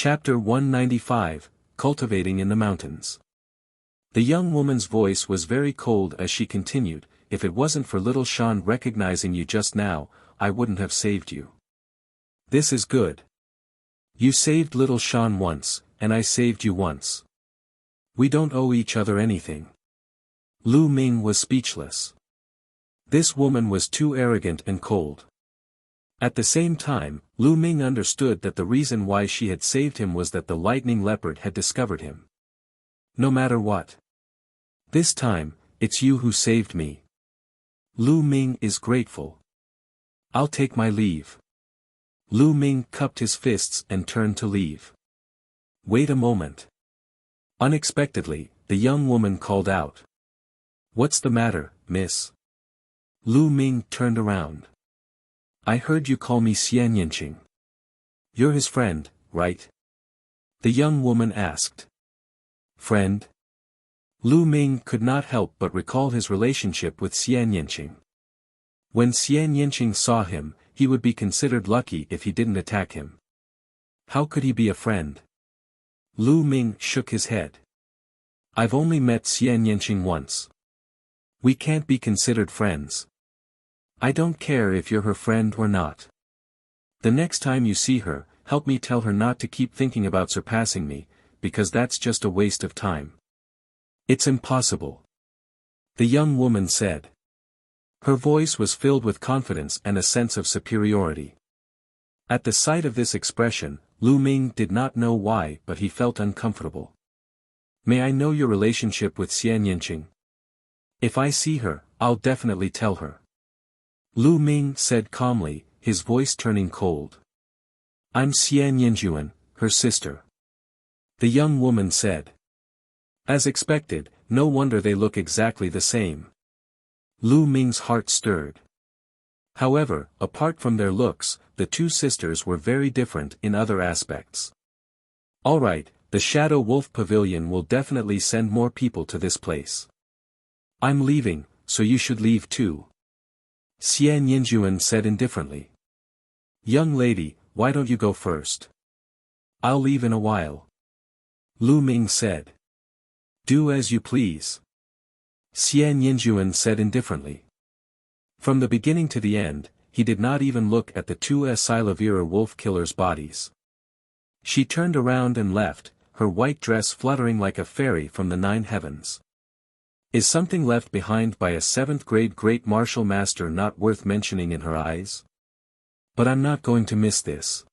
Chapter 195, Cultivating in the Mountains. The young woman's voice was very cold as she continued, "If it wasn't for little Sean recognizing you just now, I wouldn't have saved you. This is good. You saved little Sean once, and I saved you once. We don't owe each other anything." Lu Ming was speechless. This woman was too arrogant and cold. At the same time, Lu Ming understood that the reason why she had saved him was that the lightning leopard had discovered him. No matter what. This time, it's you who saved me. Lu Ming is grateful. I'll take my leave. Lu Ming cupped his fists and turned to leave. Wait a moment. Unexpectedly, the young woman called out. What's the matter, miss? Lu Ming turned around. I heard you call me Xian Yinqing. You're his friend, right? The young woman asked. Friend? Lu Ming could not help but recall his relationship with Xian Yinqing. When Xian Yinqing saw him, he would be considered lucky if he didn't attack him. How could he be a friend? Lu Ming shook his head. I've only met Xian Yinqing once. We can't be considered friends. I don't care if you're her friend or not. The next time you see her, help me tell her not to keep thinking about surpassing me, because that's just a waste of time. It's impossible. The young woman said. Her voice was filled with confidence and a sense of superiority. At the sight of this expression, Lu Ming did not know why, but he felt uncomfortable. May I know your relationship with Xian Yinqing? If I see her, I'll definitely tell her. Lu Ming said calmly, his voice turning cold. I'm Xian Yinjuan, her sister. The young woman said. As expected, no wonder they look exactly the same. Lu Ming's heart stirred. However, apart from their looks, the two sisters were very different in other aspects. All right, the Shadow Wolf Pavilion will definitely send more people to this place. I'm leaving, so you should leave too. Xian Yinjuan said indifferently. Young lady, why don't you go first? I'll leave in a while. Lu Ming said. Do as you please. Xian Yinjuan said indifferently. From the beginning to the end, he did not even look at the two Silavira wolf killers' bodies. She turned around and left, her white dress fluttering like a fairy from the 9 heavens. Is something left behind by a 7th grade great martial master not worth mentioning in her eyes? But I'm not going to miss this.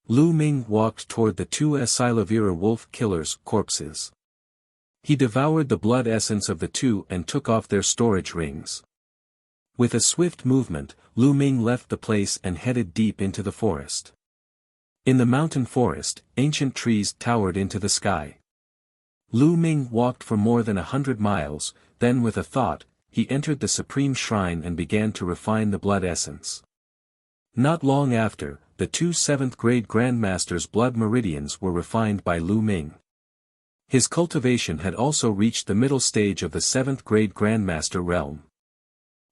Lu Ming walked toward the two Silavira wolf killers' corpses. He devoured the blood essence of the two and took off their storage rings. With a swift movement, Lu Ming left the place and headed deep into the forest. In the mountain forest, ancient trees towered into the sky. Lu Ming walked for more than 100 miles, then with a thought, he entered the supreme shrine and began to refine the blood essence. Not long after, the two 7th grade grandmasters' blood meridians were refined by Lu Ming. His cultivation had also reached the middle stage of the 7th grade grandmaster realm.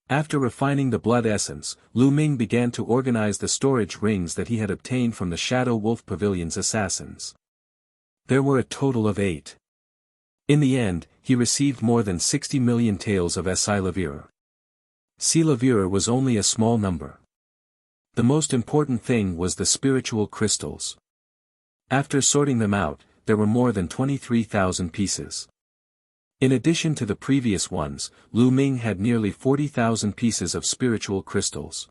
After refining the blood essence, Lu Ming began to organize the storage rings that he had obtained from the Shadow Wolf Pavilion's assassins. There were a total of 8. In the end, he received more than 60 million taels of Silavira. Silavira was only a small number. The most important thing was the spiritual crystals. After sorting them out, there were more than 23,000 pieces. In addition to the previous ones, Lu Ming had nearly 40,000 pieces of spiritual crystals.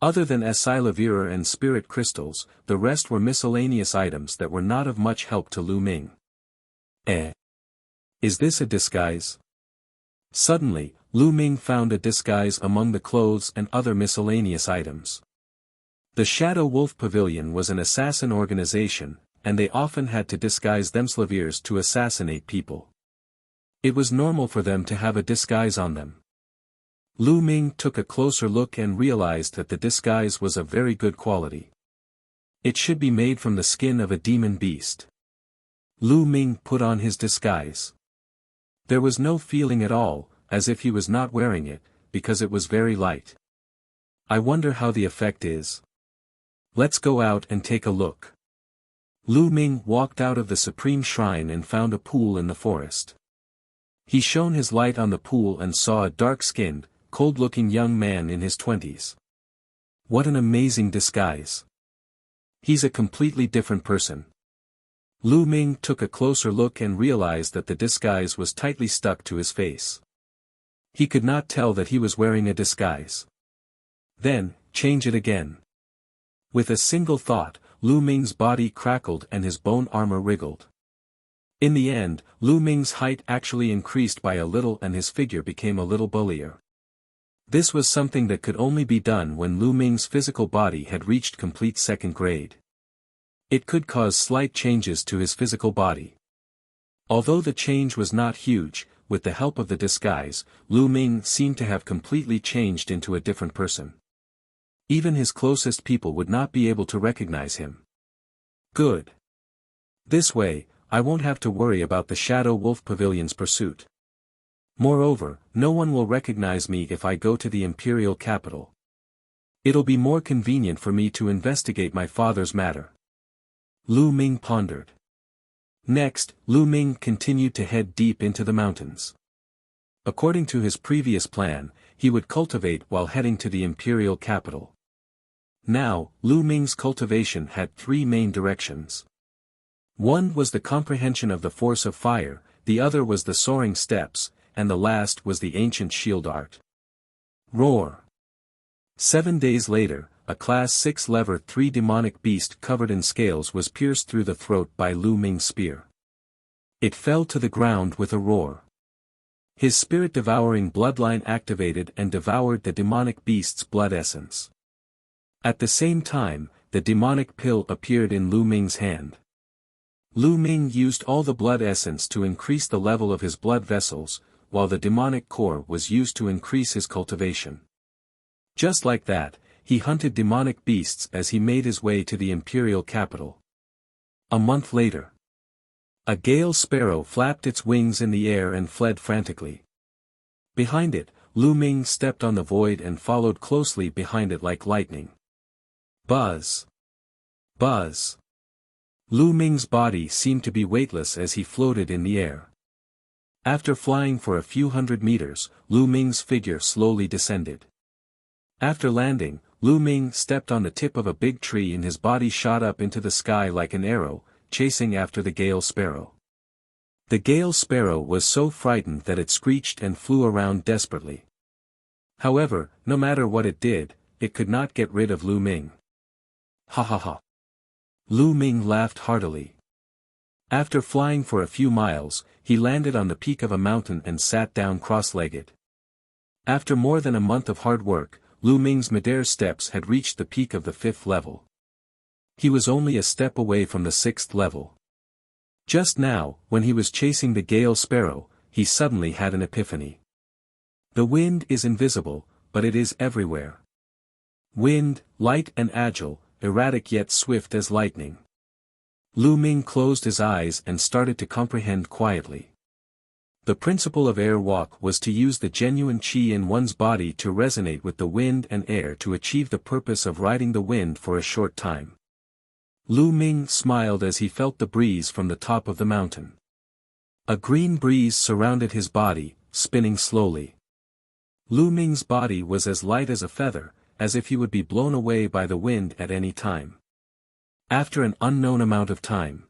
Other than Silavira and spirit crystals, the rest were miscellaneous items that were not of much help to Lu Ming. Is this a disguise? Suddenly, Lu Ming found a disguise among the clothes and other miscellaneous items. The Shadow Wolf Pavilion was an assassin organization, and they often had to disguise themselves to assassinate people. It was normal for them to have a disguise on them. Lu Ming took a closer look and realized that the disguise was of very good quality. It should be made from the skin of a demon beast. Lu Ming put on his disguise. There was no feeling at all, as if he was not wearing it, because it was very light. I wonder how the effect is. Let's go out and take a look. Lu Ming walked out of the supreme shrine and found a pool in the forest. He shone his light on the pool and saw a dark-skinned, cold-looking young man in his 20s. What an amazing disguise. He's a completely different person. Lu Ming took a closer look and realized that the disguise was tightly stuck to his face. He could not tell that he was wearing a disguise. Then, change it again. With a single thought, Lu Ming's body crackled and his bone armor wriggled. In the end, Lu Ming's height actually increased by a little and his figure became a little bullier. This was something that could only be done when Lu Ming's physical body had reached complete second grade. It could cause slight changes to his physical body. Although the change was not huge, with the help of the disguise, Lu Ming seemed to have completely changed into a different person. Even his closest people would not be able to recognize him. Good. This way, I won't have to worry about the Shadow Wolf Pavilion's pursuit. Moreover, no one will recognize me if I go to the imperial capital. It'll be more convenient for me to investigate my father's matter. Lu Ming pondered. Next, Lu Ming continued to head deep into the mountains. According to his previous plan, he would cultivate while heading to the imperial capital. Now, Lu Ming's cultivation had three main directions. One was the comprehension of the force of fire, the other was the soaring steps, and the last was the ancient shield art. Roar! 7 days later, a Class 6 Lever 3 demonic beast covered in scales was pierced through the throat by Lu Ming's spear. It fell to the ground with a roar. His spirit-devouring bloodline activated and devoured the demonic beast's blood essence. At the same time, the demonic pill appeared in Lu Ming's hand. Lu Ming used all the blood essence to increase the level of his blood vessels, while the demonic core was used to increase his cultivation. Just like that, he hunted demonic beasts as he made his way to the imperial capital. A month later, a gale sparrow flapped its wings in the air and fled frantically. Behind it, Lu Ming stepped on the void and followed closely behind it like lightning. Buzz! Buzz! Lu Ming's body seemed to be weightless as he floated in the air. After flying for a few hundred meters, Lu Ming's figure slowly descended. After landing, Lu Ming stepped on the tip of a big tree and his body shot up into the sky like an arrow, chasing after the gale sparrow. The gale sparrow was so frightened that it screeched and flew around desperately. However, no matter what it did, it could not get rid of Lu Ming. Ha ha ha. Lu Ming laughed heartily. After flying for a few miles, he landed on the peak of a mountain and sat down cross-legged. After more than a month of hard work, Lu Ming's Midair steps had reached the peak of the 5th level. He was only a step away from the 6th level. Just now, when he was chasing the gale sparrow, he suddenly had an epiphany. The wind is invisible, but it is everywhere. Wind, light and agile, erratic yet swift as lightning. Lu Ming closed his eyes and started to comprehend quietly. The principle of air walk was to use the genuine qi in one's body to resonate with the wind and air to achieve the purpose of riding the wind for a short time. Lu Ming smiled as he felt the breeze from the top of the mountain. A green breeze surrounded his body, spinning slowly. Lu Ming's body was as light as a feather, as if he would be blown away by the wind at any time. After an unknown amount of time.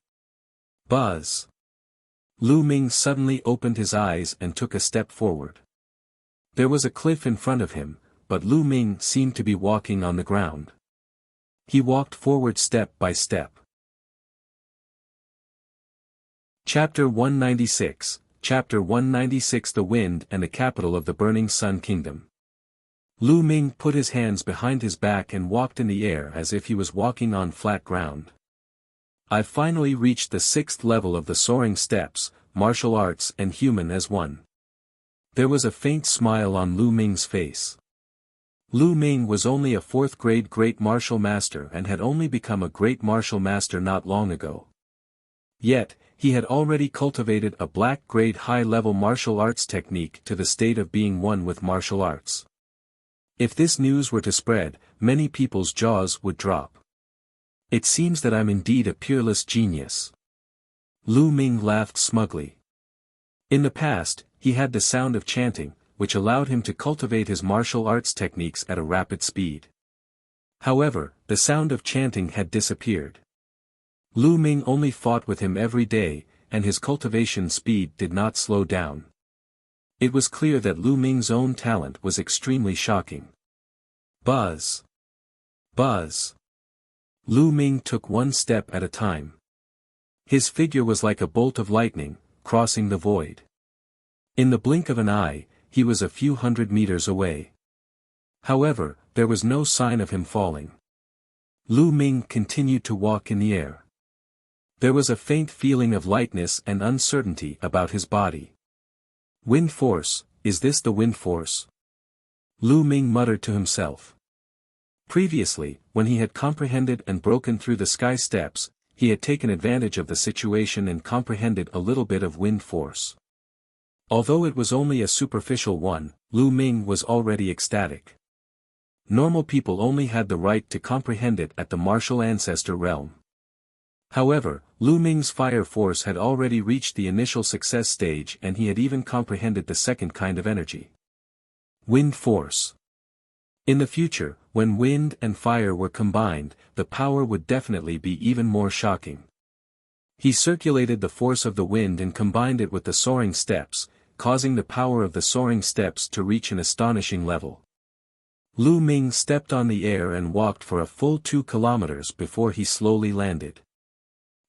Buzz! Lu Ming suddenly opened his eyes and took a step forward. There was a cliff in front of him, but Lu Ming seemed to be walking on the ground. He walked forward step by step. Chapter 196, Chapter 196 The Wind and the Capital of the Burning Sun Kingdom. Lu Ming put his hands behind his back and walked in the air as if he was walking on flat ground. I've finally reached the 6th level of the soaring steps, martial arts and human as one. There was a faint smile on Lu Ming's face. Lu Ming was only a 4th grade great martial master and had only become a great martial master not long ago. Yet, he had already cultivated a black grade high-level martial arts technique to the state of being one with martial arts. If this news were to spread, many people's jaws would drop. It seems that I'm indeed a peerless genius. Lu Ming laughed smugly. In the past, he had the sound of chanting, which allowed him to cultivate his martial arts techniques at a rapid speed. However, the sound of chanting had disappeared. Lu Ming only fought with him every day, and his cultivation speed did not slow down. It was clear that Lu Ming's own talent was extremely shocking. Buzz! Buzz! Lu Ming took one step at a time. His figure was like a bolt of lightning, crossing the void. In the blink of an eye, he was a few hundred meters away. However, there was no sign of him falling. Lu Ming continued to walk in the air. There was a faint feeling of lightness and uncertainty about his body. Wind force, is this the wind force? Lu Ming muttered to himself. Previously, when he had comprehended and broken through the sky steps, he had taken advantage of the situation and comprehended a little bit of wind force. Although it was only a superficial one, Lu Ming was already ecstatic. Normal people only had the right to comprehend it at the martial ancestor realm. However, Lu Ming's fire force had already reached the initial success stage and he had even comprehended the second kind of energy. Wind force. In the future, when wind and fire were combined, the power would definitely be even more shocking. He circulated the force of the wind and combined it with the soaring steps, causing the power of the soaring steps to reach an astonishing level. Lu Ming stepped on the air and walked for a full 2 kilometers before he slowly landed.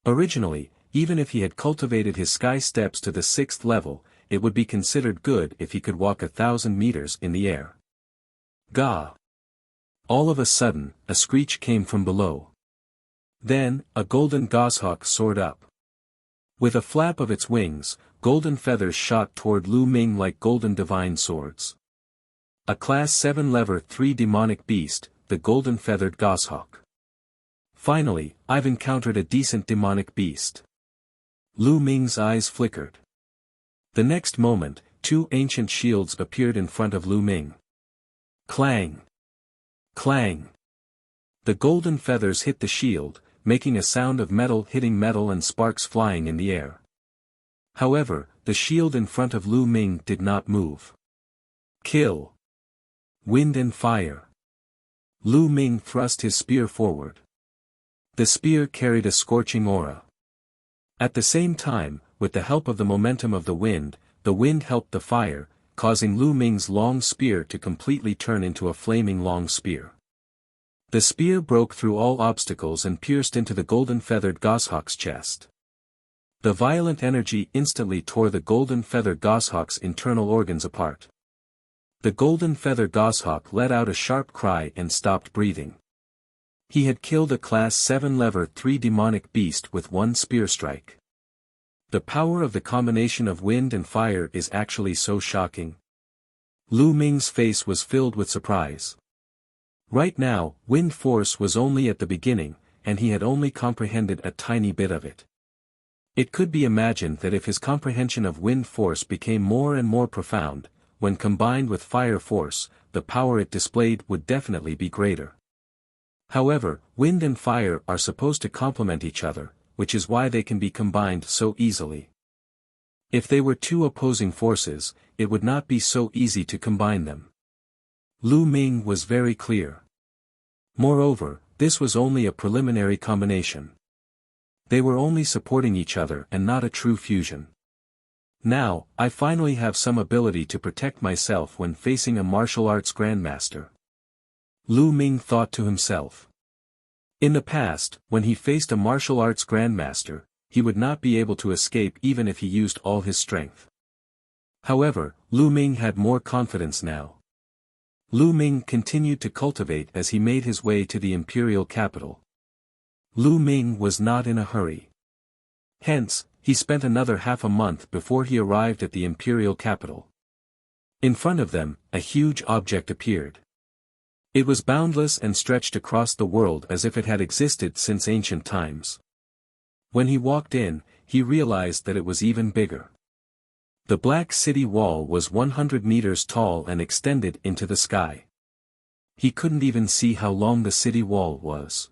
Originally, even if he had cultivated his sky steps to the 6th level, it would be considered good if he could walk 1,000 meters in the air. Gah! All of a sudden, a screech came from below. Then, a golden goshawk soared up. With a flap of its wings, golden feathers shot toward Lu Ming like golden divine swords. A Class 7 Level 3 demonic beast, the golden feathered goshawk. Finally, I've encountered a decent demonic beast. Lu Ming's eyes flickered. The next moment, 2 ancient shields appeared in front of Lu Ming. Clang! Clang! The golden feathers hit the shield, making a sound of metal hitting metal and sparks flying in the air. However, the shield in front of Lu Ming did not move. Kill! Wind and fire! Lu Ming thrust his spear forward. The spear carried a scorching aura. At the same time, with the help of the momentum of the wind helped the fire, causing Lu Ming's long spear to completely turn into a flaming long spear. The spear broke through all obstacles and pierced into the golden-feathered goshawk's chest. The violent energy instantly tore the golden-feathered goshawk's internal organs apart. The golden-feathered goshawk let out a sharp cry and stopped breathing. He had killed a Class 7 Level 3 demonic beast with one spear strike. The power of the combination of wind and fire is actually so shocking. Lu Ming's face was filled with surprise. Right now, wind force was only at the beginning, and he had only comprehended a tiny bit of it. It could be imagined that if his comprehension of wind force became more and more profound, when combined with fire force, the power it displayed would definitely be greater. However, wind and fire are supposed to complement each other, which is why they can be combined so easily. If they were 2 opposing forces, it would not be so easy to combine them. Lu Ming was very clear. Moreover, this was only a preliminary combination. They were only supporting each other and not a true fusion. Now, I finally have some ability to protect myself when facing a martial arts grandmaster. Lu Ming thought to himself. In the past, when he faced a martial arts grandmaster, he would not be able to escape even if he used all his strength. However, Lu Ming had more confidence now. Lu Ming continued to cultivate as he made his way to the imperial capital. Lu Ming was not in a hurry. Hence, he spent another half a month before he arrived at the imperial capital. In front of them, a huge object appeared. It was boundless and stretched across the world as if it had existed since ancient times. When he walked in, he realized that it was even bigger. The black city wall was 100 meters tall and extended into the sky. He couldn't even see how long the city wall was.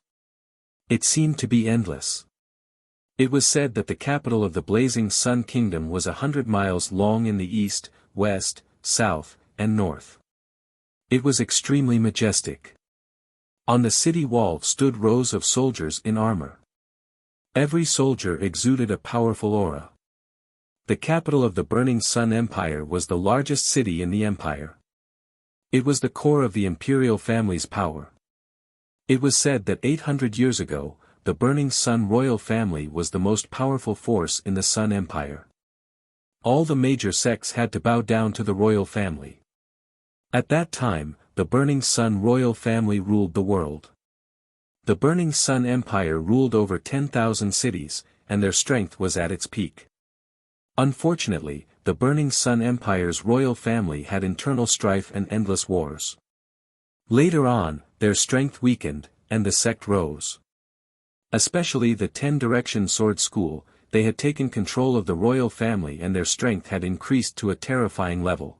It seemed to be endless. It was said that the capital of the Blazing Sun Kingdom was 100 miles long in the east, west, south, and north. It was extremely majestic. On the city wall stood rows of soldiers in armor. Every soldier exuded a powerful aura. The capital of the Burning Sun Empire was the largest city in the empire. It was the core of the imperial family's power. It was said that 800 years ago, the Burning Sun royal family was the most powerful force in the Sun Empire. All the major sects had to bow down to the royal family. At that time, the Burning Sun royal family ruled the world. The Burning Sun Empire ruled over 10,000 cities, and their strength was at its peak. Unfortunately, the Burning Sun Empire's royal family had internal strife and endless wars. Later on, their strength weakened, and the sect rose. Especially the 10-Direction Sword School, they had taken control of the royal family and their strength had increased to a terrifying level.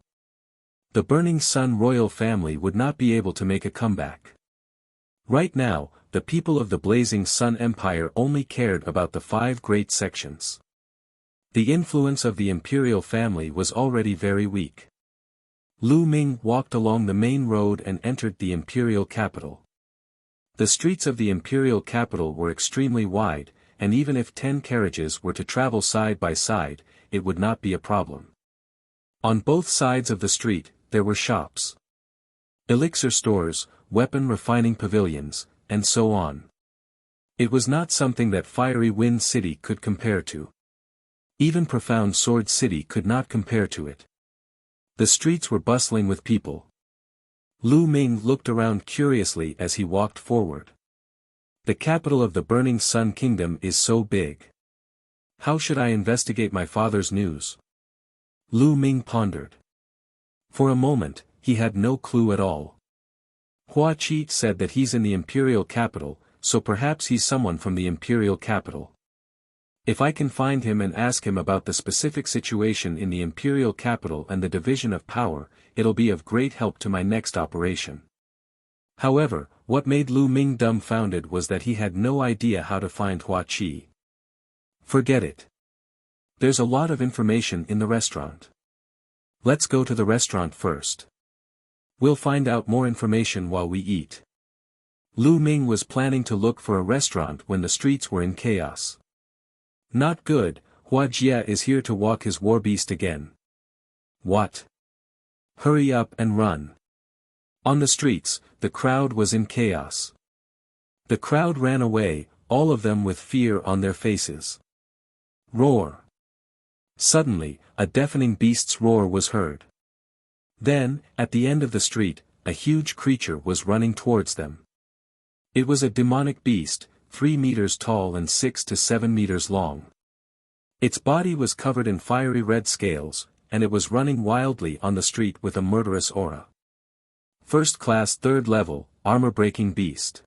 The Burning Sun royal family would not be able to make a comeback. Right now, the people of the Blazing Sun Empire only cared about the 5 great sections. The influence of the imperial family was already very weak. Lu Ming walked along the main road and entered the imperial capital. The streets of the imperial capital were extremely wide, and even if 10 carriages were to travel side by side, it would not be a problem. On both sides of the street, there were shops, elixir stores, weapon refining pavilions, and so on. It was not something that Fiery Wind City could compare to. Even Profound Sword City could not compare to it. The streets were bustling with people. Lu Ming looked around curiously as he walked forward. The capital of the Burning Sun Kingdom is so big. How should I investigate my father's news? Lu Ming pondered. For a moment, he had no clue at all. Hua Qi said that he's in the imperial capital, so perhaps he's someone from the imperial capital. If I can find him and ask him about the specific situation in the imperial capital and the division of power, it'll be of great help to my next operation. However, what made Lu Ming dumbfounded was that he had no idea how to find Hua Qi. Forget it. There's a lot of information in the restaurant. Let's go to the restaurant first. We'll find out more information while we eat. Lu Ming was planning to look for a restaurant when the streets were in chaos. Not good, Hua Jia is here to walk his war beast again. What? Hurry up and run. On the streets, the crowd was in chaos. The crowd ran away, all of them with fear on their faces. Roar. Suddenly, a deafening beast's roar was heard. Then, at the end of the street, a huge creature was running towards them. It was a demonic beast, 3 meters tall and 6 to 7 meters long. Its body was covered in fiery red scales, and it was running wildly on the street with a murderous aura. First class 3rd level, armor-breaking beast.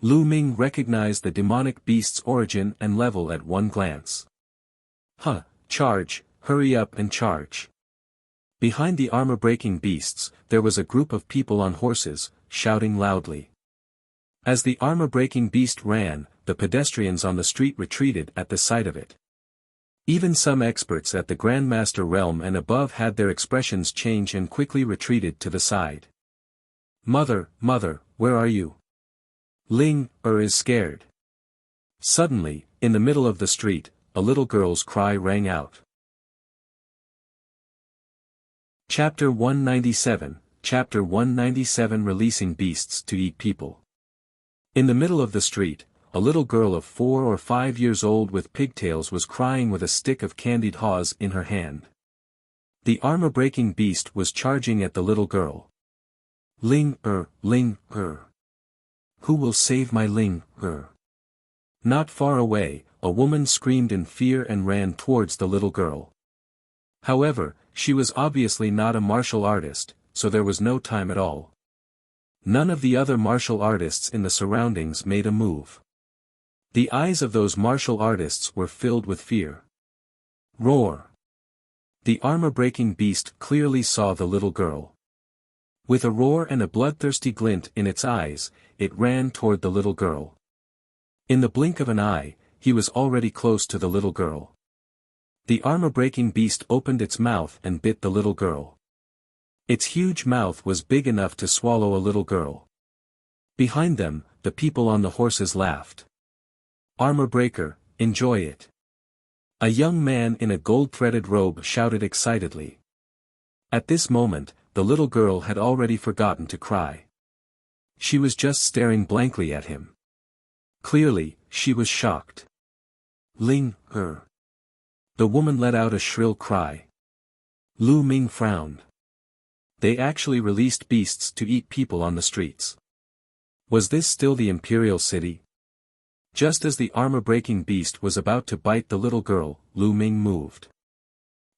Lu Ming recognized the demonic beast's origin and level at one glance. Charge, hurry up and charge. Behind the armor-breaking beasts, there was a group of people on horses, shouting loudly. As the armor-breaking beast ran, the pedestrians on the street retreated at the sight of it. Even some experts at the Grandmaster realm and above had their expressions change and quickly retreated to the side. Mother, where are you? Ling is scared. Suddenly, in the middle of the street, a little girl's cry rang out. Chapter 197, Chapter 197 Releasing Beasts to Eat People. In the middle of the street, a little girl of 4 or 5 years old with pigtails was crying with a stick of candied haws in her hand. The armor-breaking beast was charging at the little girl. Ling. Who will save my Ling? Not far away, a woman screamed in fear and ran towards the little girl. However, she was obviously not a martial artist, so there was no time at all. None of the other martial artists in the surroundings made a move. The eyes of those martial artists were filled with fear. Roar! The armor-breaking beast clearly saw the little girl. With a roar and a bloodthirsty glint in its eyes, it ran toward the little girl. In the blink of an eye, he was already close to the little girl. The armor-breaking beast opened its mouth and bit the little girl. Its huge mouth was big enough to swallow a little girl. Behind them, the people on the horses laughed. "Armor breaker, enjoy it." A young man in a gold-threaded robe shouted excitedly. At this moment, the little girl had already forgotten to cry. She was just staring blankly at him. Clearly, she was shocked. "Ling, her." The woman let out a shrill cry. Lu Ming frowned. They actually released beasts to eat people on the streets. Was this still the imperial city? Just as the armor-breaking beast was about to bite the little girl, Lu Ming moved.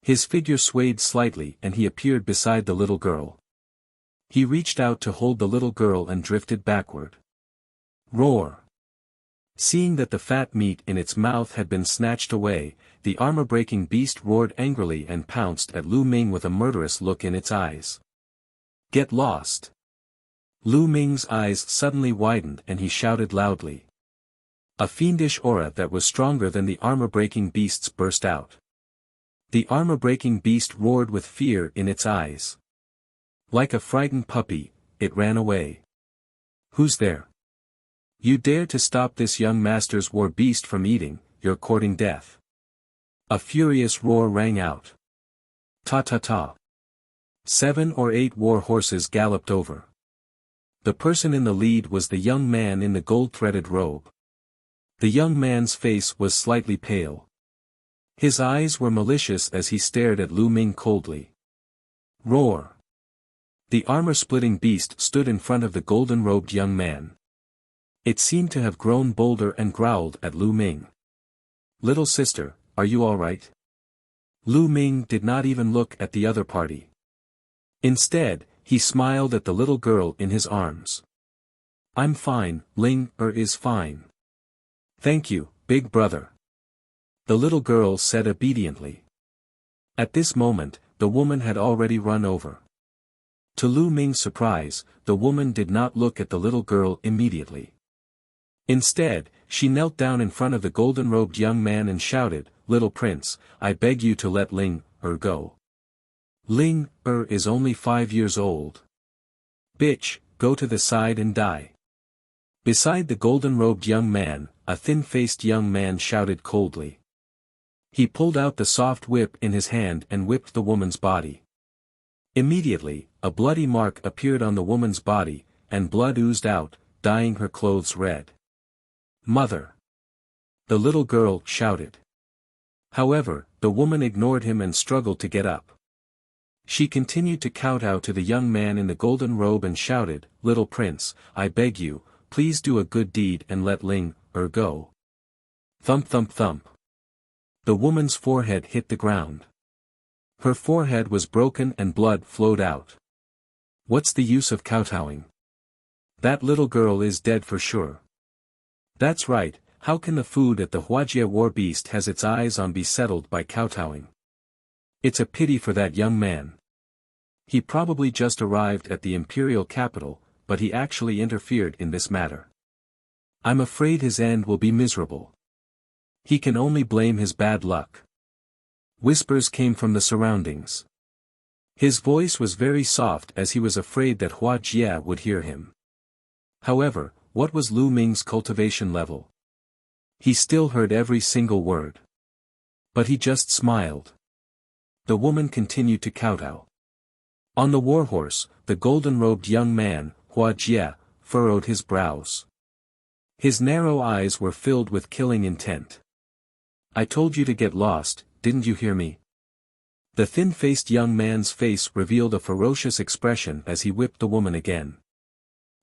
His figure swayed slightly and he appeared beside the little girl. He reached out to hold the little girl and drifted backward. Roar! Seeing that the fat meat in its mouth had been snatched away, the armor-breaking beast roared angrily and pounced at Lu Ming with a murderous look in its eyes. "Get lost!" Lu Ming's eyes suddenly widened and he shouted loudly. A fiendish aura that was stronger than the armor-breaking beast's burst out. The armor-breaking beast roared with fear in its eyes. Like a frightened puppy, it ran away. "Who's there? You dare to stop this young master's war beast from eating, you're courting death." A furious roar rang out. Ta-ta-ta. 7 or 8 war horses galloped over. The person in the lead was the young man in the gold-threaded robe. The young man's face was slightly pale. His eyes were malicious as he stared at Lu Ming coldly. Roar! The armor-splitting beast stood in front of the golden-robed young man. It seemed to have grown bolder and growled at Lu Ming. "Little sister, are you all right?" Lu Ming did not even look at the other party. Instead, he smiled at the little girl in his arms. "I'm fine, Ling is fine. Thank you, big brother." The little girl said obediently. At this moment, the woman had already run over. To Lu Ming's surprise, the woman did not look at the little girl immediately. Instead, she knelt down in front of the golden-robed young man and shouted, "Little prince, I beg you to let Ling go. Ling is only 5 years old. Bitch, go to the side and die." Beside the golden-robed young man, a thin-faced young man shouted coldly. He pulled out the soft whip in his hand and whipped the woman's body. Immediately, a bloody mark appeared on the woman's body, and blood oozed out, dyeing her clothes red. "Mother!" the little girl shouted. However, the woman ignored him and struggled to get up. She continued to kowtow to the young man in the golden robe and shouted, "Little prince, I beg you, please do a good deed and let Ling go." Thump thump thump. The woman's forehead hit the ground. Her forehead was broken and blood flowed out. What's the use of kowtowing? That little girl is dead for sure. That's right, how can the food at the Wuxia war beast has its eyes on be settled by kowtowing? It's a pity for that young man. He probably just arrived at the imperial capital, but he actually interfered in this matter. I'm afraid his end will be miserable. He can only blame his bad luck. Whispers came from the surroundings. His voice was very soft as he was afraid that Hua Jia would hear him. However, what was Lu Ming's cultivation level? He still heard every single word. But he just smiled. The woman continued to kowtow. On the warhorse, the golden-robed young man, Hua Jia, furrowed his brows. His narrow eyes were filled with killing intent. "I told you to get lost, didn't you hear me?" The thin-faced young man's face revealed a ferocious expression as he whipped the woman again.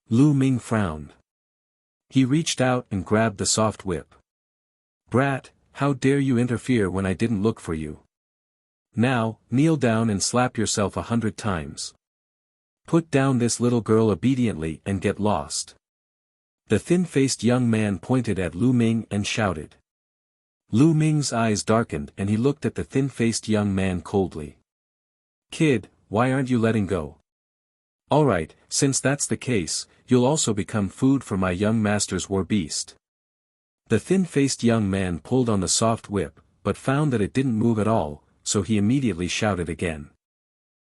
Lu Ming frowned. He reached out and grabbed the soft whip. "Brat, how dare you interfere when I didn't look for you? Now, kneel down and slap yourself 100 times. Put down this little girl obediently and get lost." The thin-faced young man pointed at Lu Ming and shouted. Lu Ming's eyes darkened and he looked at the thin-faced young man coldly. "Kid, why aren't you letting go? Alright, since that's the case, you'll also become food for my young master's war beast." The thin-faced young man pulled on the soft whip, but found that it didn't move at all, so he immediately shouted again.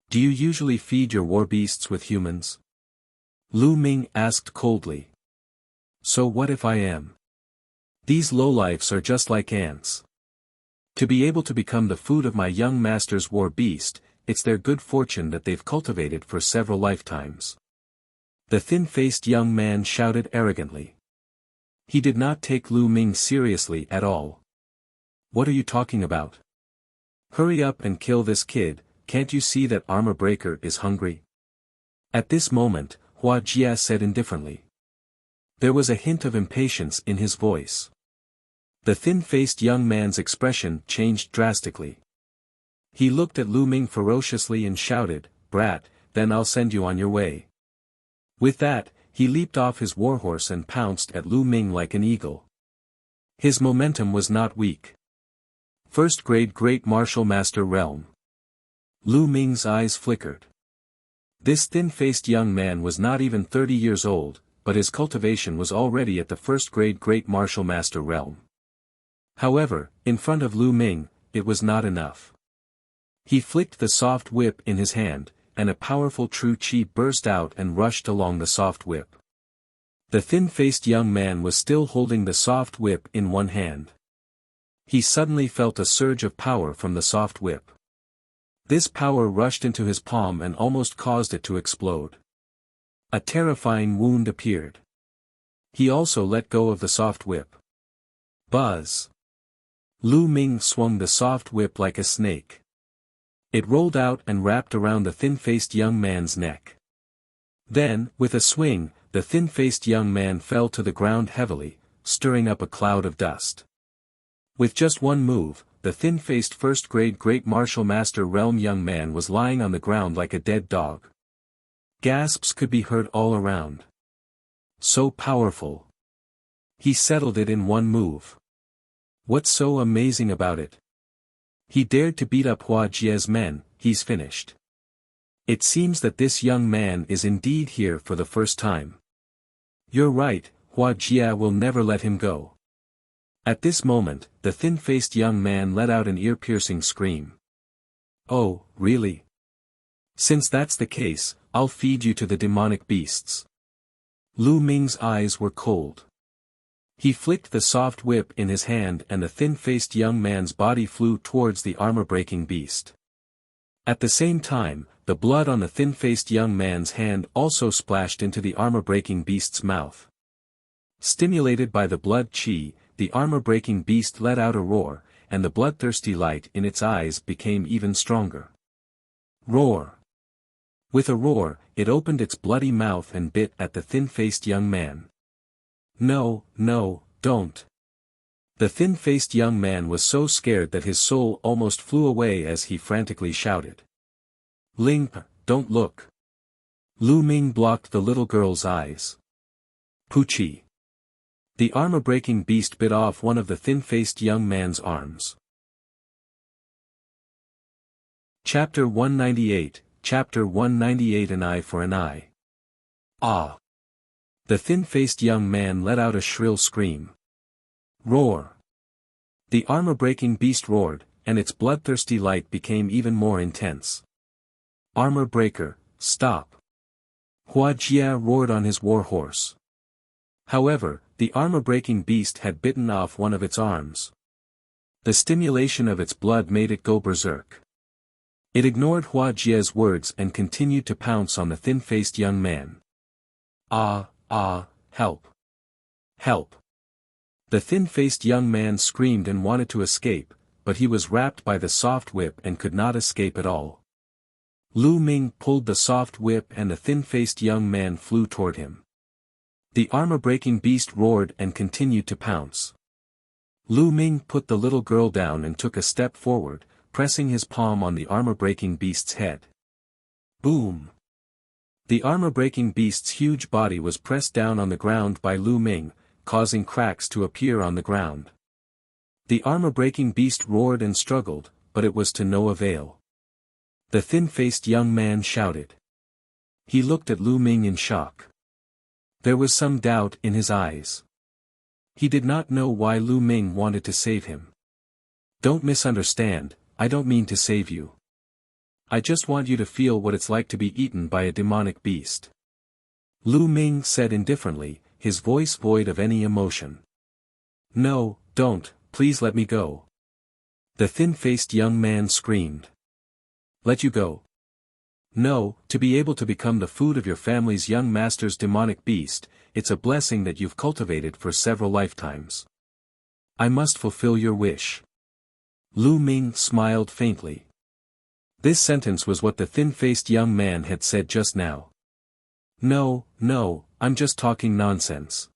Do you usually feed your war beasts with humans? Lu Ming asked coldly. So what if I am? These lowlifes are just like ants. To be able to become the food of my young master's war beast, it's their good fortune that they've cultivated for several lifetimes. The thin-faced young man shouted arrogantly. He did not take Lu Ming seriously at all. What are you talking about? Hurry up and kill this kid, can't you see that Armor Breaker is hungry? At this moment, Hua Jia said indifferently. There was a hint of impatience in his voice. The thin-faced young man's expression changed drastically. He looked at Lu Ming ferociously and shouted, Brat, then I'll send you on your way. With that, he leaped off his warhorse and pounced at Lu Ming like an eagle. His momentum was not weak. First grade Great Martial Master Realm. Lu Ming's eyes flickered. This thin-faced young man was not even 30 years old, but his cultivation was already at the first grade Great Martial Master Realm. However, in front of Lu Ming, it was not enough. He flicked the soft whip in his hand, and a powerful true chi burst out and rushed along the soft whip. The thin-faced young man was still holding the soft whip in one hand. He suddenly felt a surge of power from the soft whip. This power rushed into his palm and almost caused it to explode. A terrifying wound appeared. He also let go of the soft whip. Buzz! Lu Ming swung the soft whip like a snake. It rolled out and wrapped around the thin-faced young man's neck. Then, with a swing, the thin-faced young man fell to the ground heavily, stirring up a cloud of dust. With just one move, the thin-faced first-grade Great Martial Master Realm young man was lying on the ground like a dead dog. Gasps could be heard all around. So powerful. He settled it in one move. What's so amazing about it? He dared to beat up Hua Jia's men, he's finished. It seems that this young man is indeed here for the first time. You're right, Hua Jia will never let him go. At this moment, the thin-faced young man let out an ear-piercing scream. Oh, really? Since that's the case, I'll feed you to the demonic beasts. Lu Ming's eyes were cold. He flicked the soft whip in his hand and the thin-faced young man's body flew towards the armor-breaking beast. At the same time, the blood on the thin-faced young man's hand also splashed into the armor-breaking beast's mouth. Stimulated by the blood chi, the armor-breaking beast let out a roar, and the bloodthirsty light in its eyes became even stronger. Roar! With a roar, it opened its bloody mouth and bit at the thin-faced young man. No, no, don't. The thin-faced young man was so scared that his soul almost flew away as he frantically shouted. Ling, don't look. Lu Ming blocked the little girl's eyes. Poochie. The armor-breaking beast bit off one of the thin-faced young man's arms. Chapter 198, Chapter 198 An Eye for an Eye. Ah! The thin-faced young man let out a shrill scream. Roar! The armor-breaking beast roared, and its bloodthirsty light became even more intense. Armor Breaker, stop! Hua Jia roared on his war horse. However, the armor-breaking beast had bitten off one of its arms. The stimulation of its blood made it go berserk. It ignored Hua Jia's words and continued to pounce on the thin-faced young man. Help! Help! The thin-faced young man screamed and wanted to escape, but he was wrapped by the soft whip and could not escape at all. Lu Ming pulled the soft whip and the thin-faced young man flew toward him. The armor-breaking beast roared and continued to pounce. Lu Ming put the little girl down and took a step forward, pressing his palm on the armor-breaking beast's head. Boom! The armor-breaking beast's huge body was pressed down on the ground by Lu Ming, causing cracks to appear on the ground. The armor-breaking beast roared and struggled, but it was to no avail. The thin-faced young man shouted. He looked at Lu Ming in shock. There was some doubt in his eyes. He did not know why Lu Ming wanted to save him. Don't misunderstand, I don't mean to save you. I just want you to feel what it's like to be eaten by a demonic beast. Lu Ming said indifferently, his voice void of any emotion. No, don't, please let me go. The thin-faced young man screamed. Let you go? No, to be able to become the food of your family's young master's demonic beast, it's a blessing that you've cultivated for several lifetimes. I must fulfill your wish. Lu Ming smiled faintly. This sentence was what the thin-faced young man had said just now. No, no, I'm just talking nonsense.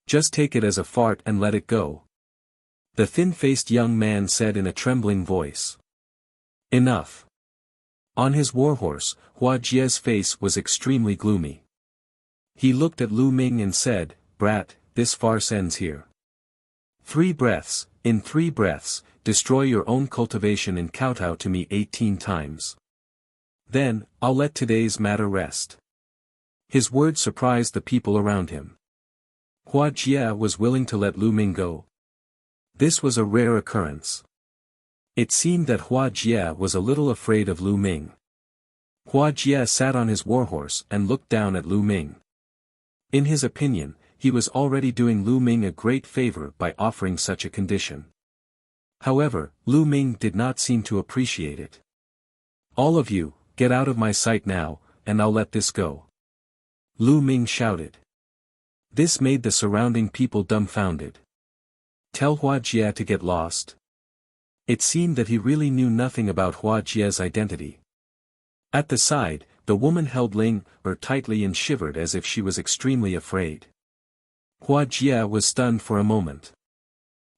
Just take it as a fart and let it go. The thin-faced young man said in a trembling voice. Enough. On his warhorse, Hua Jie's face was extremely gloomy. He looked at Lu Ming and said, Brat, this farce ends here. 3 breaths, in 3 breaths, destroy your own cultivation and kowtow to me 18 times. Then, I'll let today's matter rest. His words surprised the people around him. Hua Jie was willing to let Lu Ming go. This was a rare occurrence. It seemed that Hua Jie was a little afraid of Lu Ming. Hua Jie sat on his warhorse and looked down at Lu Ming. In his opinion, he was already doing Lu Ming a great favor by offering such a condition. However, Lu Ming did not seem to appreciate it. All of you, get out of my sight now, and I'll let this go. Lu Ming shouted. This made the surrounding people dumbfounded. Tell Hua Jie to get lost. It seemed that he really knew nothing about Hua Jie's identity. At the side, the woman held Ling Er tightly and shivered as if she was extremely afraid. Hua Jie was stunned for a moment.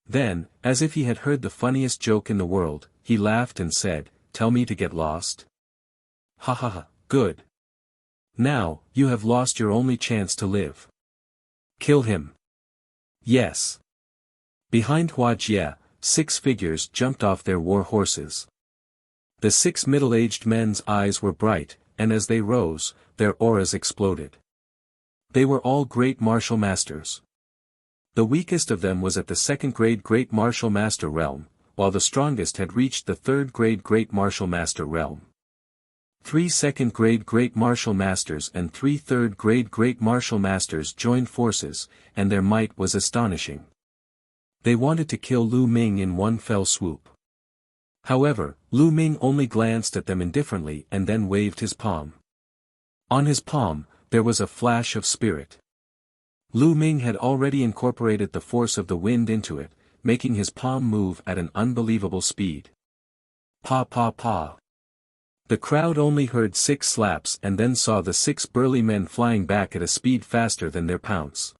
Then, as if he had heard the funniest joke in the world, he laughed and said, Tell me to get lost? Ha ha ha, good. Now, you have lost your only chance to live. Kill him. Yes. Behind Hua Jie, 6 figures jumped off their war horses. The 6 middle-aged men's eyes were bright, and as they rose, their auras exploded. They were all great martial masters. The weakest of them was at the 2nd grade Great Martial Master realm, while the strongest had reached the 3rd grade Great Martial Master realm. 3 2nd grade Great Martial Masters and 3 3rd grade Great Martial Masters joined forces, and their might was astonishing. They wanted to kill Lu Ming in one fell swoop. However, Lu Ming only glanced at them indifferently and then waved his palm. On his palm, there was a flash of spirit. Lu Ming had already incorporated the force of the wind into it, making his palm move at an unbelievable speed. Pa pa pa. The crowd only heard 6 slaps and then saw the 6 burly men flying back at a speed faster than their pounce.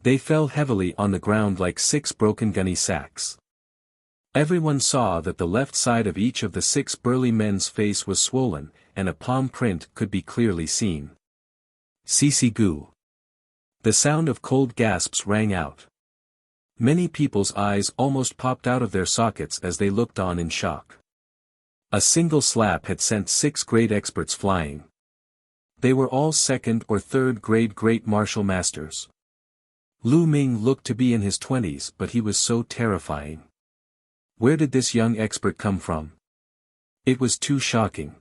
They fell heavily on the ground like 6 broken gunny sacks. Everyone saw that the left side of each of the 6 burly men's face was swollen, and a palm print could be clearly seen. Sisi gu. The sound of cold gasps rang out. Many people's eyes almost popped out of their sockets as they looked on in shock. A single slap had sent 6 great experts flying. They were all 2nd or 3rd grade Great Martial Masters. Lu Ming looked to be in his 20s, but he was so terrifying. Where did this young expert come from? It was too shocking.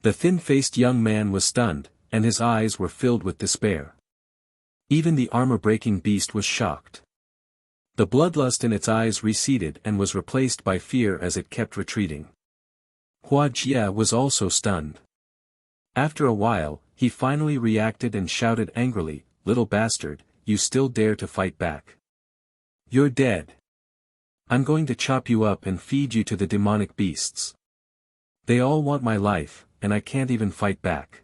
The thin-faced young man was stunned, and his eyes were filled with despair. Even the armor-breaking beast was shocked. The bloodlust in its eyes receded and was replaced by fear as it kept retreating. Hua Jie was also stunned. After a while, he finally reacted and shouted angrily, "Little bastard, you still dare to fight back? You're dead. I'm going to chop you up and feed you to the demonic beasts. They all want my life, and I can't even fight back."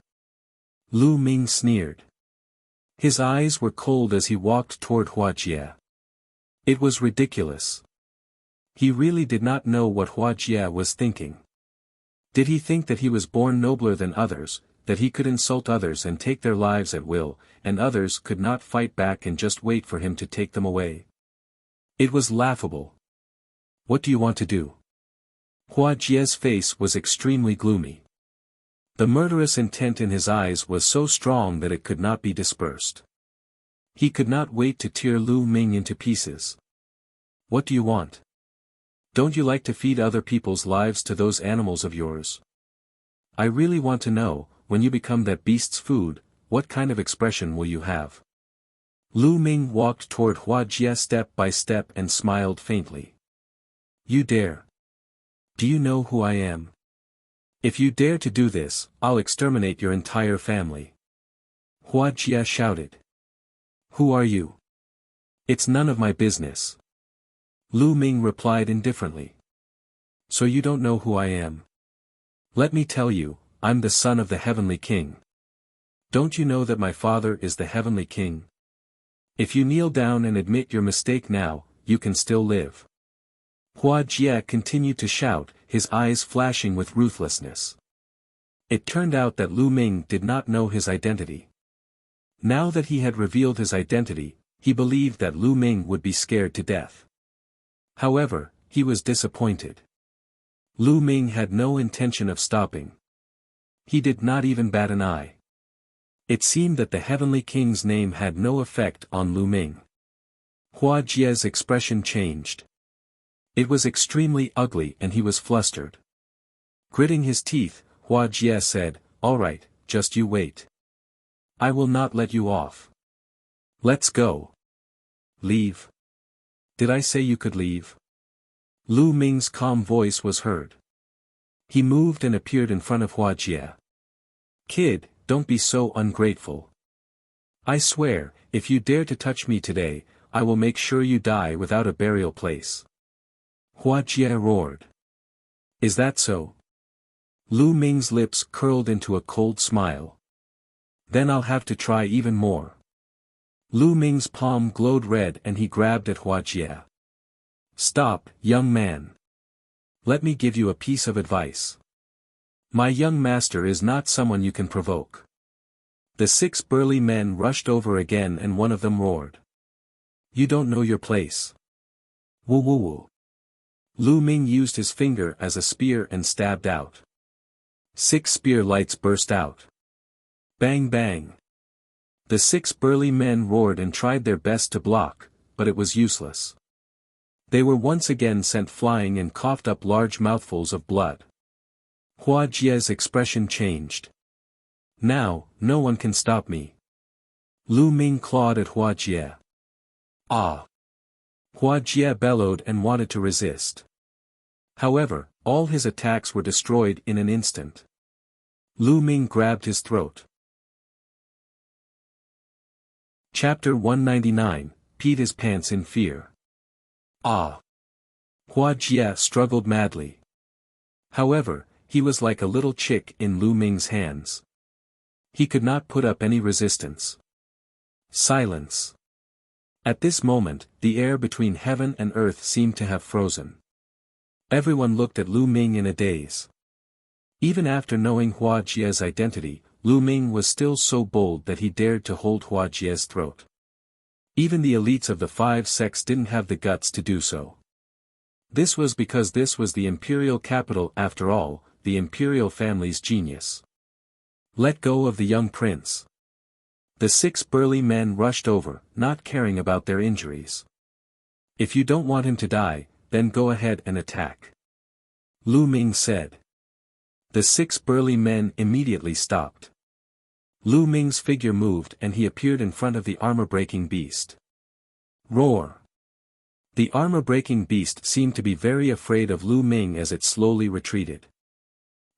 Lu Ming sneered. His eyes were cold as he walked toward Hua Jie. It was ridiculous. He really did not know what Hua Jie was thinking. Did he think that he was born nobler than others, that he could insult others and take their lives at will, and others could not fight back and just wait for him to take them away? It was laughable. What do you want to do? Hua Jie's face was extremely gloomy. The murderous intent in his eyes was so strong that it could not be dispersed. He could not wait to tear Lu Ming into pieces. What do you want? Don't you like to feed other people's lives to those animals of yours? I really want to know, when you become that beast's food, what kind of expression will you have? Lu Ming walked toward Hua Jie step by step and smiled faintly. You dare? Do you know who I am? If you dare to do this, I'll exterminate your entire family. Hua Jie shouted. Who are you? It's none of my business. Lu Ming replied indifferently. So you don't know who I am? Let me tell you, I'm the son of the Heavenly King. Don't you know that my father is the Heavenly King? If you kneel down and admit your mistake now, you can still live. Hua Jie continued to shout, his eyes flashing with ruthlessness. It turned out that Lu Ming did not know his identity. Now that he had revealed his identity, he believed that Lu Ming would be scared to death. However, he was disappointed. Lu Ming had no intention of stopping. He did not even bat an eye. It seemed that the Heavenly King's name had no effect on Lu Ming. Hua Jie's expression changed. It was extremely ugly and he was flustered. Gritting his teeth, Hua Jie said, All right, just you wait. I will not let you off. Let's go. Leave. Did I say you could leave? Lu Ming's calm voice was heard. He moved and appeared in front of Hua Jie. Kid, don't be so ungrateful. I swear, if you dare to touch me today, I will make sure you die without a burial place. Hua Jie roared. Is that so? Lu Ming's lips curled into a cold smile. Then I'll have to try even more. Lu Ming's palm glowed red and he grabbed at Hua Jie. Stop, young man. Let me give you a piece of advice. My young master is not someone you can provoke. The 6 burly men rushed over again and one of them roared. You don't know your place. Woo woo woo. Lu Ming used his finger as a spear and stabbed out. 6 spear lights burst out. Bang bang. The 6 burly men roared and tried their best to block, but it was useless. They were once again sent flying and coughed up large mouthfuls of blood. Hua Jie's expression changed. Now, no one can stop me. Lu Ming clawed at Hua Jie. Ah! Hua Jie bellowed and wanted to resist. However, all his attacks were destroyed in an instant. Lu Ming grabbed his throat. Chapter 199, peed his pants in fear. Ah! Hua Jie struggled madly. However, he was like a little chick in Lu Ming's hands. He could not put up any resistance. Silence. At this moment, the air between heaven and earth seemed to have frozen. Everyone looked at Lu Ming in a daze. Even after knowing Hua Jie's identity, Lu Ming was still so bold that he dared to hold Hua Jie's throat. Even the elites of the 5 sects didn't have the guts to do so. This was because this was the imperial capital after all, the imperial family's genius. Let go of the young prince. The 6 burly men rushed over, not caring about their injuries. If you don't want him to die, then go ahead and attack. Lu Ming said. The 6 burly men immediately stopped. Lu Ming's figure moved and he appeared in front of the armor-breaking beast. Roar! The armor-breaking beast seemed to be very afraid of Lu Ming as it slowly retreated.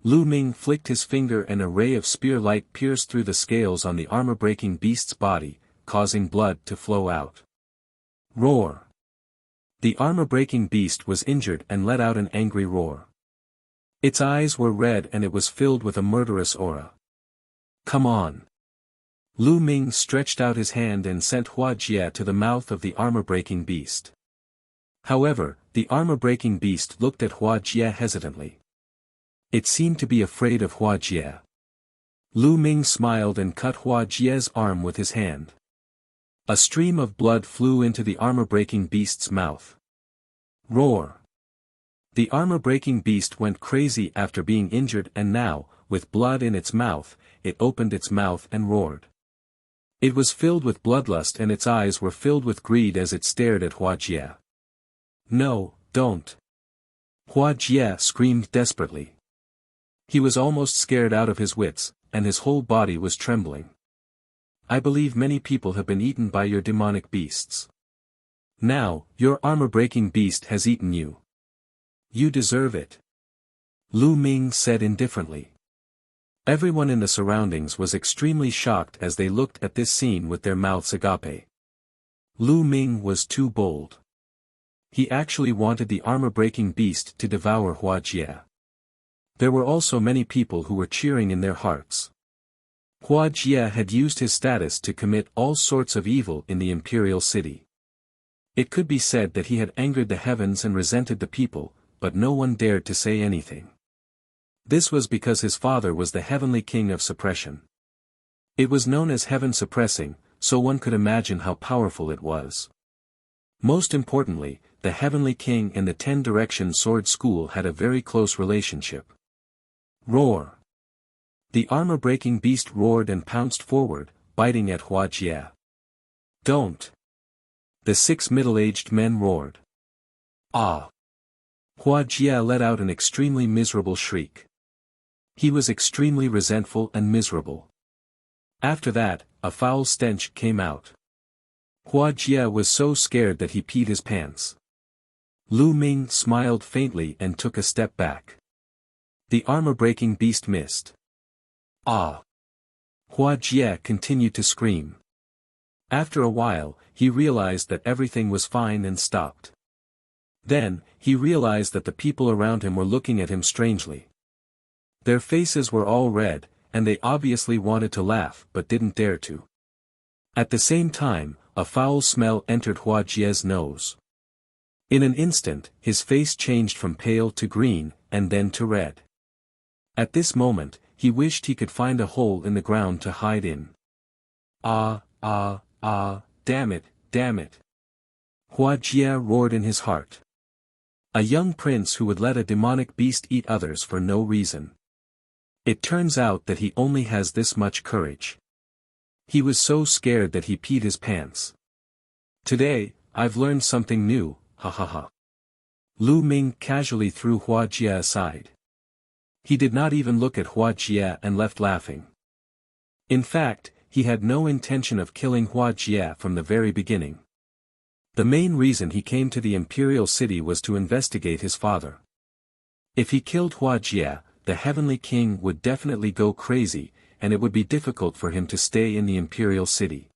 Lu Ming flicked his finger and a ray of spear light pierced through the scales on the armor-breaking beast's body, causing blood to flow out. Roar! The armor-breaking beast was injured and let out an angry roar. Its eyes were red and it was filled with a murderous aura. Come on! Lu Ming stretched out his hand and sent Hua Jie to the mouth of the armor-breaking beast. However, the armor-breaking beast looked at Hua Jie hesitantly. It seemed to be afraid of Hua Jie. Lu Ming smiled and cut Hua Jie's arm with his hand. A stream of blood flew into the armor-breaking beast's mouth. Roar! The armor-breaking beast went crazy after being injured and now, with blood in its mouth, it opened its mouth and roared. It was filled with bloodlust and its eyes were filled with greed as it stared at Hua Jie. "No, don't!" Hua Jie screamed desperately. He was almost scared out of his wits, and his whole body was trembling. "I believe many people have been eaten by your demonic beasts. Now, your armor-breaking beast has eaten you. You deserve it," Lu Ming said indifferently. Everyone in the surroundings was extremely shocked as they looked at this scene with their mouths agape. Lu Ming was too bold. He actually wanted the armor-breaking beast to devour Hua Jie. There were also many people who were cheering in their hearts. Hua Jie had used his status to commit all sorts of evil in the imperial city. It could be said that he had angered the heavens and resented the people, but no one dared to say anything. This was because his father was the heavenly king of suppression. It was known as heaven suppressing, so one could imagine how powerful it was. Most importantly, the heavenly king and the 10-direction sword school had a very close relationship. Roar! The armor-breaking beast roared and pounced forward, biting at Hua Jie. "Don't!" The 6 middle-aged men roared. "Ah!" Hua Jie let out an extremely miserable shriek. He was extremely resentful and miserable. After that, a foul stench came out. Hua Jie was so scared that he peed his pants. Lu Ming smiled faintly and took a step back. The armor-breaking beast missed. "Ah!" Hua Jie continued to scream. After a while, he realized that everything was fine and stopped. Then, he realized that the people around him were looking at him strangely. Their faces were all red, and they obviously wanted to laugh but didn't dare to. At the same time, a foul smell entered Hua Jie's nose. In an instant, his face changed from pale to green, and then to red. At this moment, he wished he could find a hole in the ground to hide in. "Ah, damn it. Hua Jie roared in his heart. A young prince who would let a demonic beast eat others for no reason. It turns out that he only has this much courage. He was so scared that he peed his pants. Today, I've learned something new, ha ha ha. Lu Ming casually threw Hua Jie aside. He did not even look at Hua Jie and left laughing. In fact, he had no intention of killing Hua Jie from the very beginning. The main reason he came to the imperial city was to investigate his father. If he killed Hua Jie, the heavenly king would definitely go crazy, and it would be difficult for him to stay in the imperial city.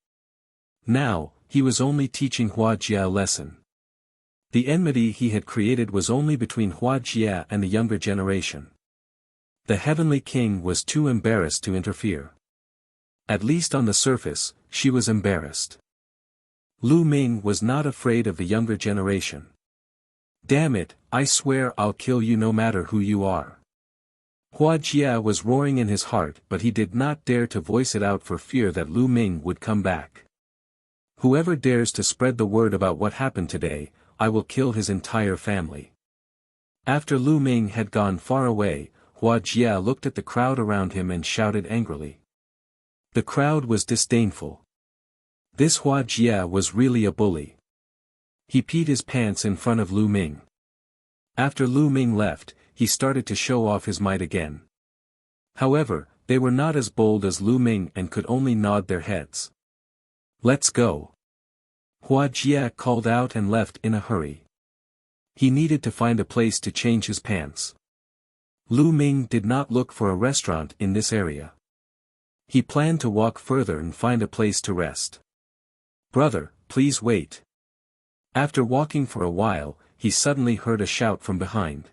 Now, he was only teaching Hua Jie a lesson. The enmity he had created was only between Hua Jie and the younger generation. The heavenly king was too embarrassed to interfere. At least on the surface, she was embarrassed. Lu Ming was not afraid of the younger generation. "Damn it, I swear I'll kill you no matter who you are." Hua Jie was roaring in his heart but he did not dare to voice it out for fear that Lu Ming would come back. "Whoever dares to spread the word about what happened today, I will kill his entire family." After Lu Ming had gone far away, Hua Jie looked at the crowd around him and shouted angrily. The crowd was disdainful. This Hua Jie was really a bully. He peed his pants in front of Lu Ming. After Lu Ming left, he started to show off his might again. However, they were not as bold as Lu Ming and could only nod their heads. "Let's go." Hua Jie called out and left in a hurry. He needed to find a place to change his pants. Lu Ming did not look for a restaurant in this area. He planned to walk further and find a place to rest. "Brother, please wait." After walking for a while, he suddenly heard a shout from behind.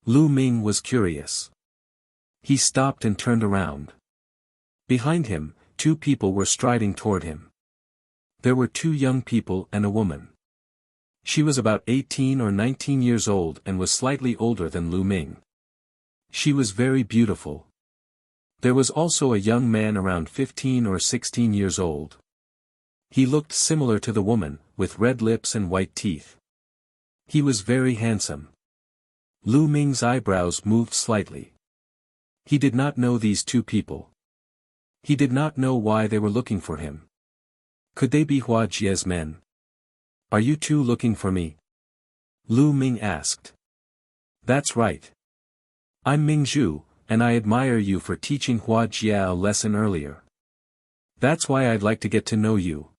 Lu Ming was curious. He stopped and turned around. Behind him, 2 people were striding toward him. There were 2 young people and a woman. She was about 18 or 19 years old and was slightly older than Lu Ming. She was very beautiful. There was also a young man around 15 or 16 years old. He looked similar to the woman, with red lips and white teeth. He was very handsome. Lu Ming's eyebrows moved slightly. He did not know these 2 people. He did not know why they were looking for him. Could they be Hua Jie's men? Are you two looking for me? Lu Ming asked. That's right. I'm Ming Zhu, and I admire you for teaching Hua Jia a lesson earlier. That's why I'd like to get to know you.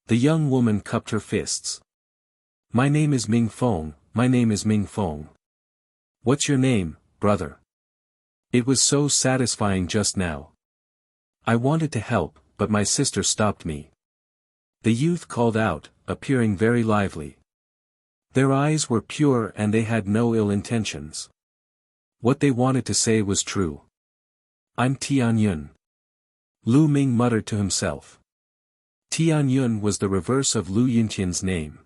The young woman cupped her fists. My name is Ming Feng, my name is Ming Feng. What's your name, brother? It was so satisfying just now. I wanted to help, but my sister stopped me. The youth called out, appearing very lively. Their eyes were pure and they had no ill intentions. What they wanted to say was true. I'm Tian Yun. Lu Ming muttered to himself. Tian Yun was the reverse of Lu Yuntian's name.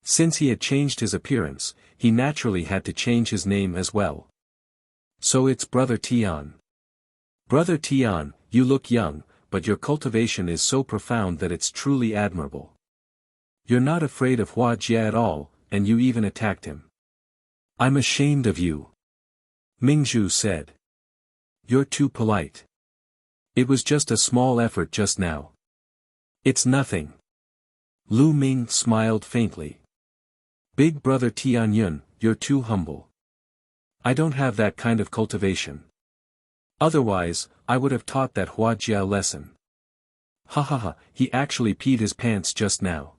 Since he had changed his appearance, he naturally had to change his name as well. So it's Brother Tian. Brother Tian, you look young, but your cultivation is so profound that it's truly admirable. You're not afraid of Hua Jia at all, and you even attacked him. I'm ashamed of you. Mingzhu said. You're too polite. It was just a small effort just now. It's nothing. Lu Ming smiled faintly. Big brother Tian Yun, you're too humble. I don't have that kind of cultivation. Otherwise, I would have taught that Hua Jia lesson. Ha ha ha, he actually peed his pants just now.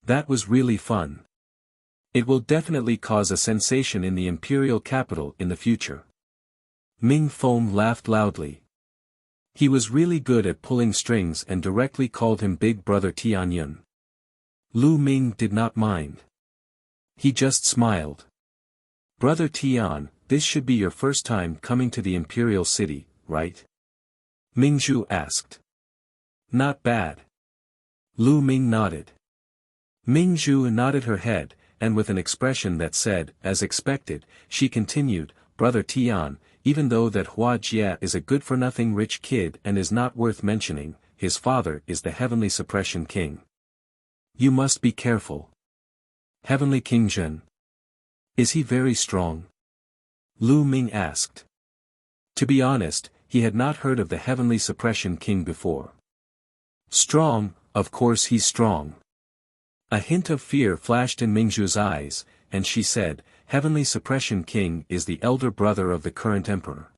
That was really fun. It will definitely cause a sensation in the imperial capital in the future. Ming Feng laughed loudly. He was really good at pulling strings and directly called him Big Brother Tian Yun. Lu Ming did not mind. He just smiled. Brother Tian, this should be your first time coming to the imperial city, right? Mingzhu asked. Not bad. Lu Ming nodded. Mingzhu nodded her head, and with an expression that said, as expected, she continued, Brother Tian, even though that Hua Jia is a good-for-nothing rich kid and is not worth mentioning, his father is the Heavenly Suppression King. You must be careful. Heavenly King Zhen. Is he very strong? Lu Ming asked. To be honest, he had not heard of the Heavenly Suppression King before. Strong, of course he's strong. A hint of fear flashed in Mingzhu's eyes, and she said, Heavenly Suppression King is the elder brother of the current emperor.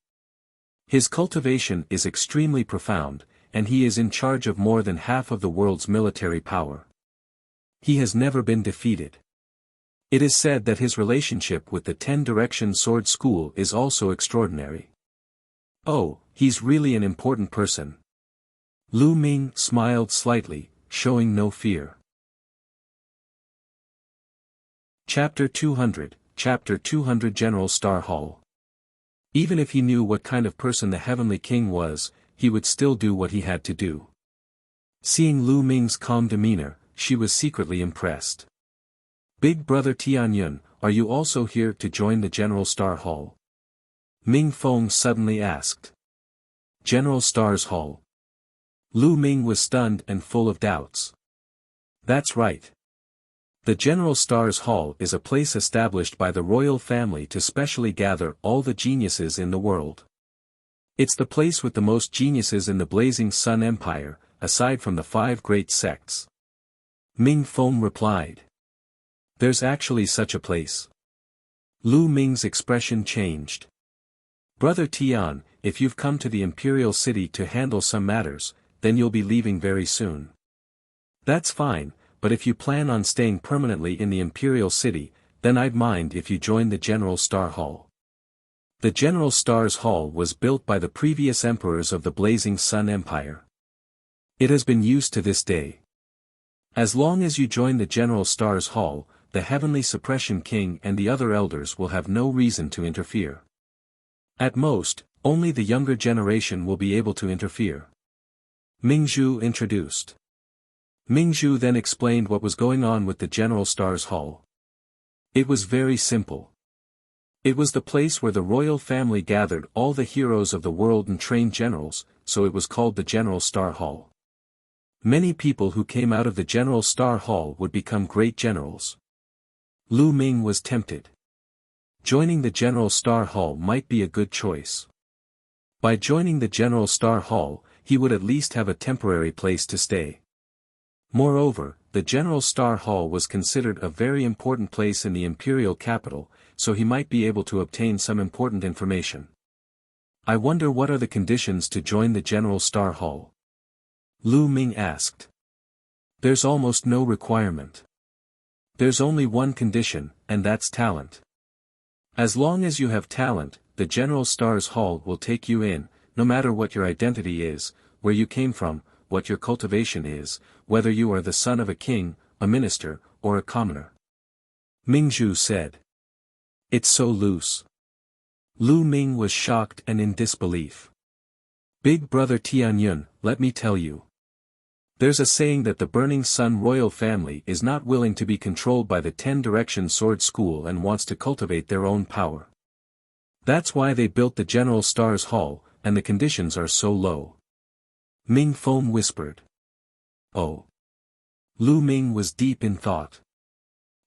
His cultivation is extremely profound, and he is in charge of more than half of the world's military power. He has never been defeated. It is said that his relationship with the 10-Direction Sword School is also extraordinary. Oh, he's really an important person. Lu Ming smiled slightly, showing no fear. Chapter 200, Chapter 200 General Star Hall. Even if he knew what kind of person the Heavenly King was, he would still do what he had to do. Seeing Lu Ming's calm demeanor, she was secretly impressed. Big brother Tian Yun, are you also here to join the General Star Hall? Ming Feng suddenly asked. General Star's Hall. Lu Ming was stunned and full of doubts. That's right. The General Star's Hall is a place established by the royal family to specially gather all the geniuses in the world. It's the place with the most geniuses in the Blazing Sun Empire, aside from the 5 great sects. Ming Feng replied. There's actually such a place. Lu Ming's expression changed. Brother Tian, if you've come to the imperial city to handle some matters, then you'll be leaving very soon. That's fine, but if you plan on staying permanently in the imperial city, then I'd mind if you join the General Star Hall. The General Star's Hall was built by the previous emperors of the Blazing Sun Empire. It has been used to this day. As long as you join the General Star's Hall, the Heavenly Suppression King and the other elders will have no reason to interfere. At most, only the younger generation will be able to interfere. Mingzhu introduced. Mingzhu then explained what was going on with the General Star's Hall. It was very simple. It was the place where the royal family gathered all the heroes of the world and trained generals, so it was called the General Star Hall. Many people who came out of the General Star Hall would become great generals. Lu Ming was tempted. Joining the General Star Hall might be a good choice. By joining the General Star Hall, he would at least have a temporary place to stay. Moreover, the General Star Hall was considered a very important place in the imperial capital, so he might be able to obtain some important information. I wonder what are the conditions to join the General Star Hall? Lu Ming asked. There's almost no requirement. There's only one condition, and that's talent. As long as you have talent, the General Star's Hall will take you in, no matter what your identity is, where you came from, what your cultivation is, whether you are the son of a king, a minister, or a commoner. Mingzhu said. It's so loose. Lu Ming was shocked and in disbelief. Big brother Tianyun, let me tell you. There's a saying that the Burning Sun royal family is not willing to be controlled by the 10-direction sword school and wants to cultivate their own power. That's why they built the General Star's Hall, and the conditions are so low. Ming Feng whispered. Oh. Lu Ming was deep in thought.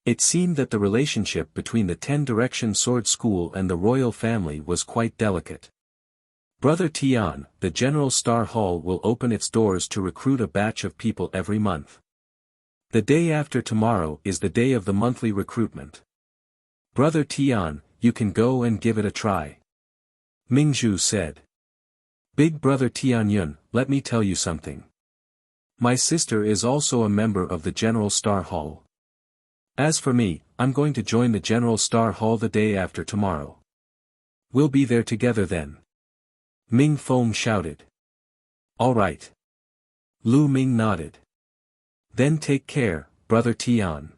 It seemed that the relationship between the 10-direction sword school and the royal family was quite delicate. Brother Tian, the General Star Hall will open its doors to recruit a batch of people every month. The day after tomorrow is the day of the monthly recruitment. Brother Tian, you can go and give it a try. Mingzhu said. Big brother Tianyun, let me tell you something. My sister is also a member of the General Star Hall. As for me, I'm going to join the General Star Hall the day after tomorrow. We'll be there together then. Ming Feng shouted. All right. Lu Ming nodded. Then take care, brother Tian.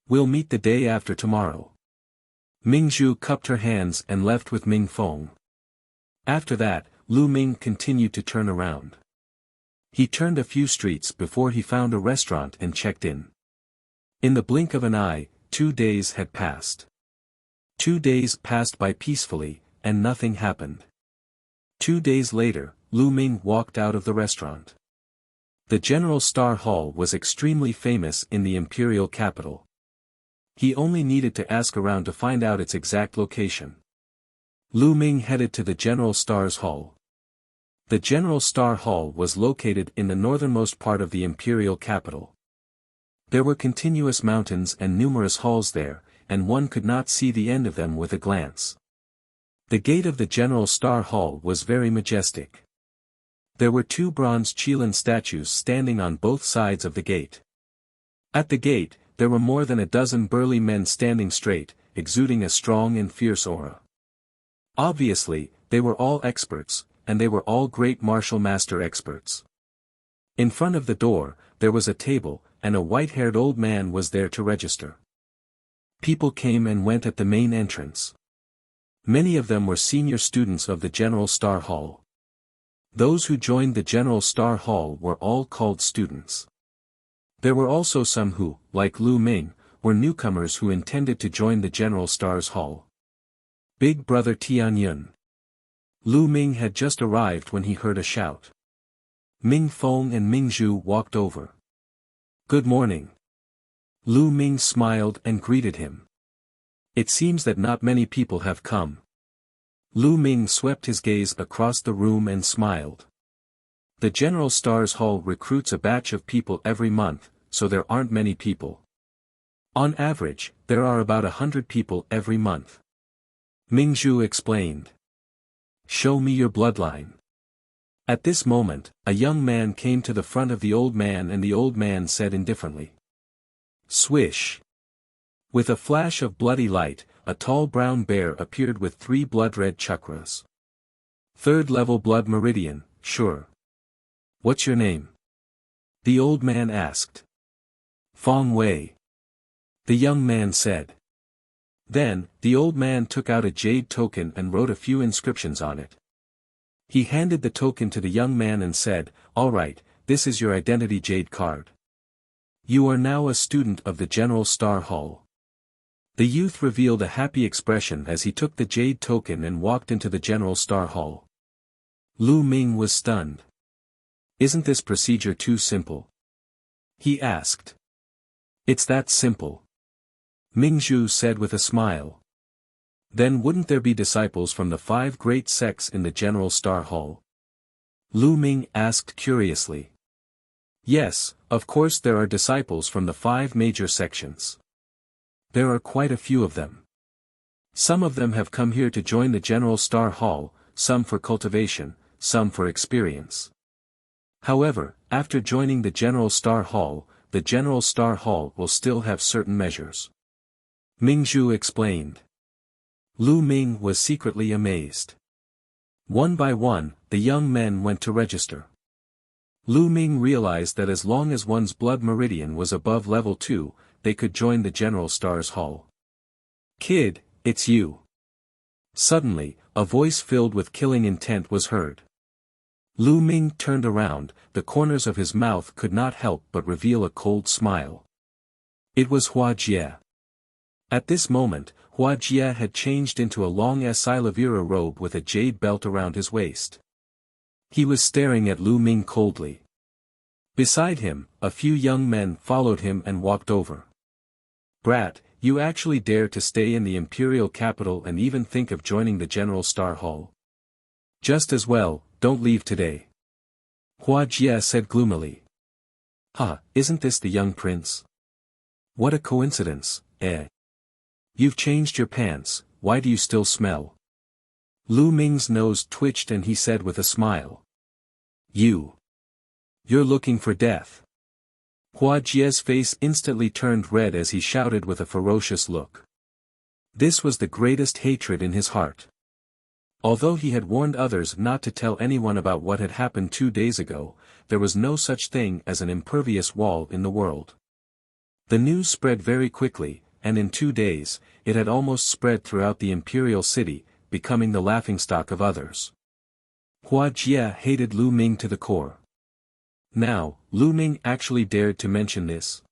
We'll meet the day after tomorrow. Mingzhu cupped her hands and left with Ming Feng. After that, Lu Ming continued to turn around. He turned a few streets before he found a restaurant and checked in. In the blink of an eye, 2 days had passed. 2 days passed by peacefully, and nothing happened. 2 days later, Lu Ming walked out of the restaurant. The General Star Hall was extremely famous in the imperial capital. He only needed to ask around to find out its exact location. Lu Ming headed to the General Star's Hall. The General Star Hall was located in the northernmost part of the imperial capital. There were continuous mountains and numerous halls there, and one could not see the end of them with a glance. The gate of the General Star Hall was very majestic. There were 2 bronze Qilin statues standing on both sides of the gate. At the gate, there were more than a dozen burly men standing straight, exuding a strong and fierce aura. Obviously, they were all experts, and they were all great martial master experts. In front of the door, there was a table, and a white-haired old man was there to register. People came and went at the main entrance. Many of them were senior students of the General Star Hall. Those who joined the General Star Hall were all called students. There were also some who, like Lu Ming, were newcomers who intended to join the General Star's Hall. Big brother Tianyun. Lu Ming had just arrived when he heard a shout. Ming Feng and Mingzhu walked over. Good morning. Lu Ming smiled and greeted him. It seems that not many people have come. Lu Ming swept his gaze across the room and smiled. The General Star's Hall recruits a batch of people every month, so there aren't many people. On average, there are about 100 people every month. Mingzhu explained. Show me your bloodline. At this moment, a young man came to the front of the old man and the old man said indifferently. Swish. With a flash of bloody light, a tall brown bear appeared with 3 blood-red chakras. 3rd level blood meridian, sure. What's your name? The old man asked. Feng Wei. The young man said. Then, the old man took out a jade token and wrote a few inscriptions on it. He handed the token to the young man and said, All right, this is your identity jade card. You are now a student of the General Star Hall. The youth revealed a happy expression as he took the jade token and walked into the General Star Hall. Lu Ming was stunned. Isn't this procedure too simple? He asked. It's that simple. Mingzhu said with a smile. Then wouldn't there be disciples from the 5 great sects in the General Star Hall? Lu Ming asked curiously. Yes, of course there are disciples from the 5 major sections. There are quite a few of them. Some of them have come here to join the General Star Hall, some for cultivation, some for experience. However, after joining the General Star Hall will still have certain measures. Mingzhu explained. Lu Ming was secretly amazed. One by one, the young men went to register. Lu Ming realized that as long as one's blood meridian was above level 2, they could join the General Star's Hall. Kid, it's you. Suddenly, a voice filled with killing intent was heard. Lu Ming turned around, the corners of his mouth could not help but reveal a cold smile. It was Hua Jie. At this moment, Hua Jie had changed into a long Silavira robe with a jade belt around his waist. He was staring at Lu Ming coldly. Beside him, a few young men followed him and walked over. Brat, you actually dare to stay in the imperial capital and even think of joining the General Star Hall? Just as well, don't leave today. Hua Jie said gloomily. Isn't this the young prince? What a coincidence, eh? You've changed your pants, why do you still smell? Lu Ming's nose twitched and he said with a smile. You're looking for death. Hua Jie's face instantly turned red as he shouted with a ferocious look. This was the greatest hatred in his heart. Although he had warned others not to tell anyone about what had happened 2 days ago, there was no such thing as an impervious wall in the world. The news spread very quickly, and in 2 days, it had almost spread throughout the imperial city, becoming the laughingstock of others. Hua Jie hated Lu Ming to the core. Now, Lu Ming actually dared to mention this.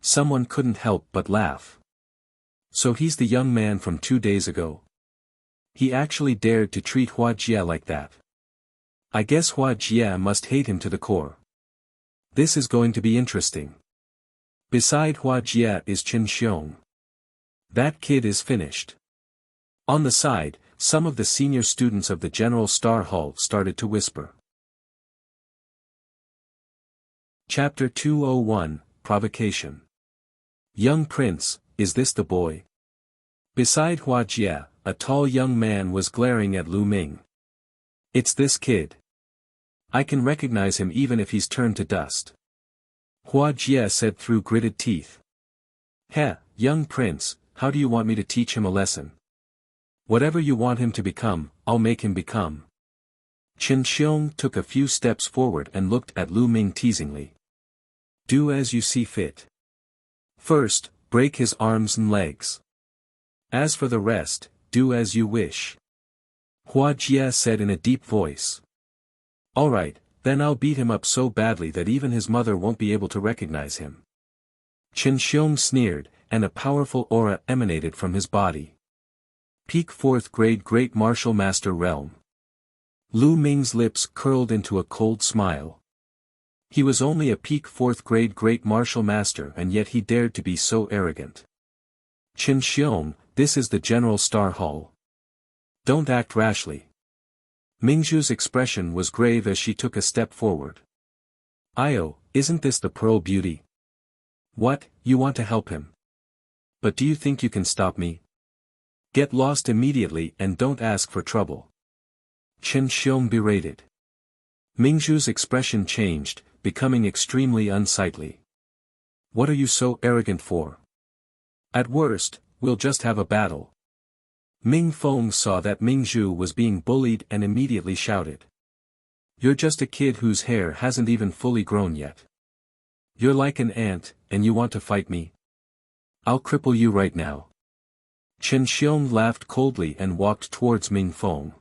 Someone couldn't help but laugh. So he's the young man from 2 days ago. He actually dared to treat Hua Jie like that. I guess Hua Jie must hate him to the core. This is going to be interesting. Beside Hua Jie is Qin Xiong. That kid is finished. On the side, some of the senior students of the General Star Hall started to whisper. Chapter 201, Provocation. Young Prince, is this the boy? Beside Hua Jie, a tall young man was glaring at Lu Ming. It's this kid. I can recognize him even if he's turned to dust. Hua Jie said through gritted teeth. Young prince, how do you want me to teach him a lesson? Whatever you want him to become, I'll make him become. Qin Xiong took a few steps forward and looked at Lu Ming teasingly. Do as you see fit. First, break his arms and legs. As for the rest, do as you wish. Hua Jie said in a deep voice. All right, then I'll beat him up so badly that even his mother won't be able to recognize him. Qin Xiong sneered, and a powerful aura emanated from his body. Peak 4th grade Great Martial Master Realm. Lu Ming's lips curled into a cold smile. He was only a peak 4th grade Great Martial Master and yet he dared to be so arrogant. Qin Xiong, this is the General Star Hall. Don't act rashly. Mingzhu's expression was grave as she took a step forward. Isn't this the Pearl Beauty? What, you want to help him? But do you think you can stop me? Get lost immediately and don't ask for trouble. Qin Xiong berated. Mingzhu's expression changed, becoming extremely unsightly. What are you so arrogant for? At worst, we'll just have a battle. Ming Feng saw that Mingzhu was being bullied and immediately shouted. You're just a kid whose hair hasn't even fully grown yet. You're like an ant, and you want to fight me? I'll cripple you right now. Qin Xiong laughed coldly and walked towards Ming Feng.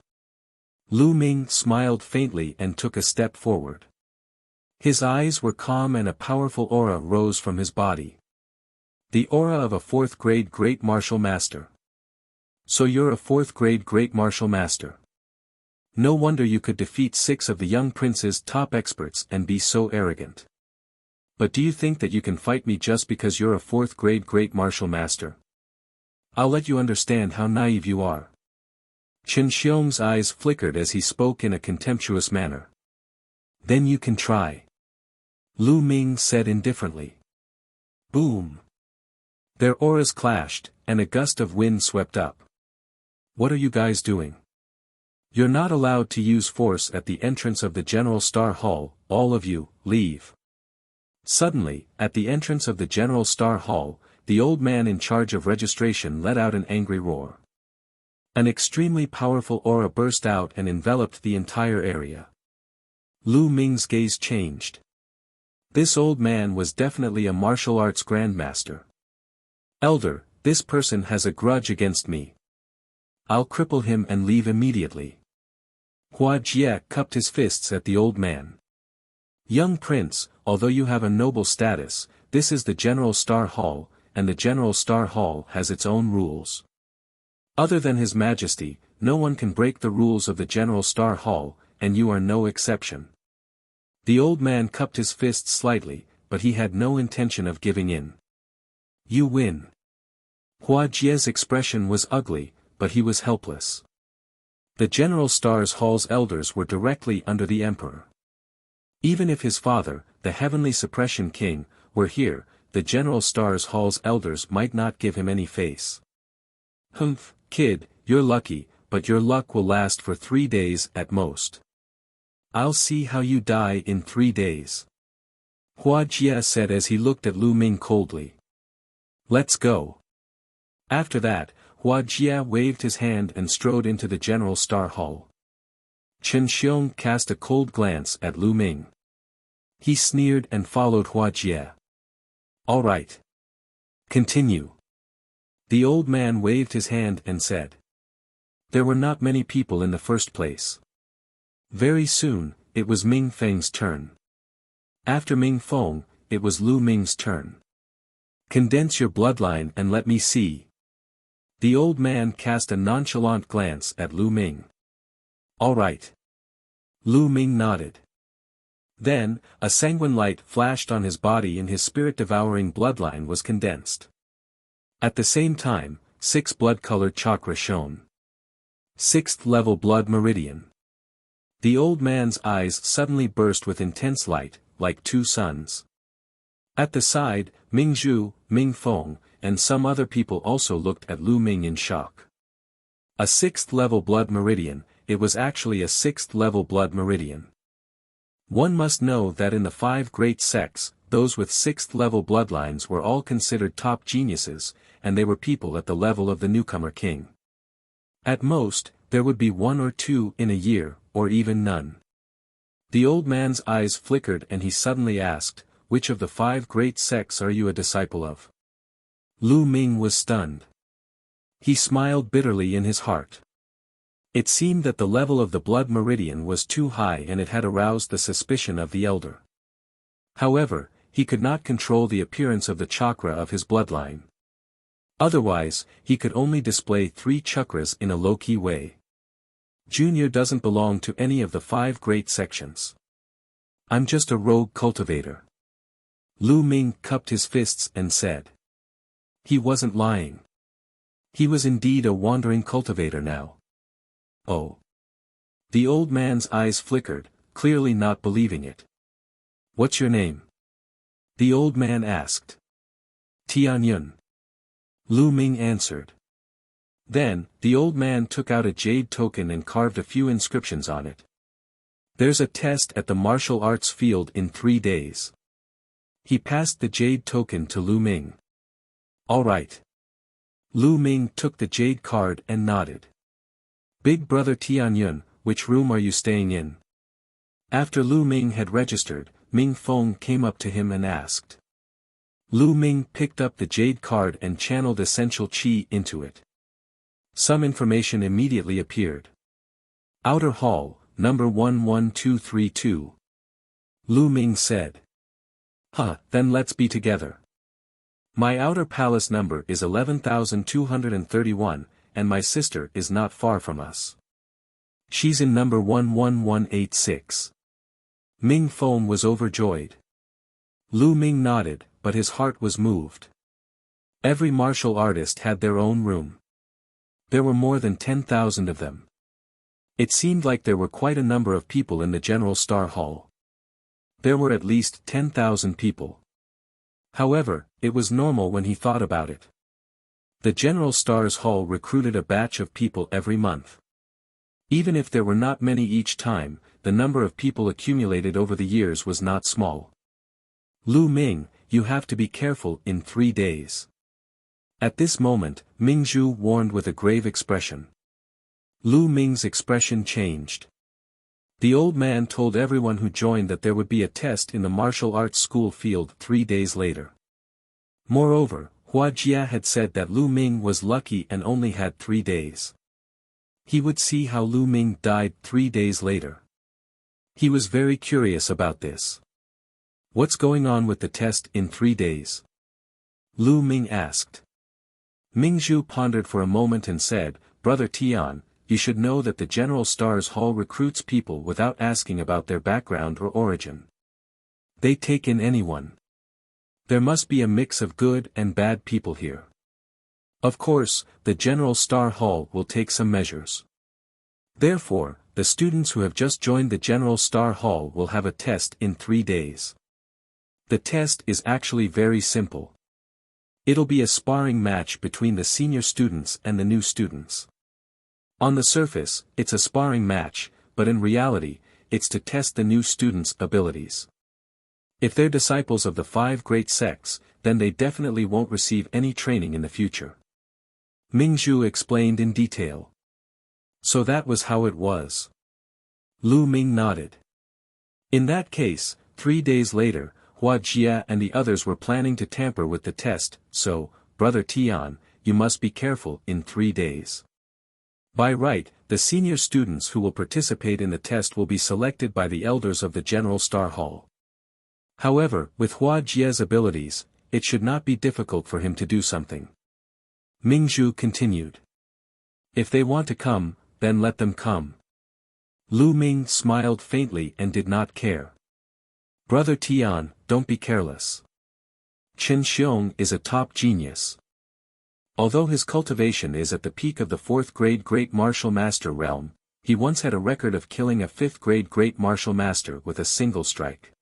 Lu Ming smiled faintly and took a step forward. His eyes were calm and a powerful aura rose from his body. The aura of a 4th grade Great Martial Master. So you're a 4th grade Great Martial Master. No wonder you could defeat 6 of the young prince's top experts and be so arrogant. But do you think that you can fight me just because you're a 4th grade Great Martial Master? I'll let you understand how naive you are. Chen Xiong's eyes flickered as he spoke in a contemptuous manner. Then you can try. Lu Ming said indifferently. Boom. Their auras clashed, and a gust of wind swept up. What are you guys doing? You're not allowed to use force at the entrance of the General Star Hall, all of you, leave. Suddenly, at the entrance of the General Star Hall, the old man in charge of registration let out an angry roar. An extremely powerful aura burst out and enveloped the entire area. Lu Ming's gaze changed. This old man was definitely a martial arts grandmaster. Elder, this person has a grudge against me. I'll cripple him and leave immediately. Hua Jie cupped his fists at the old man. Young prince, although you have a noble status, this is the General Star Hall, and the General Star Hall has its own rules. Other than His Majesty, no one can break the rules of the General Star Hall, and you are no exception. The old man cupped his fists slightly, but he had no intention of giving in. You win. Hua Jie's expression was ugly, but he was helpless. The General Stars Hall's elders were directly under the Emperor. Even if his father, the Heavenly Suppression King, were here, the General Stars Hall's elders might not give him any face. Humph, kid, you're lucky, but your luck will last for 3 days at most. I'll see how you die in 3 days. Hua Jie said as he looked at Lu Ming coldly. Let's go. After that, Hua Jie waved his hand and strode into the General Star Hall. Chen Xiong cast a cold glance at Lu Ming. He sneered and followed Hua Jie. All right. Continue. The old man waved his hand and said. There were not many people in the first place. Very soon, it was Ming Feng's turn. After Ming Feng, it was Lu Ming's turn. Condense your bloodline and let me see. The old man cast a nonchalant glance at Lu Ming. All right. Lu Ming nodded. Then, a sanguine light flashed on his body and his spirit-devouring bloodline was condensed. At the same time, 6 blood-colored chakra shone. 6th level blood meridian. The old man's eyes suddenly burst with intense light, like 2 suns. At the side, Ming Zhu, Ming Feng, and some other people also looked at Lu Ming in shock. A 6th level blood meridian, it was actually a 6th level blood meridian. One must know that in the 5 great sects, those with 6th level bloodlines were all considered top geniuses, and they were people at the level of the newcomer king. At most, there would be 1 or 2 in a year, or even none. The old man's eyes flickered and he suddenly asked, which of the 5 great sects are you a disciple of? Lu Ming was stunned. He smiled bitterly in his heart. It seemed that the level of the blood meridian was too high and it had aroused the suspicion of the elder. However, he could not control the appearance of the chakra of his bloodline. Otherwise, he could only display 3 chakras in a low-key way. Junior doesn't belong to any of the 5 great sections. I'm just a rogue cultivator. Lu Ming cupped his fists and said. He wasn't lying. He was indeed a wandering cultivator now. Oh. The old man's eyes flickered, clearly not believing it. What's your name? The old man asked. Tianyun. Lu Ming answered. Then, the old man took out a jade token and carved a few inscriptions on it. There's a test at the martial arts field in 3 days. He passed the jade token to Lu Ming. All right. Lu Ming took the jade card and nodded. Big brother Tianyun, which room are you staying in? After Lu Ming had registered, Ming Feng came up to him and asked. Lu Ming picked up the jade card and channeled essential qi into it. Some information immediately appeared. Outer Hall, number 11232. Lu Ming said. Then let's be together. My outer palace number is 11,231, and my sister is not far from us. She's in number 11186. Ming Feng was overjoyed. Lu Ming nodded, but his heart was moved. Every martial artist had their own room. There were more than 10,000 of them. It seemed like there were quite a number of people in the General Star Hall. There were at least 10,000 people. However, it was normal when he thought about it. The General Star's Hall recruited a batch of people every month. Even if there were not many each time, the number of people accumulated over the years was not small. Lu Ming, you have to be careful in 3 days. At this moment, Ming Zhu warned with a grave expression. Lu Ming's expression changed. The old man told everyone who joined that there would be a test in the martial arts school field 3 days later. Moreover, Hua Jia had said that Lu Ming was lucky and only had 3 days. He would see how Lu Ming died 3 days later. He was very curious about this. What's going on with the test in 3 days? Lu Ming asked. Ming Zhu pondered for a moment and said, Brother Tian, you should know that the General Star's Hall recruits people without asking about their background or origin. They take in anyone. There must be a mix of good and bad people here. Of course, the General Star Hall will take some measures. Therefore, the students who have just joined the General Star Hall will have a test in 3 days. The test is actually very simple. It'll be a sparring match between the senior students and the new students. On the surface, it's a sparring match, but in reality, it's to test the new students' abilities. If they're disciples of the 5 great sects, then they definitely won't receive any training in the future. Ming Zhu explained in detail. So that was how it was. Lu Ming nodded. In that case, 3 days later, Hua Jia and the others were planning to tamper with the test, so, Brother Tian, you must be careful in 3 days. By right, the senior students who will participate in the test will be selected by the elders of the General Star Hall. However, with Hua Jia's abilities, it should not be difficult for him to do something. Ming Zhu continued. If they want to come, then let them come. Lu Ming smiled faintly and did not care. Brother Tian, don't be careless. Chen Xiong is a top genius. Although his cultivation is at the peak of the 4th grade Great Martial Master realm, he once had a record of killing a 5th grade Great Martial Master with a single strike.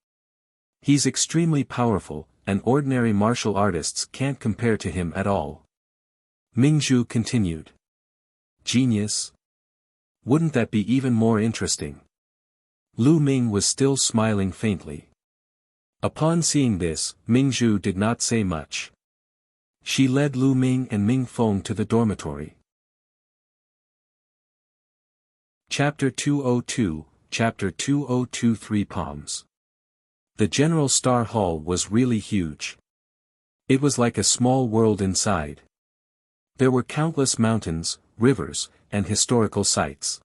He's extremely powerful, and ordinary martial artists can't compare to him at all. Ming Zhu continued. Genius? Wouldn't that be even more interesting? Lu Ming was still smiling faintly. Upon seeing this, Ming Zhu did not say much. She led Lu Ming and Ming Feng to the dormitory. Chapter 202, Chapter 2023 Palms. The General Star Hall was really huge. It was like a small world inside. There were countless mountains, rivers, and historical sites.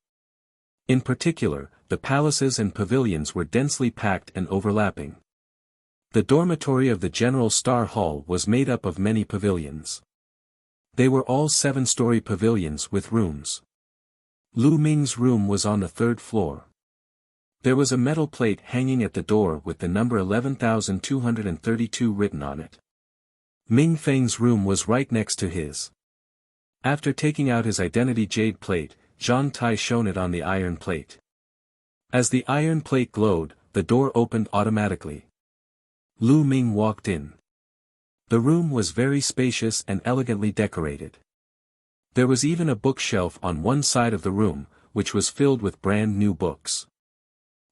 In particular, the palaces and pavilions were densely packed and overlapping. The dormitory of the General Star Hall was made up of many pavilions. They were all 7-story pavilions with rooms. Lu Ming's room was on the 3rd floor. There was a metal plate hanging at the door with the number 11,232 written on it. Ming Feng's room was right next to his. After taking out his identity jade plate, Zhang Tai shone it on the iron plate. As the iron plate glowed, the door opened automatically. Lu Ming walked in. The room was very spacious and elegantly decorated. There was even a bookshelf on one side of the room, which was filled with brand new books.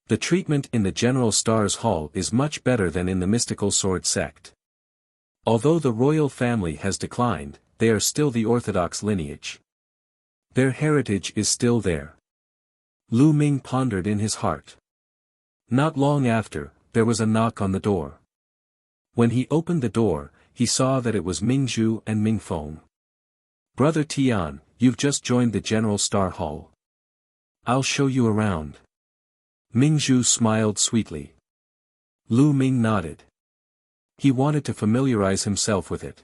The treatment in the General Star's Hall is much better than in the mystical sword sect. Although the royal family has declined, they are still the orthodox lineage. Their heritage is still there. Lu Ming pondered in his heart. Not long after, there was a knock on the door. When he opened the door, he saw that it was Ming Zhu and Ming Feng. Brother Tian, you've just joined the General Star Hall. I'll show you around. Ming Zhu smiled sweetly. Lu Ming nodded. He wanted to familiarize himself with it.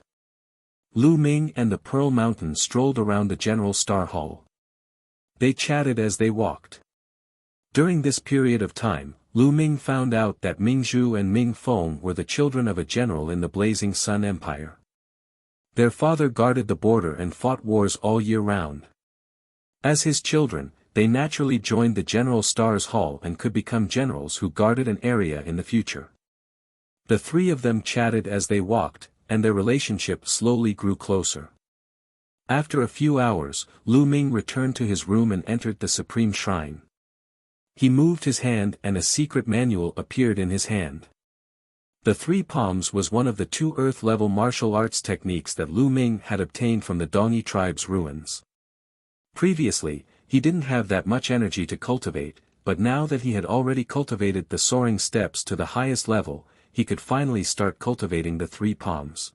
Lu Ming and the Pearl Mountain strolled around the General Star Hall. They chatted as they walked. During this period of time, Lu Ming found out that Ming Zhu and Ming Feng were the children of a general in the Blazing Sun Empire. Their father guarded the border and fought wars all year round. As his children, they naturally joined the General Stars Hall and could become generals who guarded an area in the future. The three of them chatted as they walked, and their relationship slowly grew closer. After a few hours, Lu Ming returned to his room and entered the Supreme Shrine. He moved his hand and a secret manual appeared in his hand. The three palms was one of the 2 earth-level martial arts techniques that Lu Ming had obtained from the Dongi tribe's ruins. Previously, he didn't have that much energy to cultivate, but now that he had already cultivated the soaring steps to the highest level, he could finally start cultivating the three palms.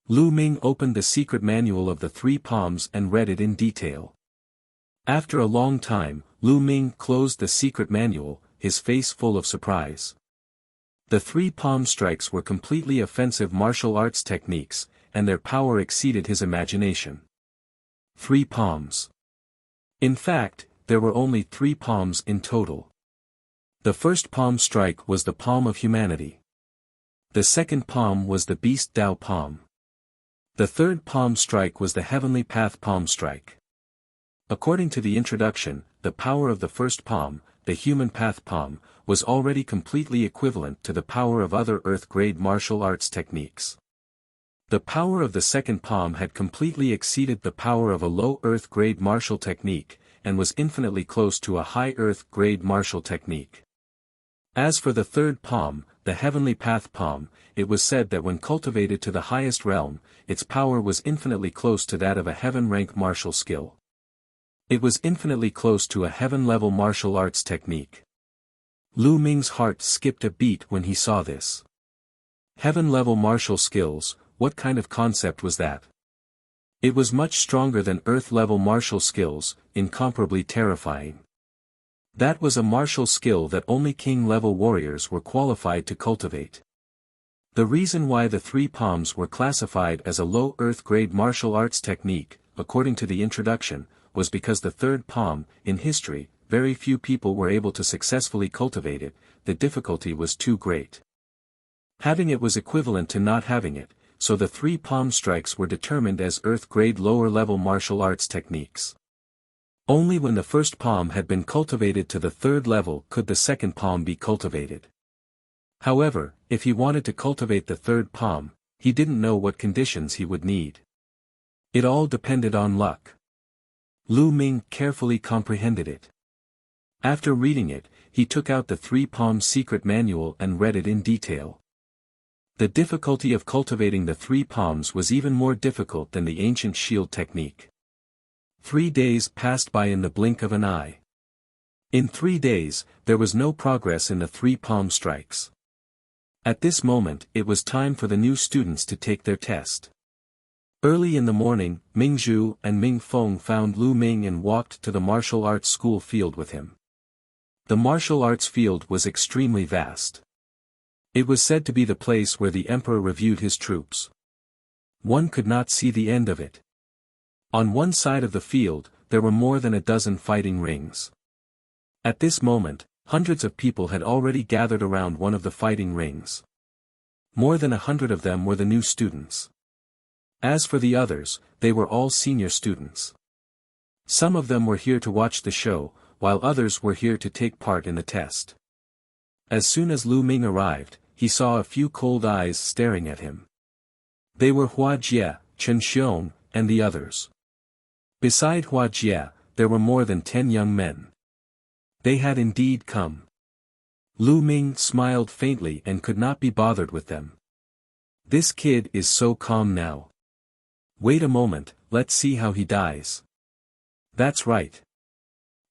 Lu Ming opened the secret manual of the three palms and read it in detail. After a long time, Lu Ming closed the secret manual, his face full of surprise. The three palm strikes were completely offensive martial arts techniques, and their power exceeded his imagination. 3 palms. In fact, there were only 3 palms in total. The first palm strike was the palm of humanity. The second palm was the beast Dao palm. The third palm strike was the heavenly path palm strike. According to the introduction, the power of the first palm, the human path palm, was already completely equivalent to the power of other earth-grade martial arts techniques. The power of the second palm had completely exceeded the power of a low earth-grade martial technique, and was infinitely close to a high earth-grade martial technique. As for the third palm, the heavenly path palm, it was said that when cultivated to the highest realm, its power was infinitely close to that of a heaven-rank martial skill. It was infinitely close to a heaven-level martial arts technique. Lu Ming's heart skipped a beat when he saw this. Heaven-level martial skills, what kind of concept was that? It was much stronger than earth-level martial skills, incomparably terrifying. That was a martial skill that only king-level warriors were qualified to cultivate. The reason why the three palms were classified as a low earth-grade martial arts technique, according to the introduction, was because the third palm, in history, very few people were able to successfully cultivate it, the difficulty was too great. Having it was equivalent to not having it, so the three palm strikes were determined as earth-grade lower-level martial arts techniques. Only when the first palm had been cultivated to the third level could the second palm be cultivated. However, if he wanted to cultivate the third palm, he didn't know what conditions he would need. It all depended on luck. Lu Ming carefully comprehended it. After reading it, he took out the three-palm secret manual and read it in detail. The difficulty of cultivating the three palms was even more difficult than the ancient shield technique. 3 days passed by in the blink of an eye. In 3 days, there was no progress in the three palm strikes. At this moment, it was time for the new students to take their test. Early in the morning, Ming Zhu and Ming Feng found Lu Ming and walked to the martial arts school field with him. The martial arts field was extremely vast. It was said to be the place where the emperor reviewed his troops. One could not see the end of it. On one side of the field, there were more than a dozen fighting rings. At this moment, hundreds of people had already gathered around one of the fighting rings. More than 100 of them were the new students. As for the others, they were all senior students. Some of them were here to watch the show, while others were here to take part in the test. As soon as Lu Ming arrived, he saw a few cold eyes staring at him. They were Hua Jie, Chen Xiong, and the others. Beside Hua Jie, there were more than 10 young men. They had indeed come. Lu Ming smiled faintly and could not be bothered with them. This kid is so calm now. Wait a moment, let's see how he dies. That's right.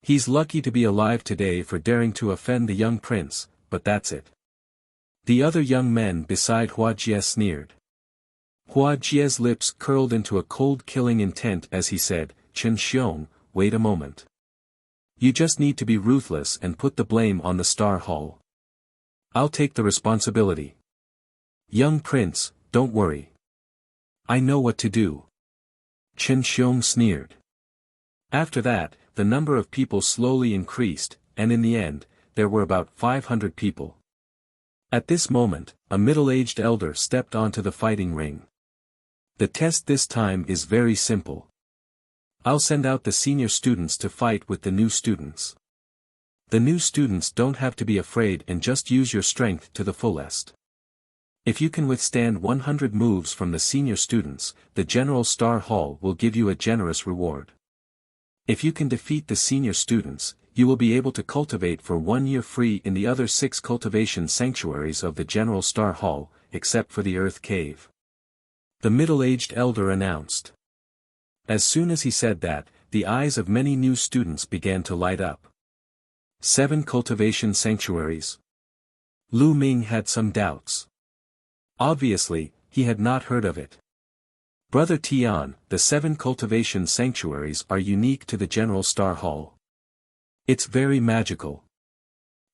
He's lucky to be alive today for daring to offend the young prince, but that's it. The other young men beside Hua Jie sneered. Hua Jie's lips curled into a cold killing intent as he said, Chen Xiong, wait a moment. You just need to be ruthless and put the blame on the Star Hall. I'll take the responsibility. Young prince, don't worry. I know what to do. Chen Xiong sneered. After that, the number of people slowly increased, and in the end, there were about 500 people. At this moment, a middle-aged elder stepped onto the fighting ring. The test this time is very simple. I'll send out the senior students to fight with the new students. The new students don't have to be afraid and just use your strength to the fullest. If you can withstand 100 moves from the senior students, the General Star Hall will give you a generous reward. If you can defeat the senior students, you will be able to cultivate for 1 year free in the other 6 cultivation sanctuaries of the General Star Hall, except for the Earth Cave. The middle-aged elder announced. As soon as he said that, the eyes of many new students began to light up. 7 cultivation sanctuaries. Lu Ming had some doubts. Obviously, he had not heard of it. Brother Tian, the 7 cultivation sanctuaries are unique to the General Star Hall. It's very magical.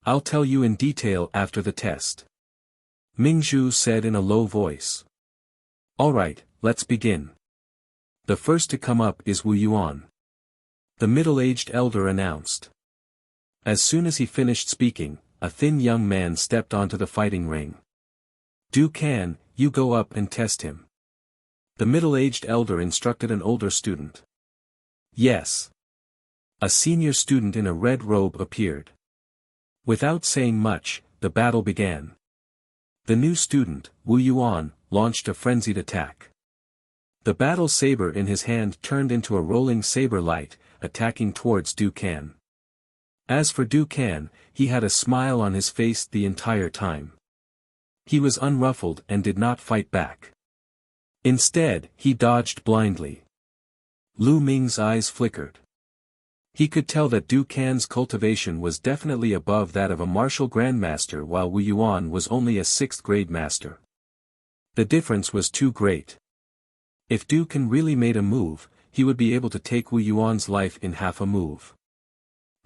I'll tell you in detail after the test. Mingzhu said in a low voice. Alright, let's begin. The first to come up is Wu Yuan. The middle-aged elder announced. As soon as he finished speaking, a thin young man stepped onto the fighting ring. Du Can, you go up and test him. The middle-aged elder instructed an older student. Yes. A senior student in a red robe appeared. Without saying much, the battle began. The new student, Wu Yuan, launched a frenzied attack. The battle saber in his hand turned into a rolling saber light, attacking towards Du Can. As for Du Can, he had a smile on his face the entire time. He was unruffled and did not fight back. Instead, he dodged blindly. Lu Ming's eyes flickered. He could tell that Du Can's cultivation was definitely above that of a martial grandmaster while Wu Yuan was only a 6th grade master. The difference was too great. If Du Can really made a move, he would be able to take Wu Yuan's life in half a move.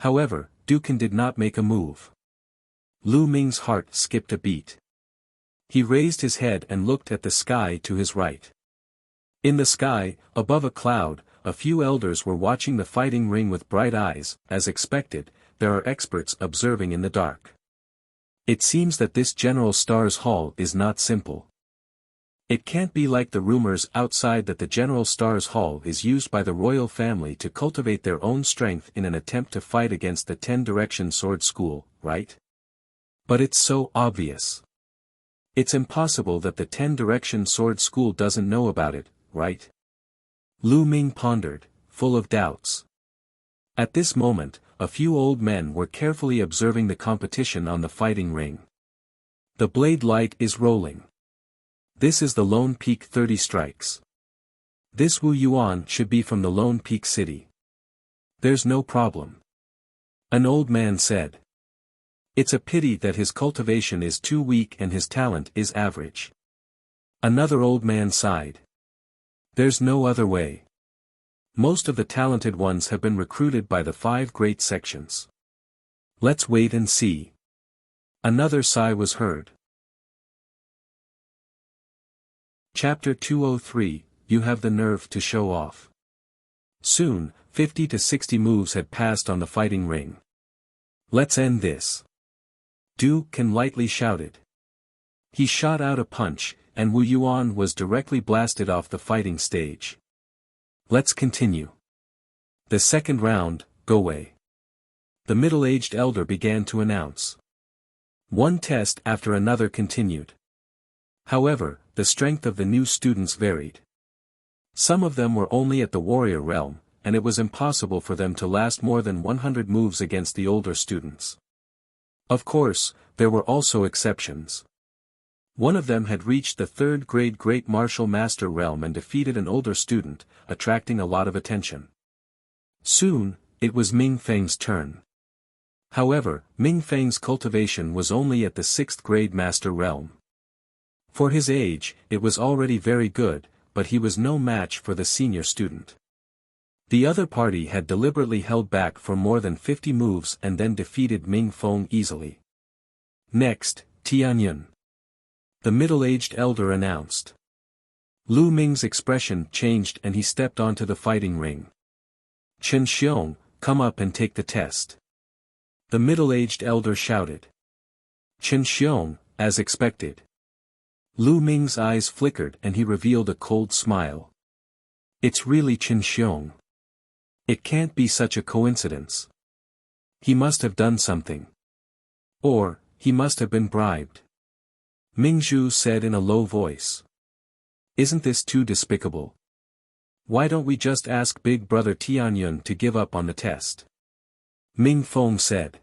However, Du Can did not make a move. Lu Ming's heart skipped a beat. He raised his head and looked at the sky to his right. In the sky, above a cloud, a few elders were watching the fighting ring with bright eyes. As expected, there are experts observing in the dark. It seems that this General Star's Hall is not simple. It can't be like the rumors outside that the General Star's Hall is used by the royal family to cultivate their own strength in an attempt to fight against the 10-direction sword school, right? But it's so obvious. It's impossible that the 10-direction sword school doesn't know about it, right? Lu Ming pondered, full of doubts. At this moment, a few old men were carefully observing the competition on the fighting ring. The blade light is rolling. This is the Lone Peak 30 strikes. This Wu Yuan should be from the Lone Peak city. There's no problem. An old man said. It's a pity that his cultivation is too weak and his talent is average. Another old man sighed. There's no other way. Most of the talented ones have been recruited by the 5 great sections. Let's wait and see. Another sigh was heard. Chapter 203, You Have the Nerve to Show Off. Soon, 50 to 60 moves had passed on the fighting ring. Let's end this. Du Can lightly shouted. He shot out a punch, and Wu Yuan was directly blasted off the fighting stage. Let's continue. The second round, go away. The middle-aged elder began to announce. One test after another continued. However, the strength of the new students varied. Some of them were only at the warrior realm, and it was impossible for them to last more than 100 moves against the older students. Of course, there were also exceptions. One of them had reached the 3rd grade Great Martial Master realm and defeated an older student, attracting a lot of attention. Soon, it was Ming Feng's turn. However, Ming Feng's cultivation was only at the 6th grade Master realm. For his age, it was already very good, but he was no match for the senior student. The other party had deliberately held back for more than 50 moves and then defeated Ming Feng easily. Next, Tianyun. The middle-aged elder announced. Lu Ming's expression changed and he stepped onto the fighting ring. Chen Xiong, come up and take the test. The middle-aged elder shouted. Chen Xiong, as expected. Lu Ming's eyes flickered and he revealed a cold smile. It's really Qin Xiong. It can't be such a coincidence. He must have done something. Or, he must have been bribed. Ming Zhu said in a low voice. Isn't this too despicable? Why don't we just ask Big Brother Tianyun to give up on the test? Ming Feng said.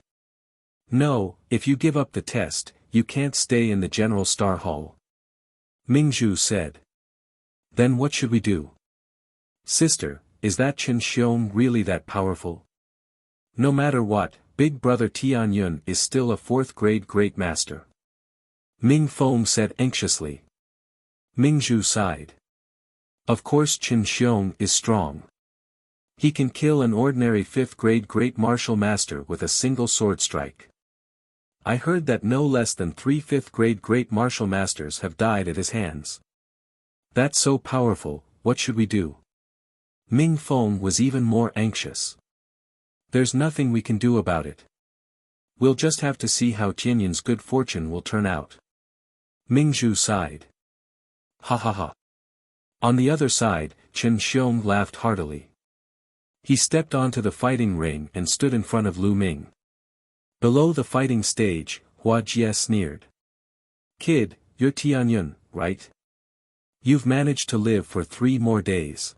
No, if you give up the test, you can't stay in the General Star Hall. Ming Zhu said. Then what should we do? Sister, is that Qin Xiong really that powerful? No matter what, Big Brother Tianyun is still a 4th grade Great Master. Ming Feng said anxiously. Ming Zhu sighed. Of course Qin Xiong is strong. He can kill an ordinary 5th grade Great Martial Master with a single sword strike. I heard that no less than 3 5th grade Great Martial Masters have died at his hands. That's so powerful, what should we do? Ming Feng was even more anxious. There's nothing we can do about it. We'll just have to see how Tianyun's good fortune will turn out. Ming Zhu sighed. Ha ha ha. On the other side, Qin Xiong laughed heartily. He stepped onto the fighting ring and stood in front of Lu Ming. Below the fighting stage, Hua Jie sneered. Kid, you're Tianyun, right? You've managed to live for 3 more days.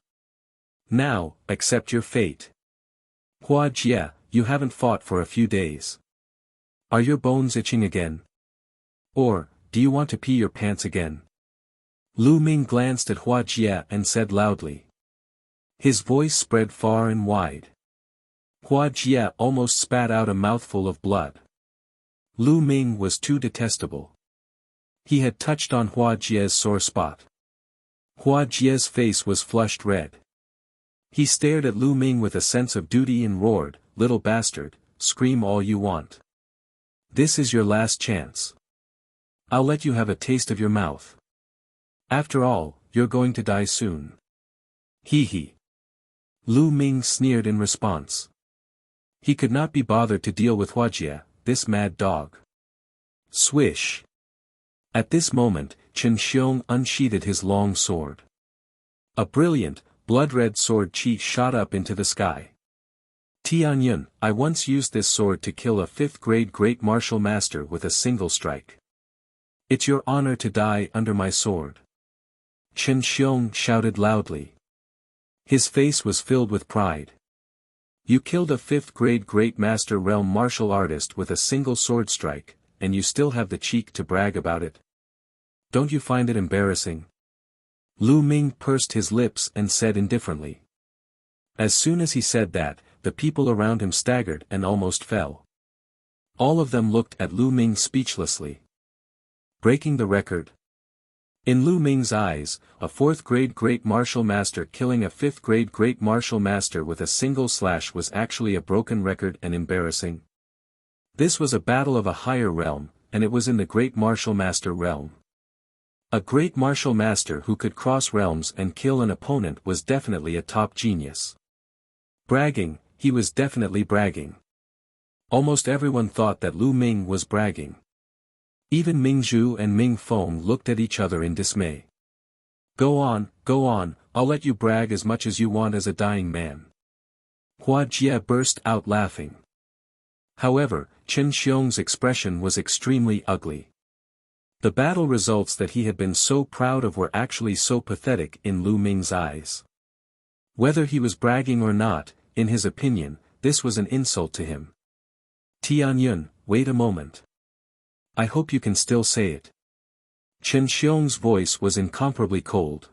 Now, accept your fate. Hua Jie, you haven't fought for a few days. Are your bones itching again? Or, do you want to pee your pants again? Lu Ming glanced at Hua Jie and said loudly. His voice spread far and wide. Hua Jie almost spat out a mouthful of blood. Lu Ming was too detestable. He had touched on Hua Jie's sore spot. Hua Jie's face was flushed red. He stared at Lu Ming with a sense of duty and roared, "Little bastard, scream all you want. This is your last chance. I'll let you have a taste of your mouth. After all, you're going to die soon." Hee hee. Lu Ming sneered in response. He could not be bothered to deal with Hua Jie, this mad dog. Swish. At this moment, Qin Xiong unsheathed his long sword. A brilliant, blood-red sword chi shot up into the sky. Tianyun, I once used this sword to kill a 5th grade Great Martial Master with a single strike. It's your honor to die under my sword. Qin Xiong shouted loudly. His face was filled with pride. You killed a 5th grade Great Master Realm martial artist with a single sword strike, and you still have the cheek to brag about it? Don't you find it embarrassing? Lu Ming pursed his lips and said indifferently. As soon as he said that, the people around him staggered and almost fell. All of them looked at Lu Ming speechlessly. Breaking the record? In Lu Ming's eyes, a 4th grade Great Martial Master killing a 5th grade Great Martial Master with a single slash was actually a broken record and embarrassing. This was a battle of a higher realm, and it was in the Great Martial Master realm. A Great Martial Master who could cross realms and kill an opponent was definitely a top genius. Bragging, he was definitely bragging. Almost everyone thought that Lu Ming was bragging. Even Ming Zhu and Ming Feng looked at each other in dismay. Go on, I'll let you brag as much as you want as a dying man. Hua Jie burst out laughing. However, Qin Xiong's expression was extremely ugly. The battle results that he had been so proud of were actually so pathetic in Lu Ming's eyes. Whether he was bragging or not, in his opinion, this was an insult to him. Tianyun, wait a moment. I hope you can still say it. Qin Xiong's voice was incomparably cold.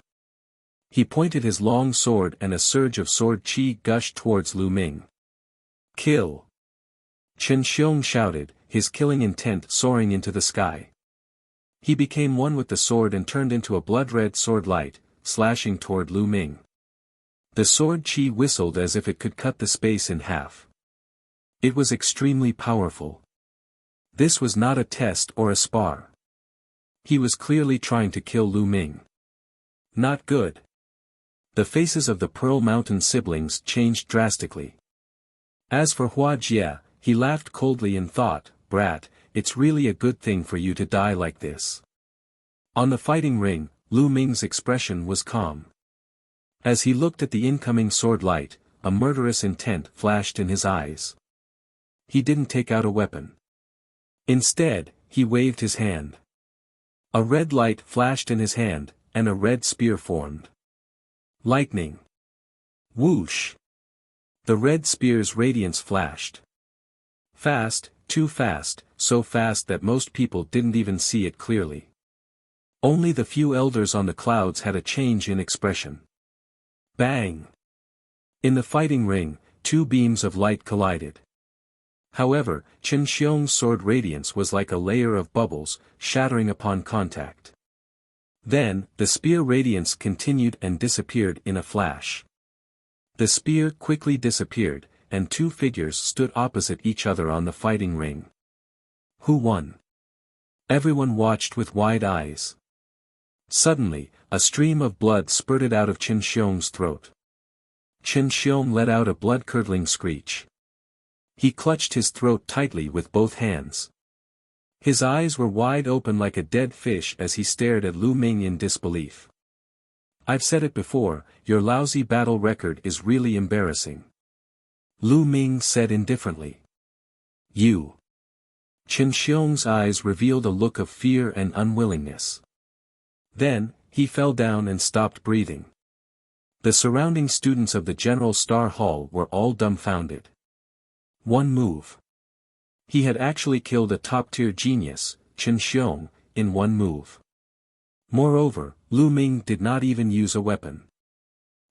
He pointed his long sword and a surge of sword chi gushed towards Lu Ming. Kill! Qin Xiong shouted, his killing intent soaring into the sky. He became one with the sword and turned into a blood-red sword light, slashing toward Lu Ming. The sword chi whistled as if it could cut the space in half. It was extremely powerful. This was not a test or a spar. He was clearly trying to kill Lu Ming. Not good. The faces of the Pearl Mountain siblings changed drastically. As for Hua Jie, he laughed coldly and thought, brat, it's really a good thing for you to die like this. On the fighting ring, Lu Ming's expression was calm. As he looked at the incoming sword light, a murderous intent flashed in his eyes. He didn't take out a weapon. Instead, he waved his hand. A red light flashed in his hand, and a red spear formed. Lightning. Whoosh! The red spear's radiance flashed. Fast, too fast, so fast that most people didn't even see it clearly. Only the few elders on the clouds had a change in expression. Bang! In the fighting ring, two beams of light collided. However, Qin Xiong's sword radiance was like a layer of bubbles, shattering upon contact. Then, the spear radiance continued and disappeared in a flash. The spear quickly disappeared, and two figures stood opposite each other on the fighting ring. Who won? Everyone watched with wide eyes. Suddenly, a stream of blood spurted out of Qin Xiong's throat. Qin Xiong let out a blood-curdling screech. He clutched his throat tightly with both hands. His eyes were wide open like a dead fish as he stared at Lu Ming in disbelief. I've said it before, your lousy battle record is really embarrassing. Lu Ming said indifferently. You. Qin Xiong's eyes revealed a look of fear and unwillingness. Then, he fell down and stopped breathing. The surrounding students of the General Star Hall were all dumbfounded. One move. He had actually killed a top-tier genius, Qin Xiong, in one move. Moreover, Lu Ming did not even use a weapon.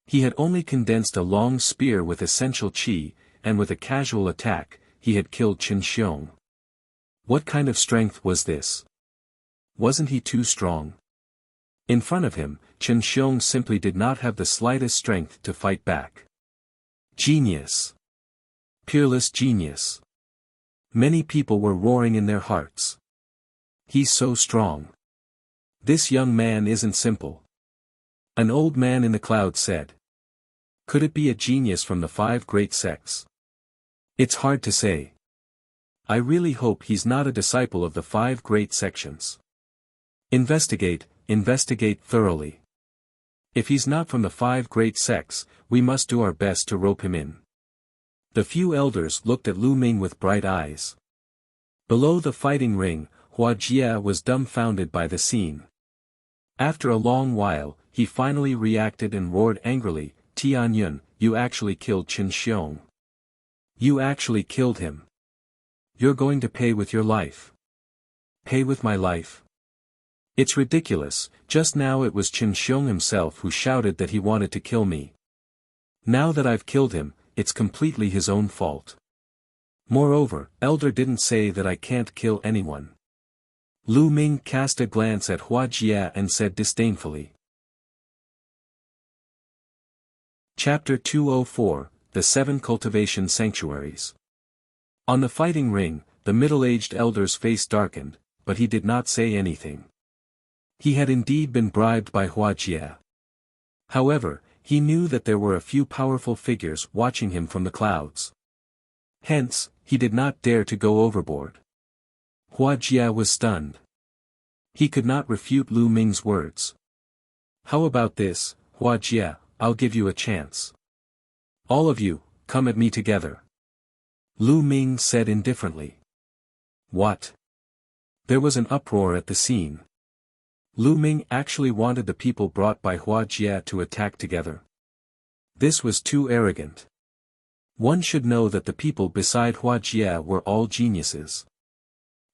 He had only condensed a long spear with essential qi, and with a casual attack, he had killed Qin Xiong. What kind of strength was this? Wasn't he too strong? In front of him, Qin Xiong simply did not have the slightest strength to fight back. Genius. Peerless genius. Many people were roaring in their hearts. He's so strong. This young man isn't simple. An old man in the cloud said. Could it be a genius from the 5 great sects? It's hard to say. I really hope he's not a disciple of the 5 great sections. Investigate thoroughly. If he's not from the 5 great sects, we must do our best to rope him in. The few elders looked at Lu Ming with bright eyes. Below the fighting ring, Hua Jia was dumbfounded by the scene. After a long while, he finally reacted and roared angrily, Tianyun, you actually killed Qin Xiong. You actually killed him. You're going to pay with your life. Pay with my life? It's ridiculous, just now it was Qin Xiong himself who shouted that he wanted to kill me. Now that I've killed him, it's completely his own fault. Moreover, Elder didn't say that I can't kill anyone. Lu Ming cast a glance at Hua Jia and said disdainfully. Chapter 204, The 7 Cultivation Sanctuaries. On the fighting ring, the middle-aged elder's face darkened, but he did not say anything. He had indeed been bribed by Hua Jia. However, he knew that there were a few powerful figures watching him from the clouds. Hence, he did not dare to go overboard. Hua Jia was stunned. He could not refute Lu Ming's words. How about this, Hua Jia, I'll give you a chance. All of you, come at me together. Lu Ming said indifferently. What? There was an uproar at the scene. Lu Ming actually wanted the people brought by Hua Jia to attack together. This was too arrogant. One should know that the people beside Hua Jia were all geniuses.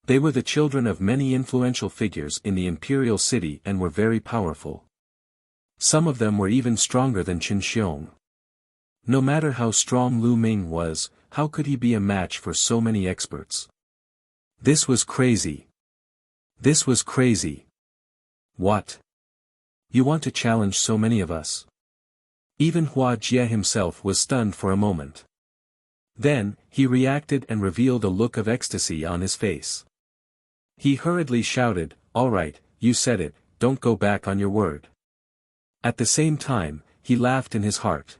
They were the children of many influential figures in the imperial city and were very powerful. Some of them were even stronger than Qin Xiong. No matter how strong Lu Ming was, how could he be a match for so many experts? This was crazy. This was crazy. What? You want to challenge so many of us? Even Hua Jia himself was stunned for a moment. Then, he reacted and revealed a look of ecstasy on his face. He hurriedly shouted, all right, you said it, don't go back on your word. At the same time, he laughed in his heart.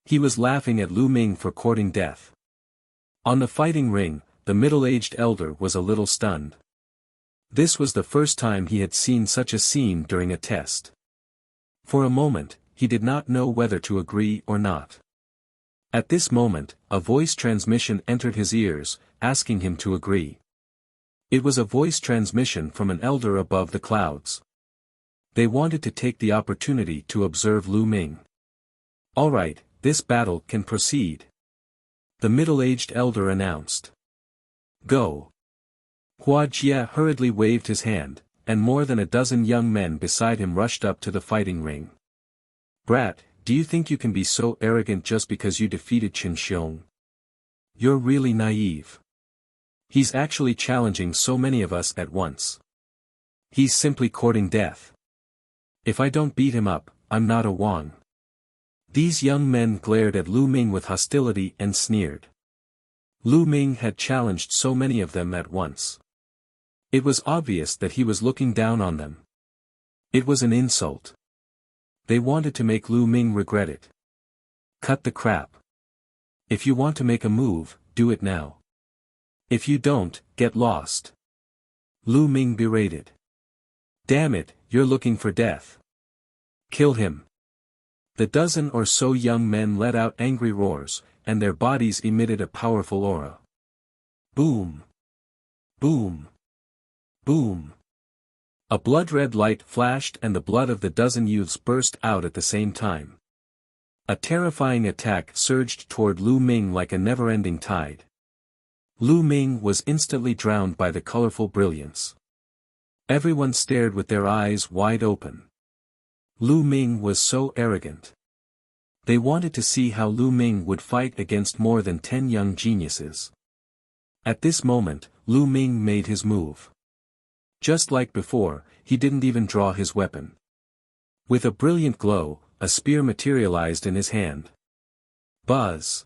He was laughing at Lu Ming for courting death. On the fighting ring, the middle-aged elder was a little stunned. This was the first time he had seen such a scene during a test. For a moment, he did not know whether to agree or not. At this moment, a voice transmission entered his ears, asking him to agree. It was a voice transmission from an elder above the clouds. They wanted to take the opportunity to observe Lu Ming. "All right, this battle can proceed," the middle-aged elder announced. "Go." Hua Jie hurriedly waved his hand, and more than a dozen young men beside him rushed up to the fighting ring. "Brat, do you think you can be so arrogant just because you defeated Qin Xiong? You're really naive. He's actually challenging so many of us at once. He's simply courting death. If I don't beat him up, I'm not a Wang." These young men glared at Lu Ming with hostility and sneered. Lu Ming had challenged so many of them at once. It was obvious that he was looking down on them. It was an insult. They wanted to make Lu Ming regret it. "Cut the crap. If you want to make a move, do it now. If you don't, get lost," Lu Ming berated. "Damn it, you're looking for death. Kill him." The dozen or so young men let out angry roars, and their bodies emitted a powerful aura. Boom! Boom! Boom! A blood-red light flashed and the blood of the dozen youths burst out at the same time. A terrifying attack surged toward Lu Ming like a never-ending tide. Lu Ming was instantly drowned by the colorful brilliance. Everyone stared with their eyes wide open. Lu Ming was so arrogant. They wanted to see how Lu Ming would fight against more than 10 young geniuses. At this moment, Lu Ming made his move. Just like before, he didn't even draw his weapon. With a brilliant glow, a spear materialized in his hand. Buzz!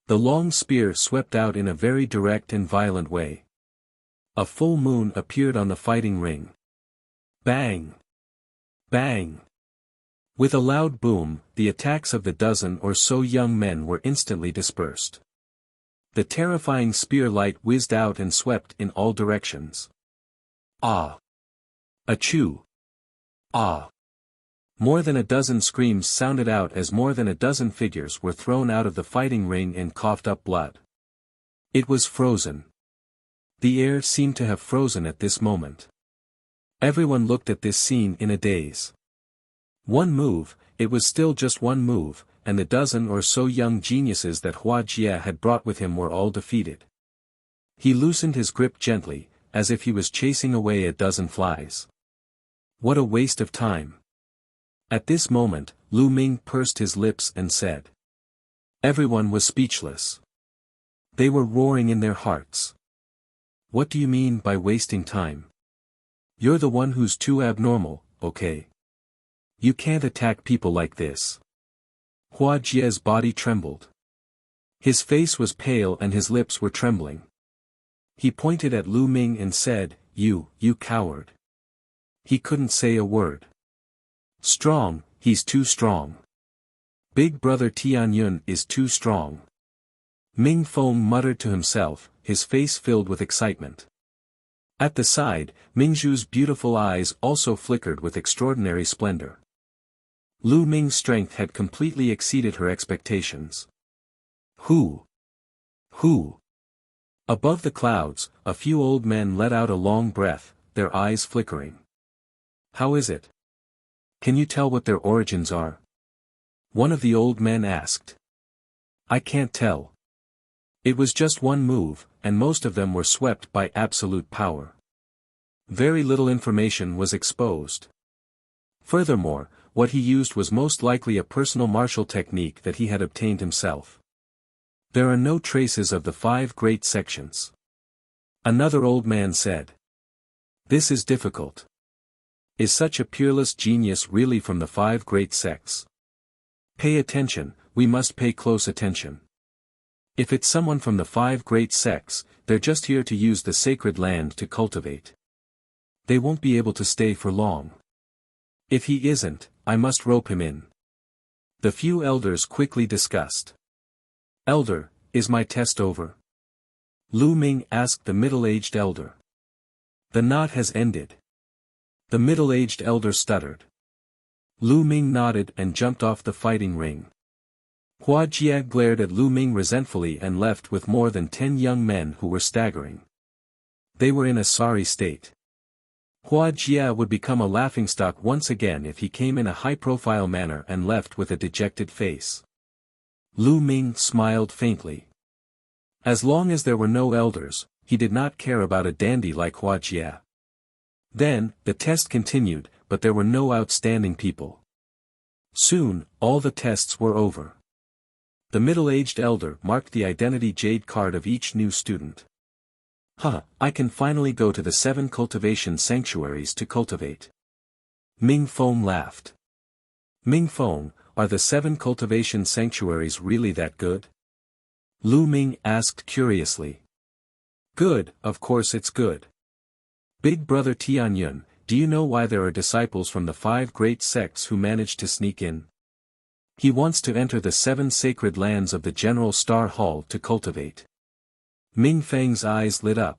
The long spear swept out in a very direct and violent way. A full moon appeared on the fighting ring. Bang! Bang! With a loud boom, the attacks of the dozen or so young men were instantly dispersed. The terrifying spear light whizzed out and swept in all directions. Ah! Achoo! Ah! More than a dozen screams sounded out as more than a dozen figures were thrown out of the fighting ring and coughed up blood. It was frozen. The air seemed to have frozen at this moment. Everyone looked at this scene in a daze. One move, it was still just one move, and the dozen or so young geniuses that Hua Jie had brought with him were all defeated. He loosened his grip gently, as if he was chasing away a dozen flies. What a waste of time. At this moment, Lu Ming pursed his lips and said. Everyone was speechless. They were roaring in their hearts. What do you mean by wasting time? You're the one who's too abnormal, okay? You can't attack people like this. Hua Jie's body trembled. His face was pale and his lips were trembling. He pointed at Lu Ming and said, You coward. He couldn't say a word. Strong, he's too strong. Big brother Tianyun is too strong. Ming Feng muttered to himself, his face filled with excitement. At the side, Mingzhu's beautiful eyes also flickered with extraordinary splendor. Lu Ming's strength had completely exceeded her expectations. Who? Above the clouds, a few old men let out a long breath, their eyes flickering. How is it? Can you tell what their origins are? One of the old men asked. I can't tell. It was just one move, and most of them were swept by absolute power. Very little information was exposed. Furthermore, what he used was most likely a personal martial technique that he had obtained himself. There are no traces of the 5 great sections. Another old man said. This is difficult. Is such a peerless genius really from the 5 great sects? Pay attention, we must pay close attention. If it's someone from the 5 great sects, they're just here to use the sacred land to cultivate. They won't be able to stay for long. If he isn't, I must rope him in. The few elders quickly discussed. Elder, is my test over? Lu Ming asked the middle-aged elder. The knot has ended. The middle-aged elder stuttered. Lu Ming nodded and jumped off the fighting ring. Hua Jia glared at Lu Ming resentfully and left with more than 10 young men who were staggering. They were in a sorry state. Hua Jia would become a laughingstock once again if he came in a high-profile manner and left with a dejected face. Lu Ming smiled faintly. As long as there were no elders, he did not care about a dandy like Hua Jia. Then, the test continued, but there were no outstanding people. Soon, all the tests were over. The middle-aged elder marked the identity jade card of each new student. I can finally go to the 7 cultivation sanctuaries to cultivate. Ming Feng laughed. Ming Feng, are the 7 cultivation sanctuaries really that good? Lu Ming asked curiously. Good, of course it's good. Big brother Tianyun, do you know why there are disciples from the 5 great sects who managed to sneak in? He wants to enter the 7 sacred lands of the General Star Hall to cultivate. Ming Feng's eyes lit up.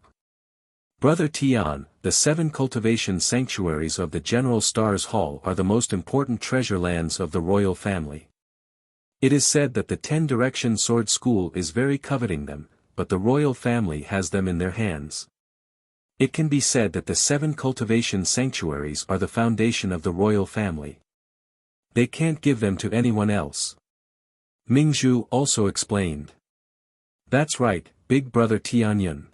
Brother Tian, the 7 cultivation sanctuaries of the General Star's Hall are the most important treasure lands of the royal family. It is said that the 10 Direction Sword School is very coveting them, but the royal family has them in their hands. It can be said that the 7 cultivation sanctuaries are the foundation of the royal family. They can't give them to anyone else. Mingzhu also explained. That's right, big brother Tianyun.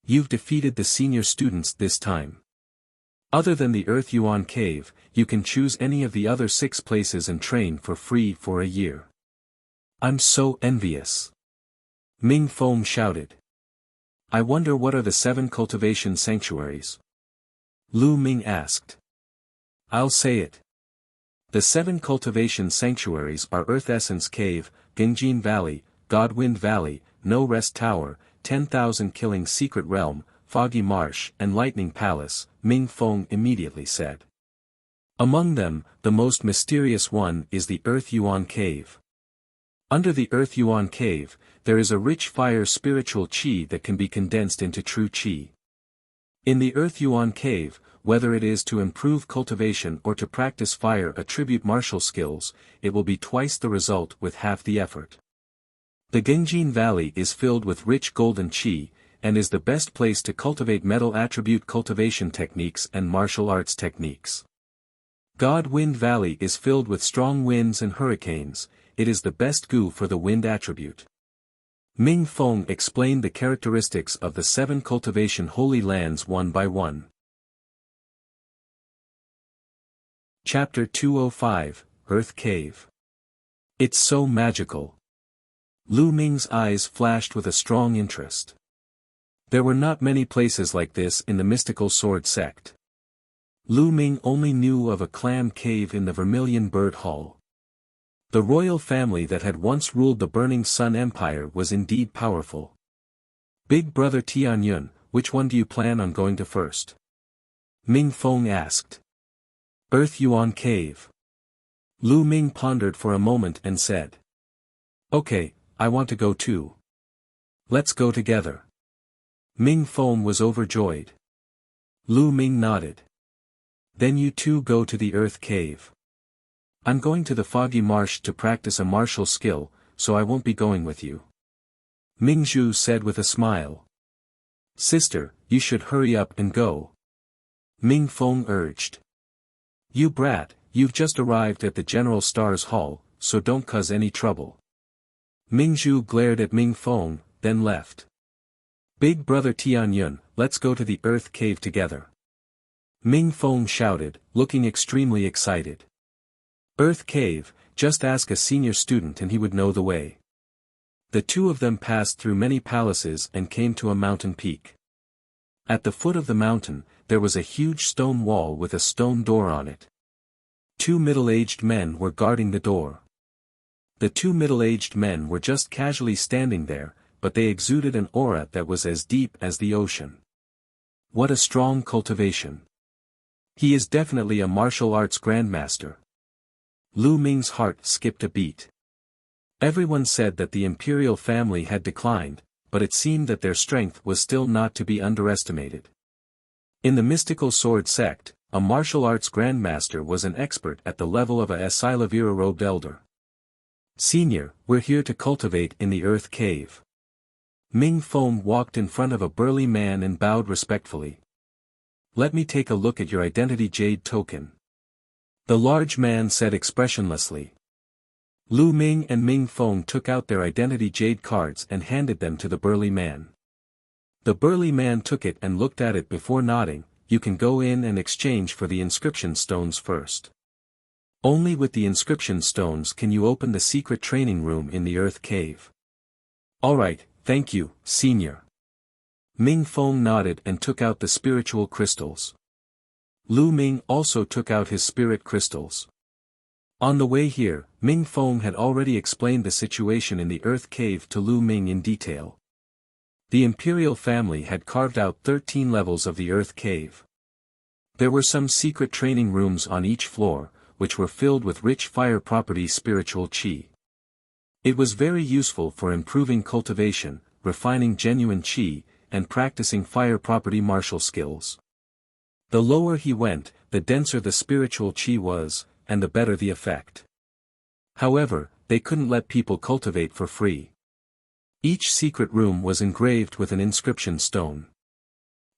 You've defeated the senior students this time. Other than the Earth Yuan Cave, you can choose any of the other 6 places and train for free for a year. I'm so envious. Ming Feng shouted. I wonder what are the 7 cultivation sanctuaries? Lu Ming asked. I'll say it. The 7 cultivation sanctuaries are Earth Essence Cave, Gengjin Valley, Godwind Valley, No Rest Tower, 10,000 Killing Secret Realm, Foggy Marsh and Lightning Palace, Ming Feng immediately said. Among them, the most mysterious one is the Earth Yuan Cave. Under the Earth Yuan Cave, there is a rich fire spiritual qi that can be condensed into true qi. In the Earth Yuan Cave, whether it is to improve cultivation or to practice fire attribute martial skills, it will be twice the result with half the effort. The Gengjin Valley is filled with rich golden qi, and is the best place to cultivate metal attribute cultivation techniques and martial arts techniques. God Wind Valley is filled with strong winds and hurricanes, it is the best gu for the wind attribute. Ming Feng explained the characteristics of the 7 cultivation holy lands one by one. Chapter 205, Earth Cave. It's so magical. Lu Ming's eyes flashed with a strong interest. There were not many places like this in the mystical sword sect. Lu Ming only knew of a clam cave in the Vermilion Bird Hall. The royal family that had once ruled the Burning Sun Empire was indeed powerful. Big brother Tianyun, which one do you plan on going to first? Ming Feng asked. Earth Yuan Cave. Lu Ming pondered for a moment and said. Okay, I want to go too. Let's go together. Ming Feng was overjoyed. Lu Ming nodded. Then you two go to the Earth Cave. I'm going to the Foggy Marsh to practice a martial skill, so I won't be going with you. Mingzhu said with a smile. Sister, you should hurry up and go. Ming Feng urged. You brat, you've just arrived at the General Star's Hall, so don't cause any trouble. Mingzhu glared at Ming Feng, then left. Big brother Tianyun, let's go to the Earth Cave together. Ming Feng shouted, looking extremely excited. Earth Cave, just ask a senior student and he would know the way. The two of them passed through many palaces and came to a mountain peak. At the foot of the mountain, there was a huge stone wall with a stone door on it. 2 middle-aged men were guarding the door. The 2 middle-aged men were just casually standing there, but they exuded an aura that was as deep as the ocean. What a strong cultivation. He is definitely a martial arts grandmaster. Lu Ming's heart skipped a beat. Everyone said that the imperial family had declined, but it seemed that their strength was still not to be underestimated. In the mystical sword sect, a martial arts grandmaster was an expert at the level of a Asilavira robed elder. Senior, we're here to cultivate in the earth cave. Ming Feng walked in front of a burly man and bowed respectfully. Let me take a look at your identity jade token. The large man said expressionlessly. Lu Ming and Ming Feng took out their identity jade cards and handed them to the burly man. The burly man took it and looked at it before nodding. You can go in and exchange for the inscription stones first. Only with the inscription stones can you open the secret training room in the earth cave. Alright, thank you, senior. Ming Feng nodded and took out the spiritual crystals. Lu Ming also took out his spirit crystals. On the way here, Ming Feng had already explained the situation in the earth cave to Lu Ming in detail. The imperial family had carved out 13 levels of the earth cave. There were some secret training rooms on each floor, which were filled with rich fire property spiritual qi. It was very useful for improving cultivation, refining genuine qi, and practicing fire property martial skills. The lower he went, the denser the spiritual qi was, and the better the effect. However, they couldn't let people cultivate for free. Each secret room was engraved with an inscription stone.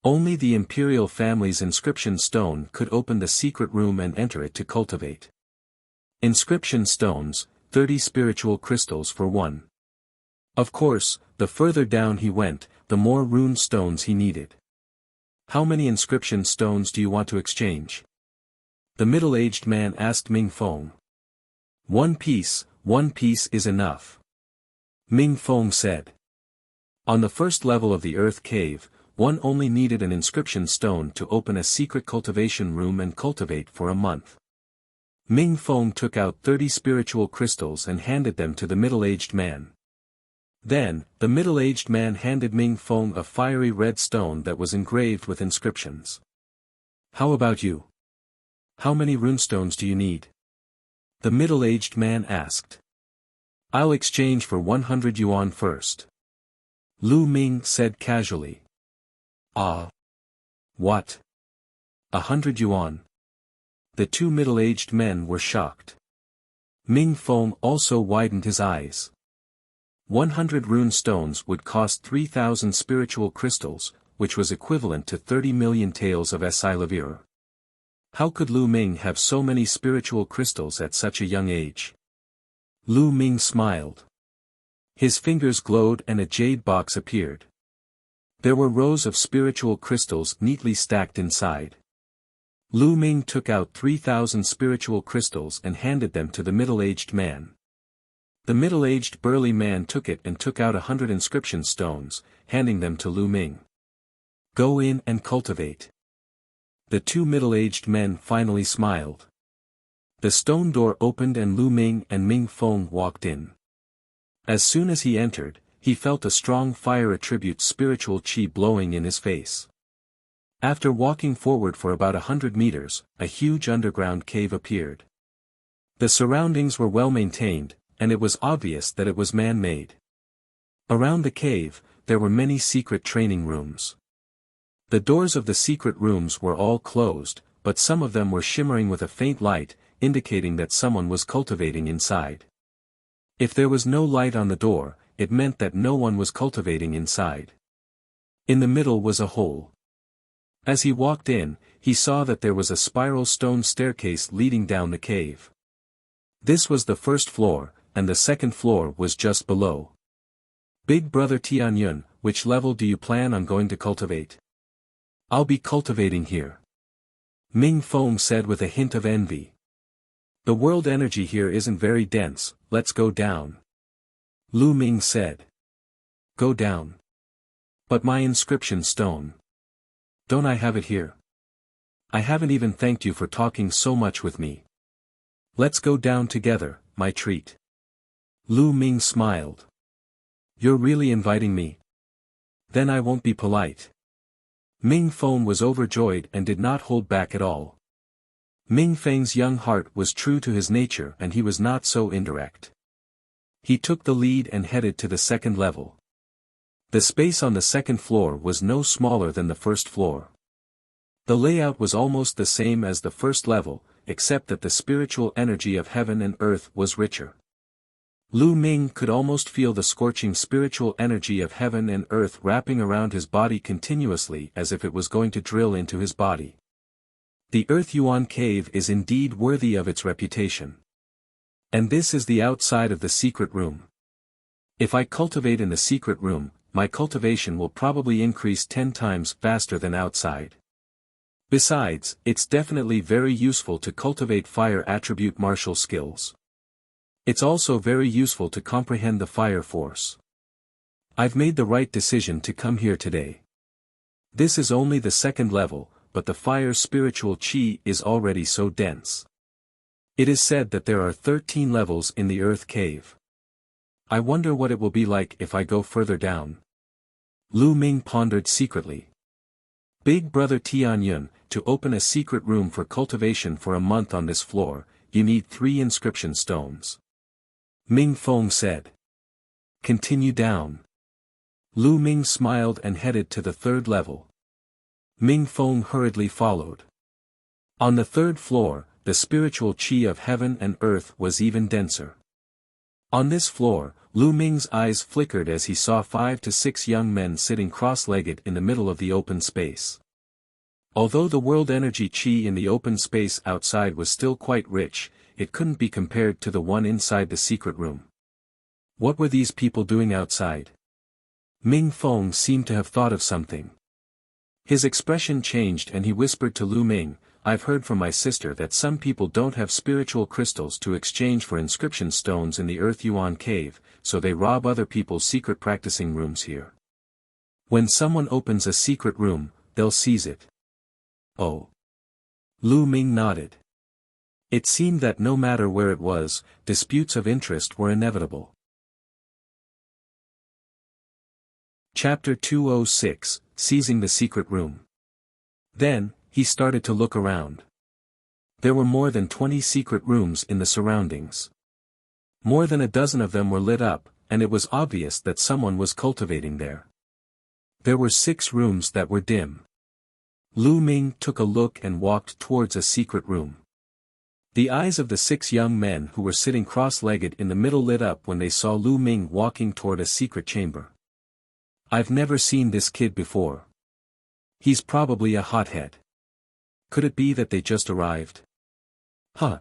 Only the imperial family's inscription stone could open the secret room and enter it to cultivate. Inscription stones, 30 spiritual crystals for one. Of course, the further down he went, the more rune stones he needed. How many inscription stones do you want to exchange? The middle-aged man asked Ming Feng. One piece is enough. Ming Feng said. On the first level of the earth cave, one only needed an inscription stone to open a secret cultivation room and cultivate for a month. Ming Feng took out 30 spiritual crystals and handed them to the middle-aged man. Then, the middle-aged man handed Ming Feng a fiery red stone that was engraved with inscriptions. How about you? How many runestones do you need? The middle-aged man asked. I'll exchange for 100 yuan first. Lu Ming said casually. Ah. What? 100 yuan. The two middle-aged men were shocked. Ming Feng also widened his eyes. 100 rune stones would cost 3,000 spiritual crystals, which was equivalent to 30 million taels of Asilavira. How could Lu Ming have so many spiritual crystals at such a young age? Lu Ming smiled. His fingers glowed and a jade box appeared. There were rows of spiritual crystals neatly stacked inside. Lu Ming took out 3,000 spiritual crystals and handed them to the middle-aged man. The middle-aged burly man took it and took out 100 inscription stones, handing them to Lu Ming. Go in and cultivate. The two middle-aged men finally smiled. The stone door opened and Lu Ming and Ming Feng walked in. As soon as he entered, he felt a strong fire attribute spiritual qi blowing in his face. After walking forward for about 100 meters, a huge underground cave appeared. The surroundings were well maintained, and it was obvious that it was man-made. Around the cave, there were many secret training rooms. The doors of the secret rooms were all closed, but some of them were shimmering with a faint light, indicating that someone was cultivating inside. If there was no light on the door, it meant that no one was cultivating inside. In the middle was a hole. As he walked in, he saw that there was a spiral stone staircase leading down the cave. This was the first floor, and the second floor was just below. Big brother Tianyun, which level do you plan on going to cultivate? I'll be cultivating here. Ming Feng said with a hint of envy. The world energy here isn't very dense, let's go down. Lu Ming said. Go down. But my inscription stone. Don't I have it here? I haven't even thanked you for talking so much with me. Let's go down together, my treat. Lu Ming smiled. You're really inviting me? Then I won't be polite. Ming Feng was overjoyed and did not hold back at all. Ming Feng's young heart was true to his nature and he was not so indirect. He took the lead and headed to the second level. The space on the second floor was no smaller than the first floor. The layout was almost the same as the first level, except that the spiritual energy of heaven and earth was richer. Lu Ming could almost feel the scorching spiritual energy of heaven and earth wrapping around his body continuously as if it was going to drill into his body. The Earth Yuan cave is indeed worthy of its reputation. And this is the outside of the secret room. If I cultivate in the secret room, my cultivation will probably increase 10 times faster than outside. Besides, it's definitely very useful to cultivate fire attribute martial skills. It's also very useful to comprehend the fire force. I've made the right decision to come here today. This is only the second level, but the fire's spiritual chi is already so dense. It is said that there are 13 levels in the earth cave. I wonder what it will be like if I go further down. Lu Ming pondered secretly. Big brother Tianyun, to open a secret room for cultivation for a month on this floor, you need 3 inscription stones. Ming Feng said. Continue down. Lu Ming smiled and headed to the 3rd level. Ming Feng hurriedly followed. On the 3rd floor, the spiritual chi of heaven and earth was even denser. On this floor, Lu Ming's eyes flickered as he saw 5 to 6 young men sitting cross-legged in the middle of the open space. Although the world energy chi in the open space outside was still quite rich, it couldn't be compared to the one inside the secret room. What were these people doing outside? Ming Feng seemed to have thought of something. His expression changed and he whispered to Lu Ming, I've heard from my sister that some people don't have spiritual crystals to exchange for inscription stones in the Earth Yuan cave, so they rob other people's secret practicing rooms here. When someone opens a secret room, they'll seize it. Oh. Lu Ming nodded. It seemed that no matter where it was, disputes of interest were inevitable. Chapter 206, Seizing the Secret Room. Then, he started to look around. There were more than 20 secret rooms in the surroundings. More than a dozen of them were lit up, and it was obvious that someone was cultivating there. There were 6 rooms that were dim. Lu Ming took a look and walked towards a secret room. The eyes of the 6 young men who were sitting cross-legged in the middle lit up when they saw Lu Ming walking toward a secret chamber. I've never seen this kid before. He's probably a hothead. Could it be that they just arrived?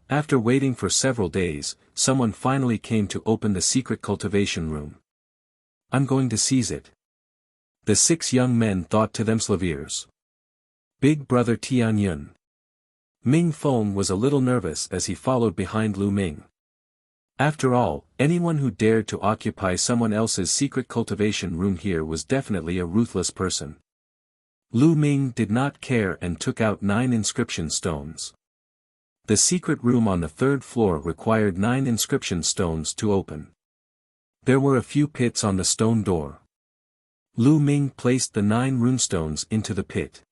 After waiting for several days, someone finally came to open the secret cultivation room. I'm going to seize it. The 6 young men thought to themselves. Big brother Tianyun. Ming Feng was a little nervous as he followed behind Lu Ming. After all, anyone who dared to occupy someone else's secret cultivation room here was definitely a ruthless person. Lu Ming did not care and took out 9 inscription stones. The secret room on the 3rd floor required 9 inscription stones to open. There were a few pits on the stone door. Lu Ming placed the 9 runestones into the pit.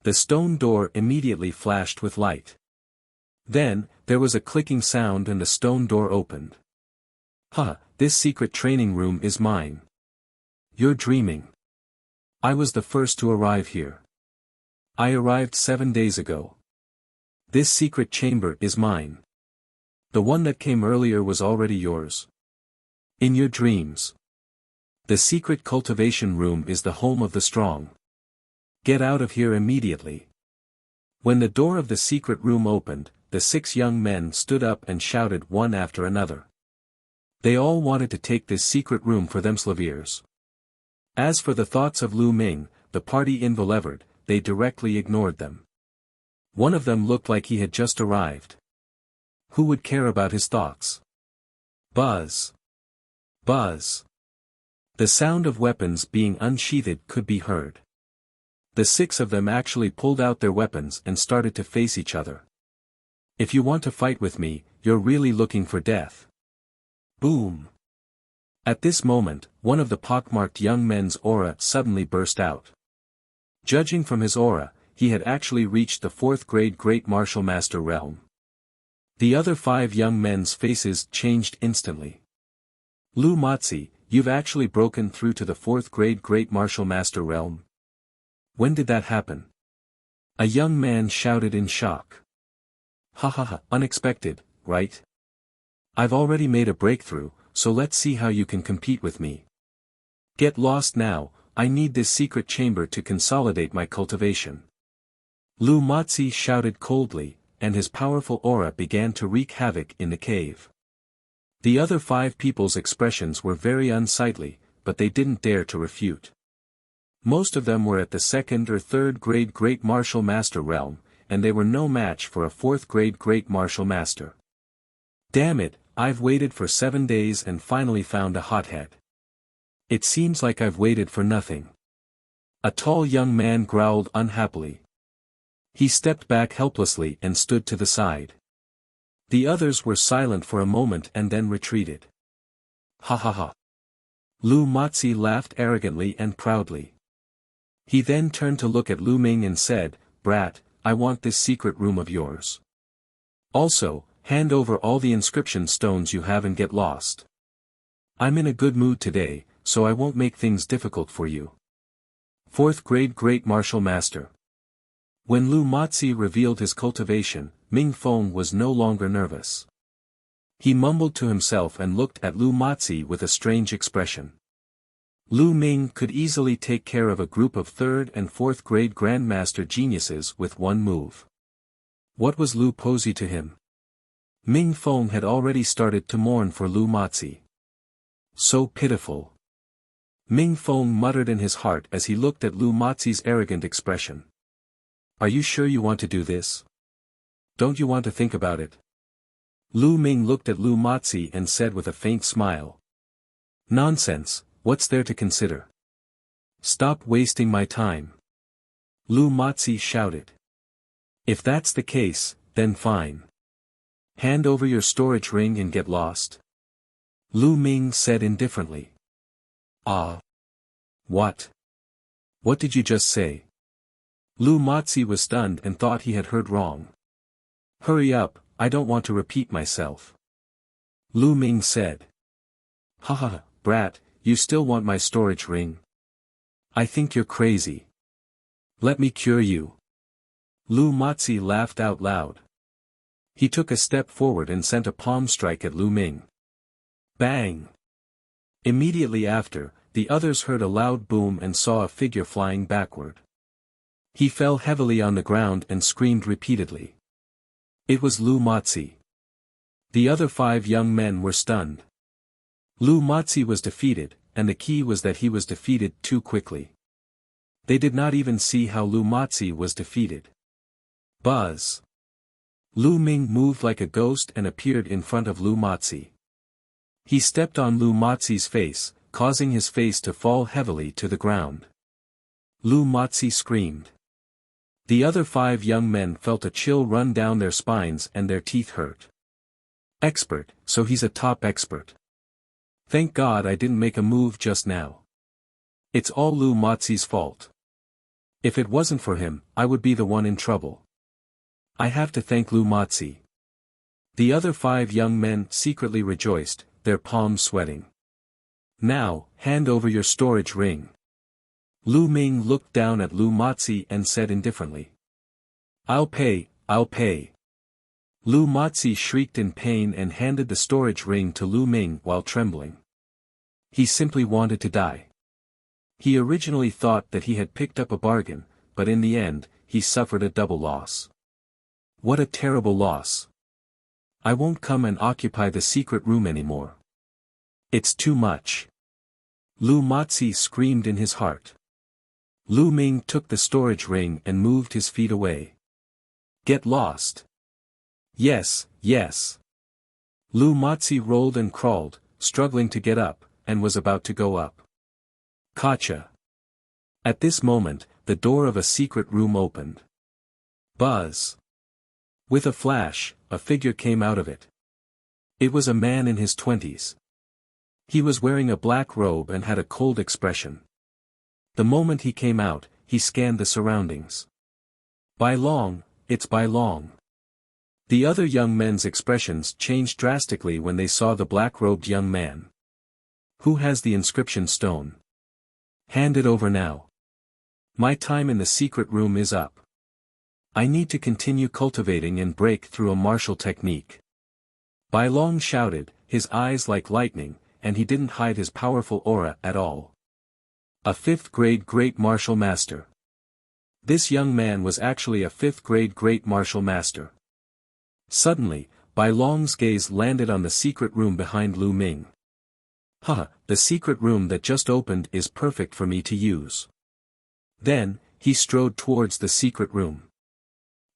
The stone door immediately flashed with light. Then, there was a clicking sound and the stone door opened. This secret training room is mine. You're dreaming. I was the first to arrive here. I arrived 7 days ago. This secret chamber is mine. The one that came earlier was already yours. In your dreams. The secret cultivation room is the home of the strong. Get out of here immediately. When the door of the secret room opened, the 6 young men stood up and shouted one after another. They all wanted to take this secret room for themselves. As for the thoughts of Lu Ming, the party involvered, they directly ignored them. One of them looked like he had just arrived. Who would care about his thoughts? Buzz. Buzz. The sound of weapons being unsheathed could be heard. The 6 of them actually pulled out their weapons and started to face each other. If you want to fight with me, you're really looking for death. Boom. At this moment, one of the pockmarked young men's aura suddenly burst out. Judging from his aura, he had actually reached the 4th grade Great Martial Master realm. The other 5 young men's faces changed instantly. Lu Matzi, you've actually broken through to the 4th grade Great Martial Master realm. When did that happen? A young man shouted in shock. Ha ha ha, unexpected, right? I've already made a breakthrough, so let's see how you can compete with me. Get lost now, I need this secret chamber to consolidate my cultivation. Lu Matzi shouted coldly, and his powerful aura began to wreak havoc in the cave. The other 5 people's expressions were very unsightly, but they didn't dare to refute. Most of them were at the 2nd or 3rd grade Great Martial Master realm, and they were no match for a 4th grade Great Martial Master. Damn it, I've waited for 7 days and finally found a hothead. It seems like I've waited for nothing. A tall young man growled unhappily. He stepped back helplessly and stood to the side. The others were silent for a moment and then retreated. Ha ha ha. Lu Matzi laughed arrogantly and proudly. He then turned to look at Lu Ming and said, "Brat, I want this secret room of yours. Also, hand over all the inscription stones you have and get lost. I'm in a good mood today, so I won't make things difficult for you." 4th grade Great Martial Master. When Lu Matzi revealed his cultivation, Ming Feng was no longer nervous. He mumbled to himself and looked at Lu Matzi with a strange expression. Lu Ming could easily take care of a group of 3rd and 4th grade Grandmaster geniuses with one move. What was Lu Pozi to him? Ming Feng had already started to mourn for Lu Matzi. So pitiful. Ming Feng muttered in his heart as he looked at Lu Matzi's arrogant expression. Are you sure you want to do this? Don't you want to think about it? Lu Ming looked at Lu Matzi and said with a faint smile. Nonsense, what's there to consider? Stop wasting my time. Lu Matzi shouted. If that's the case, then fine. Hand over your storage ring and get lost. Lu Ming said indifferently. Ah. What? What did you just say? Lu Matzi was stunned and thought he had heard wrong. Hurry up, I don't want to repeat myself. Lu Ming said. Ha ha, brat, you still want my storage ring? I think you're crazy. Let me cure you. Lu Matzi laughed out loud. He took a step forward and sent a palm strike at Lu Ming. Bang! Immediately after, the others heard a loud boom and saw a figure flying backward. He fell heavily on the ground and screamed repeatedly. It was Lu Matzi. The other 5 young men were stunned. Lu Matzi was defeated, and the key was that he was defeated too quickly. They did not even see how Lu Matzi was defeated. Buzz! Lu Ming moved like a ghost and appeared in front of Lu Matzi. He stepped on Lu Matzi's face, causing his face to fall heavily to the ground. Lu Matzi screamed. The other 5 young men felt a chill run down their spines and their teeth hurt. Expert, so he's a top expert. Thank God I didn't make a move just now. It's all Lu Matzi's fault. If it wasn't for him, I would be the one in trouble. I have to thank Lu Matzi. The other 5 young men secretly rejoiced, their palms sweating. Now, hand over your storage ring. Lu Ming looked down at Lu Matzi and said indifferently. I'll pay, I'll pay. Lu Matzi shrieked in pain and handed the storage ring to Lu Ming while trembling. He simply wanted to die. He originally thought that he had picked up a bargain, but in the end, he suffered a double loss. What a terrible loss. I won't come and occupy the secret room anymore. It's too much. Lu Matzi screamed in his heart. Lu Ming took the storage ring and moved his feet away. Get lost. Yes, yes. Lu Matzi rolled and crawled, struggling to get up, and was about to go up. Gotcha. At this moment, the door of a secret room opened. Buzz. With a flash, a figure came out of it. It was a man in his 20s. He was wearing a black robe and had a cold expression. The moment he came out, he scanned the surroundings. Bai Long, it's Bai Long. The other young men's expressions changed drastically when they saw the black-robed young man. Who has the inscription stone? Hand it over now. My time in the secret room is up. I need to continue cultivating and break through a martial technique. Bai Long shouted, his eyes like lightning, and he didn't hide his powerful aura at all. A 5th grade Great Martial Master. This young man was actually a 5th grade Great Martial Master. Suddenly, Bai Long's gaze landed on the secret room behind Lu Ming. Haha, the secret room that just opened is perfect for me to use. Then, he strode towards the secret room.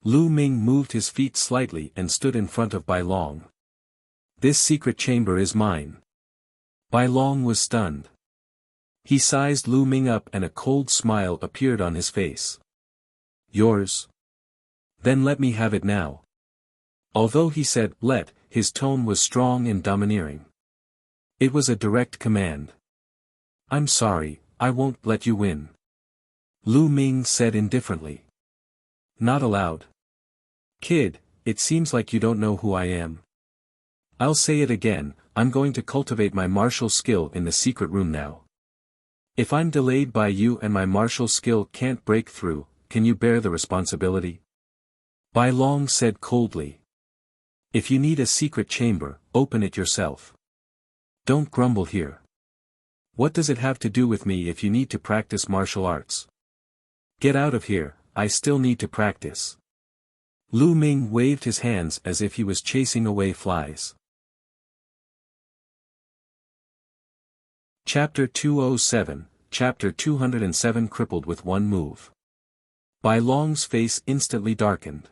Lu Ming moved his feet slightly and stood in front of Bai Long. This secret chamber is mine. Bai Long was stunned. He sized Lu Ming up and a cold smile appeared on his face. Yours? Then let me have it now. Although he said, let, his tone was strong and domineering. It was a direct command. I'm sorry, I won't let you win. Lu Ming said indifferently. Not allowed. Kid, it seems like you don't know who I am. I'll say it again, I'm going to cultivate my martial skill in the secret room now. If I'm delayed by you and my martial skill can't break through, can you bear the responsibility? Bai Long said coldly. If you need a secret chamber, open it yourself. Don't grumble here. What does it have to do with me if you need to practice martial arts? Get out of here, I still need to practice. Lu Ming waved his hands as if he was chasing away flies. Chapter 207, Chapter 207 Crippled with one move. Bai Long's face instantly darkened.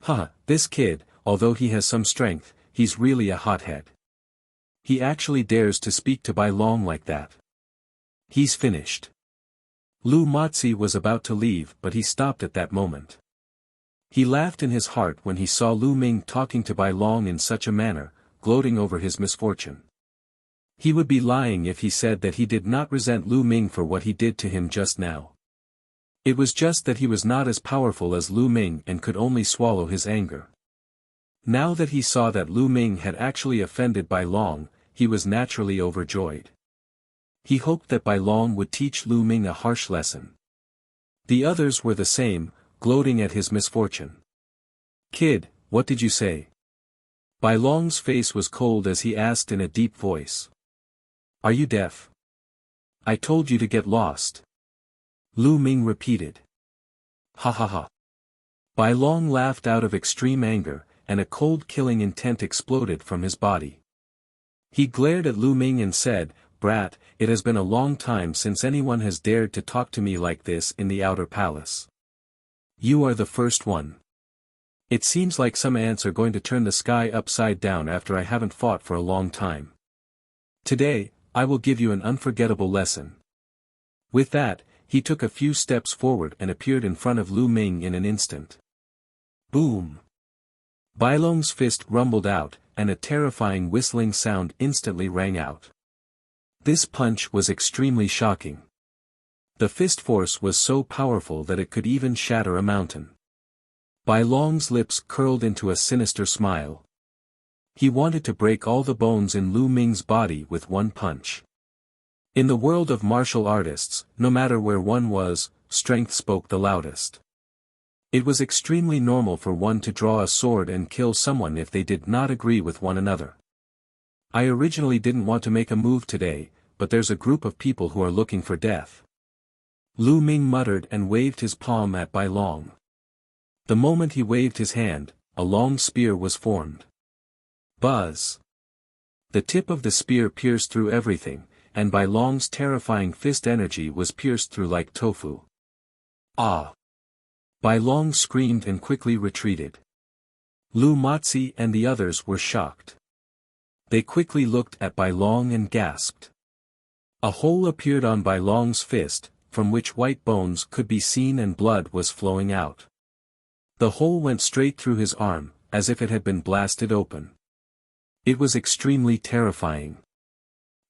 Haha, this kid, although he has some strength, he's really a hothead. He actually dares to speak to Bai Long like that. He's finished. Lu Mozi was about to leave but he stopped at that moment. He laughed in his heart when he saw Lu Ming talking to Bai Long in such a manner, gloating over his misfortune. He would be lying if he said that he did not resent Lu Ming for what he did to him just now. It was just that he was not as powerful as Lu Ming and could only swallow his anger. Now that he saw that Lu Ming had actually offended Bai Long, he was naturally overjoyed. He hoped that Bai Long would teach Lu Ming a harsh lesson. The others were the same, gloating at his misfortune. Kid, what did you say? Bai Long's face was cold as he asked in a deep voice. Are you deaf? I told you to get lost. Lu Ming repeated. Ha ha ha. Bai Long laughed out of extreme anger, and a cold killing intent exploded from his body. He glared at Lu Ming and said, Brat, it has been a long time since anyone has dared to talk to me like this in the outer palace. You are the first one. It seems like some ants are going to turn the sky upside down after I haven't fought for a long time. Today, I will give you an unforgettable lesson. With that, he took a few steps forward and appeared in front of Lu Ming in an instant. Boom! Bai Long's fist rumbled out, and a terrifying whistling sound instantly rang out. This punch was extremely shocking. The fist force was so powerful that it could even shatter a mountain. Bai Long's lips curled into a sinister smile. He wanted to break all the bones in Lu Ming's body with one punch. In the world of martial artists, no matter where one was, strength spoke the loudest. It was extremely normal for one to draw a sword and kill someone if they did not agree with one another. I originally didn't want to make a move today, but there's a group of people who are looking for death. Lu Ming muttered and waved his palm at Bai Long. The moment he waved his hand, a long spear was formed. Buzz! The tip of the spear pierced through everything, and Bai Long's terrifying fist energy was pierced through like tofu. Ah! Bai Long screamed and quickly retreated. Lu Mozi and the others were shocked. They quickly looked at Bai Long and gasped. A hole appeared on Bai Long's fist, from which white bones could be seen and blood was flowing out. The hole went straight through his arm, as if it had been blasted open. It was extremely terrifying.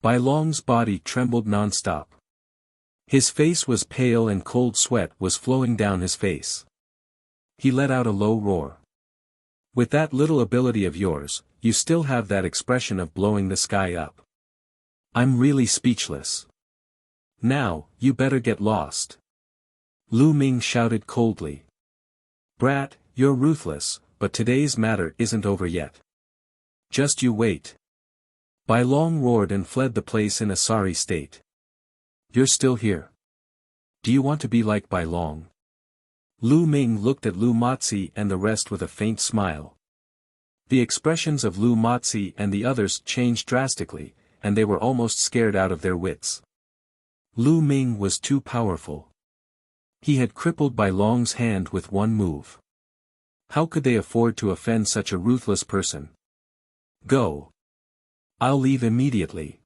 Bai Long's body trembled non-stop. His face was pale and cold sweat was flowing down his face. He let out a low roar. With that little ability of yours, you still have that expression of blowing the sky up. I'm really speechless. Now, you better get lost. Lu Ming shouted coldly. Brat, you're ruthless, but today's matter isn't over yet. Just you wait. Bai Long roared and fled the place in a sorry state. You're still here. Do you want to be like Bai Long? Lu Ming looked at Lu Mozi and the rest with a faint smile. The expressions of Lu Mozi and the others changed drastically, and they were almost scared out of their wits. Lu Ming was too powerful. He had crippled Bai Long's hand with one move. How could they afford to offend such a ruthless person? Go. I'll leave immediately.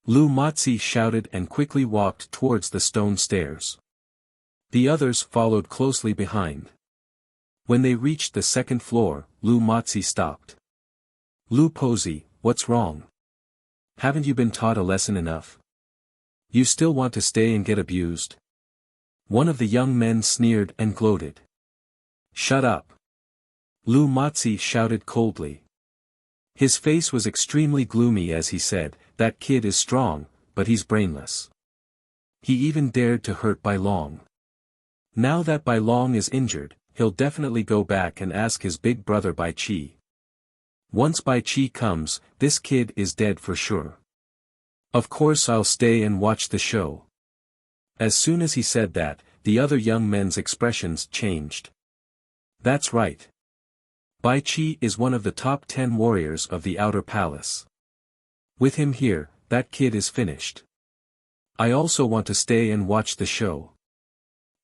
Lu Mozi shouted and quickly walked towards the stone stairs. The others followed closely behind. When they reached the second floor, Lu Mozi stopped. Lu Pozi, what's wrong? Haven't you been taught a lesson enough? You still want to stay and get abused? One of the young men sneered and gloated. Shut up. Lu Mozi shouted coldly. His face was extremely gloomy as he said, that kid is strong, but he's brainless. He even dared to hurt Bai Long. Now that Bai Long is injured, he'll definitely go back and ask his big brother Bai Qi. Once Bai Qi comes, this kid is dead for sure. Of course I'll stay and watch the show. As soon as he said that, the other young men's expressions changed. That's right. Bai Qi is one of the top 10 warriors of the Outer Palace. With him here, that kid is finished. I also want to stay and watch the show.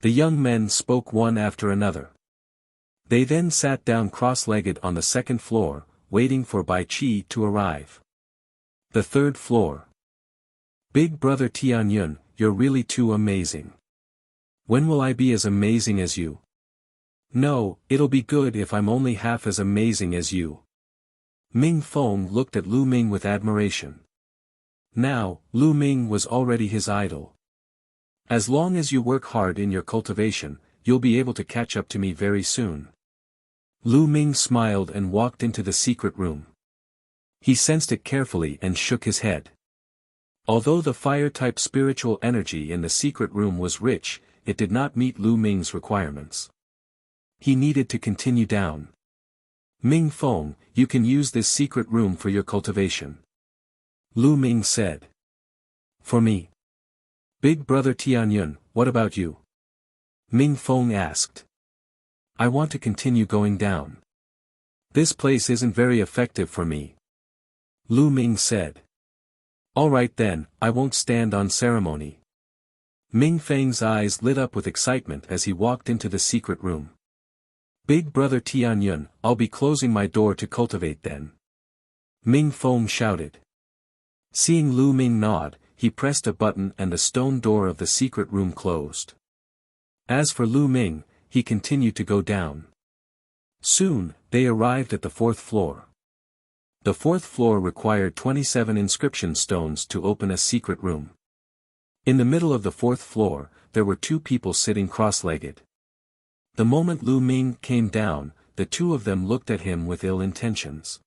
The young men spoke one after another. They then sat down cross-legged on the second floor, waiting for Bai Qi to arrive. The third floor. Big brother Tianyun, you're really too amazing. When will I be as amazing as you? No, it'll be good if I'm only half as amazing as you. Ming Feng looked at Lu Ming with admiration. Now, Lu Ming was already his idol. As long as you work hard in your cultivation, you'll be able to catch up to me very soon. Lu Ming smiled and walked into the secret room. He sensed it carefully and shook his head. Although the fire-type spiritual energy in the secret room was rich, it did not meet Lu Ming's requirements. He needed to continue down. Ming Feng, you can use this secret room for your cultivation. Lu Ming said. For me? Big brother Tianyun, what about you? Ming Feng asked. I want to continue going down. This place isn't very effective for me. Lu Ming said. Alright then, I won't stand on ceremony. Ming Feng's eyes lit up with excitement as he walked into the secret room. Big brother Tianyun, I'll be closing my door to cultivate then. Ming Feng shouted. Seeing Lu Ming nod, he pressed a button and the stone door of the secret room closed. As for Lu Ming, he continued to go down. Soon, they arrived at the fourth floor. The fourth floor required 27 inscription stones to open a secret room. In the middle of the fourth floor, there were two people sitting cross-legged. The moment Lu Ming came down, the two of them looked at him with ill intentions.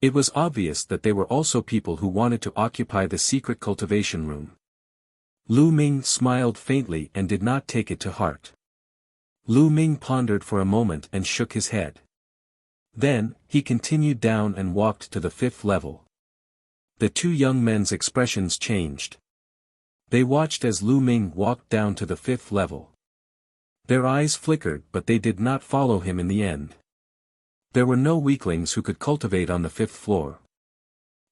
It was obvious that they were also people who wanted to occupy the secret cultivation room. Lu Ming smiled faintly and did not take it to heart. Lu Ming pondered for a moment and shook his head. Then, he continued down and walked to the fifth level. The two young men's expressions changed. They watched as Lu Ming walked down to the fifth level. Their eyes flickered but they did not follow him in the end. There were no weaklings who could cultivate on the fifth floor.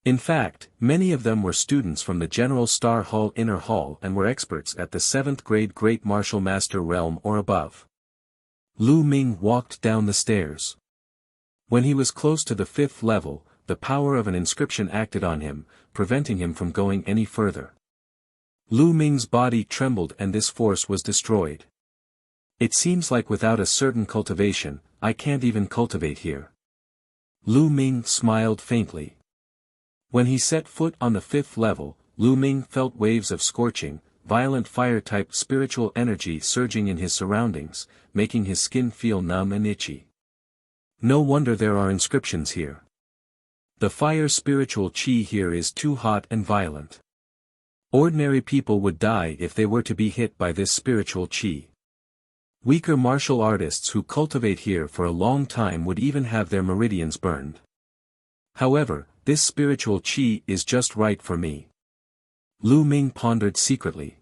In fact, many of them were students from the General Star Hall Inner Hall and were experts at the 7th grade Great Martial Master realm or above. Lu Ming walked down the stairs. When he was close to the fifth level, the power of an inscription acted on him, preventing him from going any further. Lu Ming's body trembled and this force was destroyed. It seems like without a certain cultivation, I can't even cultivate here. Lu Ming smiled faintly. When he set foot on the fifth level, Lu Ming felt waves of scorching, violent fire-type spiritual energy surging in his surroundings, making his skin feel numb and itchy. No wonder there are inscriptions here. The fire spiritual chi here is too hot and violent. Ordinary people would die if they were to be hit by this spiritual chi. Weaker martial artists who cultivate here for a long time would even have their meridians burned. However, this spiritual qi is just right for me. Lu Ming pondered secretly.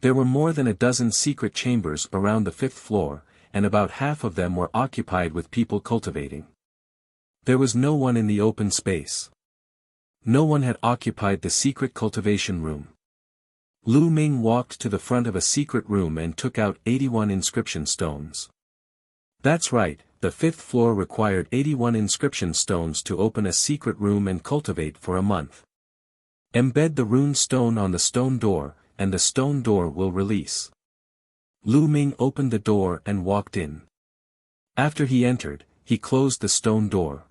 There were more than a dozen secret chambers around the 5th floor, and about half of them were occupied with people cultivating. There was no one in the open space. No one had occupied the secret cultivation room. Lu Ming walked to the front of a secret room and took out 81 inscription stones. That's right, the 5th floor required 81 inscription stones to open a secret room and cultivate for a month. Embed the rune stone on the stone door, and the stone door will release. Lu Ming opened the door and walked in. After he entered, he closed the stone door.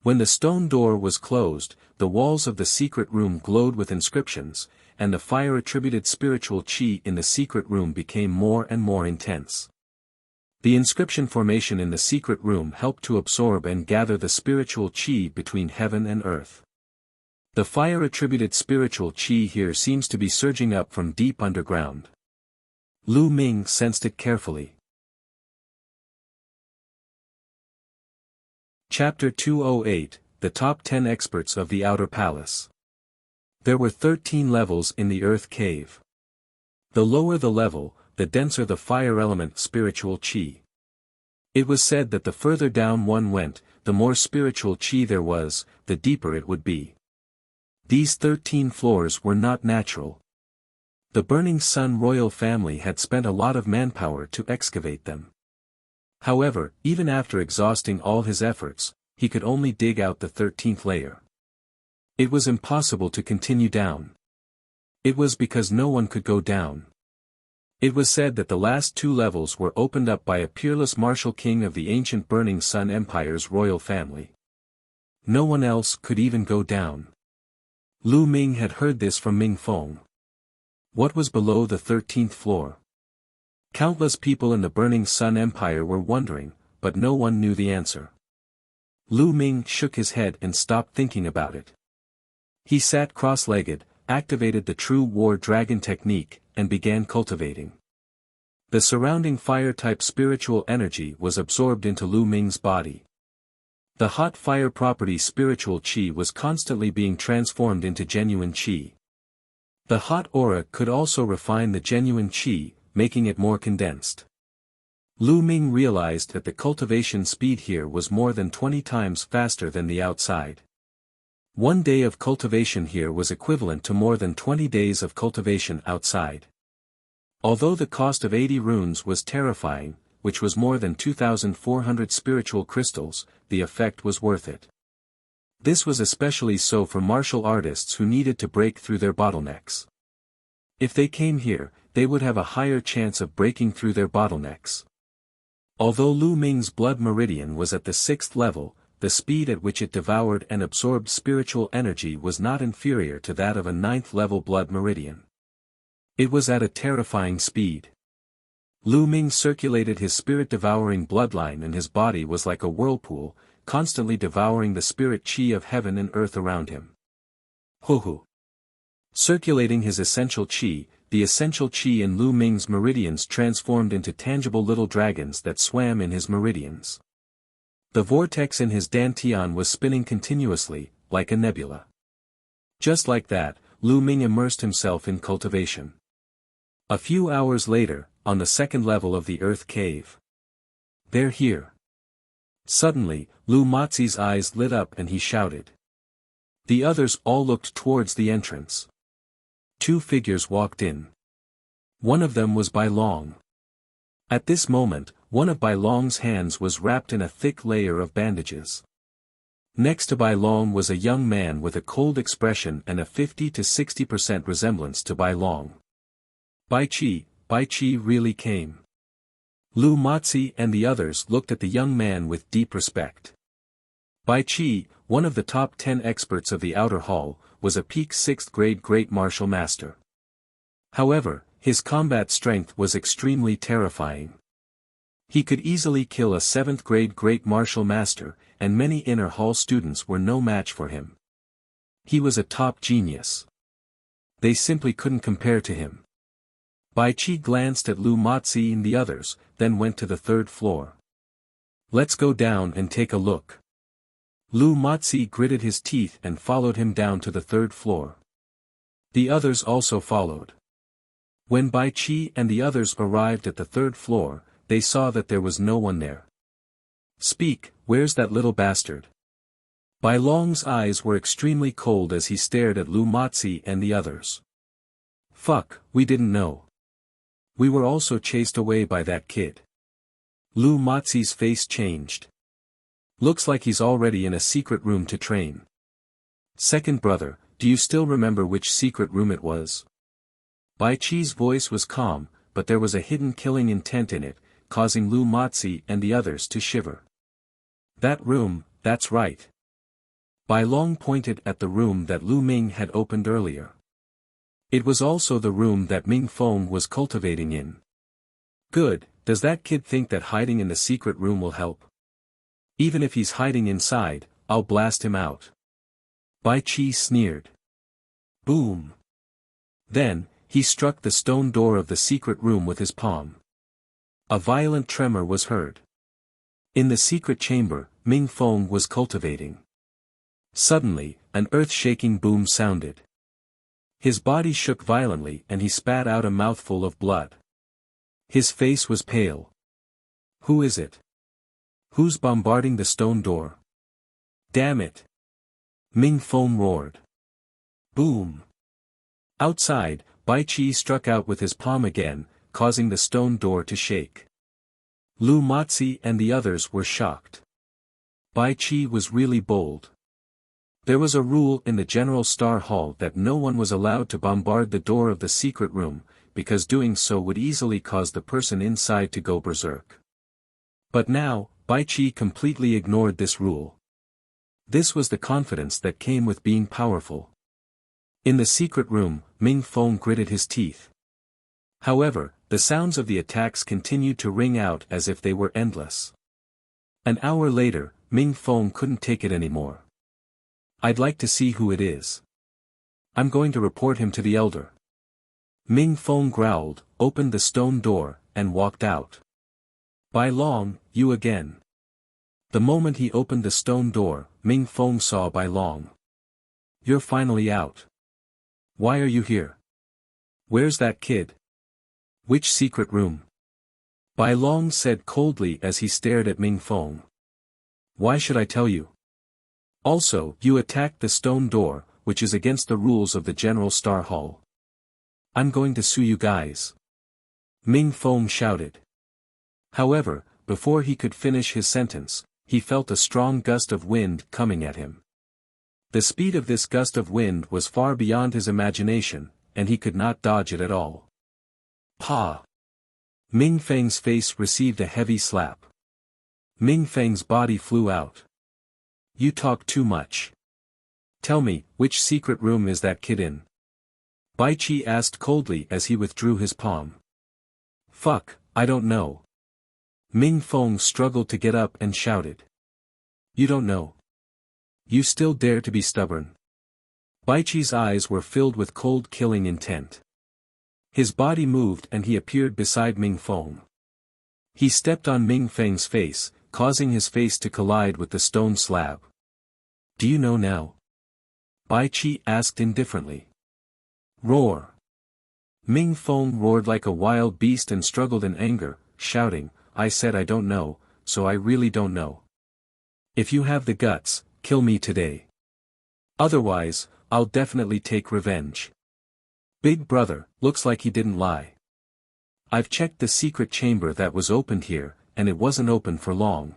When the stone door was closed, the walls of the secret room glowed with inscriptions, and the fire-attributed spiritual qi in the secret room became more and more intense. The inscription formation in the secret room helped to absorb and gather the spiritual qi between heaven and earth. The fire-attributed spiritual qi here seems to be surging up from deep underground. Lu Ming sensed it carefully. Chapter 208, The Top 10 Experts of the Outer Palace. There were 13 levels in the earth cave. The lower the level, the denser the fire element spiritual qi. It was said that the further down one went, the more spiritual qi there was, the deeper it would be. These 13 floors were not natural. The Burning Sun royal family had spent a lot of manpower to excavate them. However, even after exhausting all his efforts, he could only dig out the 13th layer. It was impossible to continue down. It was because no one could go down. It was said that the last 2 levels were opened up by a peerless martial king of the ancient Burning Sun Empire's royal family. No one else could even go down. Lu Ming had heard this from Ming Feng. What was below the 13th floor? Countless people in the Burning Sun Empire were wondering, but no one knew the answer. Lu Ming shook his head and stopped thinking about it. He sat cross-legged, activated the true war dragon technique, and began cultivating. The surrounding fire-type spiritual energy was absorbed into Lu Ming's body. The hot fire property spiritual qi was constantly being transformed into genuine qi. The hot aura could also refine the genuine qi, making it more condensed. Lu Ming realized that the cultivation speed here was more than 20 times faster than the outside. 1 day of cultivation here was equivalent to more than 20 days of cultivation outside. Although the cost of 80 runes was terrifying, which was more than 2,400 spiritual crystals, the effect was worth it. This was especially so for martial artists who needed to break through their bottlenecks. If they came here, they would have a higher chance of breaking through their bottlenecks. Although Lu Ming's blood meridian was at the 6th level, the speed at which it devoured and absorbed spiritual energy was not inferior to that of a 9th level blood meridian. It was at a terrifying speed. Lu Ming circulated his spirit-devouring bloodline and his body was like a whirlpool, constantly devouring the spirit qi of heaven and earth around him. Hu. Circulating his essential qi, the essential qi in Lu Ming's meridians transformed into tangible little dragons that swam in his meridians. The vortex in his dantian was spinning continuously, like a nebula. Just like that, Lu Ming immersed himself in cultivation. A few hours later, on the 2nd level of the earth cave. They're here. Suddenly, Lu Mozi's eyes lit up and he shouted. The others all looked towards the entrance. 2 figures walked in. One of them was Bai Long. At this moment, one of Bai Long's hands was wrapped in a thick layer of bandages. Next to Bai Long was a young man with a cold expression and a 50 to 60% resemblance to Bai Long. Bai Qi really came. Lu Mozi and the others looked at the young man with deep respect. Bai Qi, one of the top 10 experts of the outer hall, was a peak 6th grade great martial master. However, his combat strength was extremely terrifying. He could easily kill a 7th grade great martial master, and many inner hall students were no match for him. He was a top genius. They simply couldn't compare to him. Bai Qi glanced at Lu Matzi and the others, then went to the third floor. Let's go down and take a look. Lu Matzi gritted his teeth and followed him down to the third floor. The others also followed. When Bai Qi and the others arrived at the third floor, they saw that there was no one there. Speak, where's that little bastard? Bai Long's eyes were extremely cold as he stared at Lu Matzi and the others. Fuck, we didn't know. We were also chased away by that kid. Lu Matzi's face changed. Looks like he's already in a secret room to train. Second brother, do you still remember which secret room it was? Bai Qi's voice was calm, but there was a hidden killing intent in it, causing Lu Matzi and the others to shiver. That room, that's right. Bai Long pointed at the room that Lu Ming had opened earlier. It was also the room that Ming Feng was cultivating in. Good, does that kid think that hiding in the secret room will help? Even if he's hiding inside, I'll blast him out. Bai Qi sneered. Boom. Then, he struck the stone door of the secret room with his palm. A violent tremor was heard. In the secret chamber, Ming Feng was cultivating. Suddenly, an earth-shaking boom sounded. His body shook violently and he spat out a mouthful of blood. His face was pale. Who is it? Who's bombarding the stone door? Damn it! Ming Feng roared. Boom! Outside, Bai Qi struck out with his palm again, causing the stone door to shake. Lu Matzi and the others were shocked. Bai Qi was really bold. There was a rule in the General Star Hall that no one was allowed to bombard the door of the secret room, because doing so would easily cause the person inside to go berserk. But now, Bai Qi completely ignored this rule. This was the confidence that came with being powerful. In the secret room, Ming Feng gritted his teeth. However, the sounds of the attacks continued to ring out as if they were endless. An hour later, Ming Feng couldn't take it anymore. I'd like to see who it is. I'm going to report him to the elder. Ming Feng growled, opened the stone door, and walked out. Bai Long, you again. The moment he opened the stone door, Ming Feng saw Bai Long. You're finally out. Why are you here? Where's that kid? Which secret room? Bai Long said coldly as he stared at Ming Feng. Why should I tell you? Also, you attacked the stone door, which is against the rules of the General Star Hall. I'm going to sue you guys. Ming Feng shouted. However, before he could finish his sentence, he felt a strong gust of wind coming at him. The speed of this gust of wind was far beyond his imagination, and he could not dodge it at all. Pa! Ming Feng's face received a heavy slap. Ming Feng's body flew out. You talk too much. Tell me, which secret room is that kid in? Bai Qi asked coldly as he withdrew his palm. Fuck, I don't know. Ming Feng struggled to get up and shouted. You don't know? You still dare to be stubborn? Bai Qi's eyes were filled with cold killing intent. His body moved and he appeared beside Ming Feng. He stepped on Ming Feng's face, causing his face to collide with the stone slab. Do you know now? Bai Qi asked indifferently. Roar! Ming Feng roared like a wild beast and struggled in anger, shouting, I said I don't know, so I really don't know. If you have the guts, kill me today. Otherwise, I'll definitely take revenge. Big brother, looks like he didn't lie. I've checked the secret chamber that was opened here, and it wasn't open for long.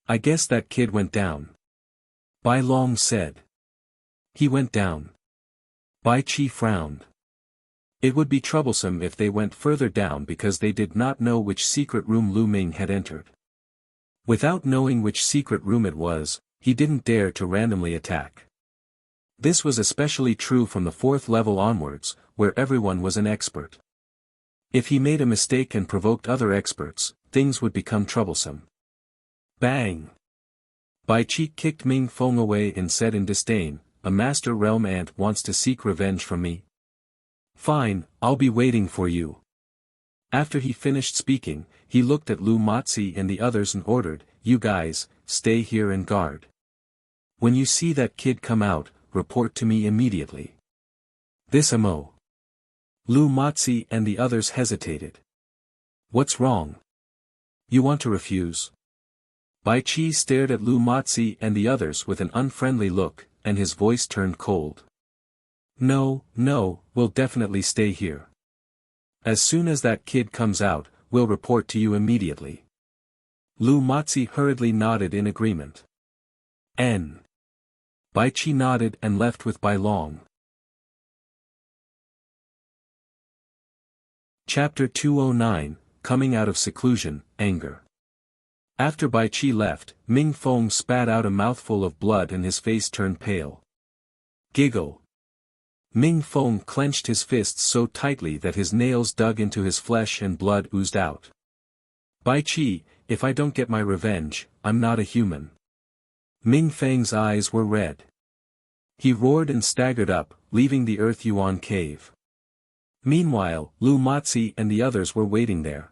I guess that kid went down. Bai Long said. He went down. Bai Qi frowned. It would be troublesome if they went further down because they did not know which secret room Lu Ming had entered. Without knowing which secret room it was, he didn't dare to randomly attack. This was especially true from the 4th level onwards, where everyone was an expert. If he made a mistake and provoked other experts, things would become troublesome. Bang! Bai Qi kicked Ming Feng away and said in disdain, a Master Realm ant wants to seek revenge from me? Fine, I'll be waiting for you. After he finished speaking, he looked at Lu Matzi and the others and ordered, "You guys, stay here and guard. When you see that kid come out, report to me immediately." This mo. Lu Matzi and the others hesitated. What's wrong? You want to refuse? Bai Qi stared at Lu Matzi and the others with an unfriendly look, and his voice turned cold. No, we'll definitely stay here. As soon as that kid comes out, we'll report to you immediately. Lu Matzi hurriedly nodded in agreement. N. Bai Qi nodded and left with Bai Long. Chapter 209, Coming Out of Seclusion, Anger. After Bai Qi left, Ming Feng spat out a mouthful of blood and his face turned pale. Giggle. Ming Feng clenched his fists so tightly that his nails dug into his flesh and blood oozed out. Bai Qi, if I don't get my revenge, I'm not a human. Ming Feng's eyes were red. He roared and staggered up, leaving the Earth Yuan cave. Meanwhile, Lu Matzi and the others were waiting there.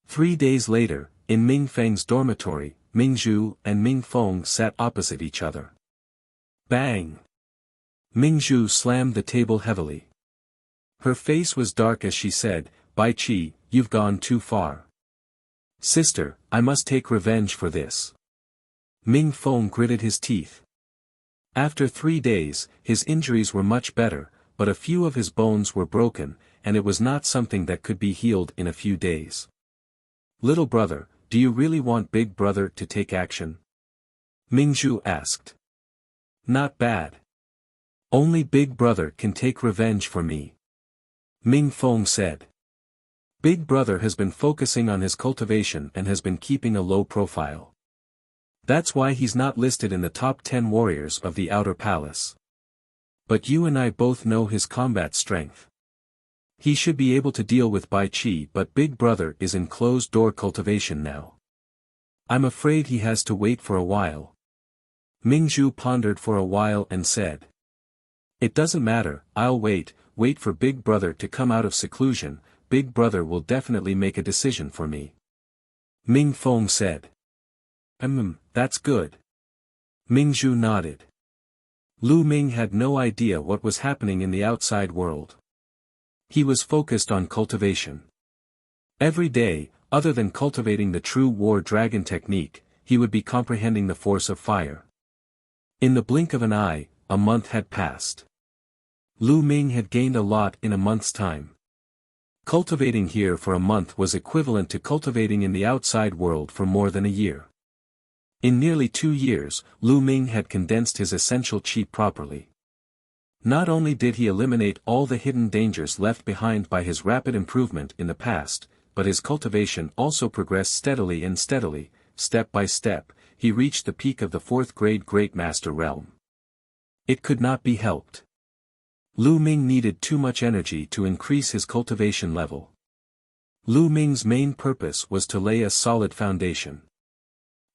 3 days later, in Ming Feng's dormitory, Ming Zhu and Ming Feng sat opposite each other. Bang! Ming Zhu slammed the table heavily. Her face was dark as she said, "Bai Qi, you've gone too far. Sister, I must take revenge for this." Ming Feng gritted his teeth. After 3 days, his injuries were much better, but a few of his bones were broken, and it was not something that could be healed in a few days. "Little brother, do you really want Big Brother to take action?" Ming Zhu asked. "Not bad. Only Big Brother can take revenge for me," Ming Feng said. "Big Brother has been focusing on his cultivation and has been keeping a low profile. That's why he's not listed in the top 10 warriors of the Outer Palace. But you and I both know his combat strength. He should be able to deal with Bai Qi, but Big Brother is in closed-door cultivation now. I'm afraid he has to wait for a while." Ming Zhu pondered for a while and said. "It doesn't matter, I'll wait for Big Brother to come out of seclusion. Big Brother will definitely make a decision for me," Ming Feng said. That's good." Ming Zhu nodded. Lu Ming had no idea what was happening in the outside world. He was focused on cultivation. Every day, other than cultivating the true war dragon technique, he would be comprehending the force of fire. In the blink of an eye, a month had passed. Lu Ming had gained a lot in a month's time. Cultivating here for a month was equivalent to cultivating in the outside world for more than a year. In nearly 2 years, Lu Ming had condensed his essential qi properly. Not only did he eliminate all the hidden dangers left behind by his rapid improvement in the past, but his cultivation also progressed steadily, step by step, he reached the peak of the 4th grade Great Master realm. It could not be helped. Lu Ming needed too much energy to increase his cultivation level. Lu Ming's main purpose was to lay a solid foundation.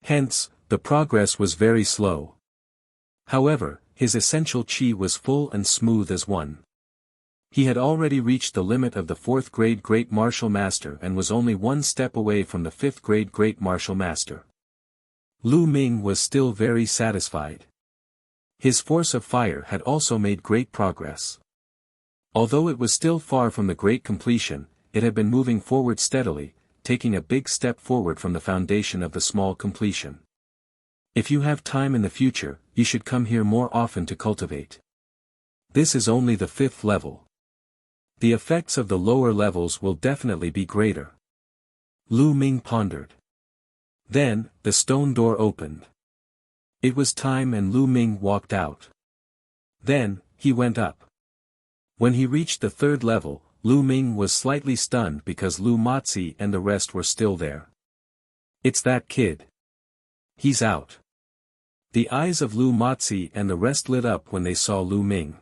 Hence, the progress was very slow. However, his essential qi was full and smooth as one. He had already reached the limit of the 4th grade Great Martial Master and was only 1 step away from the 5th grade Great Martial Master. Lu Ming was still very satisfied. His force of fire had also made great progress. Although it was still far from the great completion, it had been moving forward steadily, taking a big step forward from the foundation of the small completion. If you have time in the future, you should come here more often to cultivate. This is only the 5th level. The effects of the lower levels will definitely be greater. Lu Ming pondered. Then, the stone door opened. It was time and Lu Ming walked out. Then, he went up. When he reached the 3rd level, Lu Ming was slightly stunned because Lu Matzi and the rest were still there. "It's that kid. He's out." The eyes of Lu Matzi and the rest lit up when they saw Lu Ming.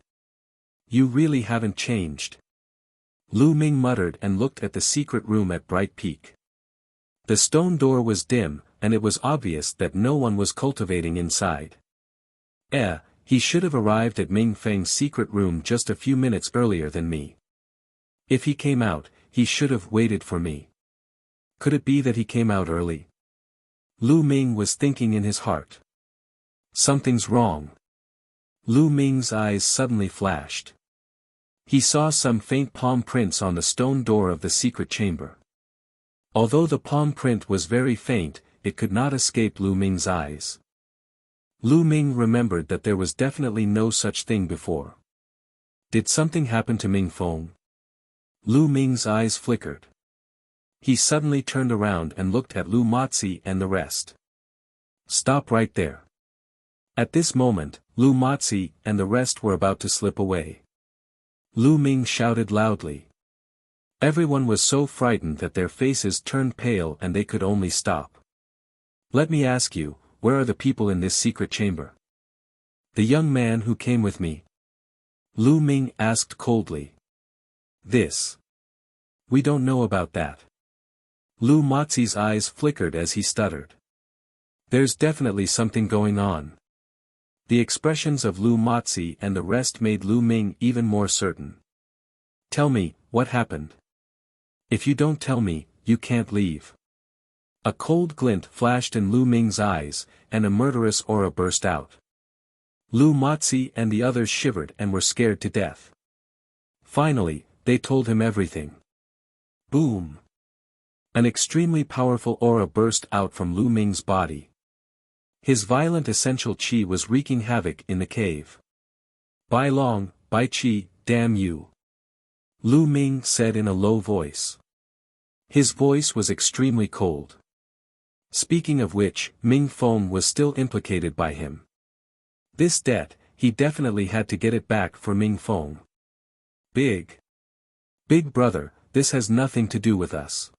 "You really haven't changed," Lu Ming muttered and looked at the secret room at Bright Peak. The stone door was dim, and it was obvious that no one was cultivating inside. He should have arrived at Ming Feng's secret room just a few minutes earlier than me. If he came out, he should have waited for me. Could it be that he came out early? Lu Ming was thinking in his heart. Something's wrong. Lu Ming's eyes suddenly flashed. He saw some faint palm prints on the stone door of the secret chamber. Although the palm print was very faint, it could not escape Lu Ming's eyes. Lu Ming remembered that there was definitely no such thing before. Did something happen to Ming Feng? Lu Ming's eyes flickered. He suddenly turned around and looked at Lu Mozi and the rest. Stop right there. At this moment, Lu Mozi and the rest were about to slip away. Lu Ming shouted loudly. Everyone was so frightened that their faces turned pale and they could only stop. Let me ask you, where are the people in this secret chamber? The young man who came with me. Lu Ming asked coldly. This. We don't know about that. Lu Mozi's eyes flickered as he stuttered. There's definitely something going on. The expressions of Lu Mozi and the rest made Lu Ming even more certain. Tell me, what happened? If you don't tell me, you can't leave. A cold glint flashed in Lu Ming's eyes, and a murderous aura burst out. Lu Mozi and the others shivered and were scared to death. Finally, they told him everything. Boom! An extremely powerful aura burst out from Lu Ming's body. His violent essential qi was wreaking havoc in the cave. Bai Long, Bai Qi, damn you! Lu Ming said in a low voice. His voice was extremely cold. Speaking of which, Ming Feng was still implicated by him. This debt, he definitely had to get it back for Ming Feng. Big brother, this has nothing to do with us.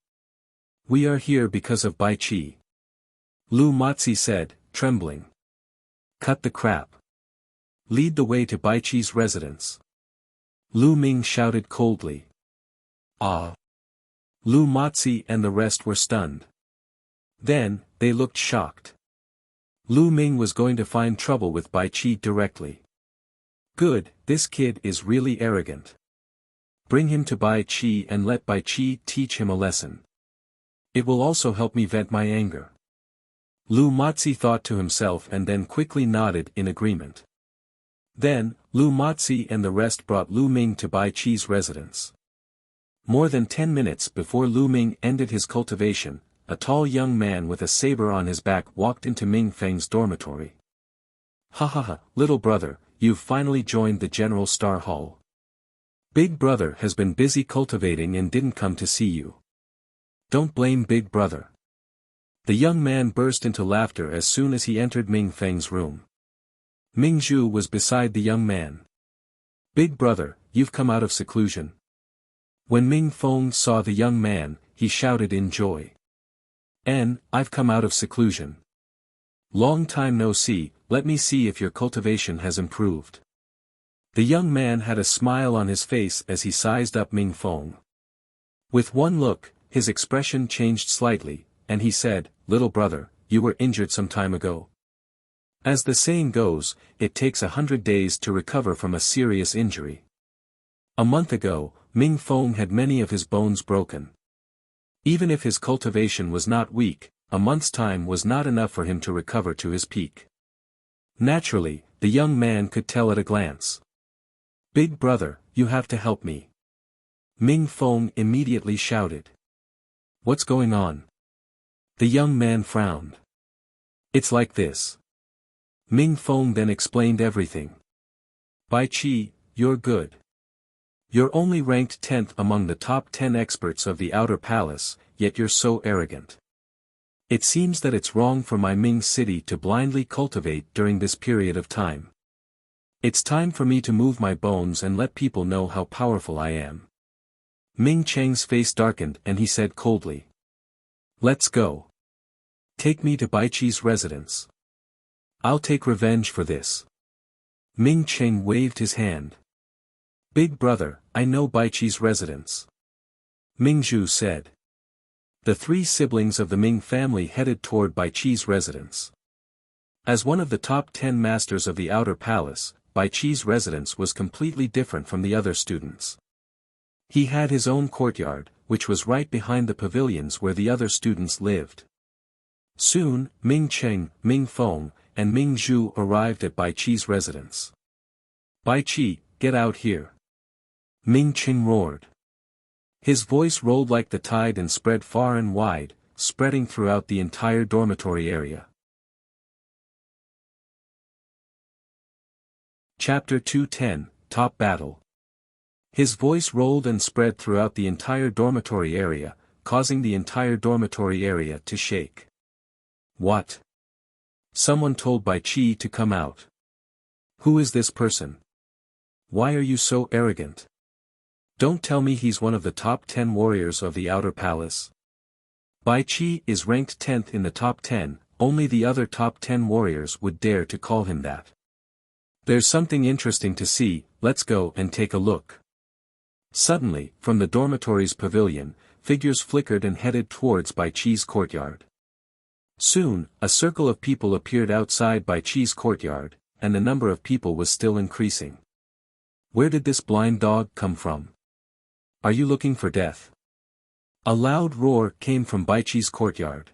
We are here because of Bai Qi. Lu Mozi said, trembling. Cut the crap. Lead the way to Bai Qi's residence. Lu Ming shouted coldly. Ah! Lu Mozi and the rest were stunned. Then, they looked shocked. Lu Ming was going to find trouble with Bai Qi directly. Good, this kid is really arrogant. Bring him to Bai Qi and let Bai Qi teach him a lesson. It will also help me vent my anger. Lu Mozi thought to himself and then quickly nodded in agreement. Then, Lu Mozi and the rest brought Lu Ming to Bai Qi's residence. More than 10 minutes before Lu Ming ended his cultivation, a tall young man with a saber on his back walked into Ming Feng's dormitory. Ha ha ha, little brother, you've finally joined the General Star Hall. Big brother has been busy cultivating and didn't come to see you. Don't blame big brother. The young man burst into laughter as soon as he entered Ming Feng's room. Ming Zhu was beside the young man. Big brother, you've come out of seclusion. When Ming Feng saw the young man, he shouted in joy. I've come out of seclusion. Long time no see, let me see if your cultivation has improved. The young man had a smile on his face as he sized up Ming Feng. With one look, his expression changed slightly, and he said, little brother, you were injured some time ago. As the saying goes, it takes 100 days to recover from a serious injury. A month ago, Ming Feng had many of his bones broken. Even if his cultivation was not weak, a month's time was not enough for him to recover to his peak. Naturally, the young man could tell at a glance. Big brother, you have to help me. Ming Feng immediately shouted. What's going on? The young man frowned. It's like this. Ming Feng then explained everything. Bai Qi, you're good. You're only ranked 10th among the top 10 experts of the Outer Palace, yet you're so arrogant. It seems that it's wrong for my Ming city to blindly cultivate during this period of time. It's time for me to move my bones and let people know how powerful I am. Ming Cheng's face darkened and he said coldly. Let's go. Take me to Bai Qi's residence. I'll take revenge for this. Ming Cheng waved his hand. Big brother, I know Bai Qi's residence. Ming Zhu said. The three siblings of the Ming family headed toward Bai Qi's residence. As one of the top 10 masters of the Outer Palace, Bai Qi's residence was completely different from the other students. He had his own courtyard, which was right behind the pavilions where the other students lived. Soon, Ming Cheng, Ming Feng, and Ming Zhu arrived at Bai Qi's residence. "Bai Qi, get out here!" Ming Cheng roared. His voice rolled like the tide and spread far and wide, spreading throughout the entire dormitory area. Chapter 210, Top Battle. His voice rolled and spread throughout the entire dormitory area, causing the entire dormitory area to shake. "What?" Someone told Bai Qi to come out. "Who is this person? Why are you so arrogant? Don't tell me he's one of the top 10 warriors of the Outer Palace." Bai Qi is ranked 10th in the top 10, only the other top 10 warriors would dare to call him that. "There's something interesting to see, let's go and take a look." Suddenly, from the dormitory's pavilion, figures flickered and headed towards Bai Qi's courtyard. Soon, a circle of people appeared outside Bai Qi's courtyard, and the number of people was still increasing. Where did this blind dog come from? Are you looking for death? A loud roar came from Bai Qi's courtyard.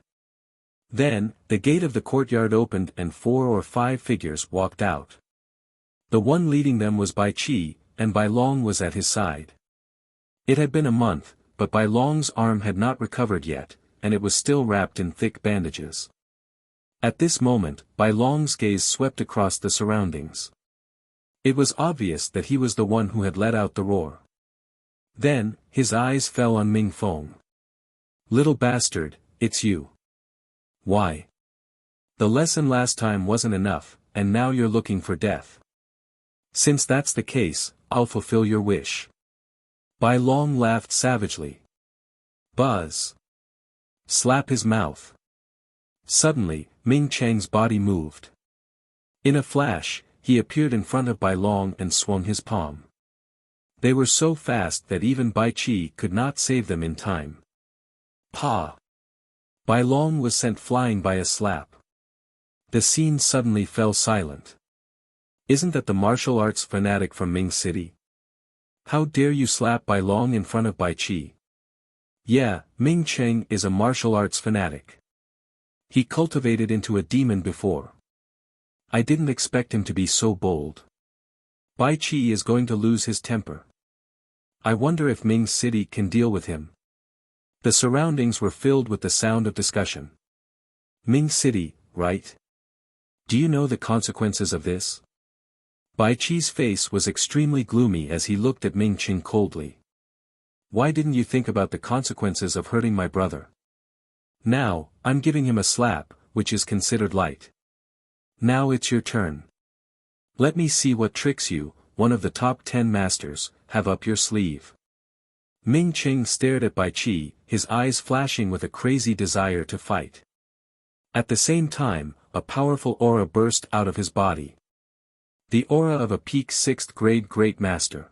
Then, the gate of the courtyard opened and 4 or 5 figures walked out. The one leading them was Bai Qi, and Bai Long was at his side. It had been a month, but Bai Long's arm had not recovered yet, and it was still wrapped in thick bandages. At this moment, Bai Long's gaze swept across the surroundings. It was obvious that he was the one who had let out the roar. Then, his eyes fell on Ming Feng. "Little bastard, it's you. Why? The lesson last time wasn't enough, and now you're looking for death. Since that's the case, I'll fulfill your wish." Bai Long laughed savagely. "Buzz. Slap his mouth." Suddenly, Ming Cheng's body moved. In a flash, he appeared in front of Bai Long and swung his palm. They were so fast that even Bai Qi could not save them in time. Pa! Bai Long was sent flying by a slap. The scene suddenly fell silent. "Isn't that the martial arts fanatic from Ming City? How dare you slap Bai Long in front of Bai Qi?" "Yeah, Ming Cheng is a martial arts fanatic. He cultivated into a demon before. I didn't expect him to be so bold. Bai Qi is going to lose his temper. I wonder if Ming City can deal with him." The surroundings were filled with the sound of discussion. "Ming City, right? Do you know the consequences of this?" Bai Qi's face was extremely gloomy as he looked at Ming Cheng coldly. "Why didn't you think about the consequences of hurting my brother? Now, I'm giving him a slap, which is considered light. Now it's your turn. Let me see what tricks you, one of the top 10 masters, have up your sleeve." Ming Cheng stared at Bai Qi, his eyes flashing with a crazy desire to fight. At the same time, a powerful aura burst out of his body. The aura of a peak 6th grade great master.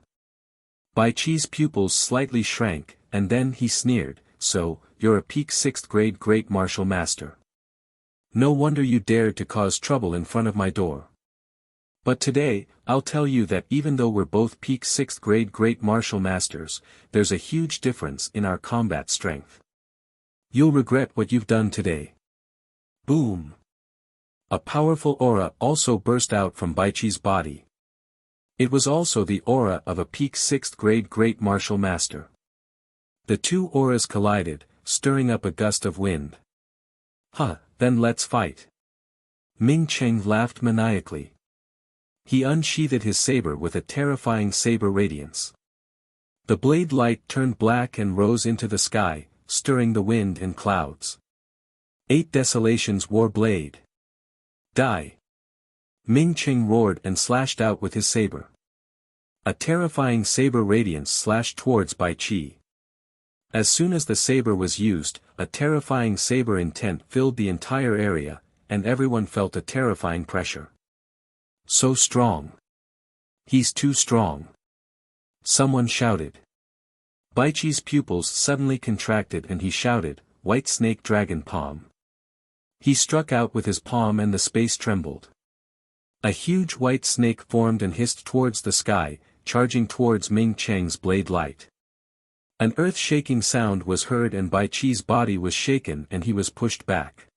Bai Qi's pupils slightly shrank, and then he sneered, "So, you're a peak 6th grade great martial master. No wonder you dared to cause trouble in front of my door. But today, I'll tell you that even though we're both peak 6th grade great martial masters, there's a huge difference in our combat strength. You'll regret what you've done today." Boom! A powerful aura also burst out from Bai Qi's body. It was also the aura of a peak 6th grade great martial master. The two auras collided, stirring up a gust of wind. "Huh, then let's fight." Ming Cheng laughed maniacally. He unsheathed his saber with a terrifying saber radiance. The blade light turned black and rose into the sky, stirring the wind and clouds. 8 Desolations War Blade. Die! Ming Cheng roared and slashed out with his saber. A terrifying saber radiance slashed towards Bai Qi. As soon as the saber was used, a terrifying saber intent filled the entire area, and everyone felt a terrifying pressure. "So strong. He's too strong." Someone shouted. Bai Qi's pupils suddenly contracted and he shouted, "White Snake Dragon Palm." He struck out with his palm and the space trembled. A huge white snake formed and hissed towards the sky, charging towards Ming Cheng's blade light. An earth-shaking sound was heard and Bai Qi's body was shaken and he was pushed back.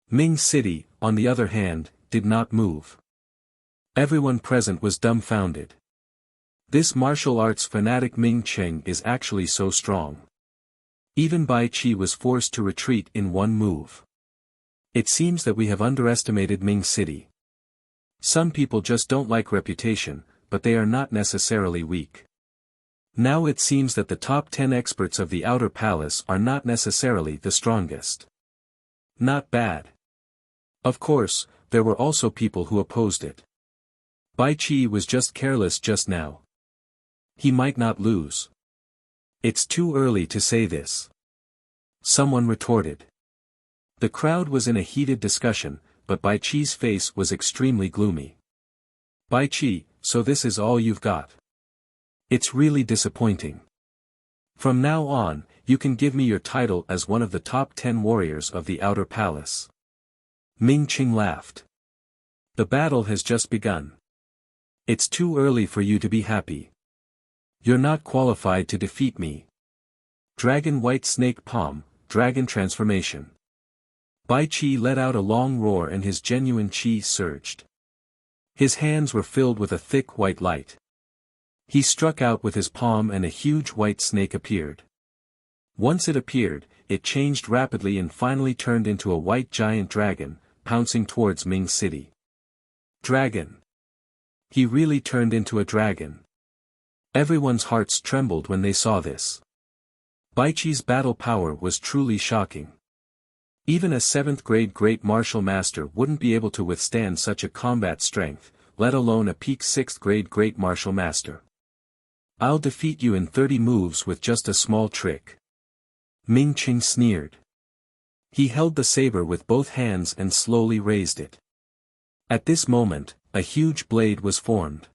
Ming City, on the other hand, did not move. Everyone present was dumbfounded. This martial arts fanatic Ming Cheng is actually so strong. Even Bai Qi was forced to retreat in one move. It seems that we have underestimated Ming City. Some people just don't like reputation, but they are not necessarily weak. Now it seems that the top 10 experts of the Outer Palace are not necessarily the strongest. Not bad. Of course, there were also people who opposed it. Bai Qi was just careless just now. He might not lose. It's too early to say this. Someone retorted. The crowd was in a heated discussion, but Bai Qi's face was extremely gloomy. Bai Qi, so this is all you've got. It's really disappointing. From now on, you can give me your title as one of the top 10 warriors of the Outer Palace. Ming Qing laughed. The battle has just begun. It's too early for you to be happy. You're not qualified to defeat me. Dragon White Snake Palm, Dragon Transformation. Bai Qi let out a long roar and his genuine qi surged. His hands were filled with a thick white light. He struck out with his palm and a huge white snake appeared. Once it appeared, it changed rapidly and finally turned into a white giant dragon, pouncing towards Ming City. Dragon. He really turned into a dragon. Everyone's hearts trembled when they saw this. Bai Qi's battle power was truly shocking. Even a 7th grade great martial master wouldn't be able to withstand such a combat strength, let alone a peak 6th grade great martial master. I'll defeat you in 30 moves with just a small trick. Ming Qing sneered. He held the saber with both hands and slowly raised it. At this moment, a huge blade was formed.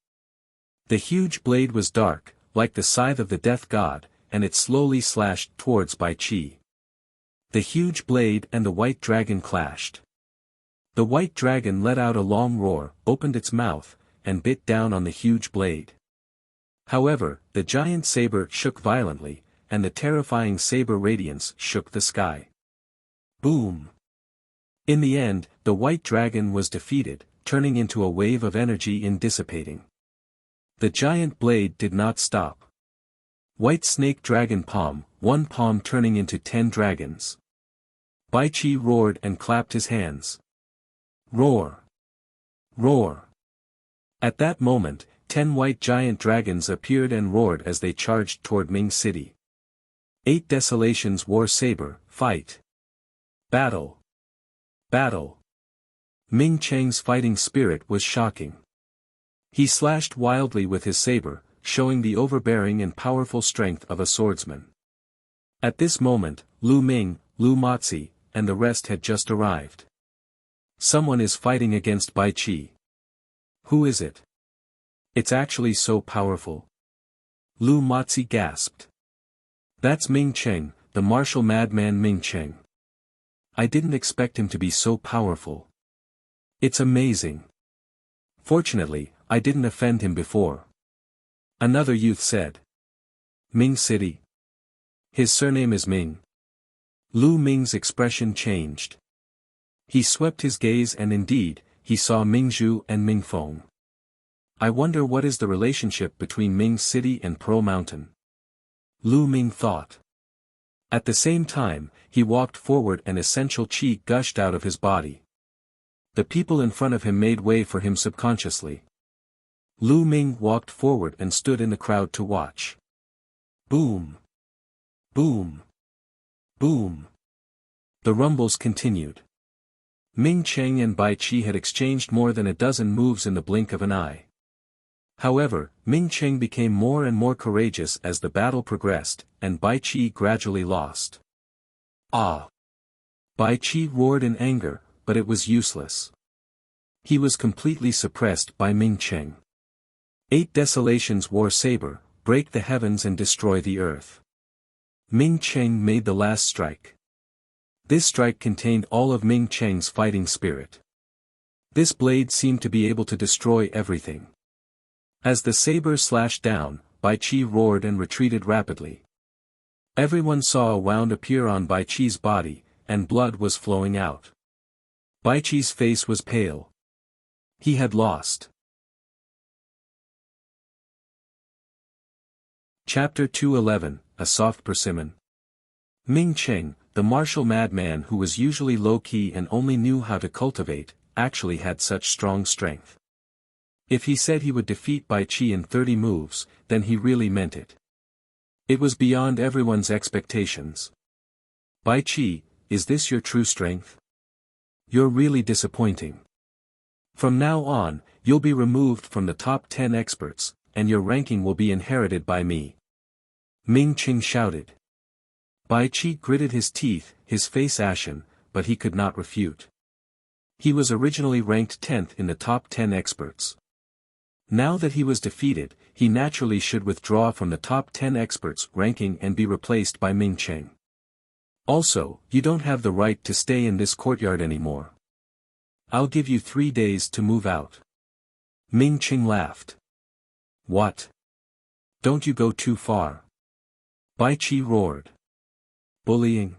The huge blade was dark, like the scythe of the death god, and it slowly slashed towards Bai Qi. The huge blade and the white dragon clashed. The white dragon let out a long roar, opened its mouth, and bit down on the huge blade. However, the giant saber shook violently, and the terrifying saber radiance shook the sky. Boom! In the end, the white dragon was defeated, turning into a wave of energy in dissipating. The giant blade did not stop. White snake dragon palm, one palm turning into 10 dragons. Bai Qi roared and clapped his hands. Roar! Roar! At that moment, 10 white giant dragons appeared and roared as they charged toward Ming City. 8 Desolations War Saber, Fight! Battle! Battle! Ming Cheng's fighting spirit was shocking. He slashed wildly with his saber, showing the overbearing and powerful strength of a swordsman. At this moment, Lu Ming, Lu Mozi, and the rest had just arrived. Someone is fighting against Bai Qi. Who is it? It's actually so powerful. Lu Mozi gasped. That's Ming Cheng, the martial madman Ming Cheng. I didn't expect him to be so powerful. It's amazing. Fortunately, I didn't offend him before. Another youth said. Ming City. His surname is Ming. Lu Ming's expression changed. He swept his gaze and indeed, he saw Ming Zhu and Ming Feng. I wonder what is the relationship between Ming City and Pearl Mountain. Lu Ming thought. At the same time, he walked forward and essential qi gushed out of his body. The people in front of him made way for him subconsciously. Lu Ming walked forward and stood in the crowd to watch. Boom! Boom! Boom! The rumbles continued. Ming Cheng and Bai Qi had exchanged more than a dozen moves in the blink of an eye. However, Ming Cheng became more and more courageous as the battle progressed, and Bai Qi gradually lost. Ah! Bai Qi roared in anger, but it was useless. He was completely suppressed by Ming Cheng. 8 Desolations War Saber, break the heavens and destroy the earth. Ming Cheng made the last strike. This strike contained all of Ming Cheng's fighting spirit. This blade seemed to be able to destroy everything. As the saber slashed down, Bai Qi roared and retreated rapidly. Everyone saw a wound appear on Bai Chi's body, and blood was flowing out. Bai Chi's face was pale. He had lost. Chapter 211, A Soft Persimmon. Ming Cheng, the martial madman who was usually low-key and only knew how to cultivate, actually had such strong strength. If he said he would defeat Bai Chi in 30 moves, then he really meant it. It was beyond everyone's expectations. Bai Chi, is this your true strength? You're really disappointing. From now on, you'll be removed from the top 10 experts, and your ranking will be inherited by me. Ming Cheng shouted. Bai Chi gritted his teeth, his face ashen, but he could not refute. He was originally ranked 10th in the top 10 experts. Now that he was defeated, he naturally should withdraw from the top 10 experts ranking and be replaced by Ming Cheng. Also, you don't have the right to stay in this courtyard anymore. I'll give you 3 days to move out. Ming Cheng laughed. What? Don't you go too far. Bai Chi roared. Bullying?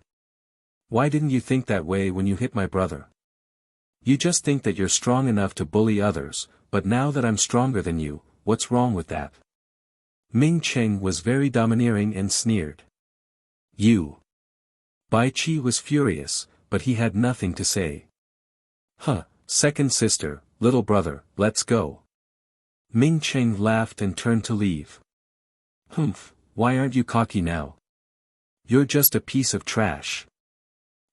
Why didn't you think that way when you hit my brother? You just think that you're strong enough to bully others, but now that I'm stronger than you, what's wrong with that? Ming Cheng was very domineering and sneered. You. Bai Chi was furious, but he had nothing to say. Second sister, little brother, let's go. Ming Cheng laughed and turned to leave. Why aren't you cocky now? You're just a piece of trash.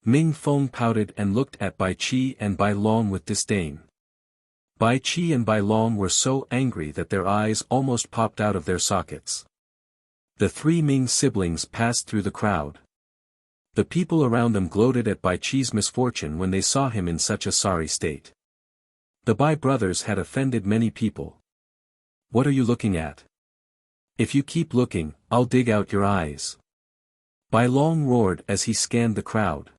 Ming Feng pouted and looked at Bai Chi and Bai Long with disdain. Bai Chi and Bai Long were so angry that their eyes almost popped out of their sockets. The 3 Ming siblings passed through the crowd. The people around them gloated at Bai Chi's misfortune when they saw him in such a sorry state. The Bai brothers had offended many people. What are you looking at? If you keep looking, I'll dig out your eyes. Bai Long roared as he scanned the crowd.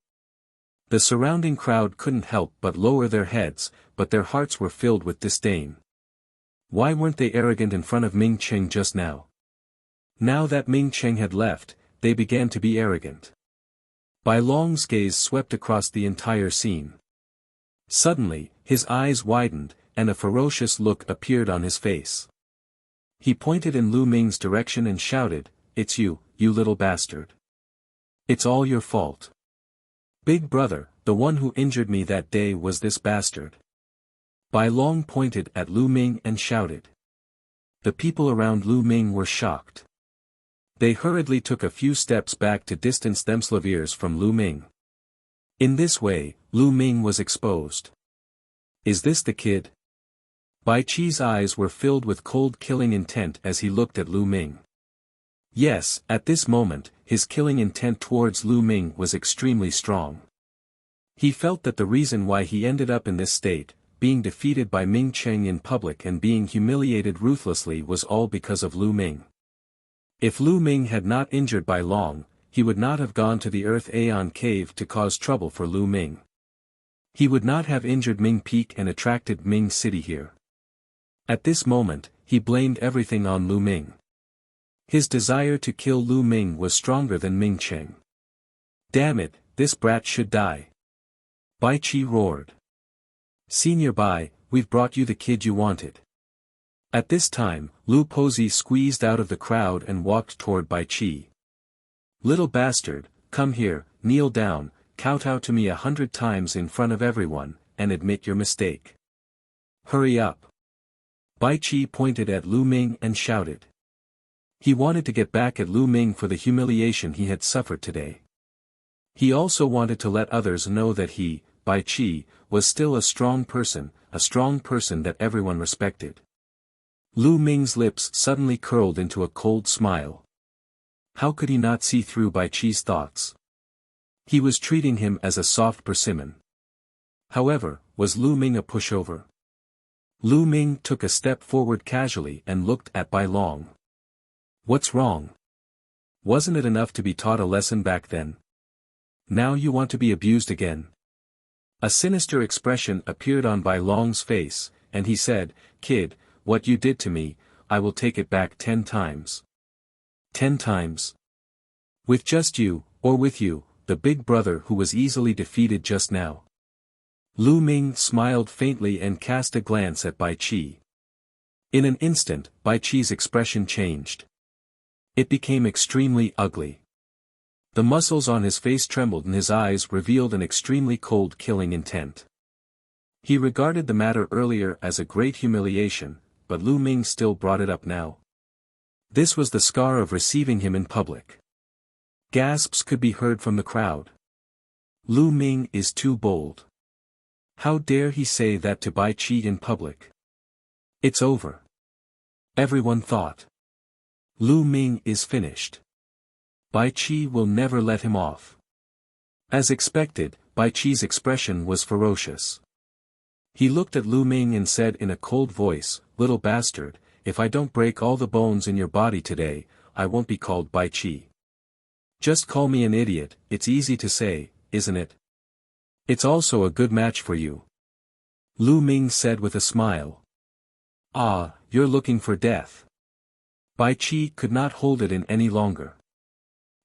The surrounding crowd couldn't help but lower their heads, but their hearts were filled with disdain. Why weren't they arrogant in front of Ming Cheng just now? Now that Ming Cheng had left, they began to be arrogant. Bai Long's gaze swept across the entire scene. Suddenly, his eyes widened, and a ferocious look appeared on his face. He pointed in Lu Ming's direction and shouted, "It's you, you little bastard. It's all your fault. Big brother, the one who injured me that day was this bastard." Bai Long pointed at Lu Ming and shouted. The people around Lu Ming were shocked. They hurriedly took a few steps back to distance themselves from Lu Ming. In this way, Lu Ming was exposed. Is this the kid? Bai Chi's eyes were filled with cold killing intent as he looked at Lu Ming. Yes, at this moment, his killing intent towards Lu Ming was extremely strong. He felt that the reason why he ended up in this state, being defeated by Ming Cheng in public and being humiliated ruthlessly, was all because of Lu Ming. If Lu Ming had not injured Bai Long, he would not have gone to the Earth Aeon Cave to cause trouble for Lu Ming. He would not have injured Ming Peak and attracted Ming City here. At this moment, he blamed everything on Lu Ming. His desire to kill Lu Ming was stronger than Ming Cheng. Damn it, this brat should die. Bai Chi roared. Senior Bai, we've brought you the kid you wanted. At this time, Lu Pozi squeezed out of the crowd and walked toward Bai Chi. Little bastard, come here, kneel down, kowtow to me 100 times in front of everyone, and admit your mistake. Hurry up. Bai Chi pointed at Lu Ming and shouted. He wanted to get back at Lu Ming for the humiliation he had suffered today. He also wanted to let others know that he, Bai Chi, was still a strong person that everyone respected. Lu Ming's lips suddenly curled into a cold smile. How could he not see through Bai Chi's thoughts? He was treating him as a soft persimmon. However, was Lu Ming a pushover? Lu Ming took a step forward casually and looked at Bai Long. What's wrong? Wasn't it enough to be taught a lesson back then? Now you want to be abused again? A sinister expression appeared on Bai Long's face, and he said, Kid, what you did to me, I will take it back 10 times. 10 times? With just you, or with you, the big brother who was easily defeated just now. Lu Ming smiled faintly and cast a glance at Bai Qi. In an instant, Bai Qi's expression changed. It became extremely ugly. The muscles on his face trembled and his eyes revealed an extremely cold killing intent. He regarded the matter earlier as a great humiliation, but Lu Ming still brought it up now. This was the scar of receiving him in public. Gasps could be heard from the crowd. Lu Ming is too bold. How dare he say that to Bai Qi in public? It's over. Everyone thought. Lu Ming is finished. Bai Qi will never let him off. As expected, Bai Qi's expression was ferocious. He looked at Lu Ming and said in a cold voice, "Little bastard, if I don't break all the bones in your body today, I won't be called Bai Qi. Just call me an idiot, it's easy to say, isn't it? It's also a good match for you." Lu Ming said with a smile. "Ah, you're looking for death." Bai Qi could not hold it in any longer.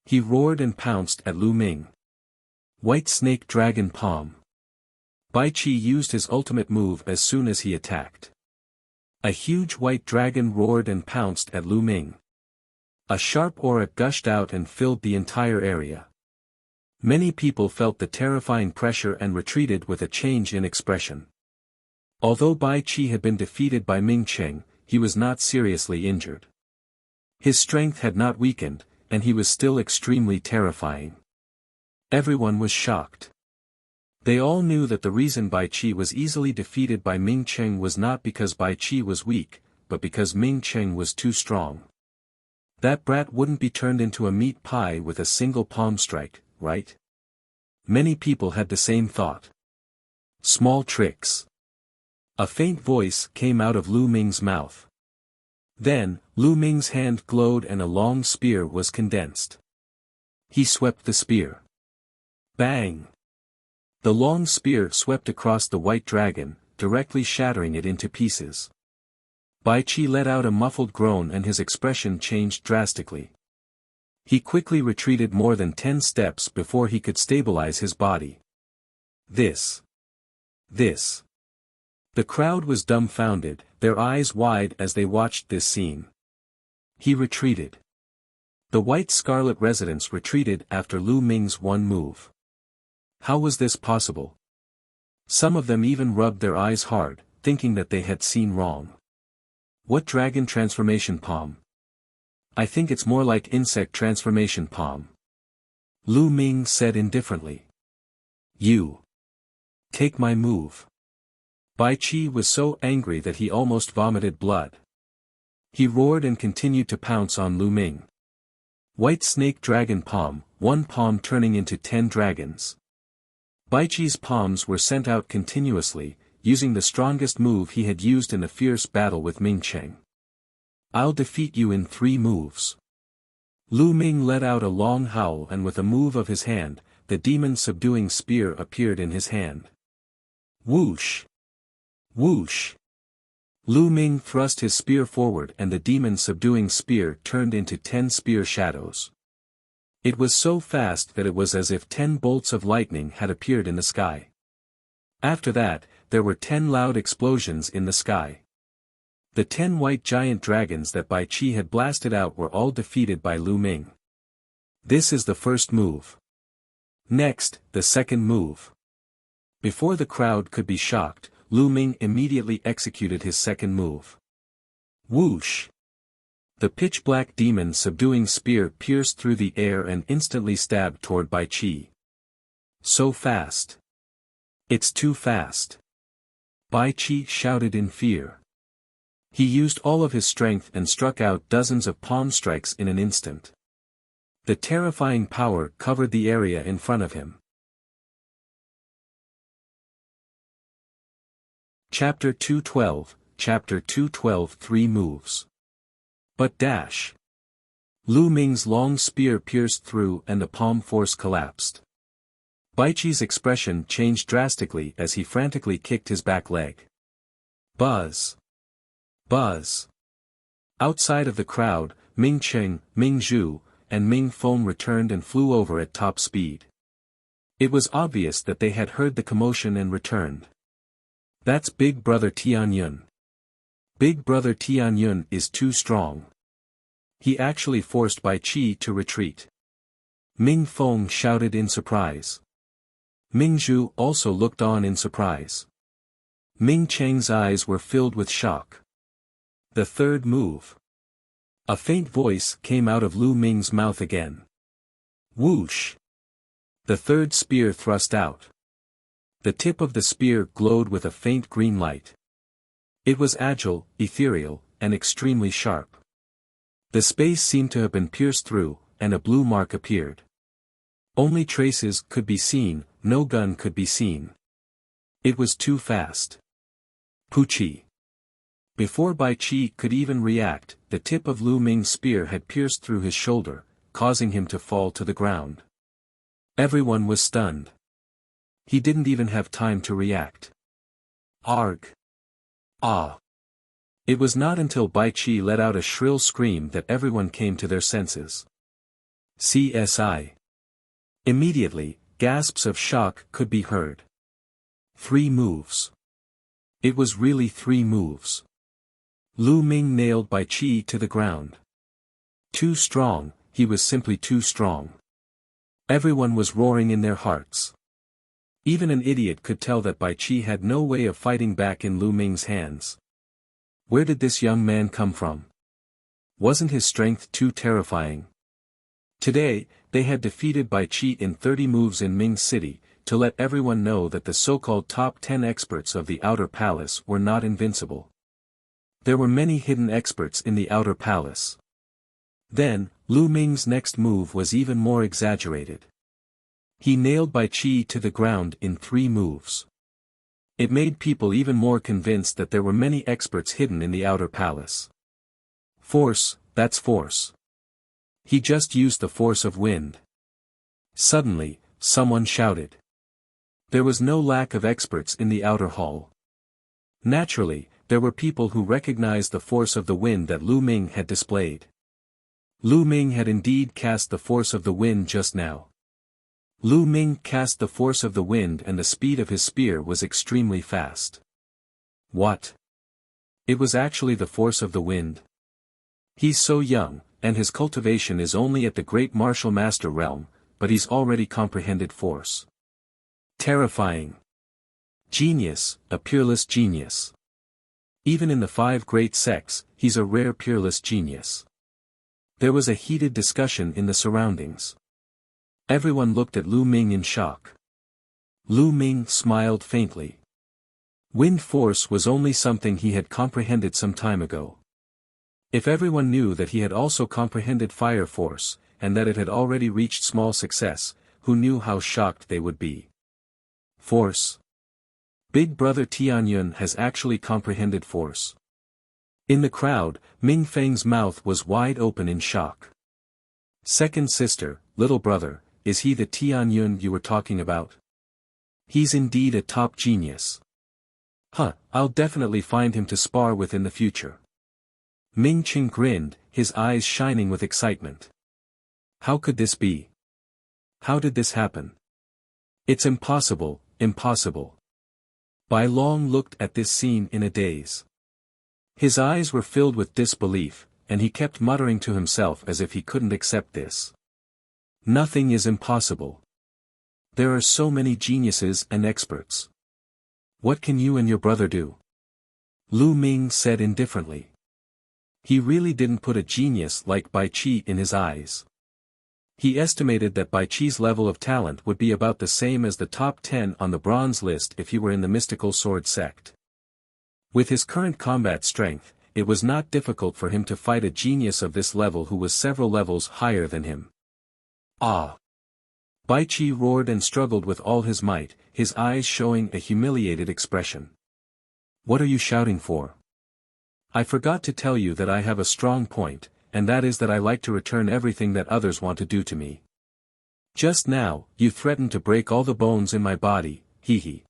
He roared and pounced at Lu Ming. White Snake Dragon Palm. Bai Qi used his ultimate move as soon as he attacked. A huge white dragon roared and pounced at Lu Ming. A sharp aura gushed out and filled the entire area. Many people felt the terrifying pressure and retreated with a change in expression. Although Bai Qi had been defeated by Ming Cheng, he was not seriously injured. His strength had not weakened, and he was still extremely terrifying. Everyone was shocked. They all knew that the reason Bai Qi was easily defeated by Ming Cheng was not because Bai Qi was weak, but because Ming Cheng was too strong. That brat wouldn't be turned into a meat pie with a single palm strike, right? Many people had the same thought. Small tricks. A faint voice came out of Lu Ming's mouth. Then, Lu Ming's hand glowed and a long spear was condensed. He swept the spear. Bang! The long spear swept across the white dragon, directly shattering it into pieces. Bai Qi let out a muffled groan and his expression changed drastically. He quickly retreated more than 10 steps before he could stabilize his body. This. The crowd was dumbfounded, their eyes wide as they watched this scene. He retreated. The White Scarlet residents retreated after Lu Ming's one move. How was this possible? Some of them even rubbed their eyes hard, thinking that they had seen wrong. What dragon transformation palm? I think it's more like insect transformation palm. Lu Ming said indifferently. You. Take my move. Bai Qi was so angry that he almost vomited blood. He roared and continued to pounce on Lu Ming. White Snake Dragon Palm, one palm turning into 10 dragons. Bai Qi's palms were sent out continuously, using the strongest move he had used in a fierce battle with Ming Cheng. I'll defeat you in 3 moves. Lu Ming let out a long howl and with a move of his hand, the demon-subduing spear appeared in his hand. Whoosh! Whoosh! Lu Ming thrust his spear forward and the demon-subduing spear turned into 10 spear shadows. It was so fast that it was as if 10 bolts of lightning had appeared in the sky. After that, there were 10 loud explosions in the sky. The 10 white giant dragons that Bai Qi had blasted out were all defeated by Lu Ming. This is the first move. Next, the second move. Before the crowd could be shocked, Lu Ming immediately executed his second move. Whoosh! The pitch-black demon-subduing spear pierced through the air and instantly stabbed toward Bai Qi. So fast. It's too fast. Bai Qi shouted in fear. He used all of his strength and struck out dozens of palm strikes in an instant. The terrifying power covered the area in front of him. Chapter 212, Chapter 212 3 Moves. But dash! Lu Ming's long spear pierced through and the palm force collapsed. Bai Qi's expression changed drastically as he frantically kicked his back leg. Buzz! Buzz! Outside of the crowd, Ming Cheng, Ming Zhu, and Ming Feng returned and flew over at top speed. It was obvious that they had heard the commotion and returned. That's Big Brother Tianyun. Big Brother Tianyun is too strong. He actually forced Bai Qi to retreat. Ming Feng shouted in surprise. Ming Zhu also looked on in surprise. Ming Cheng's eyes were filled with shock. The third move. A faint voice came out of Lu Ming's mouth again. Whoosh! The third spear thrust out. The tip of the spear glowed with a faint green light. It was agile, ethereal, and extremely sharp. The space seemed to have been pierced through, and a blue mark appeared. Only traces could be seen, no gun could be seen. It was too fast. Puchi. Before Bai Qi could even react, the tip of Lu Ming's spear had pierced through his shoulder, causing him to fall to the ground. Everyone was stunned. He didn't even have time to react. Arg! Ah! It was not until Bai Qi let out a shrill scream that everyone came to their senses. CSI. Immediately, gasps of shock could be heard. 3 moves. It was really 3 moves. Lu Ming nailed Bai Qi to the ground. Too strong, he was simply too strong. Everyone was roaring in their hearts. Even an idiot could tell that Bai Qi had no way of fighting back in Lu Ming's hands. Where did this young man come from? Wasn't his strength too terrifying? Today, they had defeated Bai Qi in 30 moves in Ming City, to let everyone know that the so-called top 10 experts of the Outer Palace were not invincible. There were many hidden experts in the Outer Palace. Then, Lu Ming's next move was even more exaggerated. He nailed Bai Qi to the ground in 3 moves. It made people even more convinced that there were many experts hidden in the Outer Palace. Force, that's force. He just used the force of wind. Suddenly, someone shouted. There was no lack of experts in the outer hall. Naturally, there were people who recognized the force of the wind that Lu Ming had displayed. Lu Ming had indeed cast the force of the wind just now. Lu Ming cast the force of the wind and the speed of his spear was extremely fast. What? It was actually the force of the wind. He's so young, and his cultivation is only at the great martial master realm, but he's already comprehended force. Terrifying. Genius, a peerless genius. Even in the 5 great sects, he's a rare peerless genius. There was a heated discussion in the surroundings. Everyone looked at Lu Ming in shock. Lu Ming smiled faintly. Wind force was only something he had comprehended some time ago. If everyone knew that he had also comprehended fire force, and that it had already reached small success, who knew how shocked they would be. Force. Big Brother Tianyun has actually comprehended force. In the crowd, Ming Feng's mouth was wide open in shock. Second sister, little brother, is he the Tianyun you were talking about? He's indeed a top genius. Huh, I'll definitely find him to spar with in the future. Ming Qing grinned, his eyes shining with excitement. How could this be? How did this happen? It's impossible, impossible. Bai Long looked at this scene in a daze. His eyes were filled with disbelief, and he kept muttering to himself as if he couldn't accept this. Nothing is impossible. There are so many geniuses and experts. What can you and your brother do? Lu Ming said indifferently. He really didn't put a genius like Bai Qi in his eyes. He estimated that Bai Qi's level of talent would be about the same as the top 10 on the bronze list if he were in the mystical sword sect. With his current combat strength, it was not difficult for him to fight a genius of this level who was several levels higher than him. Ah! Bai Qi roared and struggled with all his might, his eyes showing a humiliated expression. What are you shouting for? I forgot to tell you that I have a strong point, and that is that I like to return everything that others want to do to me. Just now, you threatened to break all the bones in my body, hee.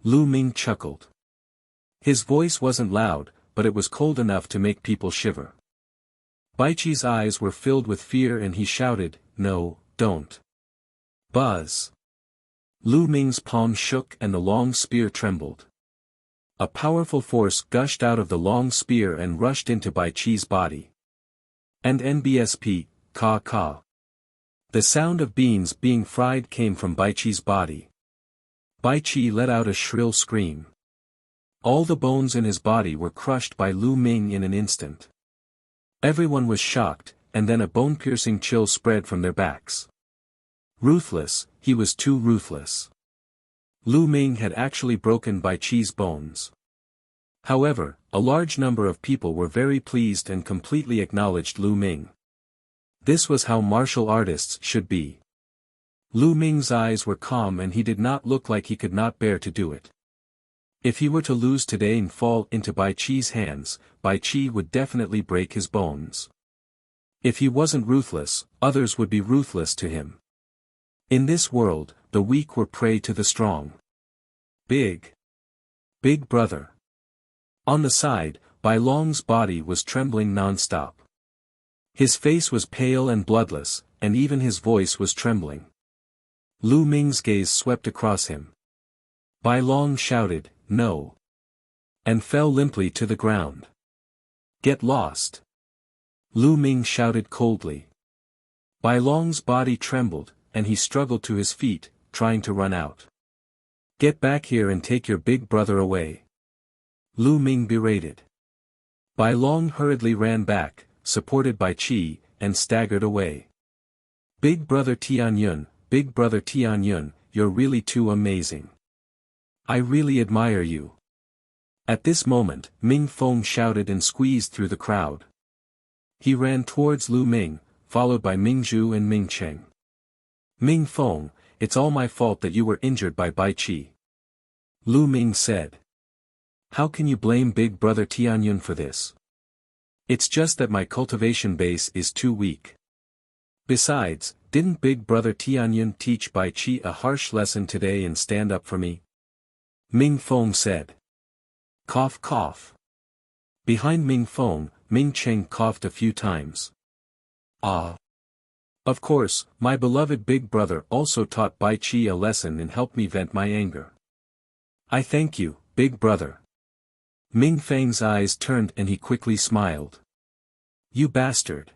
Lu Ming chuckled. His voice wasn't loud, but it was cold enough to make people shiver. Baichi's eyes were filled with fear and he shouted, "No, don't." Buzz. Lu Ming's palm shook and the long spear trembled. A powerful force gushed out of the long spear and rushed into Baichi's body. And NBSP, ka ka. The sound of beans being fried came from Baichi's body. Baichi let out a shrill scream. All the bones in his body were crushed by Lu Ming in an instant. Everyone was shocked, and then a bone-piercing chill spread from their backs. Ruthless, he was too ruthless. Lu Ming had actually broken Baichi's bones. However, a large number of people were very pleased and completely acknowledged Lu Ming. This was how martial artists should be. Lu Ming's eyes were calm and he did not look like he could not bear to do it. If he were to lose today and fall into Baichi's hands, Baichi would definitely break his bones. If he wasn't ruthless, others would be ruthless to him. In this world, the weak were prey to the strong. Big brother. On the side, Bai Long's body was trembling non-stop. His face was pale and bloodless, and even his voice was trembling. Lu Ming's gaze swept across him. Bai Long shouted, "No!" and fell limply to the ground. "Get lost!" Lu Ming shouted coldly. Bai Long's body trembled, and he struggled to his feet, trying to run out. "Get back here and take your big brother away," Lu Ming berated. Bai Long hurriedly ran back, supported by Qi, and staggered away. "Big brother Tianyun, big brother Tianyun, you're really too amazing. I really admire you." At this moment, Ming Feng shouted and squeezed through the crowd. He ran towards Lu Ming, followed by Ming Zhu and Ming Cheng. "Ming Feng, it's all my fault that you were injured by Baichi," Lu Ming said. "How can you blame big brother Tianyun for this? It's just that my cultivation base is too weak. Besides, didn't big brother Tianyun teach Baichi a harsh lesson today and stand up for me?" Ming Feng said. Cough cough. Behind Ming Feng, Ming Cheng coughed a few times. "Ah. Of course, my beloved big brother also taught Baichi a lesson and helped me vent my anger. I thank you, big brother." Ming Feng's eyes turned and he quickly smiled. "You bastard."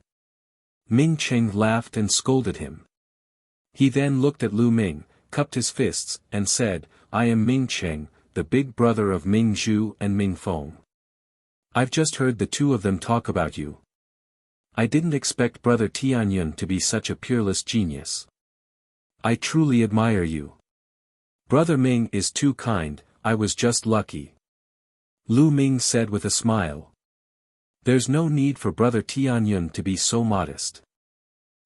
Ming Cheng laughed and scolded him. He then looked at Lu Ming, cupped his fists, and said, "I am Ming Cheng, the big brother of Ming Zhu and Ming Feng. I've just heard the two of them talk about you. I didn't expect brother Tianyun to be such a peerless genius. I truly admire you. Brother Ming is too kind, I was just lucky," Lu Ming said with a smile. "There's no need for brother Tianyun to be so modest.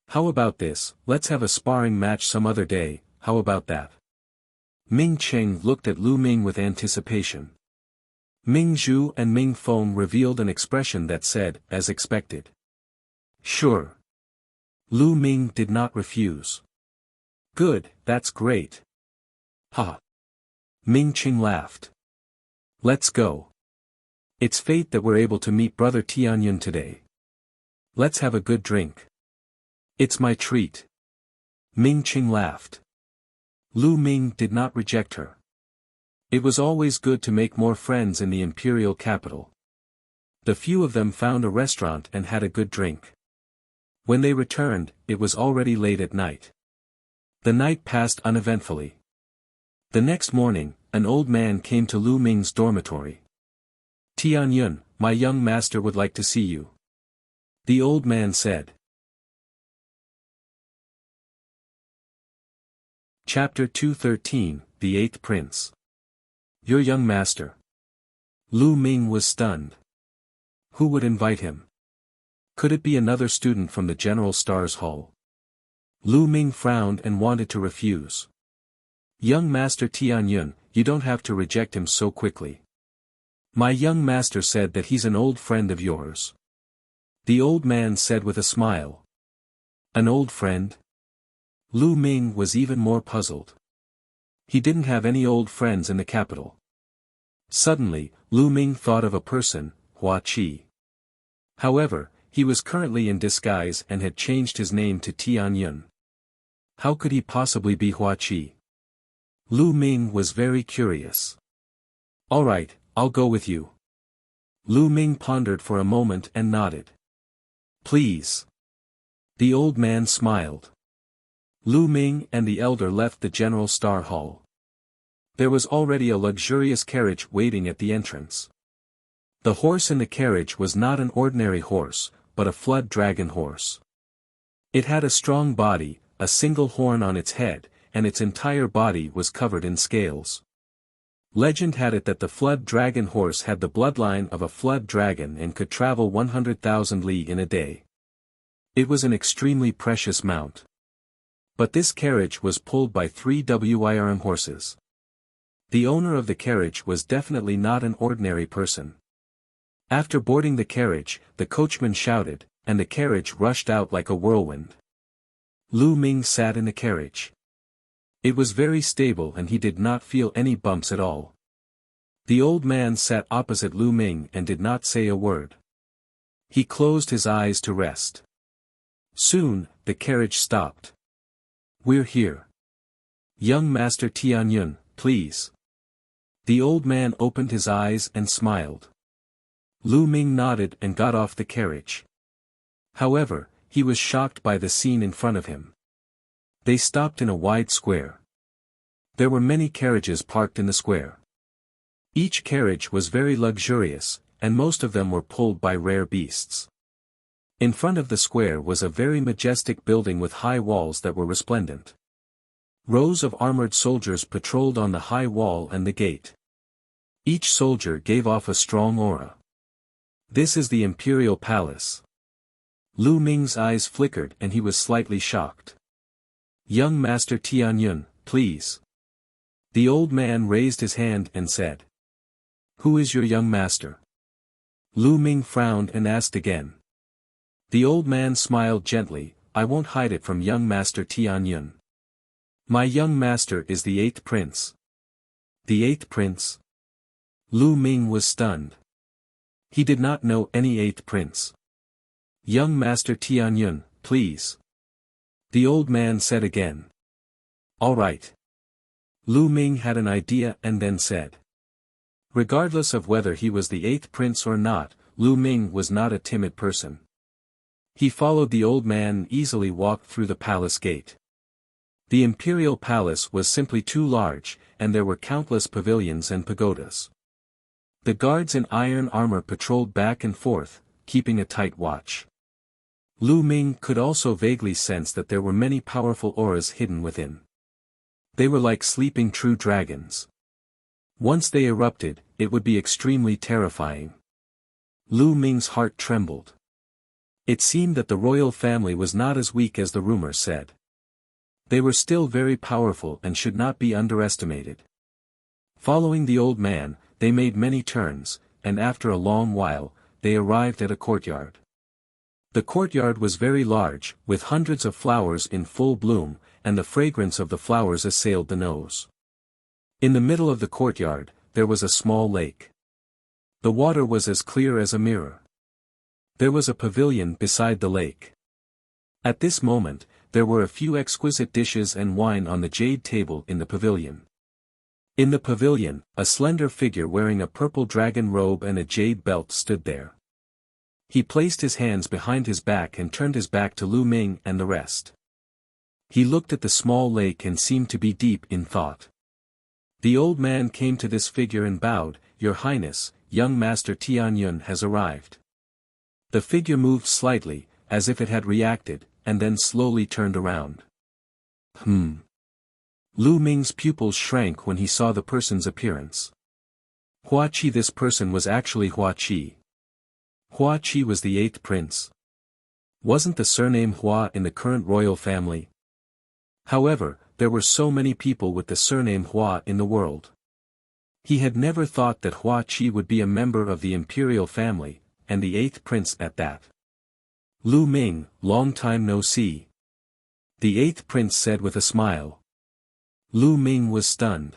How about this, let's have a sparring match some other day, how about that?" Ming Cheng looked at Lu Ming with anticipation. Ming Zhu and Ming Feng revealed an expression that said, as expected. "Sure." Lu Ming did not refuse. "Good, that's great." "Ha!" Ming Cheng laughed. "Let's go. It's fate that we're able to meet brother Tianyun today. Let's have a good drink. It's my treat." Ming Cheng laughed. Lu Ming did not reject her. It was always good to make more friends in the imperial capital. The few of them found a restaurant and had a good drink. When they returned, it was already late at night. The night passed uneventfully. The next morning, an old man came to Lu Ming's dormitory. "Tianyun, my young master would like to see you," the old man said. Chapter 213, The Eighth Prince. "Your young master." Lu Ming was stunned. Who would invite him? Could it be another student from the General Stars Hall? Lu Ming frowned and wanted to refuse. "Young Master Tianyun, you don't have to reject him so quickly. My young master said that he's an old friend of yours," the old man said with a smile. An old friend? Lu Ming was even more puzzled. He didn't have any old friends in the capital. Suddenly, Lu Ming thought of a person, Hua Qi. However, He was currently in disguise and had changed his name to Tianyun. How could he possibly be Hua Qi? Lu Ming was very curious. All right, I'll go with you. Lu Ming pondered for a moment and nodded. Please. The old man smiled. Lu Ming and the elder left the General Star Hall. There was already a luxurious carriage waiting at the entrance. The horse in the carriage was not an ordinary horse, but a flood dragon horse. It had a strong body, a single horn on its head, and its entire body was covered in scales. Legend had it that the flood dragon horse had the bloodline of a flood dragon and could travel 100,000 li in a day. It was an extremely precious mount. But this carriage was pulled by 3 WIRM horses. The owner of the carriage was definitely not an ordinary person. After boarding the carriage, the coachman shouted, and the carriage rushed out like a whirlwind. Lu Ming sat in the carriage. It was very stable and he did not feel any bumps at all. The old man sat opposite Lu Ming and did not say a word. He closed his eyes to rest. Soon, the carriage stopped. We're here. Young Master Tianyun, please. The old man opened his eyes and smiled. Lu Ming nodded and got off the carriage. However, he was shocked by the scene in front of him. They stopped in a wide square. There were many carriages parked in the square. Each carriage was very luxurious, and most of them were pulled by rare beasts. In front of the square was a very majestic building with high walls that were resplendent. Rows of armored soldiers patrolled on the high wall and the gate. Each soldier gave off a strong aura. This is the Imperial Palace. Lu Ming's eyes flickered and he was slightly shocked. Young Master Tianyun, please. The old man raised his hand and said. Who is your young master? Lu Ming frowned and asked again. The old man smiled gently, I won't hide it from young Master Tianyun. My young master is the 8th prince. The 8th prince? Lu Ming was stunned. He did not know any 8th prince. Young Master Tianyun, please. The old man said again. All right. Lu Ming had an idea and then said. Regardless of whether he was the 8th prince or not, Lu Ming was not a timid person. He followed the old man and easily walked through the palace gate. The imperial palace was simply too large, and there were countless pavilions and pagodas. The guards in iron armor patrolled back and forth, keeping a tight watch. Lu Ming could also vaguely sense that there were many powerful auras hidden within. They were like sleeping true dragons. Once they erupted, it would be extremely terrifying. Lu Ming's heart trembled. It seemed that the royal family was not as weak as the rumors said. They were still very powerful and should not be underestimated. Following the old man, they made many turns, and after a long while, they arrived at a courtyard. The courtyard was very large, with hundreds of flowers in full bloom, and the fragrance of the flowers assailed the nose. In the middle of the courtyard, there was a small lake. The water was as clear as a mirror. There was a pavilion beside the lake. At this moment, there were a few exquisite dishes and wine on the jade table in the pavilion. In the pavilion, a slender figure wearing a purple dragon robe and a jade belt stood there. He placed his hands behind his back and turned his back to Lu Ming and the rest. He looked at the small lake and seemed to be deep in thought. The old man came to this figure and bowed, Your Highness, young Master Tianyun has arrived. The figure moved slightly, as if it had reacted, and then slowly turned around. Lu Ming's pupils shrank when he saw the person's appearance. Hua Qi. This person was actually Hua Qi. Hua Qi was the 8th prince. Wasn't the surname Hua in the current royal family? However, there were so many people with the surname Hua in the world. He had never thought that Hua Qi would be a member of the imperial family, and the 8th prince at that. Lu Ming, long time no see. The 8th prince said with a smile. Lu Ming was stunned.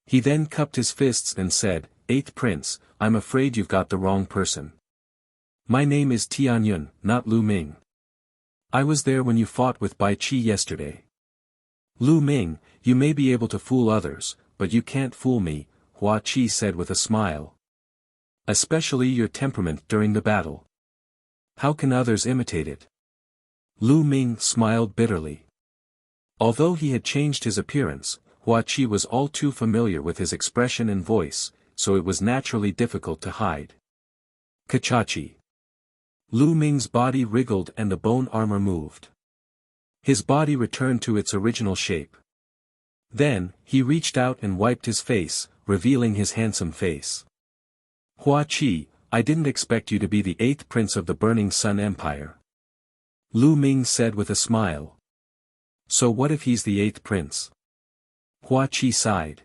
He then cupped his fists and said, 8th prince, I'm afraid you've got the wrong person. My name is Tianyun, not Lu Ming. I was there when you fought with Bai Qi yesterday. Lu Ming, you may be able to fool others, but you can't fool me, Hua Qi said with a smile. Especially your temperament during the battle. How can others imitate it? Lu Ming smiled bitterly. Although he had changed his appearance, Hua Qi was all too familiar with his expression and voice, so it was naturally difficult to hide. Kachachi. Lu Ming's body wriggled and the bone armor moved. His body returned to its original shape. Then, he reached out and wiped his face, revealing his handsome face. Hua Qi, I didn't expect you to be the 8th prince of the Burning Sun Empire. Lu Ming said with a smile. So what if he's the 8th prince? Hua Qi sighed.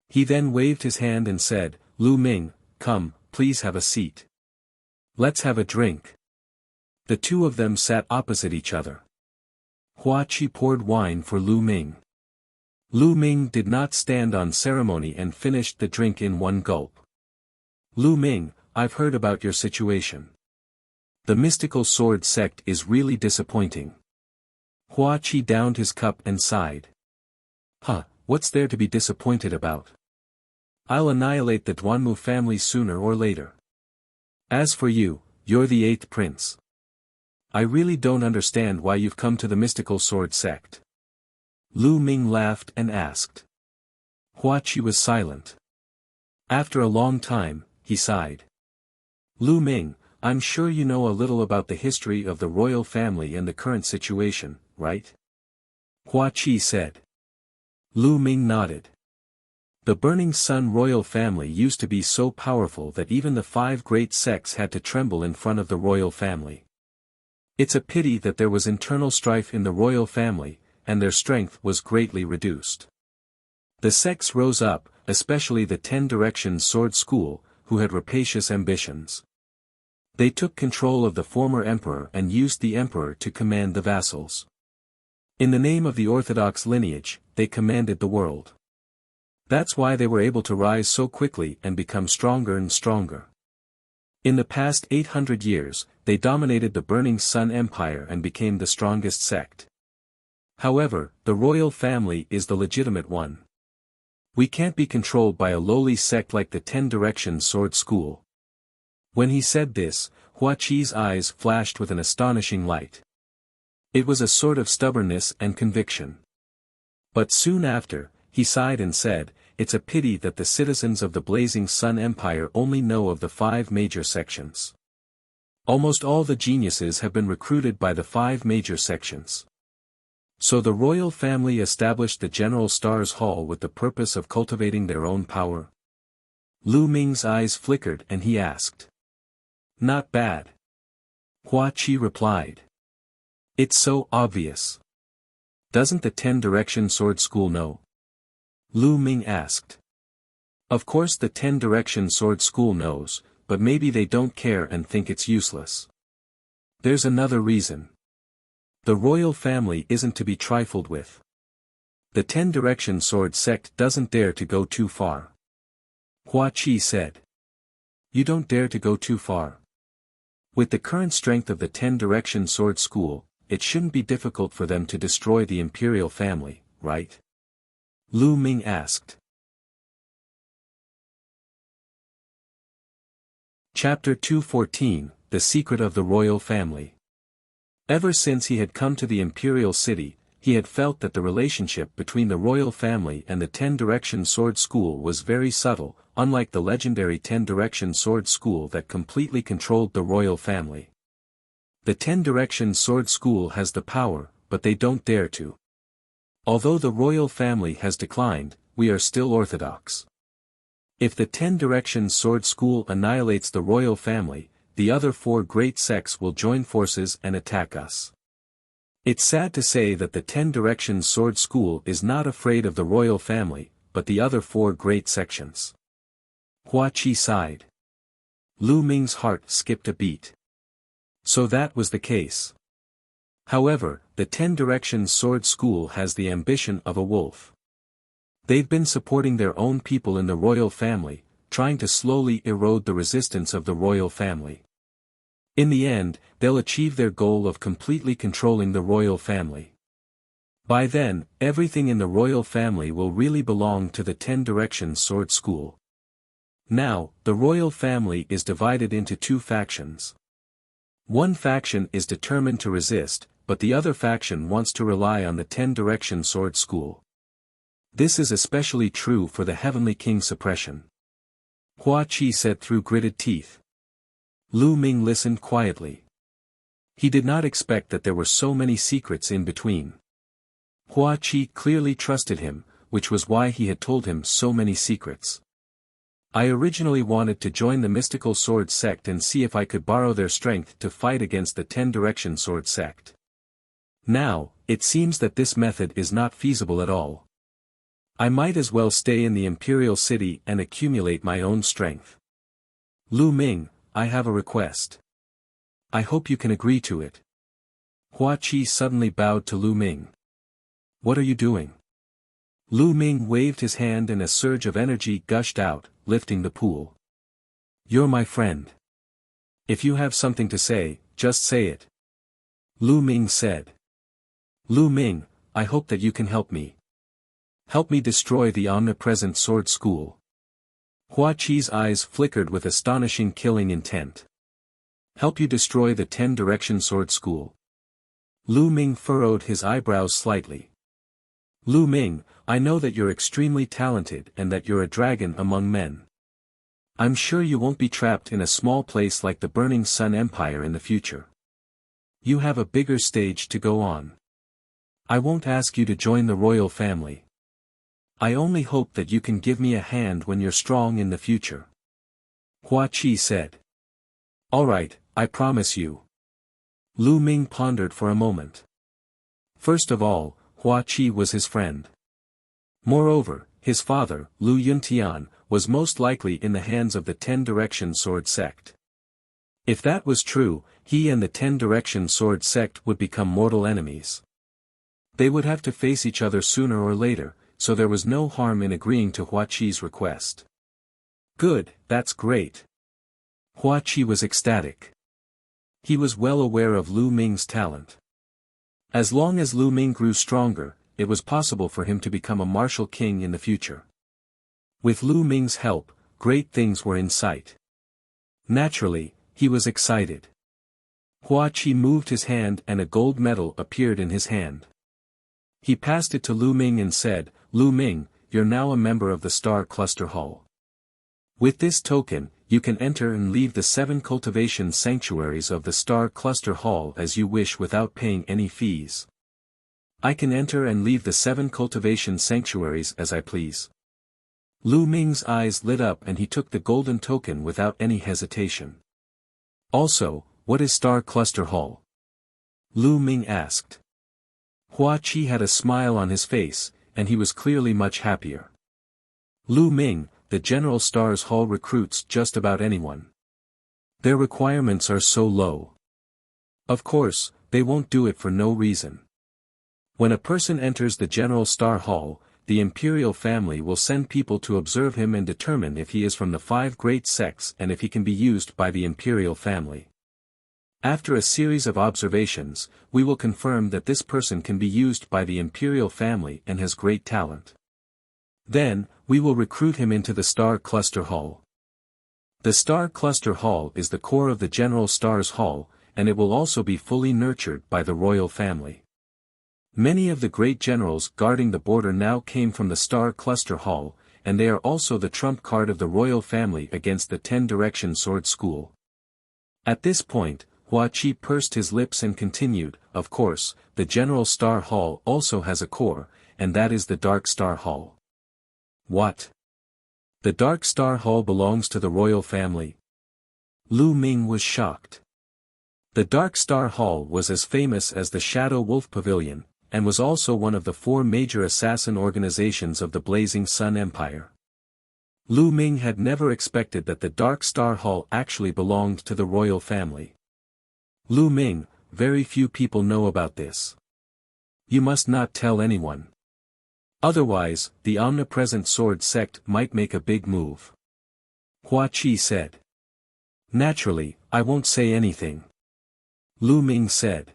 He then waved his hand and said, Lu Ming, come, please have a seat. Let's have a drink. The two of them sat opposite each other. Hua Qi poured wine for Lu Ming. Lu Ming did not stand on ceremony and finished the drink in one gulp. Lu Ming, I've heard about your situation. The mystical sword sect is really disappointing. Hua Qi downed his cup and sighed. Huh, what's there to be disappointed about? I'll annihilate the Duanmu family sooner or later. As for you, you're the 8th prince. I really don't understand why you've come to the mystical sword sect. Lu Ming laughed and asked. Hua Qi was silent. After a long time, he sighed. Lu Ming, I'm sure you know a little about the history of the royal family and the current situation, right? Hua Qi said. Lu Ming nodded. The Burning Sun royal family used to be so powerful that even the 5 great sects had to tremble in front of the royal family. It's a pity that there was internal strife in the royal family, and their strength was greatly reduced. The sects rose up, especially the 10 Directions Sword School, who had rapacious ambitions. They took control of the former emperor and used the emperor to command the vassals. In the name of the orthodox lineage, they commanded the world. That's why they were able to rise so quickly and become stronger and stronger. In the past 800 years, they dominated the Burning Sun Empire and became the strongest sect. However, the royal family is the legitimate one. We can't be controlled by a lowly sect like the 10 Directions Sword School. When he said this, Hua Qi's eyes flashed with an astonishing light. It was a sort of stubbornness and conviction. But soon after, he sighed and said, it's a pity that the citizens of the Blazing Sun Empire only know of the 5 major sections. Almost all the geniuses have been recruited by the 5 major sections. So the royal family established the General Stars Hall with the purpose of cultivating their own power. Lu Ming's eyes flickered and he asked. Not bad. Hua Qi replied. It's so obvious. Doesn't the 10 Directions Sword School know? Lu Ming asked. Of course the 10 Directions Sword School knows, but maybe they don't care and think it's useless. There's another reason. The royal family isn't to be trifled with. The 10 Directions Sword sect doesn't dare to go too far. Hua Qi said. You don't dare to go too far. With the current strength of the 10 Directions Sword School, it shouldn't be difficult for them to destroy the imperial family, right? Lu Ming asked. Chapter 214, The Secret of the Royal Family. Ever since he had come to the imperial city, he had felt that the relationship between the royal family and the 10 Directions Sword School was very subtle, unlike the legendary 10 Directions Sword School that completely controlled the royal family. The 10 Directions Sword School has the power, but they don't dare to. Although the royal family has declined, we are still orthodox. If the 10 Directions Sword School annihilates the royal family, the other 4 great sects will join forces and attack us. It's sad to say that the 10 Directions Sword School is not afraid of the royal family, but the other 4 great sections. Hua Qi sighed. Lu Ming's heart skipped a beat. So that was the case. However, the 10 Directions Sword School has the ambition of a wolf. They've been supporting their own people in the royal family, trying to slowly erode the resistance of the royal family. In the end, they'll achieve their goal of completely controlling the royal family. By then, everything in the royal family will really belong to the 10 Directions Sword School. Now, the royal family is divided into two factions. One faction is determined to resist, but the other faction wants to rely on the 10 Directions Sword School. This is especially true for the Heavenly King's suppression. Hua Qi said through gritted teeth. Lu Ming listened quietly. He did not expect that there were so many secrets in between. Hua Qi clearly trusted him, which was why he had told him so many secrets. I originally wanted to join the mystical sword sect and see if I could borrow their strength to fight against the 10 Direction Sword sect. Now, it seems that this method is not feasible at all. I might as well stay in the imperial city and accumulate my own strength. Lu Ming, I have a request. I hope you can agree to it. Hua Qi suddenly bowed to Lu Ming. What are you doing? Lu Ming waved his hand and a surge of energy gushed out, lifting the pool. You're my friend. If you have something to say, just say it. Lu Ming said. Lu Ming, I hope that you can help me. Help me destroy the omnipresent sword school. Hua Qi's eyes flickered with astonishing killing intent. Help you destroy the 10 Direction Sword School. Lu Ming furrowed his eyebrows slightly. Lu Ming, I know that you're extremely talented and that you're a dragon among men. I'm sure you won't be trapped in a small place like the Burning Sun Empire in the future. You have a bigger stage to go on. I won't ask you to join the royal family. I only hope that you can give me a hand when you're strong in the future. Hua Qi said. All right, I promise you. Lu Ming pondered for a moment. First of all, Hua Qi was his friend. Moreover, his father, Lu Yuntian, was most likely in the hands of the 10 Direction Sword sect. If that was true, he and the 10 Direction Sword sect would become mortal enemies. They would have to face each other sooner or later, so there was no harm in agreeing to Hua Qi's request. Good, that's great. Hua Qi was ecstatic. He was well aware of Lu Ming's talent. As long as Lu Ming grew stronger, it was possible for him to become a martial king in the future. With Lu Ming's help, great things were in sight. Naturally, he was excited. Hua Qi moved his hand and a gold medal appeared in his hand. He passed it to Lu Ming and said, Lu Ming, you're now a member of the Star Cluster Hall. With this token, you can enter and leave the 7 cultivation sanctuaries of the Star Cluster Hall as you wish without paying any fees. I can enter and leave the 7 cultivation sanctuaries as I please. Lu Ming's eyes lit up and he took the golden token without any hesitation. Also, what is Star Cluster Hall? Lu Ming asked. Hua Qi had a smile on his face, and he was clearly much happier. Lu Ming, the General Stars Hall recruits just about anyone. Their requirements are so low. Of course, they won't do it for no reason. When a person enters the General Star Hall, the Imperial family will send people to observe him and determine if he is from the 5 great sects and if he can be used by the Imperial family. After a series of observations, we will confirm that this person can be used by the Imperial family and has great talent. Then, we will recruit him into the Star Cluster Hall. The Star Cluster Hall is the core of the General Stars Hall, and it will also be fully nurtured by the royal family. Many of the great generals guarding the border now came from the Star Cluster Hall, and they are also the trump card of the royal family against the 10 Direction Sword School. At this point, Hua Qi pursed his lips and continued, of course, the General Star Hall also has a core, and that is the Dark Star Hall. What? The Dark Star Hall belongs to the royal family? Lu Ming was shocked. The Dark Star Hall was as famous as the Shadow Wolf Pavilion, and was also one of the 4 major assassin organizations of the Blazing Sun Empire. Lu Ming had never expected that the Dark Star Hall actually belonged to the royal family. Lu Ming, very few people know about this. You must not tell anyone. Otherwise, the omnipresent sword sect might make a big move. Hua Qi said. Naturally, I won't say anything," Lu Ming said.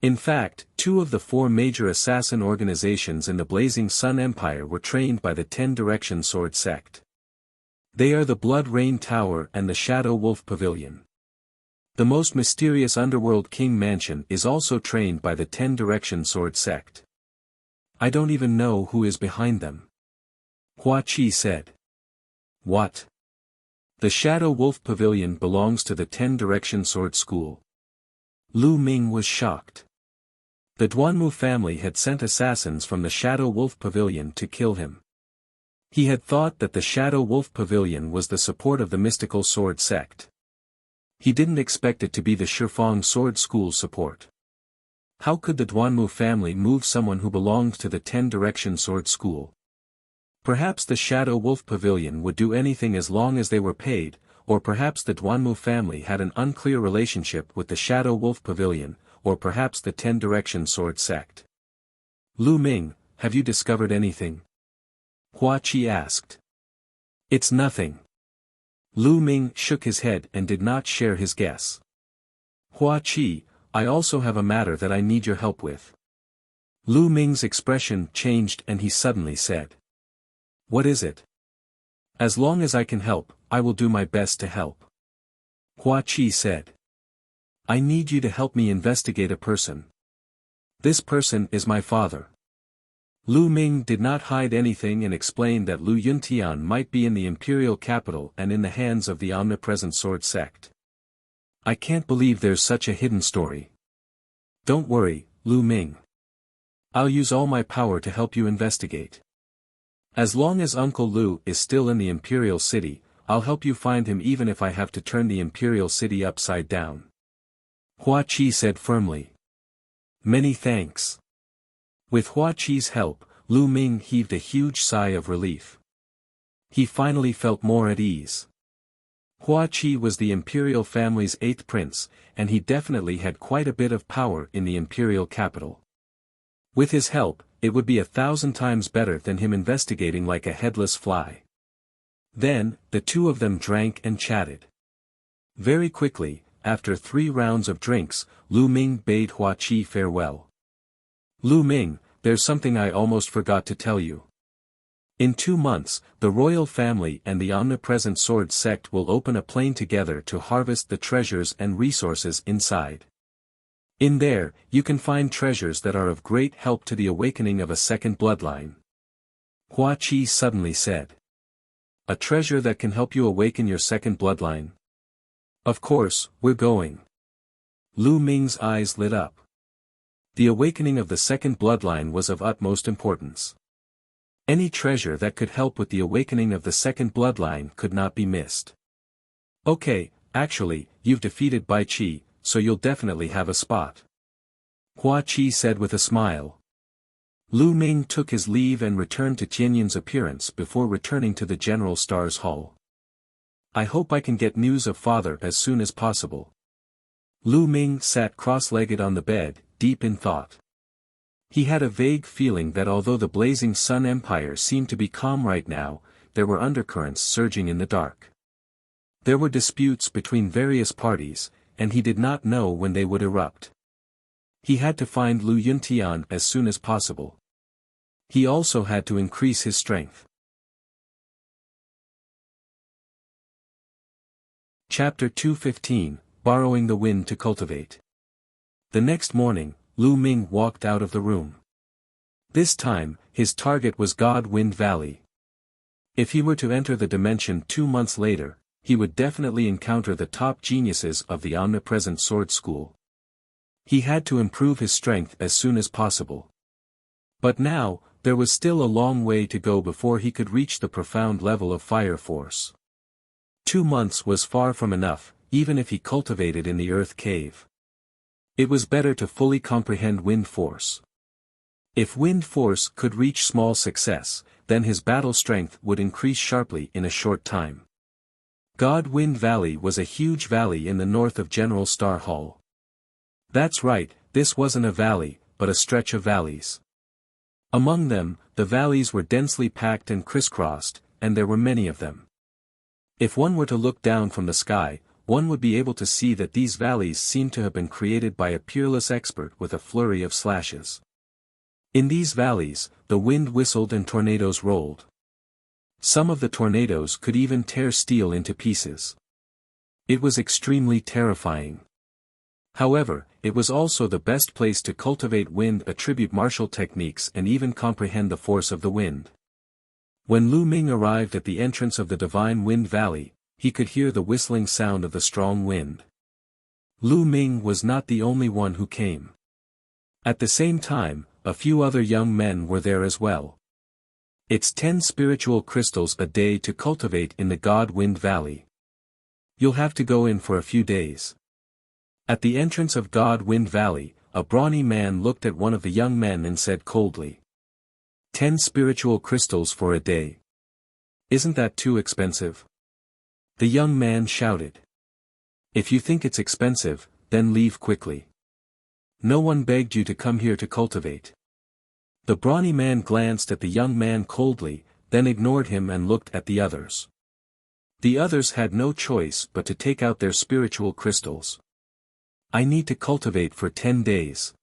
In fact, 2 of the 4 major assassin organizations in the Blazing Sun Empire were trained by the 10 Direction Sword sect. They are the Blood Rain Tower and the Shadow Wolf Pavilion. The most mysterious underworld king mansion is also trained by the 10 Direction Sword sect. I don't even know who is behind them, Hua Qi said. What? The Shadow Wolf Pavilion belongs to the 10 Direction Sword School. Lu Ming was shocked. The Duanmu family had sent assassins from the Shadow Wolf Pavilion to kill him. He had thought that the Shadow Wolf Pavilion was the support of the mystical sword sect. He didn't expect it to be the Shifeng Sword School support. How could the Duanmu family move someone who belonged to the 10 Direction Sword School? Perhaps the Shadow Wolf Pavilion would do anything as long as they were paid, or perhaps the Duanmu family had an unclear relationship with the Shadow Wolf Pavilion, or perhaps the 10 Direction Sword sect. Lu Ming, have you discovered anything? Hua Qi asked. It's nothing. Lu Ming shook his head and did not share his guess. Hua Qi, I also have a matter that I need your help with. Lu Ming's expression changed and he suddenly said. What is it? As long as I can help, I will do my best to help. Hua Qi said. I need you to help me investigate a person. This person is my father. Lu Ming did not hide anything and explained that Lu Yuntian might be in the imperial capital and in the hands of the omnipresent sword sect. I can't believe there's such a hidden story. Don't worry, Lu Ming. I'll use all my power to help you investigate. As long as Uncle Lu is still in the imperial city, I'll help you find him even if I have to turn the imperial city upside down. Hua Qi said firmly. Many thanks. With Hua Qi's help, Lu Ming heaved a huge sigh of relief. He finally felt more at ease. Hua Qi was the imperial family's 8th prince, and he definitely had quite a bit of power in the imperial capital. With his help, it would be 1,000 times better than him investigating like a headless fly. Then, the 2 of them drank and chatted. Very quickly, after 3 rounds of drinks, Lu Ming bade Hua Qi farewell. Lu Ming, there's something I almost forgot to tell you. In 2 months, the royal family and the omnipresent sword sect will open a plain together to harvest the treasures and resources inside. In there, you can find treasures that are of great help to the awakening of a second bloodline. Hua Qi suddenly said. A treasure that can help you awaken your second bloodline? Of course, we're going. Lu Ming's eyes lit up. The awakening of the second bloodline was of utmost importance. Any treasure that could help with the awakening of the second bloodline could not be missed. Okay, actually, you've defeated Bai Qi, so you'll definitely have a spot. Hua Qi said with a smile. Lu Ming took his leave and returned to Tianyin's appearance before returning to the General Star's Hall. I hope I can get news of father as soon as possible. Lu Ming sat cross-legged on the bed, deep in thought. He had a vague feeling that although the Blazing Sun Empire seemed to be calm right now, there were undercurrents surging in the dark. There were disputes between various parties, and he did not know when they would erupt. He had to find Lu Yuntian as soon as possible. He also had to increase his strength. Chapter 215, Borrowing the Wind to Cultivate. The next morning, Lu Ming walked out of the room. This time, his target was God Wind Valley. If he were to enter the dimension 2 months later, he would definitely encounter the top geniuses of the omnipresent sword school. He had to improve his strength as soon as possible. But now, there was still a long way to go before he could reach the profound level of fire force. 2 months was far from enough, even if he cultivated in the earth cave. It was better to fully comprehend wind force. If wind force could reach small success, then his battle strength would increase sharply in a short time. God Wind Valley was a huge valley in the north of General Star Hall. That's right, this wasn't a valley, but a stretch of valleys. Among them, the valleys were densely packed and crisscrossed, and there were many of them. If one were to look down from the sky, one would be able to see that these valleys seem to have been created by a peerless expert with a flurry of slashes. In these valleys, the wind whistled and tornadoes rolled. Some of the tornadoes could even tear steel into pieces. It was extremely terrifying. However, it was also the best place to cultivate wind attribute martial techniques and even comprehend the force of the wind. When Lu Ming arrived at the entrance of the Divine Wind Valley, he could hear the whistling sound of the strong wind. Lu Ming was not the only one who came. At the same time, a few other young men were there as well. It's 10 spiritual crystals a day to cultivate in the God Wind Valley. You'll have to go in for a few days. At the entrance of God Wind Valley, a brawny man looked at one of the young men and said coldly, 10 spiritual crystals for a day. Isn't that too expensive? The young man shouted. If you think it's expensive, then leave quickly. No one begged you to come here to cultivate. The brawny man glanced at the young man coldly, then ignored him and looked at the others. The others had no choice but to take out their spiritual crystals. I need to cultivate for 10 days.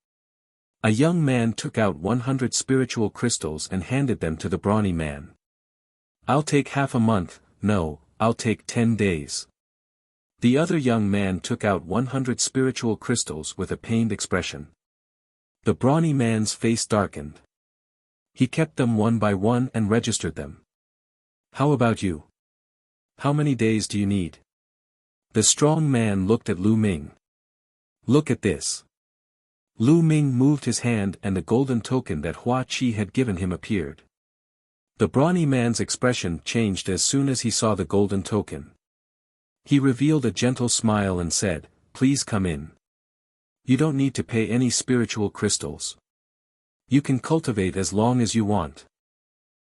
A young man took out 100 spiritual crystals and handed them to the brawny man. I'll take half a month, no, I'll take 10 days. The other young man took out 100 spiritual crystals with a pained expression. The brawny man's face darkened. He kept them one by one and registered them. How about you? How many days do you need? The strong man looked at Lu Ming. Look at this. Lu Ming moved his hand and the golden token that Hua Qi had given him appeared. The brawny man's expression changed as soon as he saw the golden token. He revealed a gentle smile and said, please come in. You don't need to pay any spiritual crystals. You can cultivate as long as you want.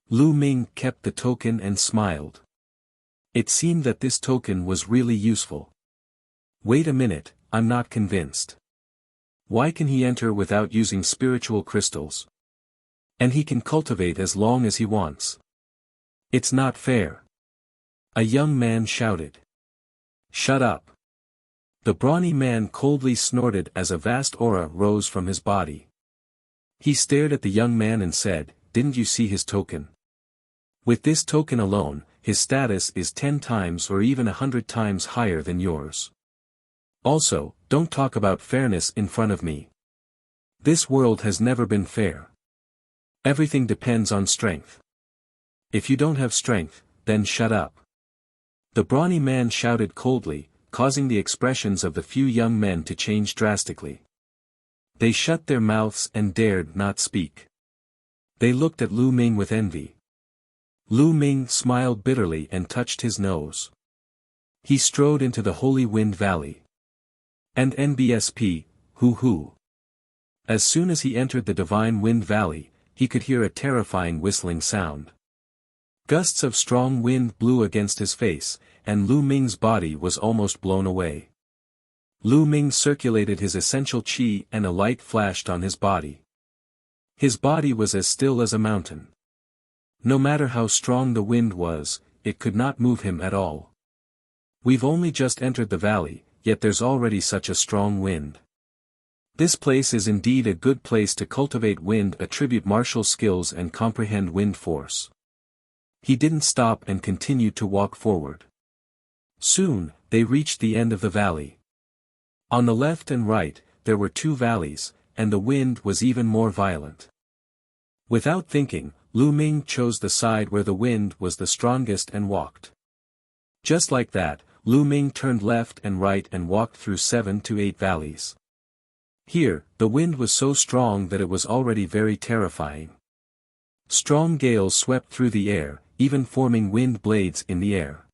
Lu Ming kept the token and smiled. It seemed that this token was really useful. Wait a minute, I'm not convinced. Why can he enter without using spiritual crystals? And he can cultivate as long as he wants. It's not fair. A young man shouted. Shut up. The brawny man coldly snorted as a vast aura rose from his body. He stared at the young man and said, didn't you see his token? With this token alone, his status is 10 times or even 100 times higher than yours. Also, don't talk about fairness in front of me. This world has never been fair. Everything depends on strength. If you don't have strength, then shut up. The brawny man shouted coldly, causing the expressions of the few young men to change drastically. They shut their mouths and dared not speak. They looked at Lu Ming with envy. Lu Ming smiled bitterly and touched his nose. He strode into the Holy Wind Valley. And NBSP, hoo. As soon as he entered the Divine Wind Valley, he could hear a terrifying whistling sound. Gusts of strong wind blew against his face, and Lu Ming's body was almost blown away. Lu Ming circulated his essential qi and a light flashed on his body. His body was as still as a mountain. No matter how strong the wind was, it could not move him at all. We've only just entered the valley, yet there's already such a strong wind. This place is indeed a good place to cultivate wind attribute martial skills and comprehend wind force. He didn't stop and continued to walk forward. Soon, they reached the end of the valley. On the left and right, there were 2 valleys, and the wind was even more violent. Without thinking, Lu Ming chose the side where the wind was the strongest and walked. Just like that, Lu Ming turned left and right and walked through 7 to 8 valleys. Here, the wind was so strong that it was already very terrifying. Strong gales swept through the air, even forming wind blades in the air.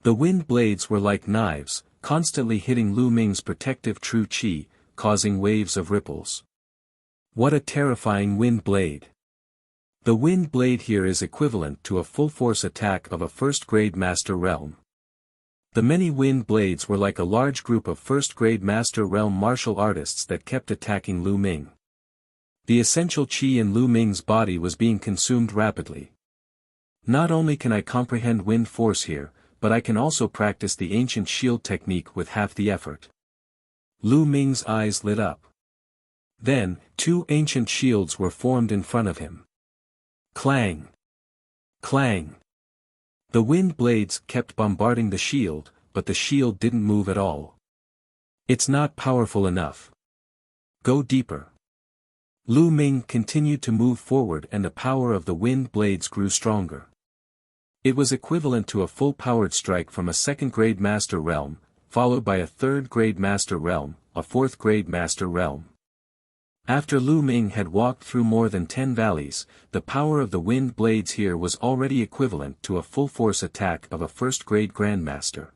The wind blades were like knives, constantly hitting Lu Ming's protective true qi, causing waves of ripples. What a terrifying wind blade! The wind blade here is equivalent to a full-force attack of a first-grade master realm. The many wind blades were like a large group of first-grade master realm martial artists that kept attacking Lu Ming. The essential qi in Lu Ming's body was being consumed rapidly. Not only can I comprehend wind force here, but I can also practice the ancient shield technique with half the effort. Lu Ming's eyes lit up. Then, two ancient shields were formed in front of him. Clang! Clang! The wind blades kept bombarding the shield, but the shield didn't move at all. It's not powerful enough. Go deeper. Lu Ming continued to move forward and the power of the wind blades grew stronger. It was equivalent to a full-powered strike from a second-grade master realm, followed by a third-grade master realm, a fourth-grade master realm. After Lu Ming had walked through more than 10 valleys, the power of the wind blades here was already equivalent to a full-force attack of a first-grade grandmaster.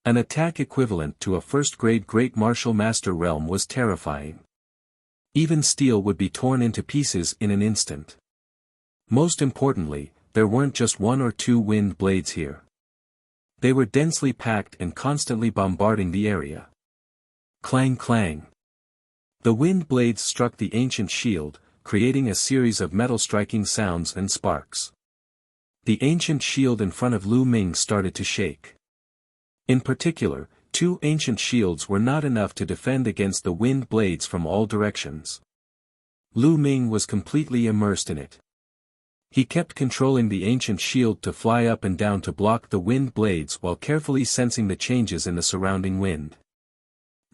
An attack equivalent to a first-grade great martial master realm was terrifying. Even steel would be torn into pieces in an instant. Most importantly, there weren't just one or two wind blades here. They were densely packed and constantly bombarding the area. Clang clang. The wind blades struck the ancient shield, creating a series of metal striking sounds and sparks. The ancient shield in front of Lu Ming started to shake. In particular, two ancient shields were not enough to defend against the wind blades from all directions. Lu Ming was completely immersed in it. He kept controlling the ancient shield to fly up and down to block the wind blades while carefully sensing the changes in the surrounding wind.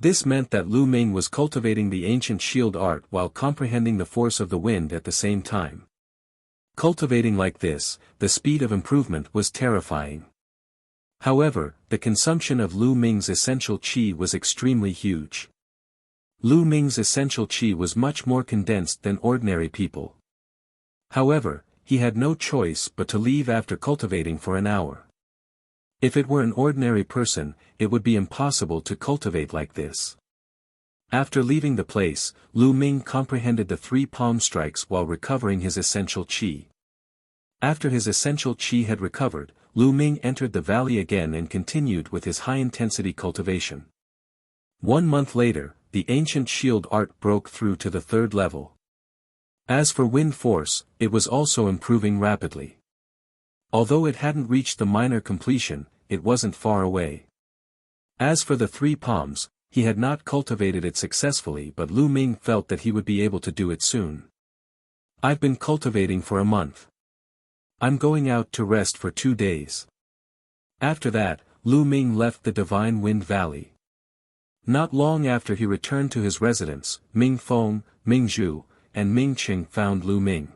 This meant that Lu Ming was cultivating the ancient shield art while comprehending the force of the wind at the same time. Cultivating like this, the speed of improvement was terrifying. However, the consumption of Lu Ming's essential qi was extremely huge. Lu Ming's essential qi was much more condensed than ordinary people. However, he had no choice but to leave after cultivating for an hour. If it were an ordinary person, it would be impossible to cultivate like this. After leaving the place, Lu Ming comprehended the 3 palm strikes while recovering his essential qi. After his essential qi had recovered, Lu Ming entered the valley again and continued with his high-intensity cultivation. 1 month later, the ancient shield art broke through to the 3rd level. As for wind force, it was also improving rapidly. Although it hadn't reached the minor completion, it wasn't far away. As for the 3 palms, he had not cultivated it successfully, but Lu Ming felt that he would be able to do it soon. I've been cultivating for a month. I'm going out to rest for 2 days. After that, Lu Ming left the Divine Wind Valley. Not long after he returned to his residence, Ming Feng, Ming Zhu, and Ming Qing found Lu Ming.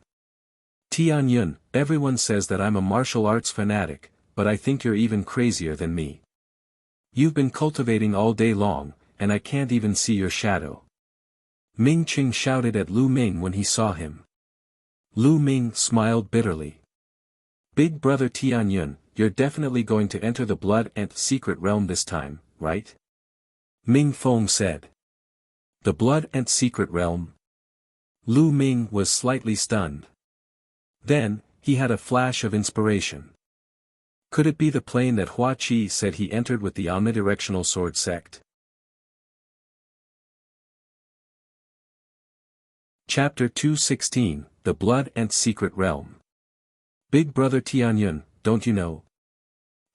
Tianyun, everyone says that I'm a martial arts fanatic, but I think you're even crazier than me. You've been cultivating all day long, and I can't even see your shadow. Ming Qing shouted at Lu Ming when he saw him. Lu Ming smiled bitterly. Big brother Tianyun, you're definitely going to enter the Blood Ant secret realm this time, right? Ming Feng said. The Blood Ant secret realm? Lu Ming was slightly stunned. Then, he had a flash of inspiration. Could it be the plane that Hua Qi said he entered with the omnidirectional sword sect? Chapter 216, The Blood Ant Secret Realm. Big brother Tianyun, don't you know?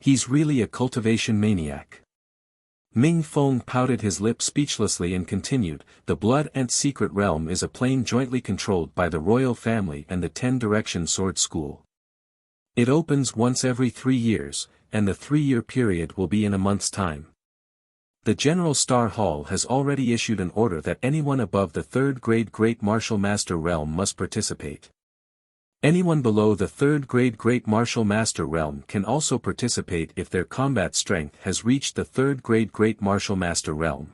He's really a cultivation maniac. Ming Feng pouted his lips speechlessly and continued, the Blood Ant Secret Realm is a plane jointly controlled by the royal family and the 10-Direction Sword School. It opens once every 3 years, and the 3-year period will be in a month's time. The General Star Hall has already issued an order that anyone above the 3rd grade Great Martial Master Realm must participate. Anyone below the 3rd grade Great Martial Master Realm can also participate if their combat strength has reached the 3rd grade Great Martial Master Realm.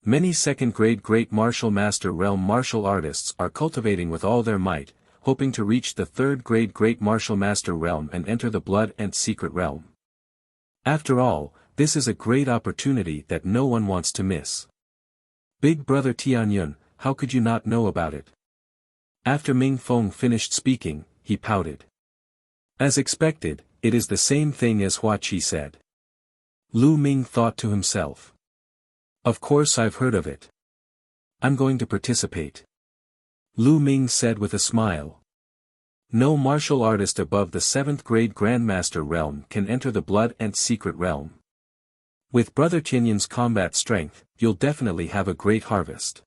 Many 2nd grade Great Martial Master Realm martial artists are cultivating with all their might, hoping to reach the 3rd grade Great Martial Master Realm and enter the Blood Ant Secret Realm. After all, this is a great opportunity that no one wants to miss. Big brother Tianyun, how could you not know about it? After Ming Feng finished speaking, he pouted. As expected, it is the same thing as Hua Qi said. Lu Ming thought to himself. Of course I've heard of it. I'm going to participate. Lu Ming said with a smile. No martial artist above the 7th grade Grandmaster realm can enter the Blood and Secret realm. With Brother Tianyan's combat strength, you'll definitely have a great harvest.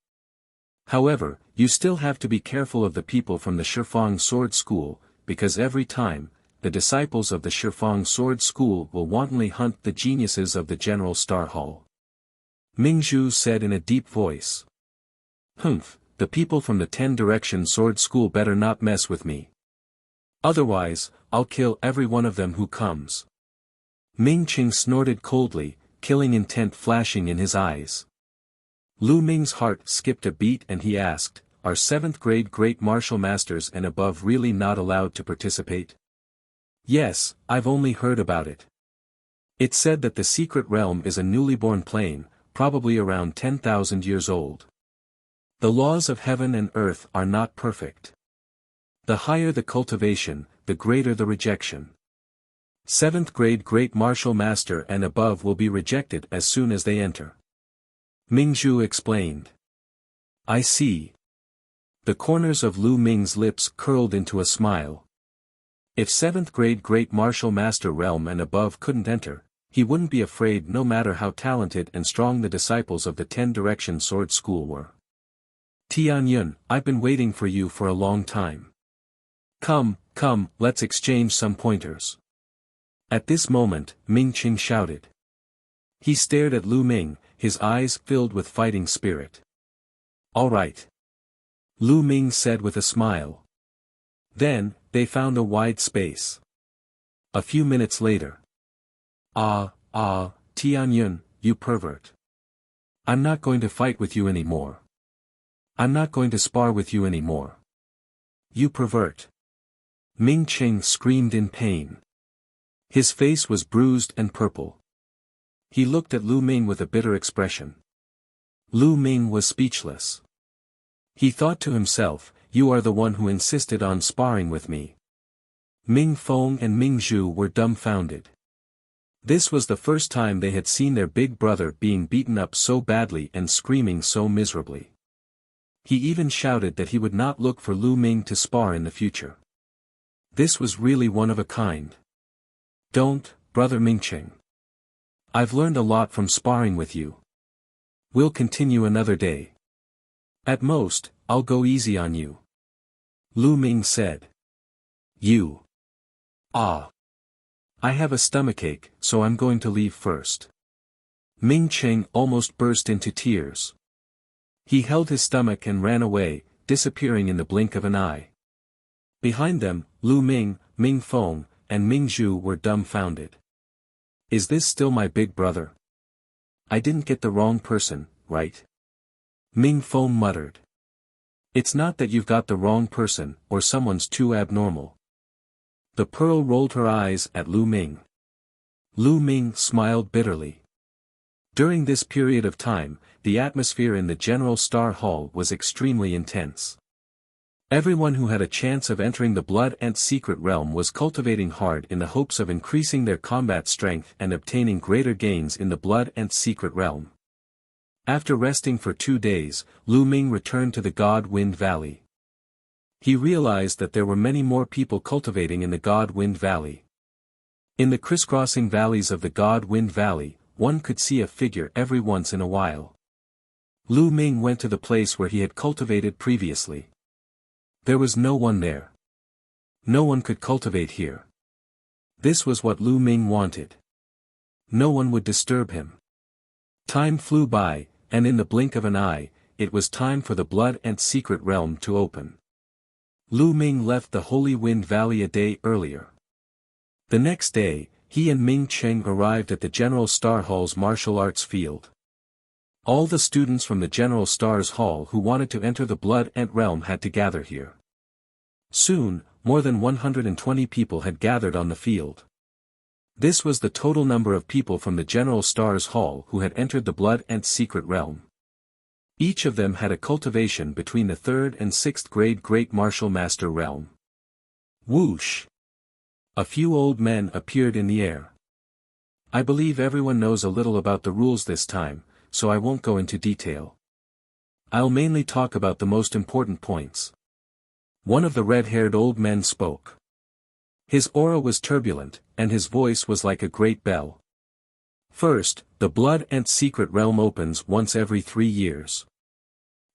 However, you still have to be careful of the people from the Shifang Sword School, because every time, the disciples of the Shifang Sword School will wantonly hunt the geniuses of the General Star Hall. Mingzhu said in a deep voice. Humph, the people from the 10 Direction Sword School better not mess with me. Otherwise, I'll kill every one of them who comes. Ming Qing snorted coldly, killing intent flashing in his eyes. Lu Ming's heart skipped a beat and he asked, are 7th grade great martial masters and above really not allowed to participate? Yes, I've only heard about it. It's said that the secret realm is a newly born plane, probably around 10,000 years old. The laws of heaven and earth are not perfect. The higher the cultivation, the greater the rejection. 7th grade great martial master and above will be rejected as soon as they enter. Mingzhu explained. I see. The corners of Lu Ming's lips curled into a smile. If 7th grade great martial master realm and above couldn't enter, he wouldn't be afraid no matter how talented and strong the disciples of the 10 Direction Sword School were. Tianyun, I've been waiting for you for a long time. Come, let's exchange some pointers. At this moment, Ming Qing shouted. He stared at Lu Ming, his eyes filled with fighting spirit. All right. Lu Ming said with a smile. Then, they found a wide space. A few minutes later. Tianyun, you pervert. I'm not going to fight with you anymore. I'm not going to spar with you anymore. You pervert. Ming Qing screamed in pain. His face was bruised and purple. He looked at Lu Ming with a bitter expression. Lu Ming was speechless. He thought to himself, you are the one who insisted on sparring with me. Ming Feng and Ming Zhu were dumbfounded. This was the first time they had seen their big brother being beaten up so badly and screaming so miserably. He even shouted that he would not look for Lu Ming to spar in the future. This was really one of a kind. Don't, brother Mingqing. I've learned a lot from sparring with you. We'll continue another day. At most, I'll go easy on you. Lu Ming said. You. I have a stomachache, so I'm going to leave first. Ming Qing almost burst into tears. He held his stomach and ran away, disappearing in the blink of an eye. Behind them, Lu Ming, Ming Feng, and Ming Zhu were dumbfounded. Is this still my big brother? I didn't get the wrong person, right? Ming Feng muttered. It's not that you've got the wrong person, or someone's too abnormal. The Pearl rolled her eyes at Lu Ming. Lu Ming smiled bitterly. During this period of time, the atmosphere in the General Star Hall was extremely intense. Everyone who had a chance of entering the Blood and Secret realm was cultivating hard in the hopes of increasing their combat strength and obtaining greater gains in the Blood and Secret realm. After resting for 2 days, Lu Ming returned to the God Wind Valley. He realized that there were many more people cultivating in the God Wind Valley. In the crisscrossing valleys of the God Wind Valley, one could see a figure every once in a while. Lu Ming went to the place where he had cultivated previously. There was no one there. No one could cultivate here. This was what Lu Ming wanted. No one would disturb him. Time flew by, and in the blink of an eye, it was time for the Blood and Secret realm to open. Lu Ming left the Holy Wind Valley a day earlier. The next day, he and Ming Qing arrived at the General Star Hall's martial arts field. All the students from the General Stars Hall who wanted to enter the Blood Ant realm had to gather here. Soon, more than 120 people had gathered on the field. This was the total number of people from the General Stars Hall who had entered the Blood Ant Secret realm. Each of them had a cultivation between the 3rd and 6th grade Great Martial Master realm. Whoosh! A few old men appeared in the air. I believe everyone knows a little about the rules this time, so I won't go into detail. I'll mainly talk about the most important points. One of the red-haired old men spoke. His aura was turbulent, and his voice was like a great bell. First, the Blood Ant secret realm opens once every 3 years.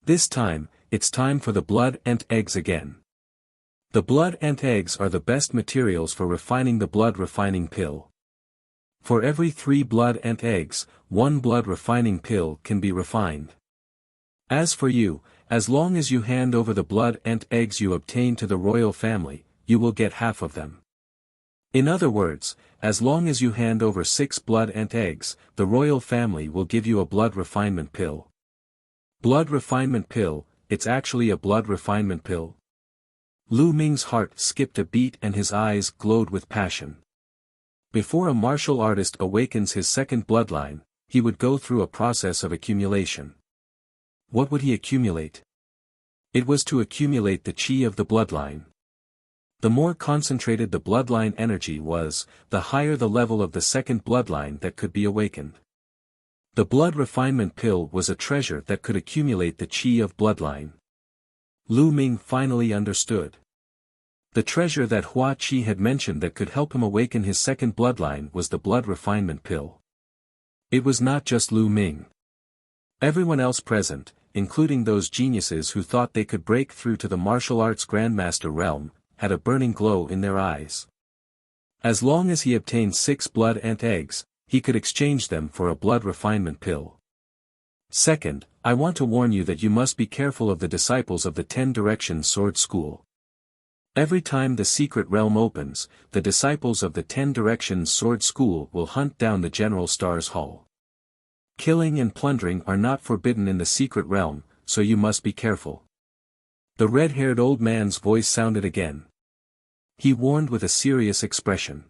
This time, it's time for the Blood Ant eggs again. The Blood Ant eggs are the best materials for refining the blood refining pill. For every 3 Blood Ant eggs, 1 blood refining pill can be refined. As for you, as long as you hand over the Blood Ant eggs you obtain to the royal family, you will get half of them. In other words, as long as you hand over 6 Blood Ant eggs, the royal family will give you a blood refinement pill. Blood refinement pill, it's actually a blood refinement pill. Lu Ming's heart skipped a beat and his eyes glowed with passion. Before a martial artist awakens his second bloodline, he would go through a process of accumulation. What would he accumulate? It was to accumulate the chi of the bloodline. The more concentrated the bloodline energy was, the higher the level of the second bloodline that could be awakened. The blood refinement pill was a treasure that could accumulate the chi of bloodline. Lu Ming finally understood. The treasure that Hua Qi had mentioned that could help him awaken his second bloodline was the blood refinement pill. It was not just Lu Ming. Everyone else present, including those geniuses who thought they could break through to the martial arts grandmaster realm, had a burning glow in their eyes. As long as he obtained 6 Blood Ant eggs, he could exchange them for a blood refinement pill. Second, I want to warn you that you must be careful of the disciples of the 10 Directions Sword School. Every time the secret realm opens, the disciples of the 10 Directions Sword School will hunt down the General Star's Hall. Killing and plundering are not forbidden in the secret realm, so you must be careful. The red-haired old man's voice sounded again. He warned with a serious expression.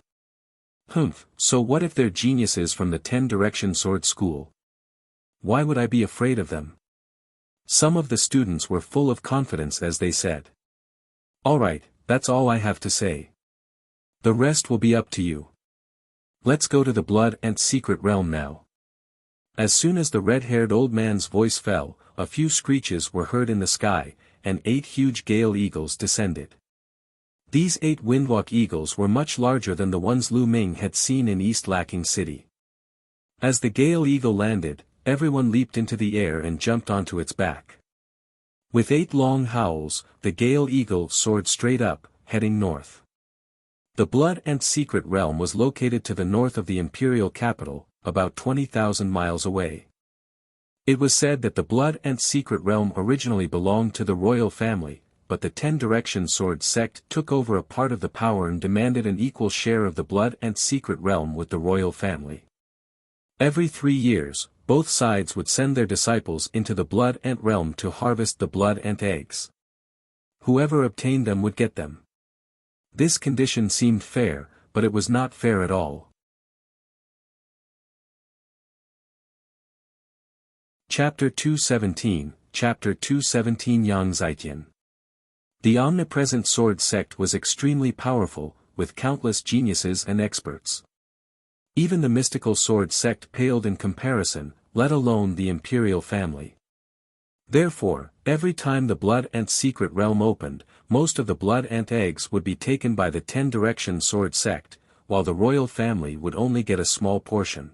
So what if they're geniuses from the 10 Directions Sword School? Why would I be afraid of them? Some of the students were full of confidence as they said. Alright, that's all I have to say. The rest will be up to you. Let's go to the Blood Ant secret realm now. As soon as the red-haired old man's voice fell, a few screeches were heard in the sky, and 8 huge gale eagles descended. These 8 windwalk eagles were much larger than the ones Lu Ming had seen in East Lacking City. As the gale eagle landed, everyone leaped into the air and jumped onto its back. With 8 long howls, the gale eagle soared straight up, heading north. The Blood Ant secret realm was located to the north of the imperial capital, about 20,000 miles away. It was said that the Blood Ant secret realm originally belonged to the royal family, but the 10 Directions Sword sect took over a part of the power and demanded an equal share of the Blood Ant secret realm with the royal family. Every 3 years, both sides would send their disciples into the Blood Ant realm to harvest the Blood Ant eggs. Whoever obtained them would get them. This condition seemed fair, but it was not fair at all. Chapter 217, Chapter 217 Yang Zaitian. The omnipresent sword sect was extremely powerful, with countless geniuses and experts. Even the mystical sword sect paled in comparison, let alone the imperial family. Therefore, every time the Blood Ant secret realm opened, most of the Blood Ant eggs would be taken by the 10 Directions Sword sect, while the royal family would only get a small portion.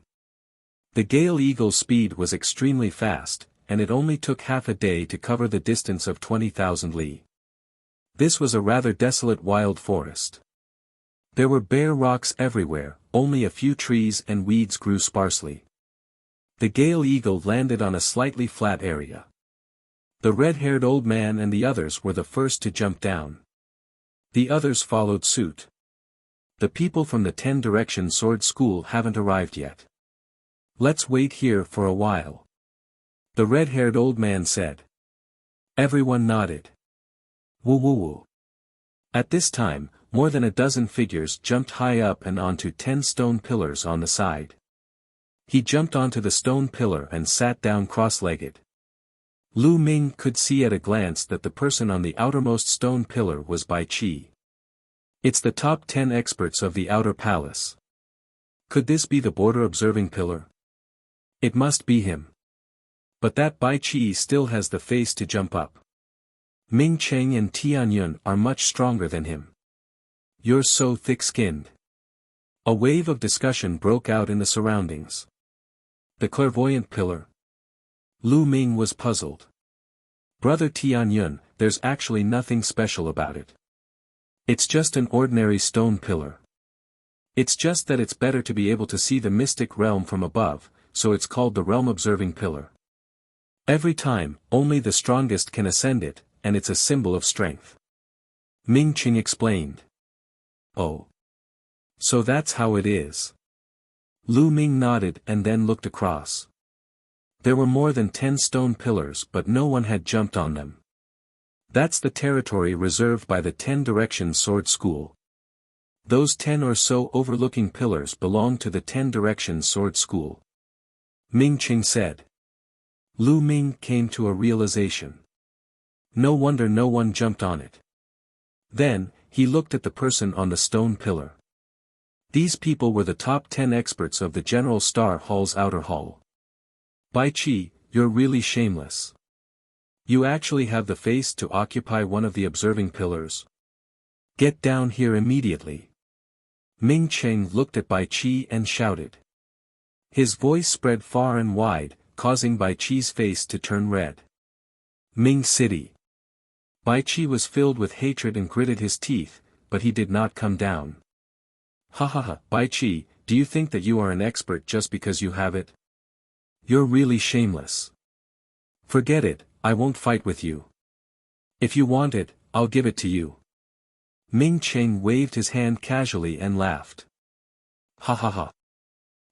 The Gale Eagle's speed was extremely fast, and it only took half a day to cover the distance of 20,000 li. This was a rather desolate wild forest. There were bare rocks everywhere, only a few trees and weeds grew sparsely. The Gale Eagle landed on a slightly flat area. The red-haired old man and the others were the first to jump down. The others followed suit. The people from the 10 Directions Sword School haven't arrived yet. Let's wait here for a while. The red-haired old man said. Everyone nodded. Woo woo woo. At this time, more than a dozen figures jumped high up and onto 10 stone pillars on the side. He jumped onto the stone pillar and sat down cross-legged. Lu Ming could see at a glance that the person on the outermost stone pillar was Bai Qi. It's the top 10 experts of the outer palace. Could this be the border observing pillar? It must be him. But that Bai Qi still has the face to jump up. Ming Cheng and Tianyun are much stronger than him. You're so thick-skinned. A wave of discussion broke out in the surroundings. The clairvoyant pillar. Lu Ming was puzzled. Brother Tianyun, there's actually nothing special about it. It's just an ordinary stone pillar. It's just that it's better to be able to see the mystic realm from above, so it's called the realm-observing pillar. Every time, only the strongest can ascend it, and it's a symbol of strength. Ming Qing explained. Oh. So that's how it is. Lu Ming nodded and then looked across. There were more than 10 stone pillars but no one had jumped on them. That's the territory reserved by the 10 Directions Sword School. Those 10 or so overlooking pillars belong to the 10 Directions Sword School. Ming Qing said. Lu Ming came to a realization. No wonder no one jumped on it. Then, he looked at the person on the stone pillar. These people were the top 10 experts of the General Star Hall's outer hall. Bai Qi, you're really shameless. You actually have the face to occupy one of the observing pillars. Get down here immediately. Ming Cheng looked at Bai Qi and shouted. His voice spread far and wide, causing Bai Qi's face to turn red. Ming City. Bai Qi was filled with hatred and gritted his teeth, but he did not come down. Ha ha ha, Bai Qi, do you think that you are an expert just because you have it? You're really shameless. Forget it, I won't fight with you. If you want it, I'll give it to you. Ming Cheng waved his hand casually and laughed. Ha ha ha.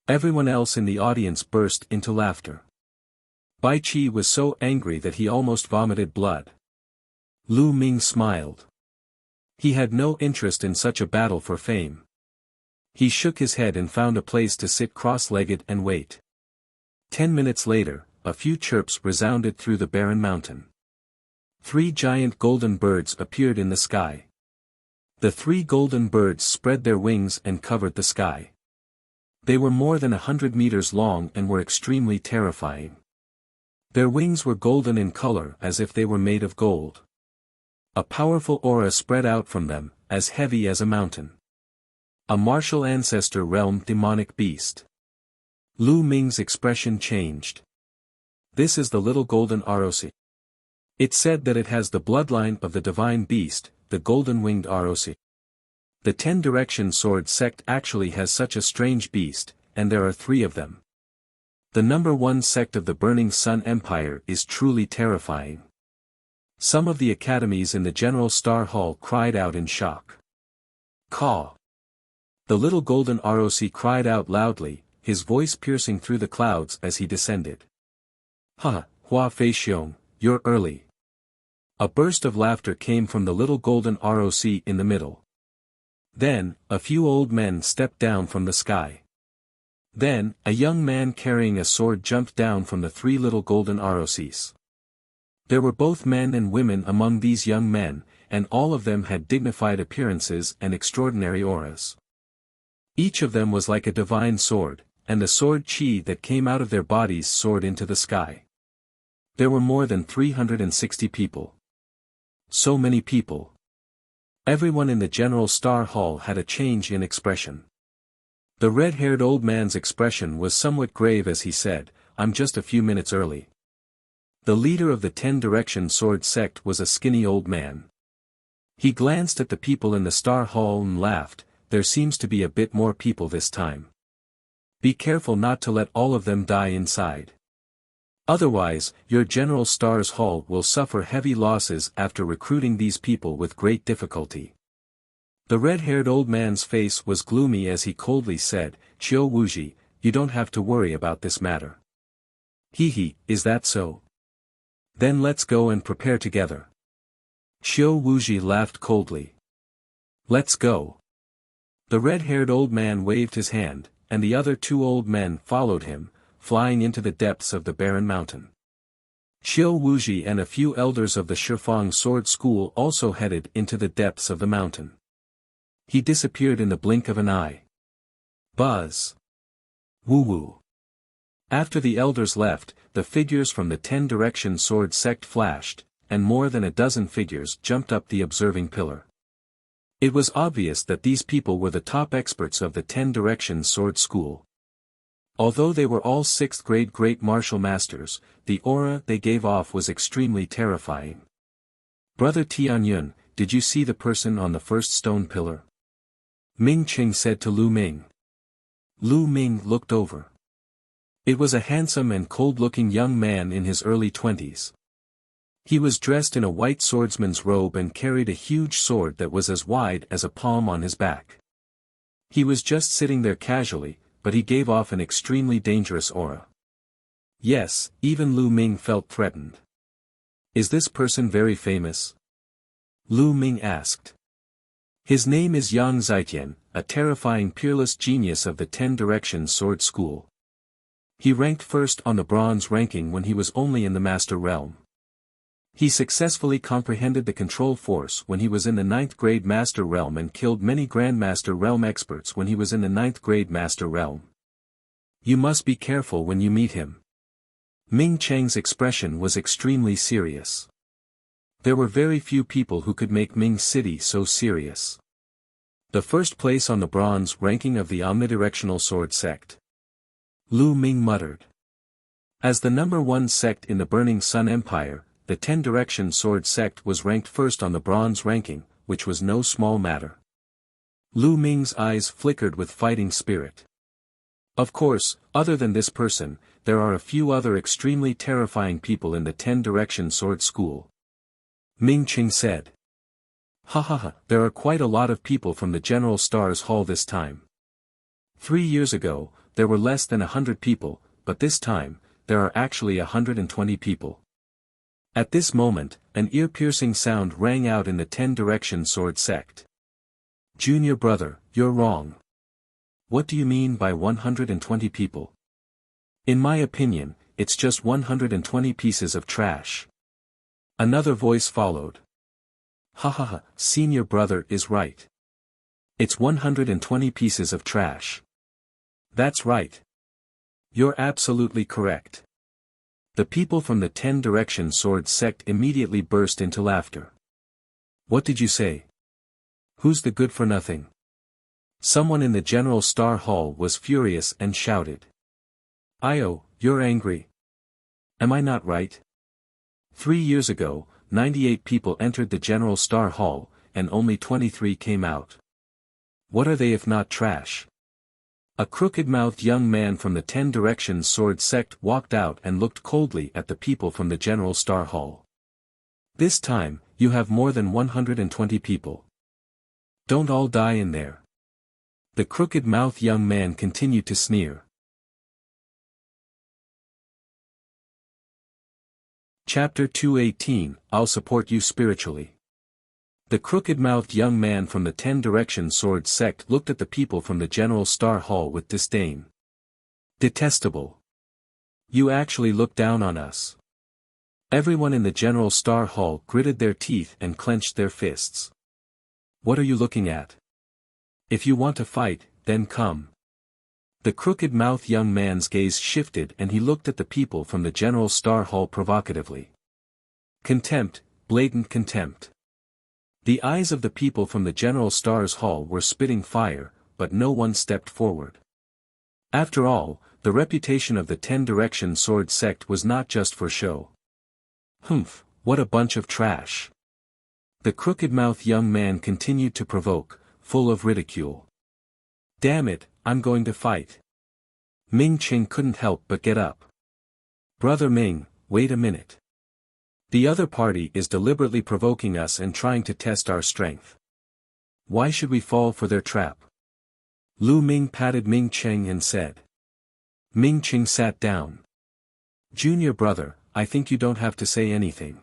Everyone else in the audience burst into laughter. Bai Qi was so angry that he almost vomited blood. Lu Ming smiled. He had no interest in such a battle for fame. He shook his head and found a place to sit cross-legged and wait. 10 minutes later, a few chirps resounded through the barren mountain. 3 giant golden birds appeared in the sky. The 3 golden birds spread their wings and covered the sky. They were more than 100 meters long and were extremely terrifying. Their wings were golden in color as if they were made of gold. A powerful aura spread out from them, as heavy as a mountain. A martial ancestor realm demonic beast. Lu Ming's expression changed. This is the little golden ROC. It said that it has the bloodline of the divine beast, the golden-winged ROC. The 10 Directions Sword sect actually has such a strange beast, and there are 3 of them. The number 1 sect of the Burning Sun Empire is truly terrifying. Some of the academies in the General Star Hall cried out in shock. Caw! The little golden ROC cried out loudly, his voice piercing through the clouds as he descended. Ha, Hua Feixiong, you're early. A burst of laughter came from the little golden ROC in the middle. Then, a few old men stepped down from the sky. Then, a young man carrying a sword jumped down from the 3 little golden ROCs. There were both men and women among these young men, and all of them had dignified appearances and extraordinary auras. Each of them was like a divine sword, and the sword chi that came out of their bodies soared into the sky. There were more than 360 people. So many people. Everyone in the General Star Hall had a change in expression. The red-haired old man's expression was somewhat grave as he said, I'm just a few minutes early. The leader of the 10 Directions Sword sect was a skinny old man. He glanced at the people in the Star Hall and laughed, there seems to be a bit more people this time. Be careful not to let all of them die inside. Otherwise, your General Star's Hall will suffer heavy losses after recruiting these people with great difficulty. The red-haired old man's face was gloomy as he coldly said, Qiu Wuji, you don't have to worry about this matter. Hee, is that so? Then let's go and prepare together. Qiu Wuji laughed coldly. Let's go. The red-haired old man waved his hand, and the other 2 old men followed him, flying into the depths of the barren mountain. Qiu Wuji and a few elders of the Shifang Sword School also headed into the depths of the mountain. He disappeared in the blink of an eye. Buzz. Woo-woo. After the elders left, the figures from the 10 Directions Sword sect flashed, and more than a dozen figures jumped up the observing pillar. It was obvious that these people were the top experts of the 10 Directions Sword School. Although they were all 6th grade great martial masters, the aura they gave off was extremely terrifying. "Brother Tianyun, did you see the person on the first stone pillar?" Ming Qing said to Lu Ming. Lu Ming looked over. It was a handsome and cold-looking young man in his early 20s. He was dressed in a white swordsman's robe and carried a huge sword that was as wide as a palm on his back. He was just sitting there casually, but he gave off an extremely dangerous aura. Yes, even Lu Ming felt threatened. "Is this person very famous?" Lu Ming asked. "His name is Yang Zitian, a terrifying peerless genius of the 10 Directions Sword School. He ranked first on the bronze ranking when he was only in the Master Realm. He successfully comprehended the control force when he was in the 9th grade Master Realm and killed many Grandmaster Realm experts when he was in the 9th grade Master Realm. You must be careful when you meet him." Ming Cheng's expression was extremely serious. There were very few people who could make Ming City so serious. "The first place on the bronze ranking of the omnidirectional sword sect," Lu Ming muttered. As the number 1 sect in the Burning Sun Empire, the 10 Directions Sword sect was ranked first on the bronze ranking, which was no small matter. Lu Ming's eyes flickered with fighting spirit. "Of course, other than this person, there are a few other extremely terrifying people in the 10 Directions Sword School," Ming Qing said. "Ha ha ha, there are quite a lot of people from the General Stars Hall this time. 3 years ago, there were less than 100 people, but this time, there are actually 120 people." At this moment, an ear-piercing sound rang out in the 10 Directions Sword sect. "Junior brother, you're wrong. What do you mean by 120 people? In my opinion, it's just 120 pieces of trash." Another voice followed. "Ha ha ha, senior brother is right. It's 120 pieces of trash. That's right. You're absolutely correct." The people from the 10 Directions Sword sect immediately burst into laughter. "What did you say? Who's the good-for-nothing?" Someone in the General Star Hall was furious and shouted. "Io, you're angry. Am I not right? 3 years ago, 98 people entered the General Star Hall, and only 23 came out. What are they if not trash?" A crooked-mouthed young man from the 10 Directions Sword sect walked out and looked coldly at the people from the General Star Hall. "This time, you have more than 120 people. Don't all die in there." The crooked-mouthed young man continued to sneer. Chapter 218, I'll support you spiritually. The crooked-mouthed young man from the 10 Directions Sword sect looked at the people from the General Star Hall with disdain. "Detestable. You actually look down on us." Everyone in the General Star Hall gritted their teeth and clenched their fists. "What are you looking at? If you want to fight, then come." The crooked-mouthed young man's gaze shifted and he looked at the people from the General Star Hall provocatively. Contempt, blatant contempt. The eyes of the people from the General Stars Hall were spitting fire, but no one stepped forward. After all, the reputation of the 10 Directions Sword sect was not just for show. "Humph, what a bunch of trash." The crooked-mouthed young man continued to provoke, full of ridicule. "Damn it, I'm going to fight." Ming Qing couldn't help but get up. "Brother Ming, wait a minute. The other party is deliberately provoking us and trying to test our strength. Why should we fall for their trap?" Lu Ming patted Ming Qing and said. Ming Qing sat down. "Junior brother, I think you don't have to say anything.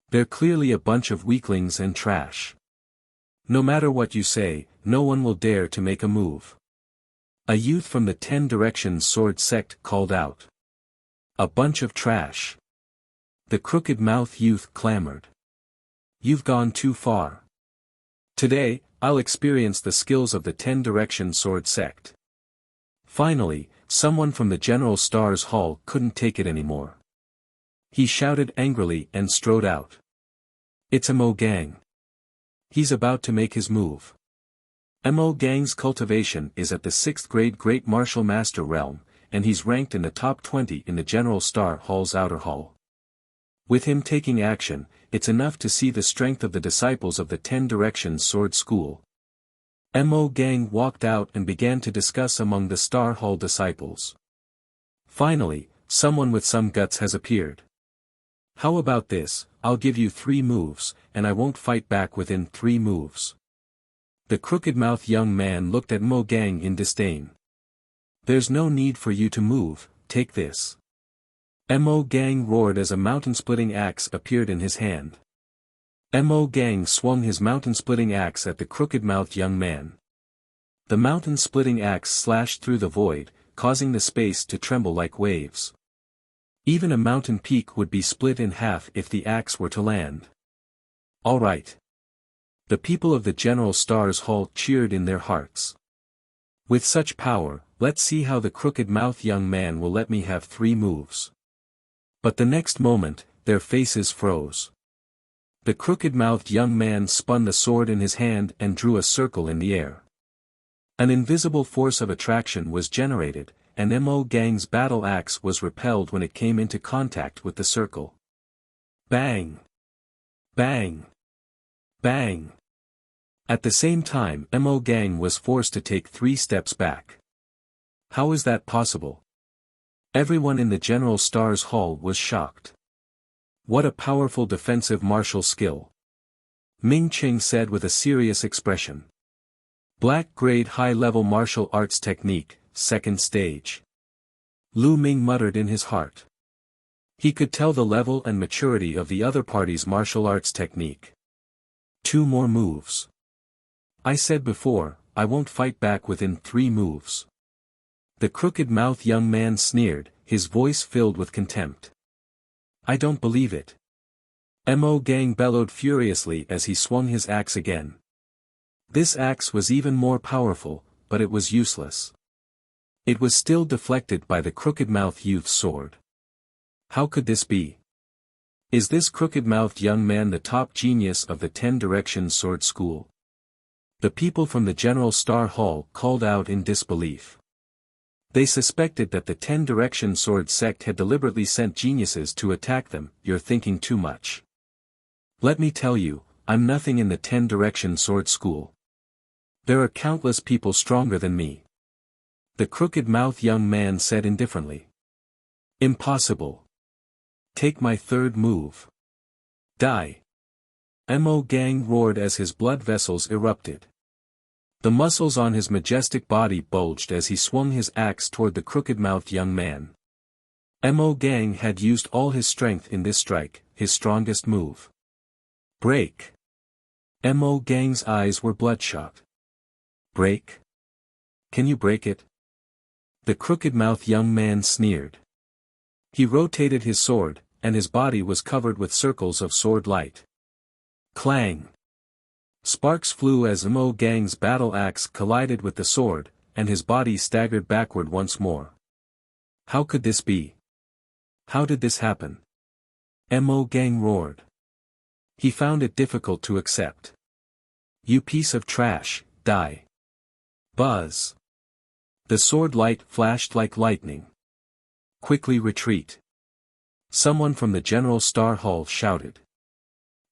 They're clearly a bunch of weaklings and trash. No matter what you say, no one will dare to make a move." A youth from the 10 Directions Sword sect called out. "A bunch of trash." The crooked-mouthed youth clamored. "You've gone too far. Today, I'll experience the skills of the 10 Directions Sword sect." Finally, someone from the General Stars Hall couldn't take it anymore. He shouted angrily and strode out. It's Mo Gang. He's about to make his move. Mo Gang's cultivation is at the 6th grade Great Martial Master realm, and he's ranked in the top 20 in the General Star Hall's outer hall. With him taking action, it's enough to see the strength of the disciples of the 10 Directions Sword School. Mo Gang walked out and began to discuss among the Star Hall disciples. Finally, someone with some guts has appeared. How about this? I'll give you 3 moves, and I won't fight back within 3 moves. The crooked-mouthed young man looked at Mo Gang in disdain. There's no need for you to move, take this. Mo Gang roared as a mountain-splitting axe appeared in his hand. Mo Gang swung his mountain-splitting axe at the crooked-mouthed young man. The mountain-splitting axe slashed through the void, causing the space to tremble like waves. Even a mountain peak would be split in half if the axe were to land. All right. The people of the General Stars Hall cheered in their hearts. With such power, let's see how the crooked-mouthed young man will let me have 3 moves. But the next moment, their faces froze. The crooked-mouthed young man spun the sword in his hand and drew a circle in the air. An invisible force of attraction was generated, and Mo Gang's battle axe was repelled when it came into contact with the circle. Bang! Bang! Bang! At the same time, Mo Gang was forced to take 3 steps back. How is that possible? Everyone in the General Stars Hall was shocked. What a powerful defensive martial skill. Ming Qing said with a serious expression. Black-grade high-level martial arts technique, 2nd stage. Lu Ming muttered in his heart. He could tell the level and maturity of the other party's martial arts technique. 2 more moves. I said before, I won't fight back within 3 moves. The crooked-mouthed young man sneered, his voice filled with contempt. I don't believe it. Mo Gang bellowed furiously as he swung his axe again. This axe was even more powerful, but it was useless. It was still deflected by the crooked-mouthed youth's sword. How could this be? Is this crooked-mouthed young man the top genius of the 10 Directions Sword School? The people from the General Star Hall called out in disbelief. They suspected that the 10 Directions Sword sect had deliberately sent geniuses to attack them. You're thinking too much. Let me tell you, I'm nothing in the 10 Directions Sword School. There are countless people stronger than me. The crooked-mouthed young man said indifferently. Impossible. Take my 3rd move. Die. Mo Gang roared as his blood vessels erupted. The muscles on his majestic body bulged as he swung his axe toward the crooked-mouthed young man. Mo Gang had used all his strength in this strike, his strongest move. Break. Mo Gang's eyes were bloodshot. Break? Can you break it? The crooked-mouthed young man sneered. He rotated his sword, and his body was covered with circles of sword light. Clang! Sparks flew as Mo Gang's battle axe collided with the sword, and his body staggered backward once more. How could this be? How did this happen? Mo Gang roared. He found it difficult to accept. You piece of trash, die. Buzz. The sword light flashed like lightning. Quickly retreat. Someone from the General Star Hall shouted.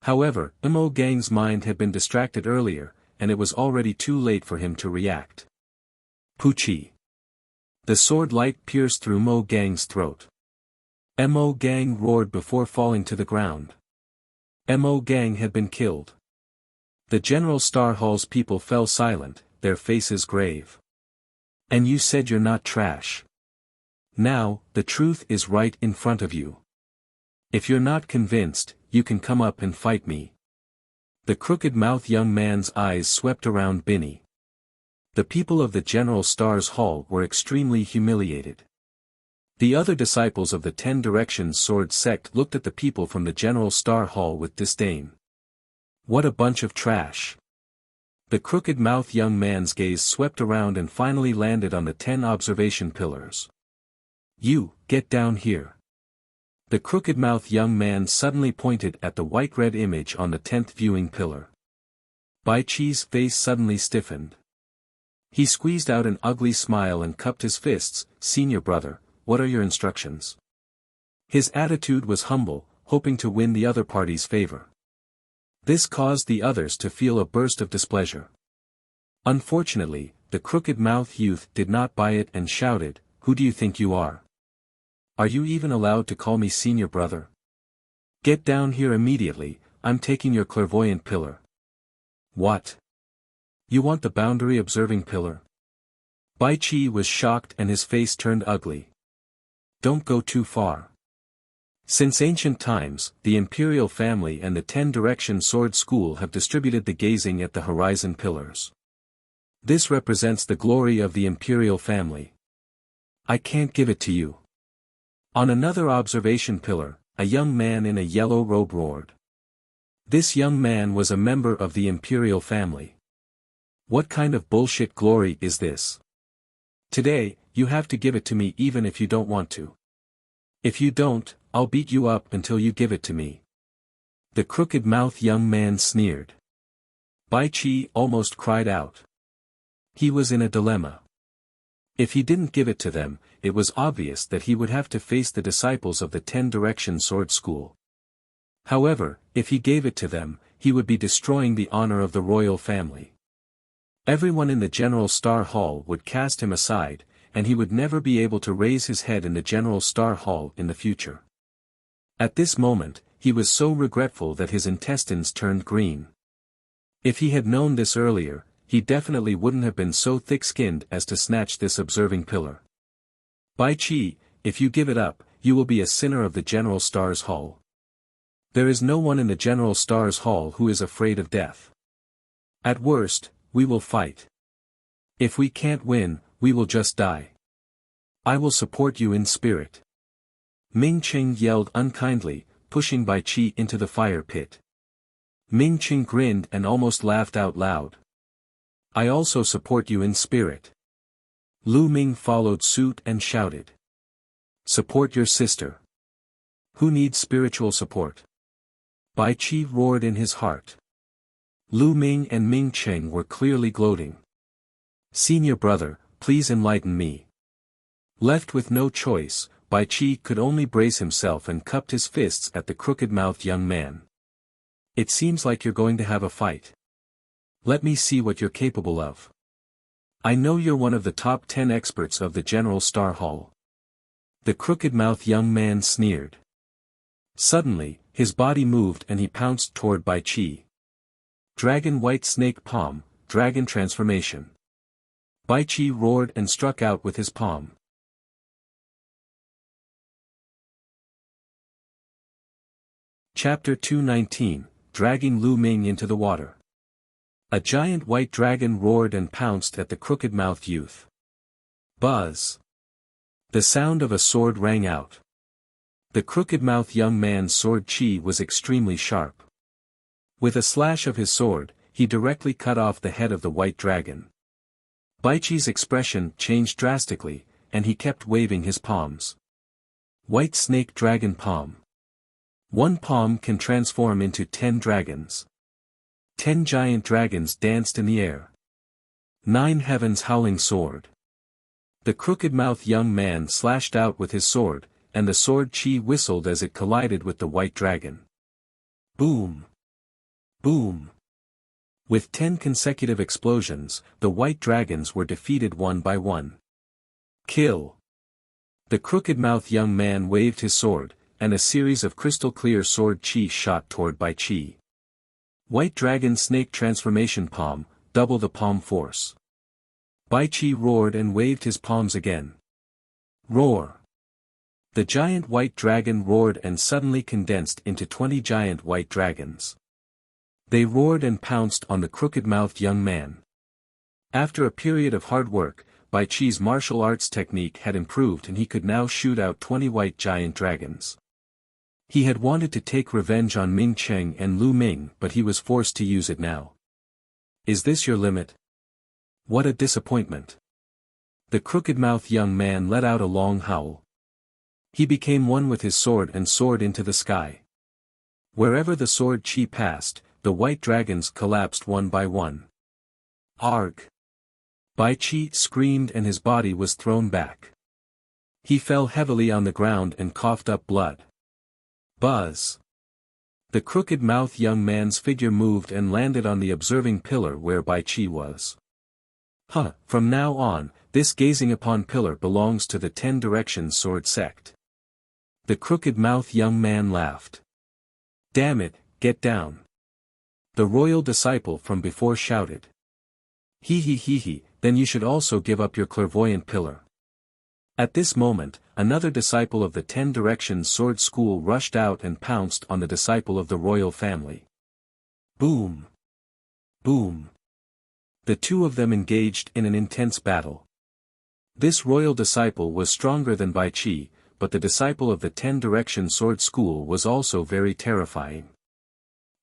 However, Mo Gang's mind had been distracted earlier, and it was already too late for him to react. Poochie. The sword light pierced through Mo Gang's throat. Mo Gang roared before falling to the ground. Mo Gang had been killed. The General Star Hall's people fell silent, their faces grave. And you said you're not trash. Now, the truth is right in front of you. If you're not convinced, you can come up and fight me. The crooked-mouthed young man's eyes swept around Binny. The people of the General Stars Hall were extremely humiliated. The other disciples of the 10 Directions Sword sect looked at the people from the General Star Hall with disdain. What a bunch of trash. The crooked-mouthed young man's gaze swept around and finally landed on the 10 observation pillars. You, get down here. The crooked-mouthed young man suddenly pointed at the white-red image on the 10th viewing pillar. Bai Qi's face suddenly stiffened. He squeezed out an ugly smile and cupped his fists. "Senior brother, what are your instructions?" His attitude was humble, hoping to win the other party's favor. This caused the others to feel a burst of displeasure. Unfortunately, the crooked-mouthed youth did not buy it and shouted, "Who do you think you are? Are you even allowed to call me senior brother? Get down here immediately, I'm taking your clairvoyant pillar." "What? You want the boundary observing pillar?" Bai Qi was shocked and his face turned ugly. "Don't go too far." Since ancient times, the imperial family and the 10-direction sword school have distributed the gazing at the horizon pillars. This represents the glory of the imperial family. "I can't give it to you." On another observation pillar, a young man in a yellow robe roared. This young man was a member of the imperial family. What kind of bullshit glory is this? Today, you have to give it to me even if you don't want to. If you don't, I'll beat you up until you give it to me. The crooked-mouthed young man sneered. Bai Qi almost cried out. He was in a dilemma. If he didn't give it to them, it was obvious that he would have to face the disciples of the 10-direction sword school. However, if he gave it to them, he would be destroying the honor of the royal family. Everyone in the General Star Hall would cast him aside, and he would never be able to raise his head in the General Star Hall in the future. At this moment, he was so regretful that his intestines turned green. If he had known this earlier, he definitely wouldn't have been so thick-skinned as to snatch this observing pillar. "Bai Qi, if you give it up, you will be a sinner of the General Stars Hall. There is no one in the General Stars Hall who is afraid of death. At worst, we will fight. If we can't win, we will just die. I will support you in spirit." Ming Qing yelled unkindly, pushing Bai Qi into the fire pit. Ming Qing grinned and almost laughed out loud. "I also support you in spirit." Lu Ming followed suit and shouted. "Support your sister. Who needs spiritual support?" Bai Qi roared in his heart. Lu Ming and Ming Qing were clearly gloating. "Senior brother, please enlighten me." Left with no choice, Bai Qi could only brace himself and cupped his fists at the crooked-mouthed young man. "It seems like you're going to have a fight. Let me see what you're capable of. I know you're one of the top 10 experts of the General Star Hall." The crooked-mouthed young man sneered. Suddenly, his body moved and he pounced toward Bai Qi. Dragon White Snake Palm, Dragon Transformation. Bai Qi roared and struck out with his palm. Chapter 219, Dragging Lu Ming into the Water. A giant white dragon roared and pounced at the crooked-mouthed youth. Buzz! The sound of a sword rang out. The crooked-mouthed young man's sword chi was extremely sharp. With a slash of his sword, he directly cut off the head of the white dragon. Bai Qi's expression changed drastically, and he kept waving his palms. White Snake Dragon Palm. One palm can transform into 10 dragons. 10 giant dragons danced in the air. 9 Heaven's Howling Sword. The crooked-mouthed young man slashed out with his sword, and the sword chi whistled as it collided with the white dragon. Boom! Boom! With 10 consecutive explosions, the white dragons were defeated one by one. Kill! The crooked-mouthed young man waved his sword, and a series of crystal-clear sword chi shot toward Bai Qi. White Dragon Snake Transformation Palm, double the palm force. Bai Qi roared and waved his palms again. Roar! The giant white dragon roared and suddenly condensed into 20 giant white dragons. They roared and pounced on the crooked-mouthed young man. After a period of hard work, Bai Qi's martial arts technique had improved and he could now shoot out 20 white giant dragons. He had wanted to take revenge on Ming Qing and Lu Ming, but he was forced to use it now. Is this your limit? What a disappointment. The crooked-mouthed young man let out a long howl. He became one with his sword and soared into the sky. Wherever the sword chi passed, the white dragons collapsed one by one. Arg! Bai Chi screamed and his body was thrown back. He fell heavily on the ground and coughed up blood. Buzz! The crooked-mouthed young man's figure moved and landed on the observing pillar where Bai Chi was. From now on, this gazing upon pillar belongs to the 10 Directions Sword Sect. The crooked-mouthed young man laughed. Damn it, get down. The royal disciple from before shouted. He, then you should also give up your clairvoyant pillar. At this moment, another disciple of the 10 Directions Sword School rushed out and pounced on the disciple of the royal family. Boom! Boom! The two of them engaged in an intense battle. This royal disciple was stronger than Bai Chi, but the disciple of the 10 Directions Sword School was also very terrifying.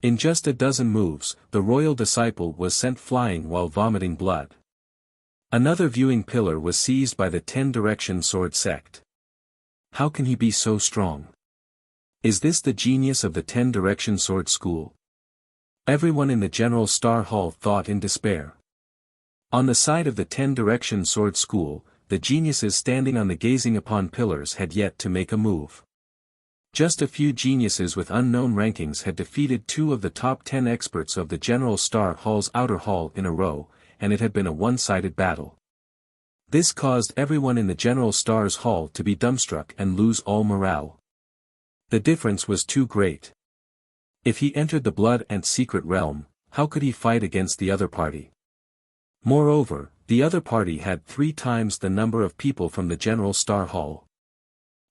In just a dozen moves, the royal disciple was sent flying while vomiting blood. Another viewing pillar was seized by the 10 Directions Sword Sect. How can he be so strong? Is this the genius of the 10 Directions Sword School? Everyone in the General Star Hall thought in despair. On the side of the 10 Directions Sword School, the geniuses standing on the gazing upon pillars had yet to make a move. Just a few geniuses with unknown rankings had defeated 2 of the top 10 experts of the General Star Hall's outer hall in a row, and it had been a one-sided battle. This caused everyone in the General Star's hall to be dumbstruck and lose all morale. The difference was too great. If he entered the Blood and Secret Realm, how could he fight against the other party? Moreover, the other party had 3 times the number of people from the General Star Hall.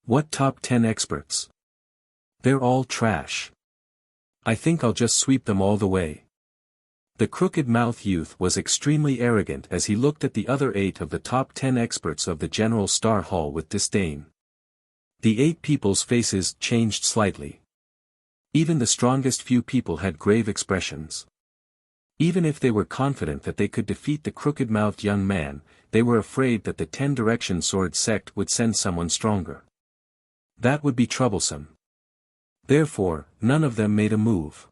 What top 10 experts? They're all trash. I think I'll just sweep them all the way. The crooked-mouthed youth was extremely arrogant as he looked at the other 8 of the top 10 experts of the General Star Hall with disdain. The 8 people's faces changed slightly. Even the strongest few people had grave expressions. Even if they were confident that they could defeat the crooked-mouthed young man, they were afraid that the 10 Directions Sword Sect would send someone stronger. That would be troublesome. Therefore, none of them made a move.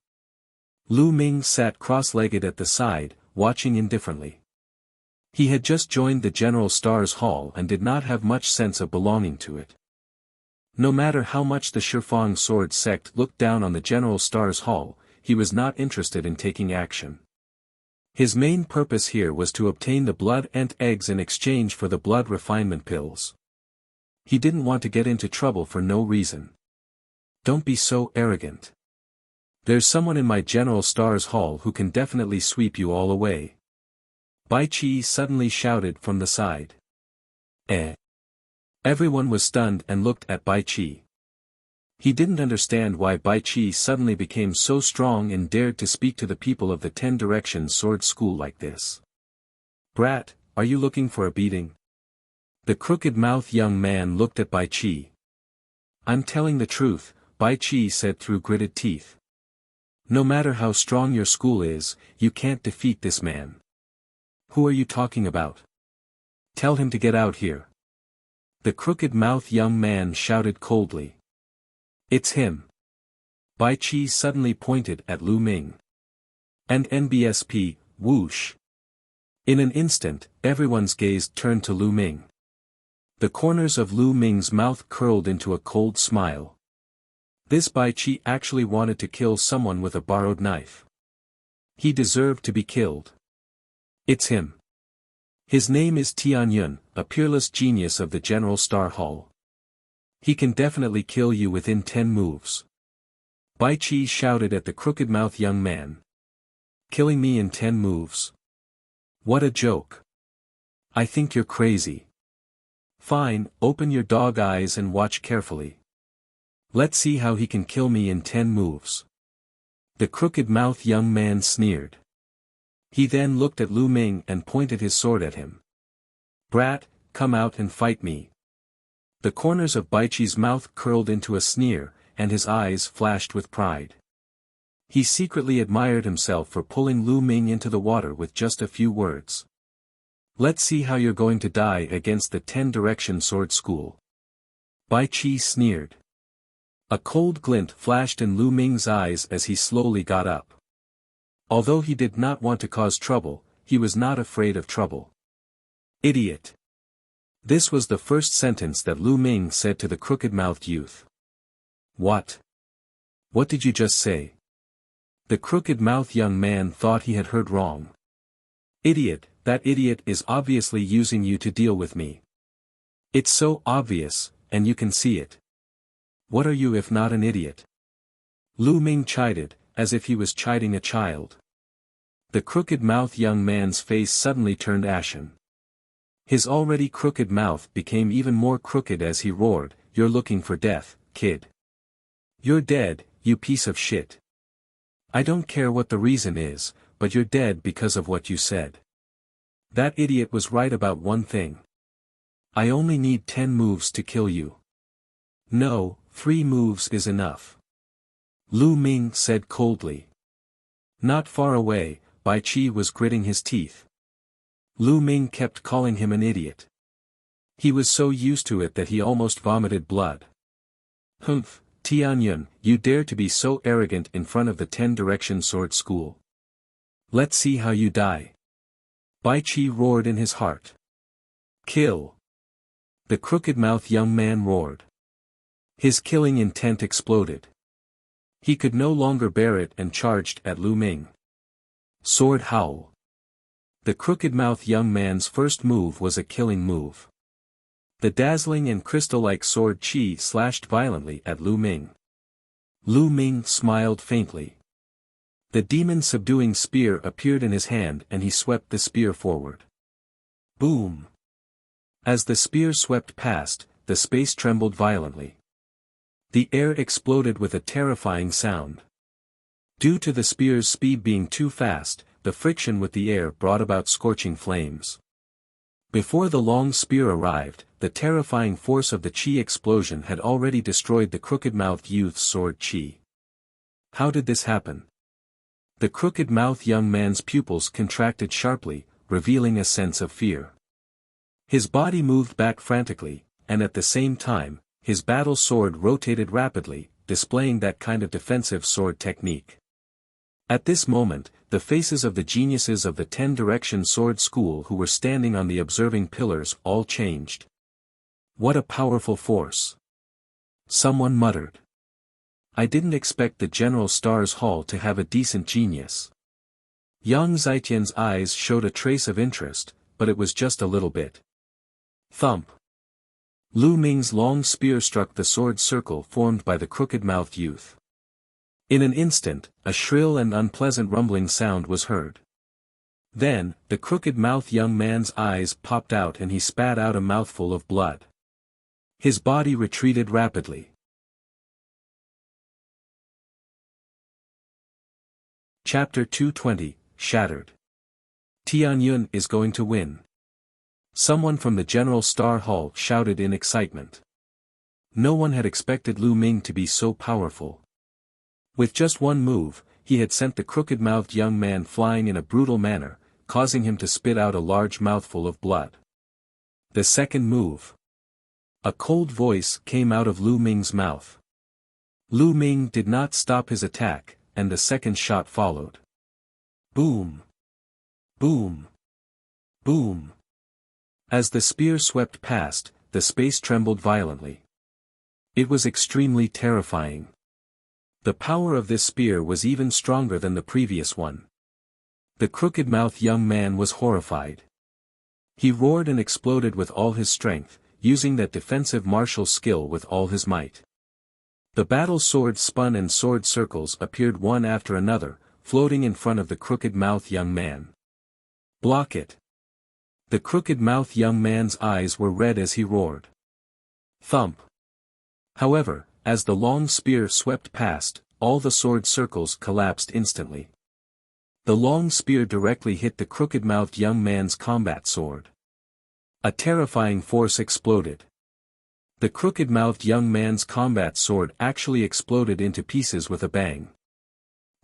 Lu Ming sat cross-legged at the side, watching indifferently. He had just joined the General Star's hall and did not have much sense of belonging to it. No matter how much the Shifang Sword Sect looked down on the General Star's hall, he was not interested in taking action. His main purpose here was to obtain the blood and eggs in exchange for the blood refinement pills. He didn't want to get into trouble for no reason. Don't be so arrogant. There's someone in my General Star's hall who can definitely sweep you all away. Bai Chi suddenly shouted from the side. Everyone was stunned and looked at Bai Chi. He didn't understand why Bai Chi suddenly became so strong and dared to speak to the people of the 10 Directions Sword School like this. Brat, are you looking for a beating? The crooked-mouthed young man looked at Bai Chi. I'm telling the truth, Bai Chi said through gritted teeth. No matter how strong your school is, you can't defeat this man. Who are you talking about? Tell him to get out here. The crooked-mouthed young man shouted coldly. It's him. Bai Chi suddenly pointed at Lu Ming. And NBSP, whoosh. In an instant, everyone's gaze turned to Lu Ming. The corners of Lu Ming's mouth curled into a cold smile. This Bai Chi actually wanted to kill someone with a borrowed knife. He deserved to be killed. It's him. His name is Tian Yun, a peerless genius of the General Star Hall. He can definitely kill you within 10 moves. Bai Chi shouted at the crooked-mouthed young man. Killing me in 10 moves? What a joke. I think you're crazy. Fine, open your dog eyes and watch carefully. Let's see how he can kill me in 10 moves. The crooked-mouthed young man sneered. He then looked at Lu Ming and pointed his sword at him. Brat, come out and fight me. The corners of Bai Chi's mouth curled into a sneer, and his eyes flashed with pride. He secretly admired himself for pulling Lu Ming into the water with just a few words. Let's see how you're going to die against the 10 Directions Sword School. Bai Qi sneered. A cold glint flashed in Lu Ming's eyes as he slowly got up. Although he did not want to cause trouble, he was not afraid of trouble. Idiot! This was the first sentence that Lu Ming said to the crooked-mouthed youth. What? What did you just say? The crooked-mouthed young man thought he had heard wrong. Idiot, that idiot is obviously using you to deal with me. It's so obvious, and you can see it. What are you if not an idiot? Lu Ming chided, as if he was chiding a child. The crooked-mouthed young man's face suddenly turned ashen. His already crooked mouth became even more crooked as he roared, "You're looking for death, kid. You're dead, you piece of shit. I don't care what the reason is, but you're dead because of what you said. That idiot was right about one thing. I only need 10 moves to kill you. No, 3 moves is enough." Lu Ming said coldly. Not far away, Bai Qi was gritting his teeth. Lu Ming kept calling him an idiot. He was so used to it that he almost vomited blood. Humph, Tianyun, you dare to be so arrogant in front of the 10-direction sword school. Let's see how you die. Bai Qi roared in his heart. Kill. The crooked-mouthed young man roared. His killing intent exploded. He could no longer bear it and charged at Lu Ming. Sword howl. The crooked-mouthed young man's first move was a killing move. The dazzling and crystal-like sword Qi slashed violently at Lu Ming. Lu Ming smiled faintly. The demon-subduing spear appeared in his hand and he swept the spear forward. Boom! As the spear swept past, the space trembled violently. The air exploded with a terrifying sound. Due to the spear's speed being too fast, the friction with the air brought about scorching flames. Before the long spear arrived, the terrifying force of the Qi explosion had already destroyed the crooked-mouthed youth's sword Qi. How did this happen? The crooked-mouthed young man's pupils contracted sharply, revealing a sense of fear. His body moved back frantically, and at the same time, his battle sword rotated rapidly, displaying that kind of defensive sword technique. At this moment, the faces of the geniuses of the 10-direction sword school who were standing on the observing pillars all changed. What a powerful force! Someone muttered. I didn't expect the General Stars Hall to have a decent genius. Yang Zitian's eyes showed a trace of interest, but it was just a little bit. Thump! Lu Ming's long spear struck the sword circle formed by the crooked-mouthed youth. In an instant, a shrill and unpleasant rumbling sound was heard. Then, the crooked-mouthed young man's eyes popped out and he spat out a mouthful of blood. His body retreated rapidly. Chapter 220, Shattered. Tianyun is going to win. Someone from the General Star Hall shouted in excitement. No one had expected Lu Ming to be so powerful. With just one move, he had sent the crooked-mouthed young man flying in a brutal manner, causing him to spit out a large mouthful of blood. The second move. A cold voice came out of Lu Ming's mouth. Lu Ming did not stop his attack, and the second shot followed. Boom! Boom! Boom! As the spear swept past, the space trembled violently. It was extremely terrifying. The power of this spear was even stronger than the previous one. The crooked-mouthed young man was horrified. He roared and exploded with all his strength, using that defensive martial skill with all his might. The battle sword spun and sword circles appeared one after another, floating in front of the crooked-mouthed young man. Block it! The crooked-mouthed young man's eyes were red as he roared. Thump! However, as the long spear swept past, all the sword circles collapsed instantly. The long spear directly hit the crooked-mouthed young man's combat sword. A terrifying force exploded. The crooked-mouthed young man's combat sword actually exploded into pieces with a bang.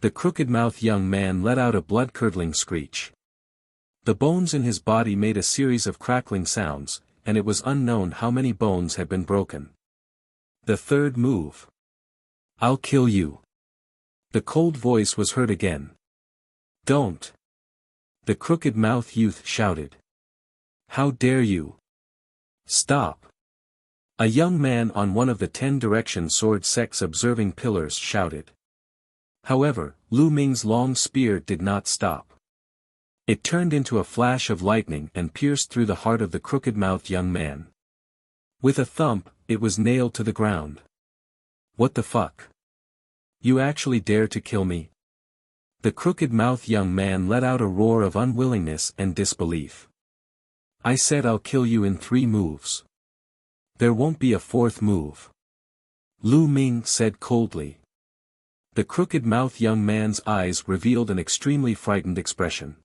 The crooked-mouthed young man let out a blood-curdling screech. The bones in his body made a series of crackling sounds, and it was unknown how many bones had been broken. The third move. I'll kill you. The cold voice was heard again. Don't. The crooked-mouthed youth shouted. How dare you? Stop. A young man on one of the 10 direction sword sect's observing pillars shouted. However, Lu Ming's long spear did not stop. It turned into a flash of lightning and pierced through the heart of the crooked-mouthed young man. With a thump, it was nailed to the ground. What the fuck? You actually dare to kill me? The crooked-mouthed young man let out a roar of unwillingness and disbelief. I said I'll kill you in 3 moves. There won't be a 4th move. Lu Ming said coldly. The crooked-mouthed young man's eyes revealed an extremely frightened expression.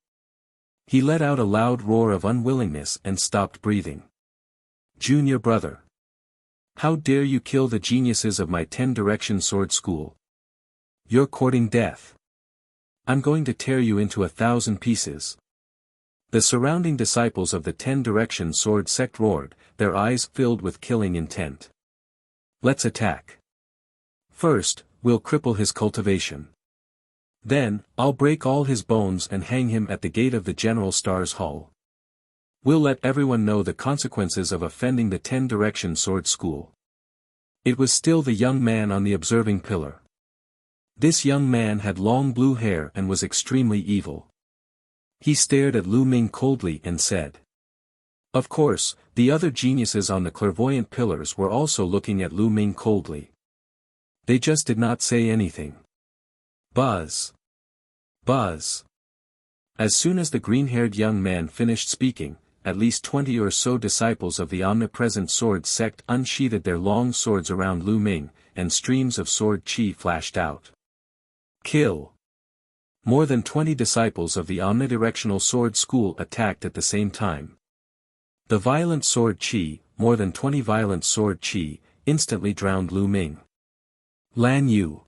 He let out a loud roar of unwillingness and stopped breathing. Junior brother. How dare you kill the geniuses of my 10 direction sword school? You're courting death. I'm going to tear you into 1,000 pieces. The surrounding disciples of the 10 direction sword sect roared, their eyes filled with killing intent. Let's attack. First, we'll cripple his cultivation. Then, I'll break all his bones and hang him at the gate of the General Star's Hall. We'll let everyone know the consequences of offending the 10 direction sword school. It was still the young man on the observing pillar. This young man had long blue hair and was extremely evil. He stared at Lu Ming coldly and said. Of course, the other geniuses on the clairvoyant pillars were also looking at Lu Ming coldly. They just did not say anything. Buzz. Buzz. As soon as the green-haired young man finished speaking, at least 20 or so disciples of the omnipresent sword sect unsheathed their long swords around Lu Ming, and streams of sword chi flashed out. Kill. More than 20 disciples of the omnidirectional sword school attacked at the same time. The violent sword chi, more than 20 violent sword chi, instantly drowned Lu Ming. Lan Yu.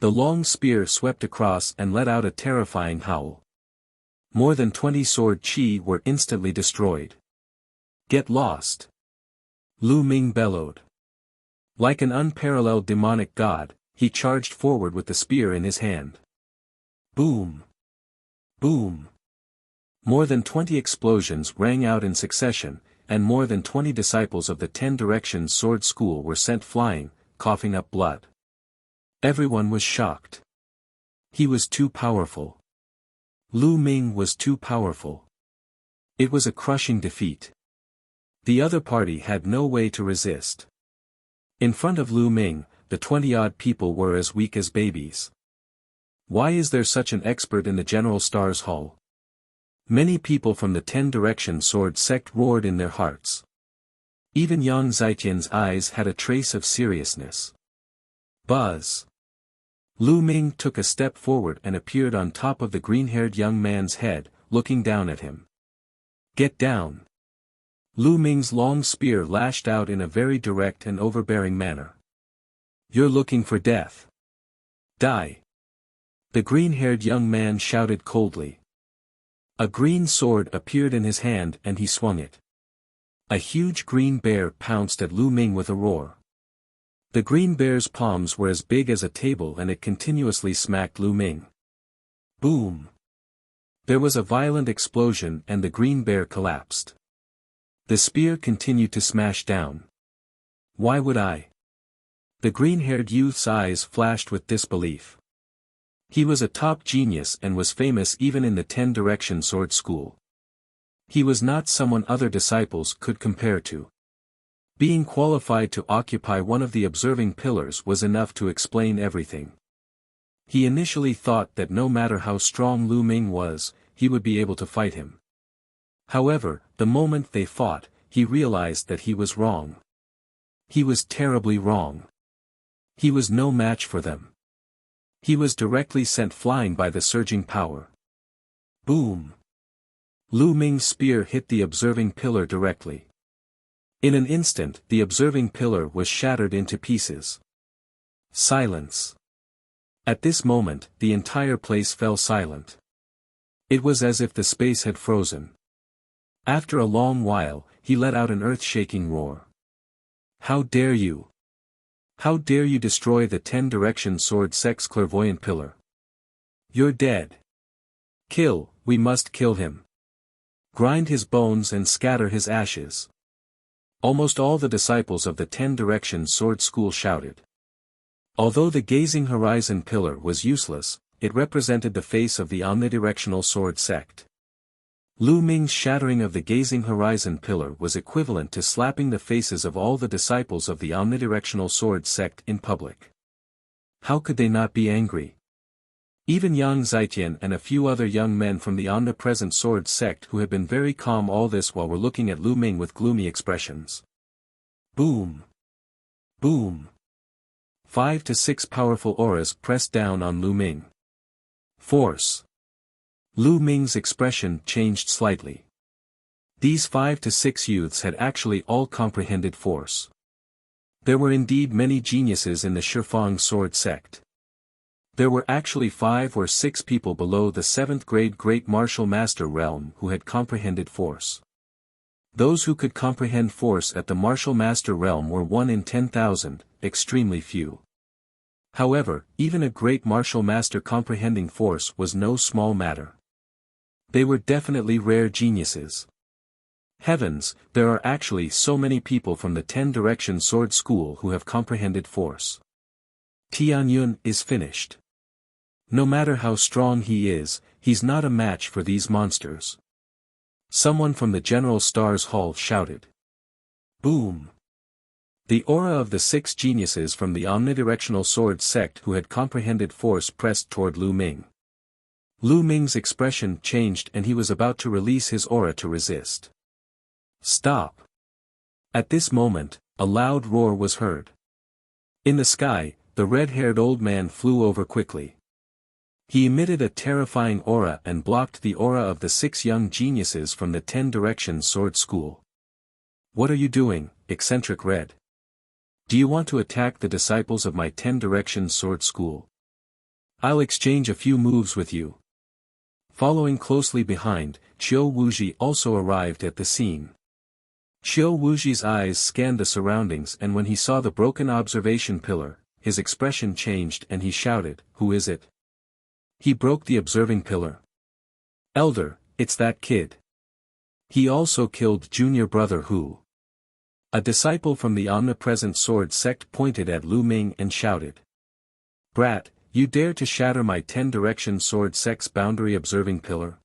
The long spear swept across and let out a terrifying howl. More than 20 sword chi were instantly destroyed. Get lost. Lu Ming bellowed. Like an unparalleled demonic god, he charged forward with the spear in his hand. Boom. Boom. More than 20 explosions rang out in succession, and more than 20 disciples of the 10 direction sword school were sent flying, coughing up blood. Everyone was shocked. He was too powerful. Lu Ming was too powerful. It was a crushing defeat. The other party had no way to resist. In front of Lu Ming, the 20-odd people were as weak as babies. Why is there such an expert in the General Star's Hall? Many people from the 10 direction sword sect roared in their hearts. Even Yang Zaiqian's eyes had a trace of seriousness. Buzz. Lu Ming took a step forward and appeared on top of the green-haired young man's head, looking down at him. Get down. Lu Ming's long spear lashed out in a very direct and overbearing manner. You're looking for death. Die. The green-haired young man shouted coldly. A green sword appeared in his hand and he swung it. A huge green bear pounced at Lu Ming with a roar. The green bear's palms were as big as a table and it continuously smacked Lu Ming. Boom! There was a violent explosion and the green bear collapsed. The spear continued to smash down. Why would I? The green-haired youth's eyes flashed with disbelief. He was a top genius and was famous even in the 10 direction sword school. He was not someone other disciples could compare to. Being qualified to occupy one of the observing pillars was enough to explain everything. He initially thought that no matter how strong Lu Ming was, he would be able to fight him. However, the moment they fought, he realized that he was wrong. He was terribly wrong. He was no match for them. He was directly sent flying by the surging power. Boom! Lu Ming's spear hit the observing pillar directly. In an instant, the observing pillar was shattered into pieces. Silence. At this moment, the entire place fell silent. It was as if the space had frozen. After a long while, he let out an earth-shaking roar. How dare you! How dare you destroy the 10-direction sword sect's clairvoyant pillar? You're dead. Kill, we must kill him. Grind his bones and scatter his ashes. Almost all the disciples of the 10-direction sword school shouted. Although the gazing horizon pillar was useless, it represented the face of the omnidirectional sword sect. Lu Ming's shattering of the gazing horizon pillar was equivalent to slapping the faces of all the disciples of the omnidirectional sword sect in public. How could they not be angry? Even Yang Zitian and a few other young men from the omnipresent sword sect who had been very calm all this while were looking at Lu Ming with gloomy expressions. Boom! Boom! 5 to 6 powerful auras pressed down on Lu Ming. Force. Lu Ming's expression changed slightly. These 5 to 6 youths had actually all comprehended force. There were indeed many geniuses in the Shifang sword sect. There were actually 5 or 6 people below the 7th grade Great Martial Master realm who had comprehended force. Those who could comprehend force at the Martial Master realm were 1 in 10,000, extremely few. However, even a Great Martial Master comprehending force was no small matter. They were definitely rare geniuses. Heavens, there are actually so many people from the 10-direction sword school who have comprehended force. Tianyun is finished. No matter how strong he is, he's not a match for these monsters. Someone from the General Stars Hall shouted. Boom! The aura of the 6 geniuses from the omnidirectional sword sect who had comprehended force pressed toward Lu Ming. Lu Ming's expression changed and he was about to release his aura to resist. Stop! At this moment, a loud roar was heard. In the sky, the red-haired old man flew over quickly. He emitted a terrifying aura and blocked the aura of the 6 young geniuses from the 10-direction sword school. What are you doing, eccentric Red? Do you want to attack the disciples of my 10-direction sword school? I'll exchange a few moves with you. Following closely behind, Qiu Wuji also arrived at the scene. Qiu Wuji's eyes scanned the surroundings and when he saw the broken observation pillar, his expression changed and he shouted, "Who is it?" He broke the observing pillar. Elder, it's that kid. He also killed junior brother Hu. A disciple from the omnipresent sword sect pointed at Lu Ming and shouted. Brat, you dare to shatter my 10-direction sword sect's boundary observing pillar?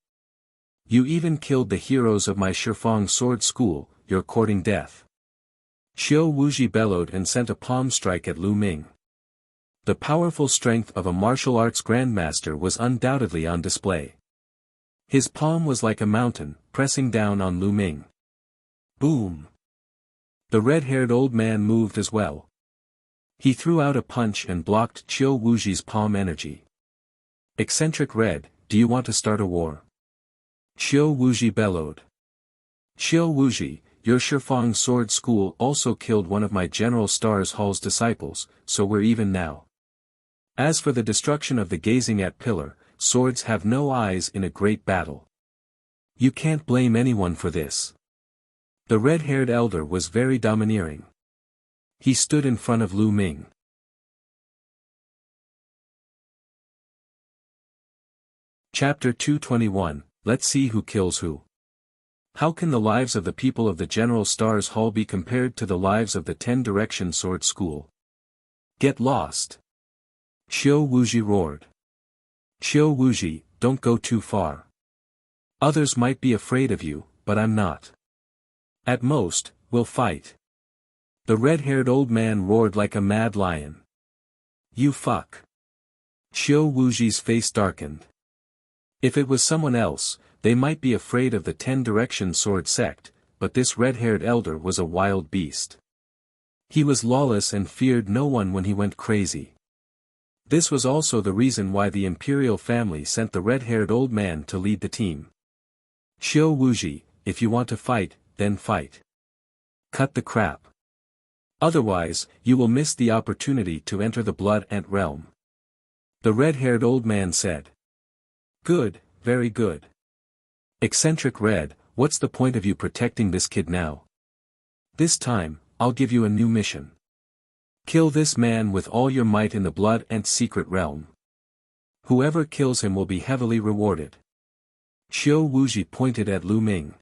You even killed the heroes of my Shifang sword school, you're courting death. Qiu Wuji bellowed and sent a palm strike at Lu Ming. The powerful strength of a martial arts grandmaster was undoubtedly on display. His palm was like a mountain, pressing down on Lu Ming. Boom! The red-haired old man moved as well. He threw out a punch and blocked Qiu Wuji's palm energy. Eccentric Red, do you want to start a war? Qiu Wuji bellowed. Qiu Wuji, your Shifang sword school also killed one of my General Stars Hall's disciples, so we're even now. As for the destruction of the gazing at pillar, swords have no eyes in a great battle. You can't blame anyone for this. The red-haired elder was very domineering. He stood in front of Lu Ming. Chapter 221, Let's see who kills who. How can the lives of the people of the General Stars Hall be compared to the lives of the 10-direction sword school? Get lost! Qiu Wuji roared. Qiu Wuji, don't go too far. Others might be afraid of you, but I'm not. At most, we'll fight. The red-haired old man roared like a mad lion. You fuck. Qiu Wuji's face darkened. If it was someone else, they might be afraid of the 10-direction sword sect, but this red-haired elder was a wild beast. He was lawless and feared no one when he went crazy. This was also the reason why the imperial family sent the red-haired old man to lead the team. Qiu Wuji, if you want to fight, then fight. Cut the crap. Otherwise, you will miss the opportunity to enter the Blood Ant realm. The red-haired old man said. Good, very good. Eccentric Red, what's the point of you protecting this kid now? This time, I'll give you a new mission. Kill this man with all your might in the blood and secret realm. Whoever kills him will be heavily rewarded. Xiao Wuji pointed at Lu Ming.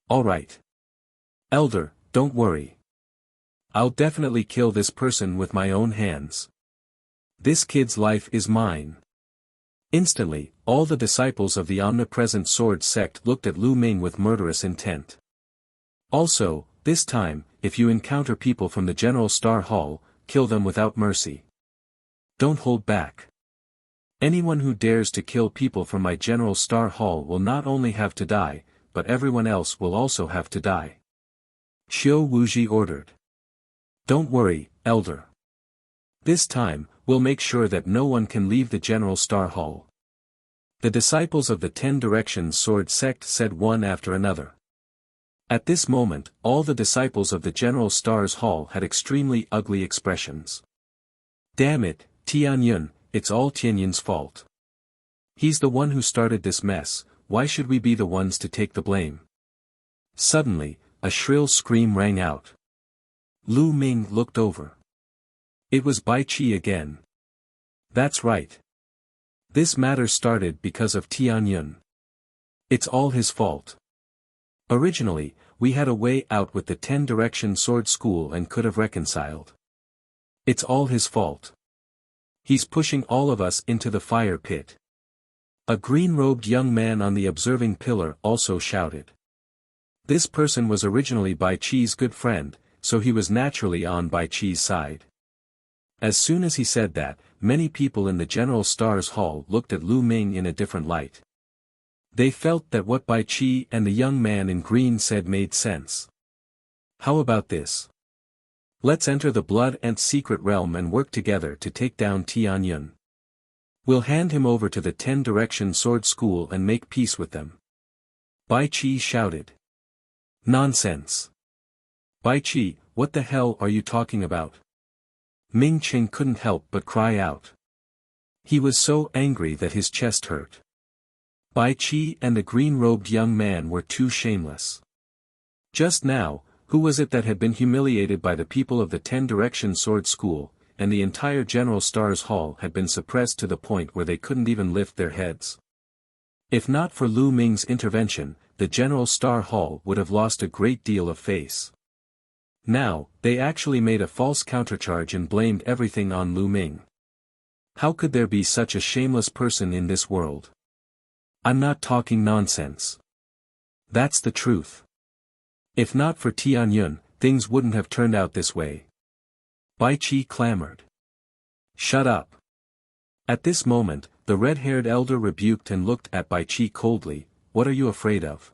All right. Elder, don't worry. I'll definitely kill this person with my own hands. This kid's life is mine. Instantly, all the disciples of the omnipresent sword sect looked at Lu Ming with murderous intent. Also, this time, if you encounter people from the General Star Hall, kill them without mercy. Don't hold back. Anyone who dares to kill people from my General Star Hall will not only have to die, but everyone else will also have to die. Xiao Wuji ordered. Don't worry, Elder. This time, we'll make sure that no one can leave the General Star Hall. The disciples of the 10 Directions Sword Sect said one after another. At this moment, all the disciples of the General Star's Hall had extremely ugly expressions. Damn it, Tianyun, it's all Tianyun's fault. He's the one who started this mess, why should we be the ones to take the blame? Suddenly, a shrill scream rang out. Lu Ming looked over. It was Bai Qi again. That's right. This matter started because of Tianyun. It's all his fault. Originally, we had a way out with the 10 Direction Sword School and could have reconciled. It's all his fault. He's pushing all of us into the fire pit. A green-robed young man on the observing pillar also shouted. This person was originally Bai Qi's good friend, so he was naturally on Bai Qi's side. As soon as he said that, many people in the General Star's Hall looked at Lu Ming in a different light. They felt that what Bai Qi and the young man in green said made sense. How about this? Let's enter the blood and secret realm and work together to take down Tianyun. We'll hand him over to the 10 Direction Sword School and make peace with them. Bai Qi shouted. Nonsense. Bai Qi, what the hell are you talking about? Ming Qing couldn't help but cry out. He was so angry that his chest hurt. Bai Qi and the green-robed young man were too shameless. Just now, who was it that had been humiliated by the people of the 10 Direction Sword School, and the entire General Star's Hall had been suppressed to the point where they couldn't even lift their heads? If not for Lu Ming's intervention, the General Star Hall would have lost a great deal of face. Now, they actually made a false countercharge and blamed everything on Lu Ming. How could there be such a shameless person in this world? I'm not talking nonsense. That's the truth. If not for Tianyun, things wouldn't have turned out this way. Bai Qi clamored. Shut up. At this moment, the red-haired elder rebuked and looked at Bai Qi coldly. What are you afraid of?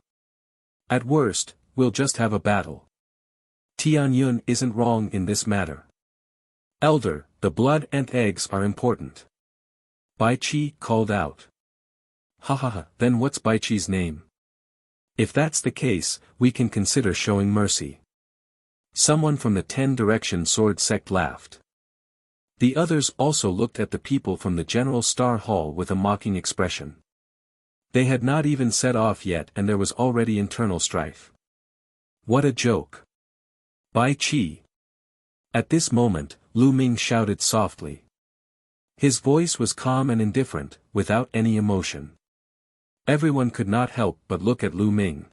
At worst, we'll just have a battle. Tianyun isn't wrong in this matter. Elder, the blood and eggs are important. Bai Qi called out. Ha ha ha, then what's Bai Qi's name? If that's the case, we can consider showing mercy. Someone from the 10 Direction Sword Sect laughed. The others also looked at the people from the General Star Hall with a mocking expression. They had not even set off yet and there was already internal strife. What a joke. Bai Qi. At this moment, Lu Ming shouted softly. His voice was calm and indifferent, without any emotion. Everyone could not help but look at Lu Ming.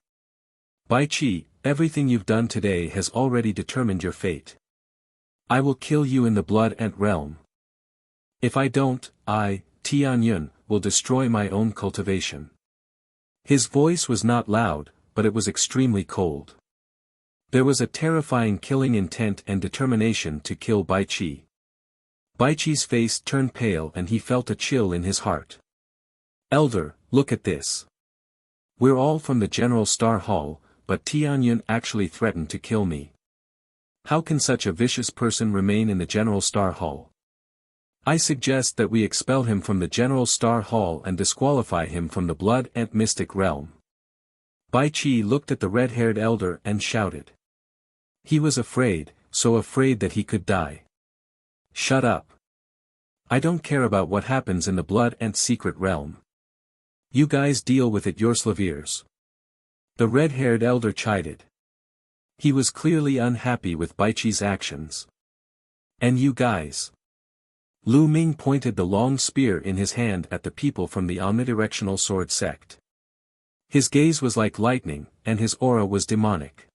Bai Qi, everything you've done today has already determined your fate. I will kill you in the blood ant realm. If I don't, I, Tianyun, will destroy my own cultivation. His voice was not loud, but it was extremely cold. There was a terrifying killing intent and determination to kill Bai Qi. Bai Qi's face turned pale and he felt a chill in his heart. Elder, look at this. We're all from the General Star Hall, but Tianyun actually threatened to kill me. How can such a vicious person remain in the General Star Hall? I suggest that we expel him from the General Star Hall and disqualify him from the blood and mystic realm. Bai Qi looked at the red-haired elder and shouted. He was afraid, so afraid that he could die. Shut up. I don't care about what happens in the blood and secret realm. You guys deal with it yourselves. The red-haired elder chided. He was clearly unhappy with Bai Qi's actions. And you guys? Lu Ming pointed the long spear in his hand at the people from the omnidirectional sword sect. His gaze was like lightning, and his aura was demonic.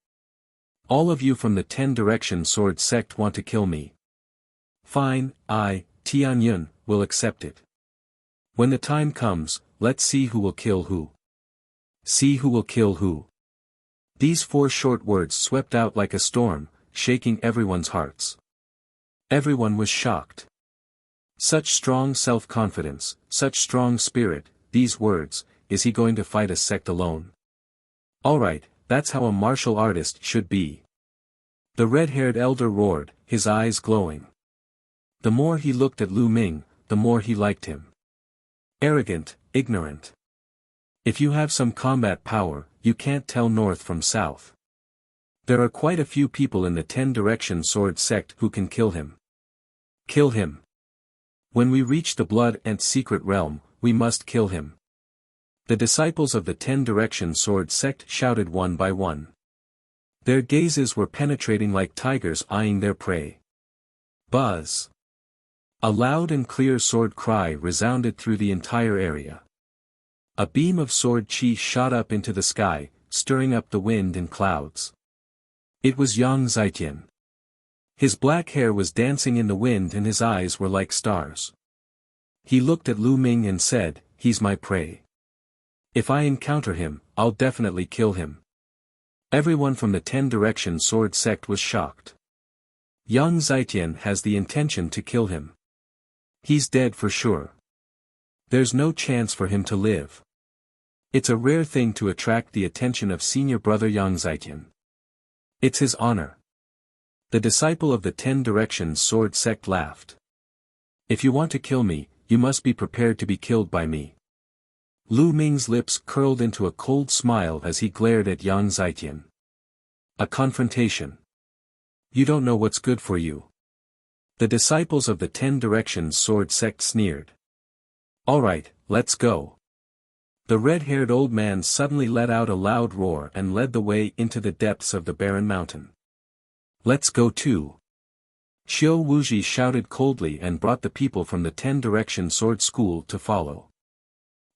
All of you from the 10-direction sword sect want to kill me. Fine, I, Tianyun, will accept it. When the time comes, let's see who will kill who. See who will kill who. These 4 short words swept out like a storm, shaking everyone's hearts. Everyone was shocked. Such strong self-confidence, such strong spirit, these words, is he going to fight a sect alone? Alright, that's how a martial artist should be. The red-haired elder roared, his eyes glowing. The more he looked at Lu Ming, the more he liked him. Arrogant, ignorant. If you have some combat power, you can't tell north from south. There are quite a few people in the 10-direction sword sect who can kill him. Kill him. When we reach the blood and secret realm, we must kill him. The disciples of the 10-direction sword sect shouted one by one. Their gazes were penetrating like tigers eyeing their prey. Buzz. A loud and clear sword cry resounded through the entire area. A beam of sword chi shot up into the sky, stirring up the wind and clouds. It was Yang Zitian. His black hair was dancing in the wind and his eyes were like stars. He looked at Lu Ming and said, "He's my prey. If I encounter him, I'll definitely kill him." Everyone from the 10-direction sword sect was shocked. Yang Zitian has the intention to kill him. He's dead for sure. There's no chance for him to live. It's a rare thing to attract the attention of senior brother Yang Zitian. It's his honor. The disciple of the 10-direction sword sect laughed. If you want to kill me, you must be prepared to be killed by me. Lu Ming's lips curled into a cold smile as he glared at Yang Zitian. A confrontation. You don't know what's good for you. The disciples of the 10-direction sword sect sneered. Alright, let's go. The red-haired old man suddenly let out a loud roar and led the way into the depths of the barren mountain. Let's go too. Xiao Wuji shouted coldly and brought the people from the 10-direction sword school to follow.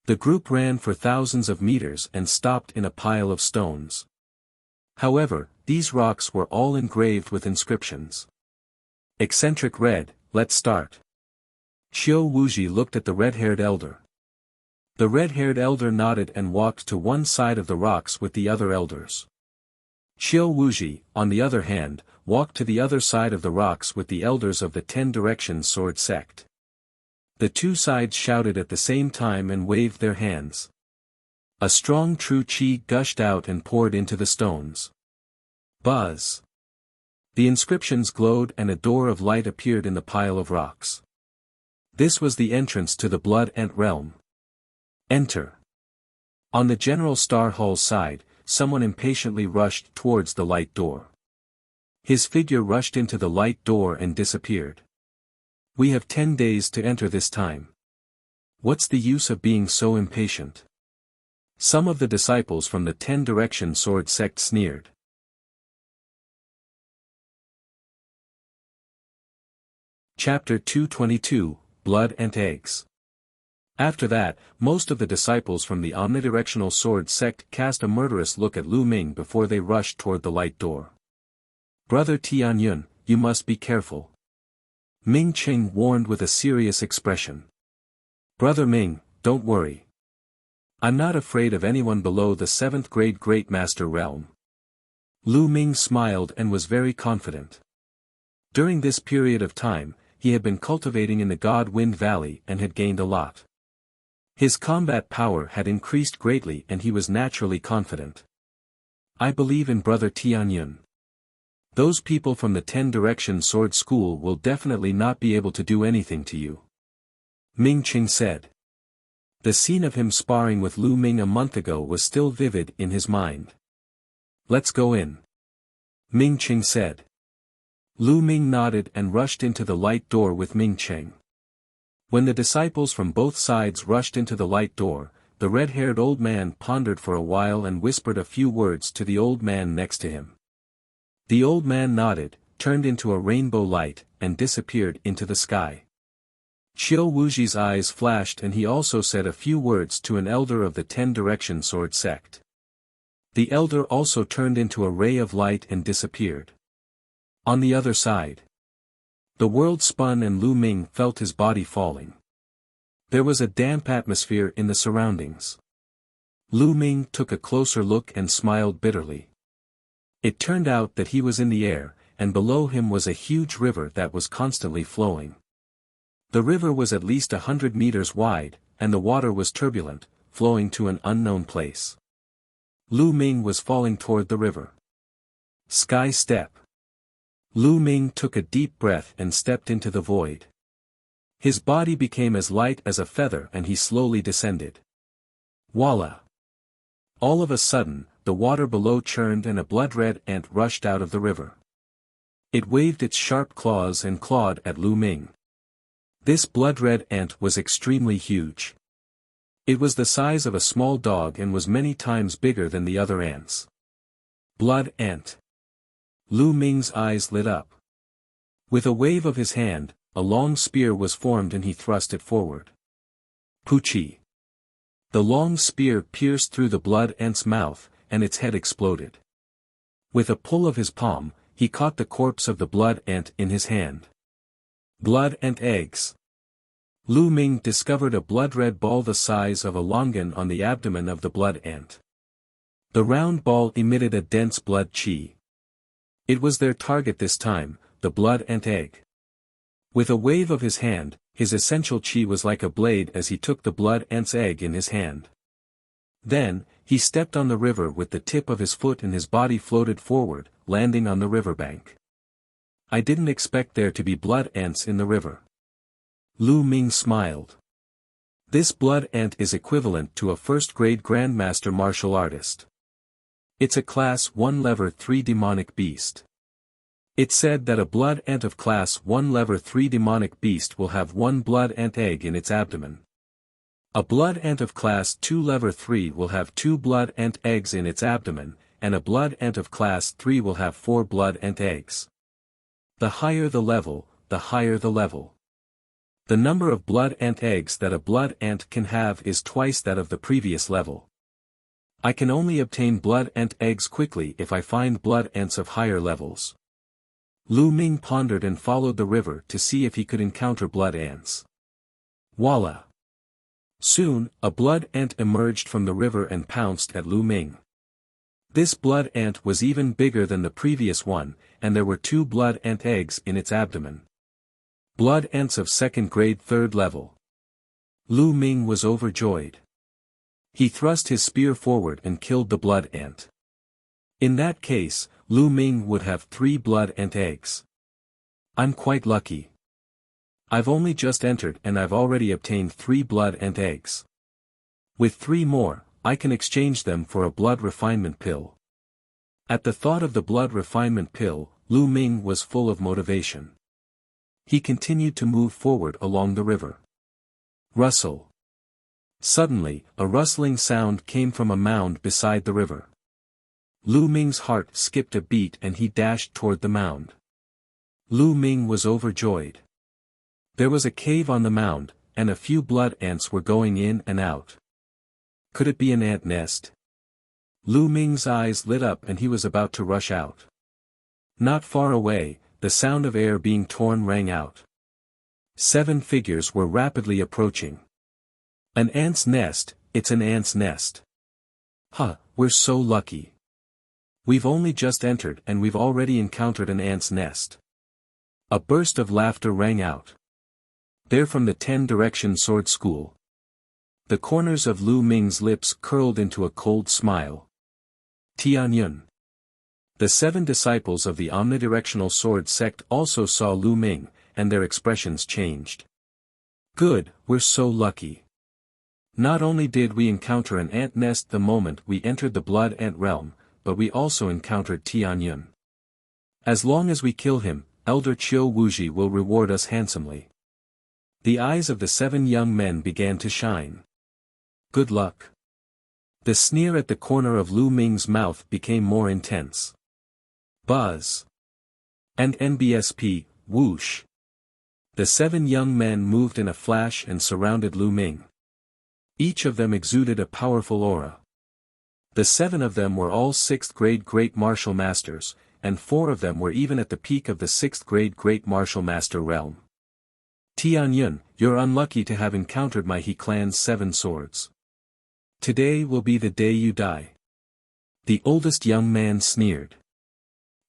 The group ran for thousands of meters and stopped in a pile of stones. However, these rocks were all engraved with inscriptions. Eccentric red, let's start. Xiao Wuji looked at the red-haired elder. The red-haired elder nodded and walked to one side of the rocks with the other elders. Xiao Wuji, on the other hand, walked to the other side of the rocks with the elders of the 10-direction sword sect. The two sides shouted at the same time and waved their hands. A strong true chi gushed out and poured into the stones. Buzz. The inscriptions glowed and a door of light appeared in the pile of rocks. This was the entrance to the Blood Ant realm. Enter. On the General Star Hall side, someone impatiently rushed towards the light door. His figure rushed into the light door and disappeared. We have 10 days to enter this time. What's the use of being so impatient? Some of the disciples from the 10-direction sword sect sneered. Chapter 222, Blood and Eggs. After that, most of the disciples from the omnidirectional sword sect cast a murderous look at Lu Ming before they rushed toward the light door. Brother Tianyun, you must be careful. Ming Qing warned with a serious expression. Brother Ming, don't worry. I'm not afraid of anyone below the 7th grade Great Master realm. Lu Ming smiled and was very confident. During this period of time, he had been cultivating in the God Wind Valley and had gained a lot. His combat power had increased greatly and he was naturally confident. I believe in Brother Tianyun. Those people from the 10-direction sword school will definitely not be able to do anything to you. Ming Qing said. The scene of him sparring with Lu Ming a month ago was still vivid in his mind. Let's go in. Ming Qing said. Lu Ming nodded and rushed into the light door with Ming Qing. When the disciples from both sides rushed into the light door, the red-haired old man pondered for a while and whispered a few words to the old man next to him. The old man nodded, turned into a rainbow light, and disappeared into the sky. Chiu Wuji's eyes flashed and he also said a few words to an elder of the 10-direction sword sect. The elder also turned into a ray of light and disappeared. On the other side, the world spun and Lu Ming felt his body falling. There was a damp atmosphere in the surroundings. Lu Ming took a closer look and smiled bitterly. It turned out that he was in the air, and below him was a huge river that was constantly flowing. The river was at least 100 meters wide, and the water was turbulent, flowing to an unknown place. Lu Ming was falling toward the river. Sky step. Lu Ming took a deep breath and stepped into the void. His body became as light as a feather and he slowly descended. Voila! All of a sudden, the water below churned and a blood-red ant rushed out of the river. It waved its sharp claws and clawed at Lu Ming. This blood-red ant was extremely huge. It was the size of a small dog and was many times bigger than the other ants. Blood ant. Lu Ming's eyes lit up. With a wave of his hand, a long spear was formed and he thrust it forward. Poochie. The long spear pierced through the blood ant's mouth, and its head exploded. With a pull of his palm, he caught the corpse of the blood ant in his hand. Blood ant eggs. Lu Ming discovered a blood-red ball the size of a longan on the abdomen of the blood ant. The round ball emitted a dense blood qi. It was their target this time, the blood ant egg. With a wave of his hand, his essential qi was like a blade as he took the blood ant's egg in his hand. Then, he stepped on the river with the tip of his foot and his body floated forward, landing on the riverbank. I didn't expect there to be blood ants in the river. Lu Ming smiled. This blood ant is equivalent to a first-grade grandmaster martial artist. It's a class 1 level 3 demonic beast. It said that a blood ant of class 1 level 3 demonic beast will have 1 blood ant egg in its abdomen. A blood ant of class 2 level 3 will have 2 blood ant eggs in its abdomen, and a blood ant of class 3 will have 4 blood ant eggs. The higher the level, the higher the level. The number of blood ant eggs that a blood ant can have is twice that of the previous level. I can only obtain blood ant eggs quickly if I find blood ants of higher levels. Lu Ming pondered and followed the river to see if he could encounter blood ants. Voila! Soon, a blood ant emerged from the river and pounced at Lu Ming. This blood ant was even bigger than the previous one, and there were 2 blood ant eggs in its abdomen. Blood ants of 2nd grade 3rd level. Lu Ming was overjoyed. He thrust his spear forward and killed the blood ant. In that case, Lu Ming would have 3 blood ant eggs. I'm quite lucky. I've only just entered and I've already obtained 3 blood ant eggs. With 3 more, I can exchange them for a blood refinement pill. At the thought of the blood refinement pill, Lu Ming was full of motivation. He continued to move forward along the river. Rustle. Suddenly, a rustling sound came from a mound beside the river. Lu Ming's heart skipped a beat and he dashed toward the mound. Lu Ming was overjoyed. There was a cave on the mound, and a few blood ants were going in and out. Could it be an ant nest? Lu Ming's eyes lit up and he was about to rush out. Not far away, the sound of air being torn rang out. 7 figures were rapidly approaching. An ant's nest, it's an ant's nest. Huh, we're so lucky. We've only just entered and we've already encountered an ant's nest. A burst of laughter rang out. They're from the 10-direction sword school. The corners of Lu Ming's lips curled into a cold smile. Tianyun. The 7 disciples of the omnidirectional sword sect also saw Lu Ming, and their expressions changed. Good, we're so lucky. Not only did we encounter an ant nest the moment we entered the blood ant realm, but we also encountered Tianyun. As long as we kill him, Elder Chiu Wuji will reward us handsomely. The eyes of the 7 young men began to shine. Good luck. The sneer at the corner of Lu Ming's mouth became more intense. Buzz. And NBSP, whoosh. The 7 young men moved in a flash and surrounded Lu Ming. Each of them exuded a powerful aura. The 7 of them were all 6th grade Great Martial Masters, and 4 of them were even at the peak of the 6th grade Great Martial Master realm. Tianyun, you're unlucky to have encountered my He clan's 7 swords. Today will be the day you die. The oldest young man sneered.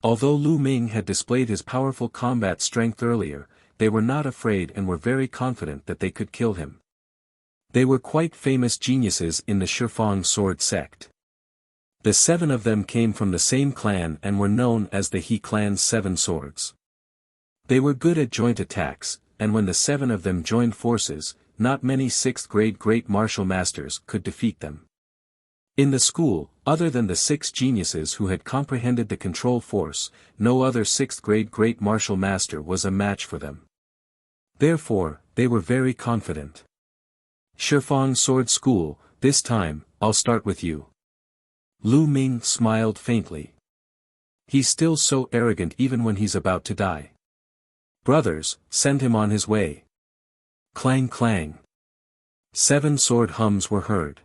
Although Lu Ming had displayed his powerful combat strength earlier, they were not afraid and were very confident that they could kill him. They were quite famous geniuses in the Shifang sword sect. The 7 of them came from the same clan and were known as the He clan's 7 swords. They were good at joint attacks, and when the 7 of them joined forces, not many 6th grade Great Martial Masters could defeat them. In the school, other than the 6 geniuses who had comprehended the control force, no other 6th grade Great Martial Master was a match for them. Therefore, they were very confident. Shifang Sword School, this time, I'll start with you. Lu Ming smiled faintly. He's still so arrogant even when he's about to die. Brothers, send him on his way. Clang clang. 7 sword hums were heard.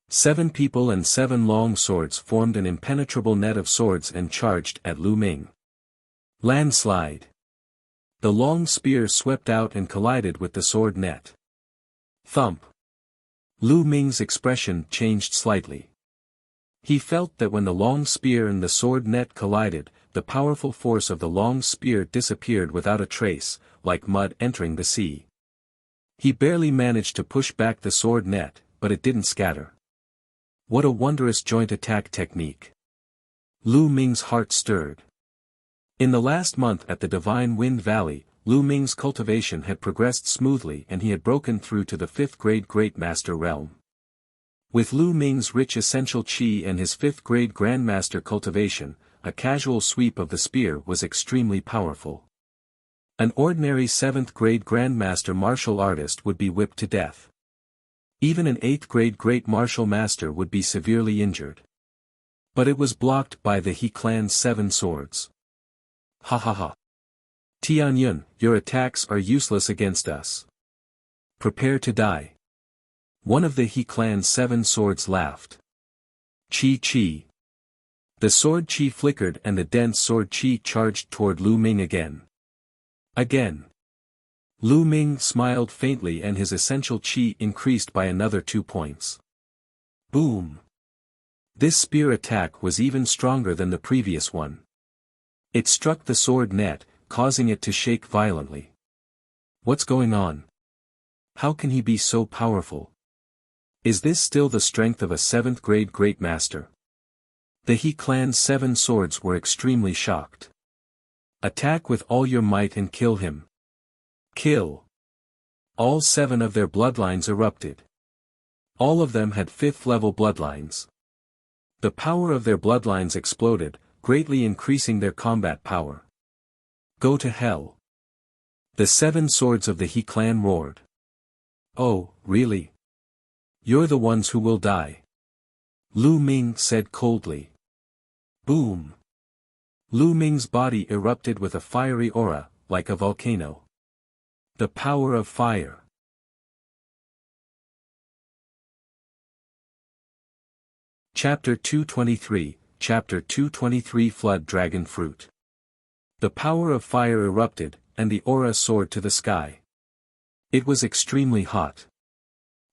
7 people and 7 long swords formed an impenetrable net of swords and charged at Lu Ming. Landslide. The long spear swept out and collided with the sword net. Thump. Lu Ming's expression changed slightly. He felt that when the long spear and the sword net collided, the powerful force of the long spear disappeared without a trace, like mud entering the sea. He barely managed to push back the sword net, but it didn't scatter. What a wondrous joint attack technique. Lu Ming's heart stirred. In the last month at the Divine Wind Valley, Lu Ming's cultivation had progressed smoothly and he had broken through to the 5th grade Great Master realm. With Lu Ming's rich essential qi and his 5th grade Grandmaster cultivation, a casual sweep of the spear was extremely powerful. An ordinary 7th grade Grandmaster martial artist would be whipped to death. Even an 8th grade Great Martial Master would be severely injured. But it was blocked by the He clan's 7 swords. Ha ha ha. Tianyun, your attacks are useless against us. Prepare to die. One of the He clan's 7 swords laughed. Chi chi. The sword chi flickered and the dense sword chi charged toward Lu Ming again. Again. Lu Ming smiled faintly and his essential qi increased by another 2 points. Boom! This spear attack was even stronger than the previous one. It struck the sword net, causing it to shake violently. What's going on? How can he be so powerful? Is this still the strength of a 7th grade Great Master? The He clan's 7 swords were extremely shocked. Attack with all your might and kill him. Kill. All 7 of their bloodlines erupted. All of them had 5th level bloodlines. The power of their bloodlines exploded, greatly increasing their combat power. Go to hell. The 7 swords of the He clan roared. Oh, really? You're the ones who will die. Lu Ming said coldly. Boom. Lu Ming's body erupted with a fiery aura, like a volcano. The power of fire. Chapter 223, Chapter 223 Flood Dragon Fruit. The power of fire erupted, and the aura soared to the sky. It was extremely hot.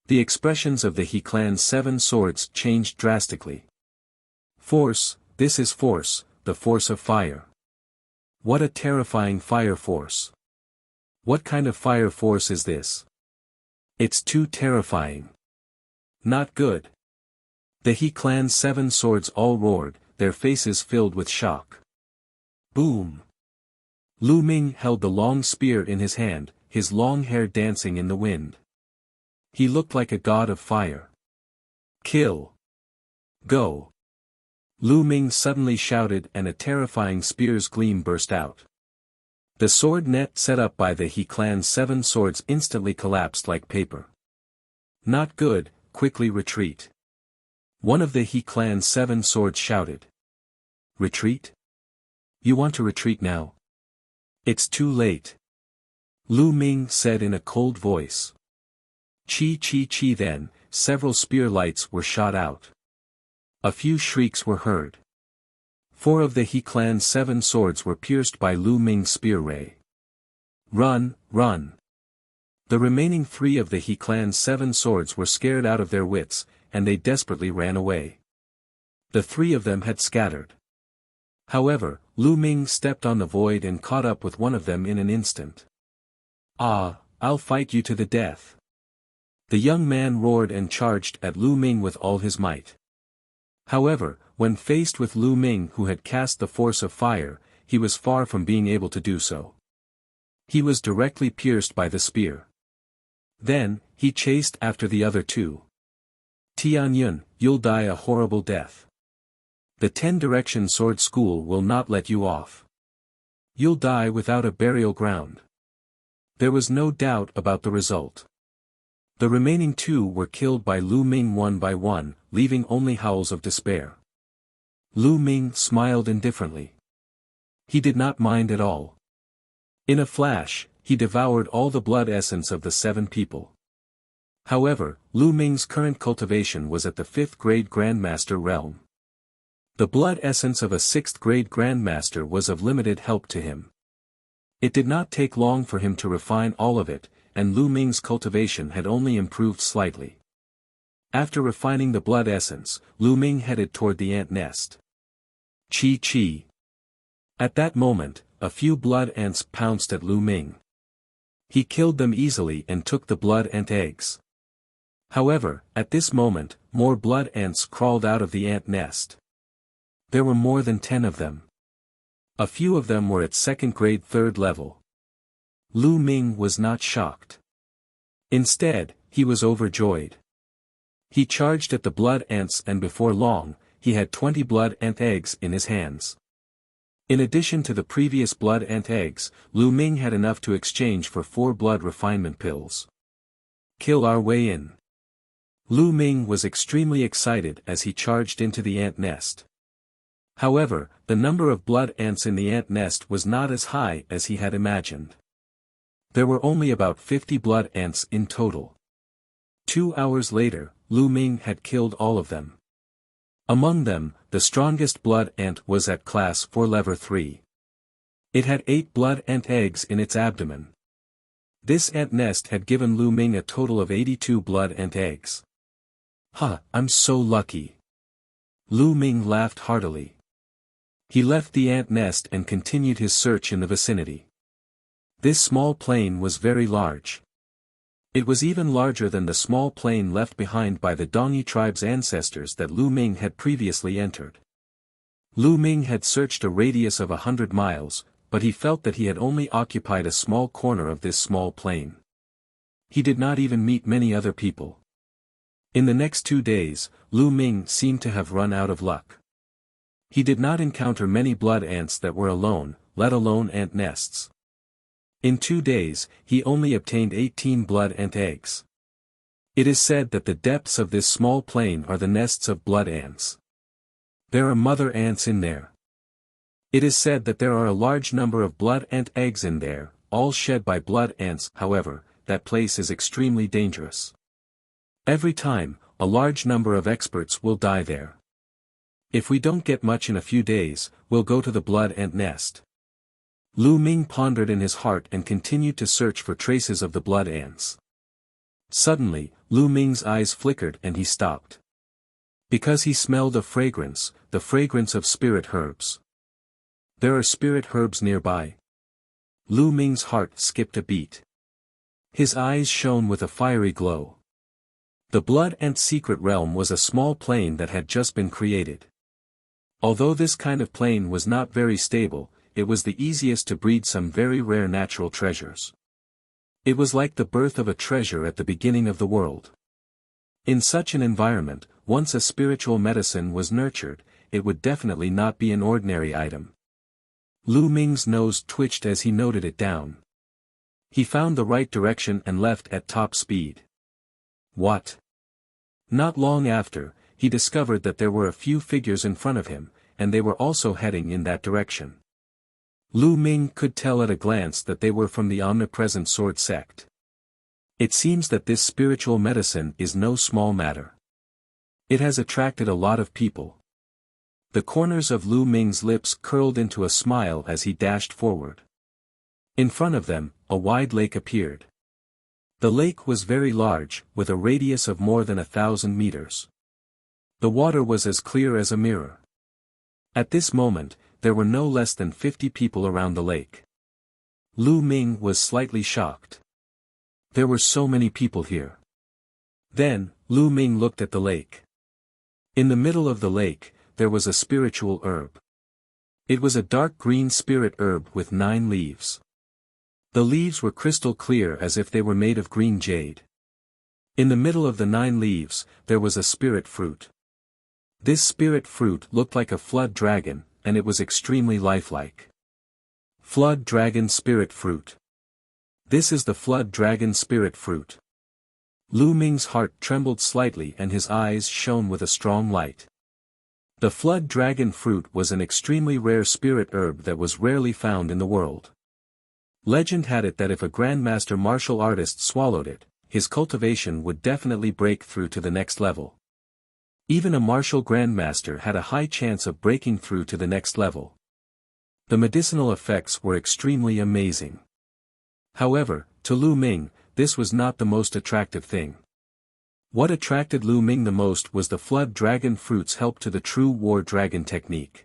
The expressions of the He clan's 7 swords changed drastically. Force, this is force, the force of fire. What a terrifying fire force. What kind of fire force is this? It's too terrifying. Not good. The He clan's 7 swords all roared, their faces filled with shock. Boom. Lu Ming held the long spear in his hand, his long hair dancing in the wind. He looked like a god of fire. Kill. Go. Lu Ming suddenly shouted and a terrifying spear's gleam burst out. The sword net set up by the He clan's 7 swords instantly collapsed like paper. Not good, quickly retreat. One of the He clan's 7 swords shouted. Retreat? You want to retreat now? It's too late. Lu Ming said in a cold voice. Chi chi chi. Then, several spear lights were shot out. A few shrieks were heard. 4 of the He clan's 7 swords were pierced by Lu Ming's spear ray. Run, run! The remaining 3 of the He clan's 7 swords were scared out of their wits, and they desperately ran away. The 3 of them had scattered. However, Lu Ming stepped on the void and caught up with one of them in an instant. Ah, I'll fight you to the death! The young man roared and charged at Lu Ming with all his might. However, when faced with Lu Ming who had cast the force of fire, he was far from being able to do so. He was directly pierced by the spear. Then, he chased after the other 2. Tianyun, you'll die a horrible death. The 10-direction sword school will not let you off. You'll die without a burial ground. There was no doubt about the result. The remaining 2 were killed by Lu Ming one by one, leaving only howls of despair. Lu Ming smiled indifferently. He did not mind at all. In a flash, he devoured all the blood essence of the 7 people. However, Lu Ming's current cultivation was at the 5th grade Grandmaster realm. The blood essence of a 6th grade Grandmaster was of limited help to him. It did not take long for him to refine all of it, and Lu Ming's cultivation had only improved slightly. After refining the blood essence, Lu Ming headed toward the ant nest. Chi chi. At that moment, a few blood ants pounced at Lu Ming. He killed them easily and took the blood ant eggs. However, at this moment, more blood ants crawled out of the ant nest. There were more than 10 of them. A few of them were at 2nd grade 3rd level. Lu Ming was not shocked. Instead, he was overjoyed. He charged at the blood ants and before long, he had 20 blood ant eggs in his hands. In addition to the previous blood ant eggs, Lu Ming had enough to exchange for 4 blood refinement pills. Kill our way in. Lu Ming was extremely excited as he charged into the ant nest. However, the number of blood ants in the ant nest was not as high as he had imagined. There were only about 50 blood ants in total. 2 hours later, Lu Ming had killed all of them. Among them, the strongest blood ant was at class 4 level 3. It had 8 blood ant eggs in its abdomen. This ant nest had given Lu Ming a total of 82 blood ant eggs. "Ha, I'm so lucky." Lu Ming laughed heartily. He left the ant nest and continued his search in the vicinity. This small plain was very large. It was even larger than the small plain left behind by the Dongyi tribe's ancestors that Lu Ming had previously entered. Lu Ming had searched a radius of 100 miles, but he felt that he had only occupied a small corner of this small plain. He did not even meet many other people. In the next 2 days, Lu Ming seemed to have run out of luck. He did not encounter many blood ants that were alone, let alone ant nests. In 2 days, he only obtained 18 blood ant eggs. It is said that the depths of this small plain are the nests of blood ants. There are mother ants in there. It is said that there are a large number of blood ant eggs in there, all shed by blood ants. However, that place is extremely dangerous. Every time, a large number of experts will die there. If we don't get much in a few days, we'll go to the blood ant nest. Lu Ming pondered in his heart and continued to search for traces of the blood ants. Suddenly, Lu Ming's eyes flickered and he stopped. Because he smelled a fragrance, the fragrance of spirit herbs. There are spirit herbs nearby. Lu Ming's heart skipped a beat. His eyes shone with a fiery glow. The blood ant secret realm was a small plain that had just been created. Although this kind of plain was not very stable, it was the easiest to breed some very rare natural treasures. It was like the birth of a treasure at the beginning of the world. In such an environment, once a spiritual medicine was nurtured, it would definitely not be an ordinary item. Lu Ming's nose twitched as he noted it down. He found the right direction and left at top speed. What? Not long after, he discovered that there were a few figures in front of him, and they were also heading in that direction. Lu Ming could tell at a glance that they were from the omnipresent sword sect. It seems that this spiritual medicine is no small matter. It has attracted a lot of people. The corners of Lu Ming's lips curled into a smile as he dashed forward. In front of them, a wide lake appeared. The lake was very large, with a radius of more than 1,000 meters. The water was as clear as a mirror. At this moment, there were no less than 50 people around the lake. Lu Ming was slightly shocked. There were so many people here. Then, Lu Ming looked at the lake. In the middle of the lake, there was a spiritual herb. It was a dark green spirit herb with 9 leaves. The leaves were crystal clear as if they were made of green jade. In the middle of the 9 leaves, there was a spirit fruit. This spirit fruit looked like a flood dragon, and it was extremely lifelike. Flood dragon spirit fruit. This is the flood dragon spirit fruit. Lu Ming's heart trembled slightly and his eyes shone with a strong light. The flood dragon fruit was an extremely rare spirit herb that was rarely found in the world. Legend had it that if a grandmaster martial artist swallowed it, his cultivation would definitely break through to the next level. Even a martial grandmaster had a high chance of breaking through to the next level. The medicinal effects were extremely amazing. However, to Lu Ming, this was not the most attractive thing. What attracted Lu Ming the most was the flood dragon fruit's help to the true war dragon technique.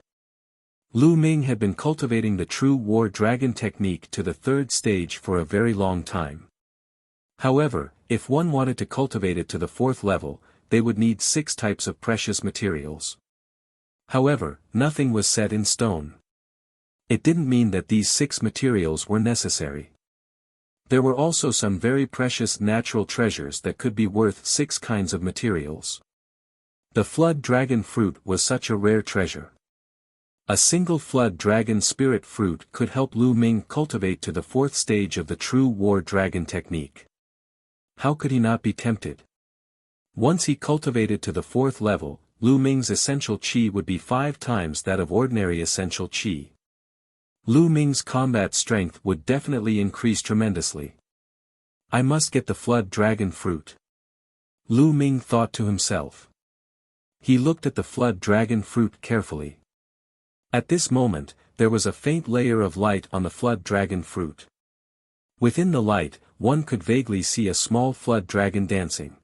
Lu Ming had been cultivating the true war dragon technique to the 3rd stage for a very long time. However, if one wanted to cultivate it to the 4th level, they would need 6 types of precious materials. However, nothing was set in stone. It didn't mean that these 6 materials were necessary. There were also some very precious natural treasures that could be worth 6 kinds of materials. The flood dragon fruit was such a rare treasure. A single flood dragon spirit fruit could help Lu Ming cultivate to the 4th stage of the true war dragon technique. How could he not be tempted? Once he cultivated to the 4th level, Lu Ming's essential qi would be 5 times that of ordinary essential qi. Lu Ming's combat strength would definitely increase tremendously. I must get the flood dragon fruit. Lu Ming thought to himself. He looked at the flood dragon fruit carefully. At this moment, there was a faint layer of light on the flood dragon fruit. Within the light, one could vaguely see a small flood dragon dancing.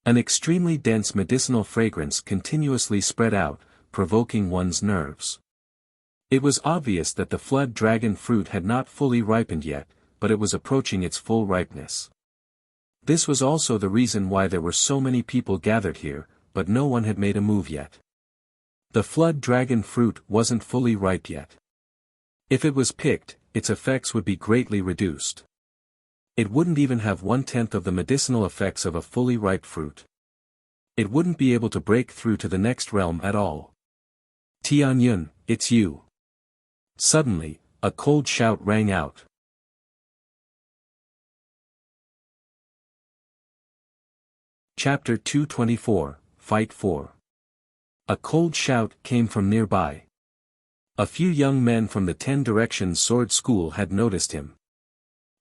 An extremely dense medicinal fragrance continuously spread out, provoking one's nerves. It was obvious that the flood dragon fruit had not fully ripened yet, but it was approaching its full ripeness. This was also the reason why there were so many people gathered here, but no one had made a move yet. The flood dragon fruit wasn't fully ripe yet. If it was picked, its effects would be greatly reduced. It wouldn't even have 1/10 of the medicinal effects of a fully ripe fruit. It wouldn't be able to break through to the next realm at all. Tianyun, it's you. Suddenly, a cold shout rang out. Chapter 224, Fight 4. A cold shout came from nearby. A few young men from the 10 Directions Sword School had noticed him.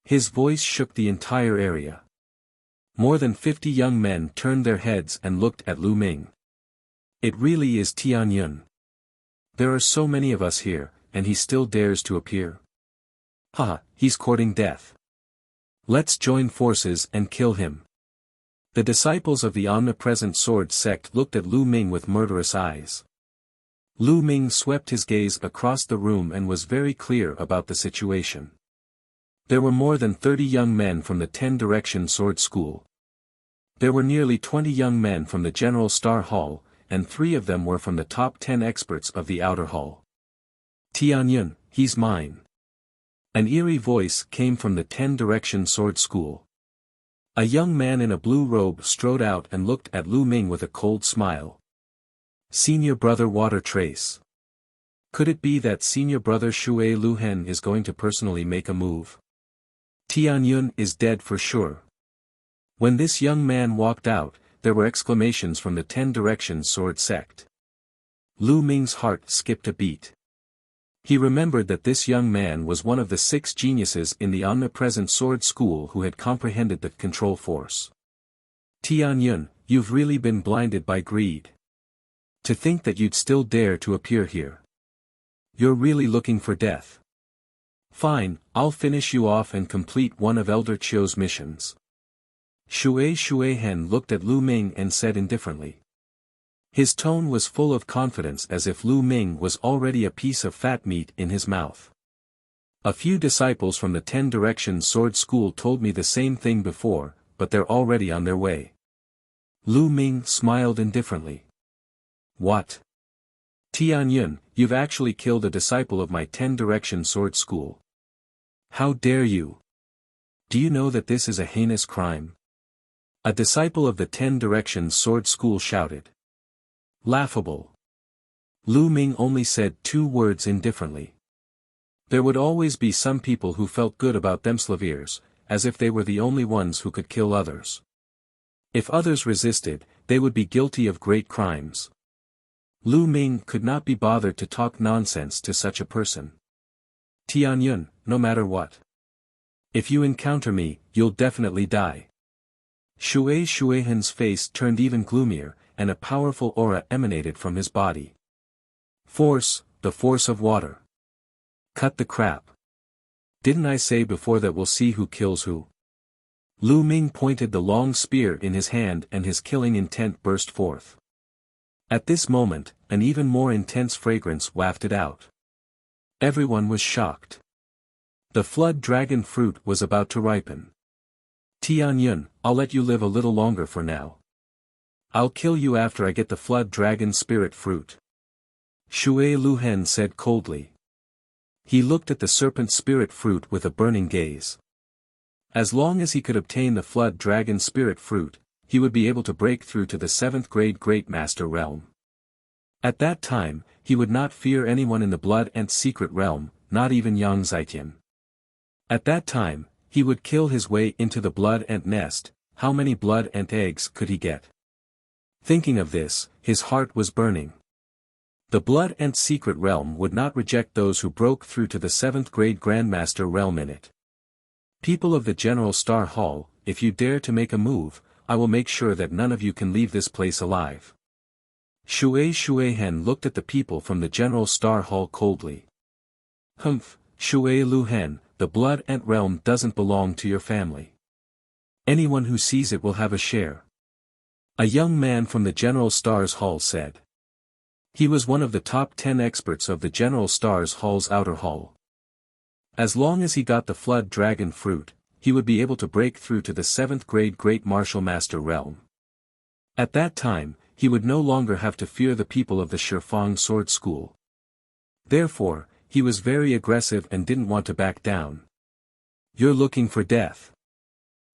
His voice shook the entire area. More than 50 young men turned their heads and looked at Lu Ming. It really is Tianyun. There are so many of us here, and he still dares to appear. Haha, he's courting death. Let's join forces and kill him. The disciples of the omnipresent sword sect looked at Lu Ming with murderous eyes. Lu Ming swept his gaze across the room and was very clear about the situation. There were more than 30 young men from the 10 Direction Sword School. There were nearly 20 young men from the General Star Hall, and 3 of them were from the top 10 experts of the Outer Hall. Tianyun, he's mine. An eerie voice came from the 10 Direction Sword School. A young man in a blue robe strode out and looked at Lu Ming with a cold smile. Senior brother Water Trace. Could it be that senior brother Shui Luhen is going to personally make a move? Tianyun is dead for sure. When this young man walked out, there were exclamations from the 10 Directions Sword sect. Lu Ming's heart skipped a beat. He remembered that this young man was one of the 6 geniuses in the omnipresent sword school who had comprehended the control force. Tianyun, you've really been blinded by greed. To think that you'd still dare to appear here. You're really looking for death. Fine, I'll finish you off and complete one of Elder Chio's missions. Shuehen looked at Lu Ming and said indifferently. His tone was full of confidence as if Lu Ming was already a piece of fat meat in his mouth. A few disciples from the 10 Directions Sword School told me the same thing before, but they're already on their way. Lu Ming smiled indifferently. What? Tianyun, you've actually killed a disciple of my 10 Directions Sword School. How dare you? Do you know that this is a heinous crime? A disciple of the 10 Directions Sword School shouted. Laughable. Lu Ming only said 2 words indifferently. There would always be some people who felt good about themselves, as if they were the only ones who could kill others. If others resisted, they would be guilty of great crimes. Lu Ming could not be bothered to talk nonsense to such a person. Tianyun, no matter what. If you encounter me, you'll definitely die. Shuehen's face turned even gloomier, and a powerful aura emanated from his body. Force, the force of water. Cut the crap. Didn't I say before that we'll see who kills who? Lu Ming pointed the long spear in his hand and his killing intent burst forth. At this moment, an even more intense fragrance wafted out. Everyone was shocked. The flood dragon fruit was about to ripen. Tianyun, I'll let you live a little longer for now. I'll kill you after I get the flood dragon spirit fruit. Shui Luhen said coldly. He looked at the serpent spirit fruit with a burning gaze. As long as he could obtain the flood dragon spirit fruit, he would be able to break through to the 7th grade Great Master realm. At that time, he would not fear anyone in the blood ant secret realm, not even Yang Zitian. At that time, he would kill his way into the blood ant nest. How many blood ant eggs could he get? Thinking of this, his heart was burning. The blood ant secret realm would not reject those who broke through to the 7th grade Grandmaster realm in it. People of the General Star Hall, if you dare to make a move, I will make sure that none of you can leave this place alive. Shuehen looked at the people from the General Star Hall coldly. Humph, Shui Luhen, the blood ant realm doesn't belong to your family. Anyone who sees it will have a share. A young man from the General Stars Hall said. He was one of the top 10 experts of the General Stars Hall's outer hall. As long as he got the flood dragon fruit, he would be able to break through to the 7th grade Great Martial Master realm. At that time, he would no longer have to fear the people of the Shifang Sword School. Therefore, he was very aggressive and didn't want to back down. You're looking for death.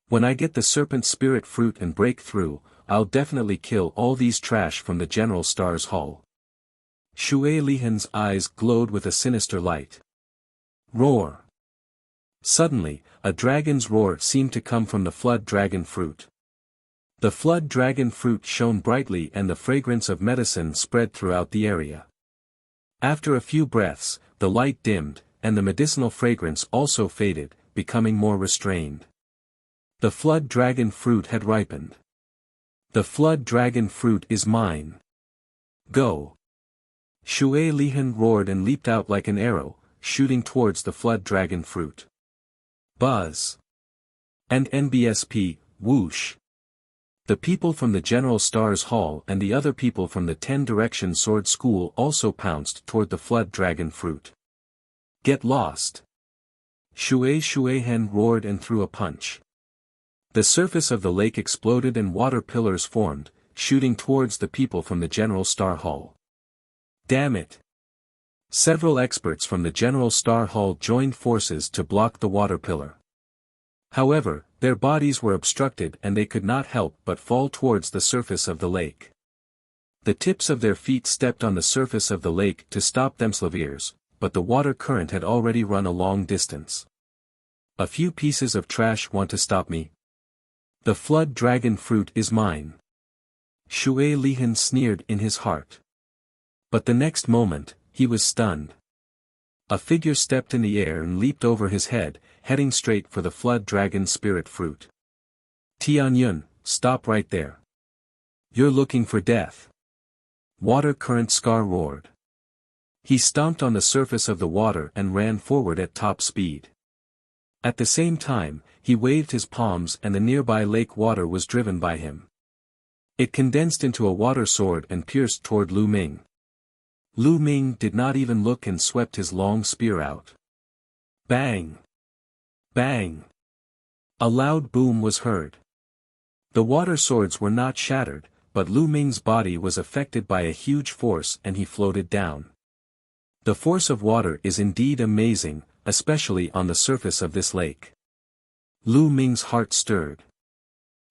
When I get the serpent spirit fruit and break through, I'll definitely kill all these trash from the General Stars Hall. Shui Lihan's eyes glowed with a sinister light. Roar. Suddenly, a dragon's roar seemed to come from the flood dragon fruit. The flood dragon fruit shone brightly and the fragrance of medicine spread throughout the area. After a few breaths, the light dimmed, and the medicinal fragrance also faded, becoming more restrained. The flood dragon fruit had ripened. The flood dragon fruit is mine. Go. Shui Lihan roared and leaped out like an arrow, shooting towards the flood dragon fruit. Buzz. And NBSP, whoosh. The people from the General Stars Hall and the other people from the 10 Directions Sword School also pounced toward the flood dragon fruit. Get lost. Shuehen roared and threw a punch. The surface of the lake exploded and water pillars formed, shooting towards the people from the General Star Hall. Damn it! Several experts from the General Star Hall joined forces to block the water pillar. However, their bodies were obstructed and they could not help but fall towards the surface of the lake. The tips of their feet stepped on the surface of the lake to stop themselves, but the water current had already run a long distance. A few pieces of trash want to stop me? The flood dragon fruit is mine. Shui Lihan sneered in his heart. But the next moment, he was stunned. A figure stepped in the air and leaped over his head, heading straight for the flood dragon spirit fruit. Tianyun, stop right there. You're looking for death. Water Current Scar roared. He stomped on the surface of the water and ran forward at top speed. At the same time, he waved his palms and the nearby lake water was driven by him. It condensed into a water sword and pierced toward Lu Ming. Lu Ming did not even look and swept his long spear out. Bang! Bang! A loud boom was heard. The water swords were not shattered, but Lu Ming's body was affected by a huge force and he floated down. The force of water is indeed amazing, especially on the surface of this lake. Lu Ming's heart stirred.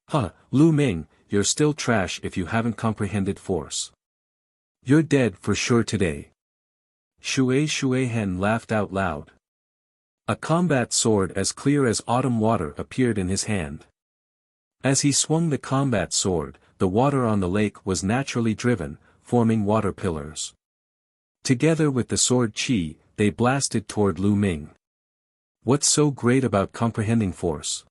Huh, Lu Ming, you're still trash if you haven't comprehended force. You're dead for sure today. Shui Hen laughed out loud. A combat sword as clear as autumn water appeared in his hand. As he swung the combat sword, the water on the lake was naturally driven, forming water pillars. Together with the sword Qi, they blasted toward Lu Ming. What's so great about comprehending force?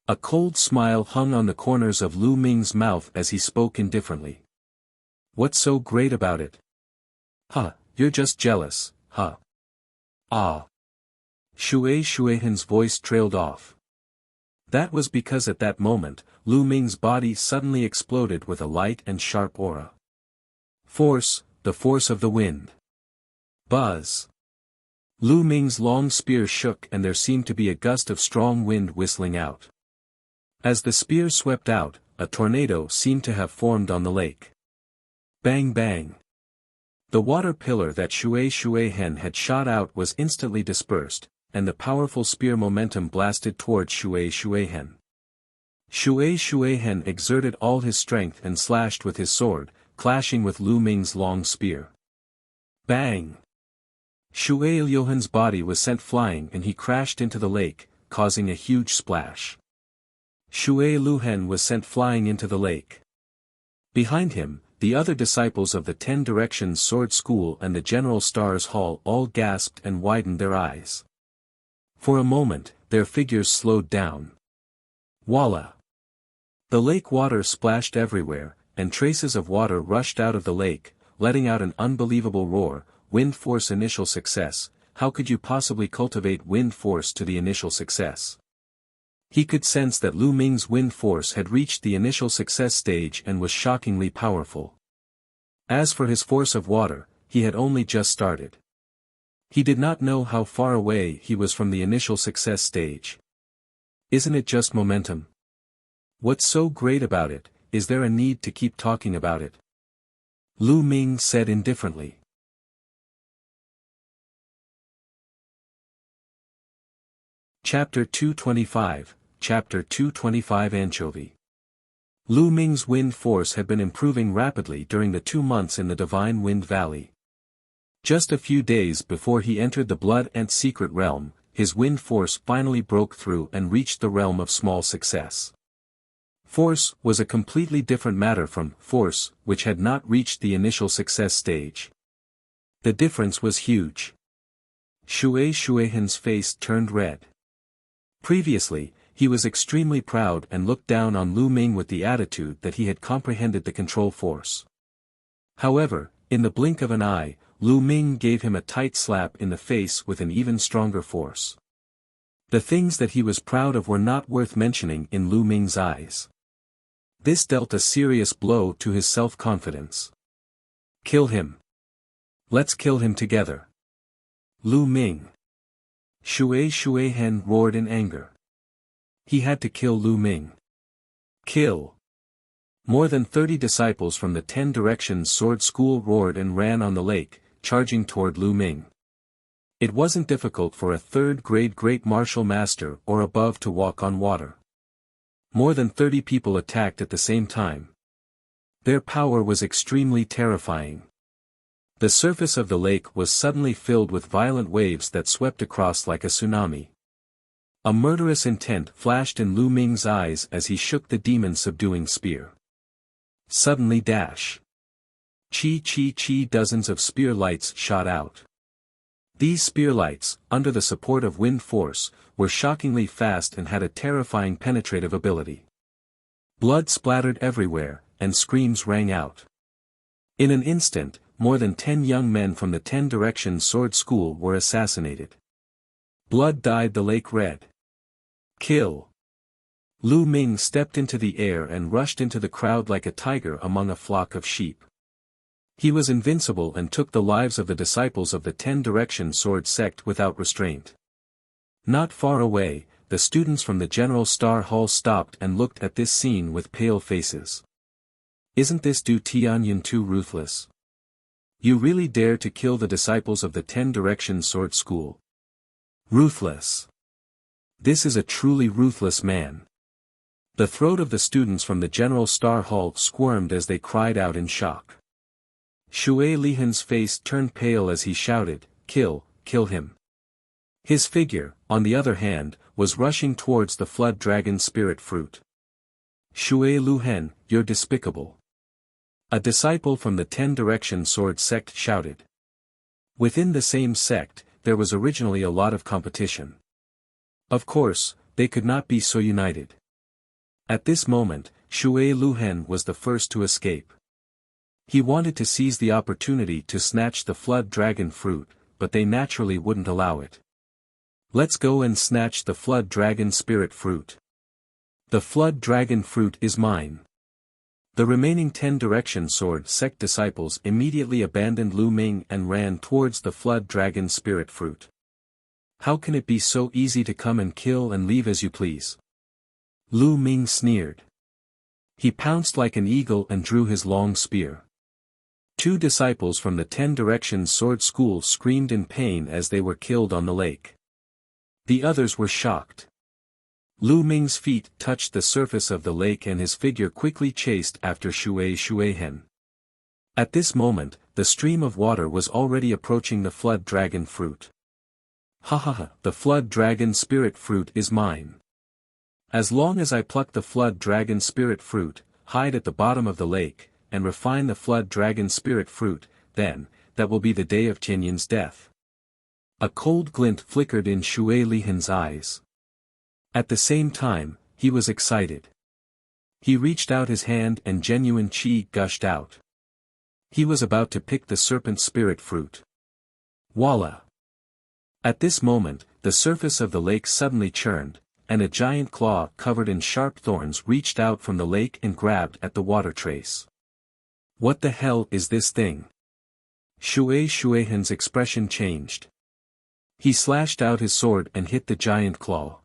A cold smile hung on the corners of Lu Ming's mouth as he spoke indifferently. What's so great about it? Huh, you're just jealous, huh? Ah. Shui Hen's voice trailed off. That was because at that moment, Lu Ming's body suddenly exploded with a light and sharp aura. Force, the force of the wind. Buzz. Lu Ming's long spear shook and there seemed to be a gust of strong wind whistling out. As the spear swept out, a tornado seemed to have formed on the lake. Bang bang. The water pillar that Shui Hen had shot out was instantly dispersed, and the powerful spear momentum blasted towards Shui Hen. Shui Hen exerted all his strength and slashed with his sword, clashing with Lu Ming's long spear. Bang! Shui Hen's body was sent flying and he crashed into the lake, causing a huge splash. Shui Hen was sent flying into the lake. Behind him, the other disciples of the 10 Directions Sword School and the General Stars Hall all gasped and widened their eyes. For a moment, their figures slowed down. Voila! The lake water splashed everywhere, and traces of water rushed out of the lake, letting out an unbelievable roar. Wind force initial success. How could you possibly cultivate wind force to the initial success? He could sense that Lu Ming's wind force had reached the initial success stage and was shockingly powerful. As for his force of water, he had only just started. He did not know how far away he was from the initial success stage. Isn't it just momentum? What's so great about it? Is there a need to keep talking about it? Lu Ming said indifferently. Chapter 225, Chapter 225 Anchovy. Lu Ming's wind force had been improving rapidly during the 2 months in the Divine Wind Valley. Just a few days before he entered the Blood Ant Secret Realm, his wind force finally broke through and reached the realm of small success. Force was a completely different matter from force, which had not reached the initial success stage. The difference was huge. Shui Hen's face turned red. Previously, he was extremely proud and looked down on Lu Ming with the attitude that he had comprehended the control force. However, in the blink of an eye, Lu Ming gave him a tight slap in the face with an even stronger force. The things that he was proud of were not worth mentioning in Lu Ming's eyes. This dealt a serious blow to his self-confidence. Kill him. Let's kill him together. Lu Ming. Shui Hen roared in anger. He had to kill Lu Ming. Kill. More than 30 disciples from the 10 Directions Sword School roared and ran on the lake, charging toward Lu Ming. It wasn't difficult for a 3rd-grade Great Martial Master or above to walk on water. More than 30 people attacked at the same time. Their power was extremely terrifying. The surface of the lake was suddenly filled with violent waves that swept across like a tsunami. A murderous intent flashed in Lu Ming's eyes as he shook the demon-subduing spear. Suddenly dash. Chi, dozens of spear lights shot out. These spearlights, under the support of wind force, were shockingly fast and had a terrifying penetrative ability. Blood splattered everywhere, and screams rang out. In an instant, more than 10 young men from the 10 Directions Sword School were assassinated. Blood dyed the lake red. Kill! Lu Ming stepped into the air and rushed into the crowd like a tiger among a flock of sheep. He was invincible and took the lives of the disciples of the 10 Directions Sword sect without restraint. Not far away, the students from the General Star Hall stopped and looked at this scene with pale faces. Isn't this Du Tianyun too ruthless? You really dare to kill the disciples of the 10 Directions Sword School? Ruthless. This is a truly ruthless man. The throat of the students from the General Star Hall squirmed as they cried out in shock. Shui Lihan's face turned pale as he shouted, "Kill him." His figure, on the other hand, was rushing towards the Flood Dragon Spirit Fruit. Shui Lihan, you're despicable. A disciple from the 10 Directions Sword sect shouted. Within the same sect, there was originally a lot of competition. Of course, they could not be so united. At this moment, Shui Lihan was the first to escape. He wanted to seize the opportunity to snatch the Flood Dragon Fruit, but they naturally wouldn't allow it. Let's go and snatch the Flood Dragon Spirit Fruit. The Flood Dragon Fruit is mine. The remaining 10 Directions Sword sect disciples immediately abandoned Lu Ming and ran towards the Flood Dragon Spirit Fruit. How can it be so easy to come and kill and leave as you please? Lu Ming sneered. He pounced like an eagle and drew his long spear. 2 disciples from the 10 Directions Sword School screamed in pain as they were killed on the lake. The others were shocked. Lu Ming's feet touched the surface of the lake and his figure quickly chased after Shui Hen. At this moment, the stream of water was already approaching the Flood Dragon Fruit. Ha ha ha, the Flood Dragon Spirit Fruit is mine. As long as I pluck the Flood Dragon Spirit Fruit, hide at the bottom of the lake, and refine the Flood Dragon Spirit Fruit, then, that will be the day of Tianyun's death. A cold glint flickered in Shui Lihan's eyes. At the same time, he was excited. He reached out his hand and genuine qi gushed out. He was about to pick the Serpent Spirit Fruit. Voila! At this moment, the surface of the lake suddenly churned, and a giant claw covered in sharp thorns reached out from the lake and grabbed at the water trace. What the hell is this thing? Shui Hen's expression changed. He slashed out his sword and hit the giant claw.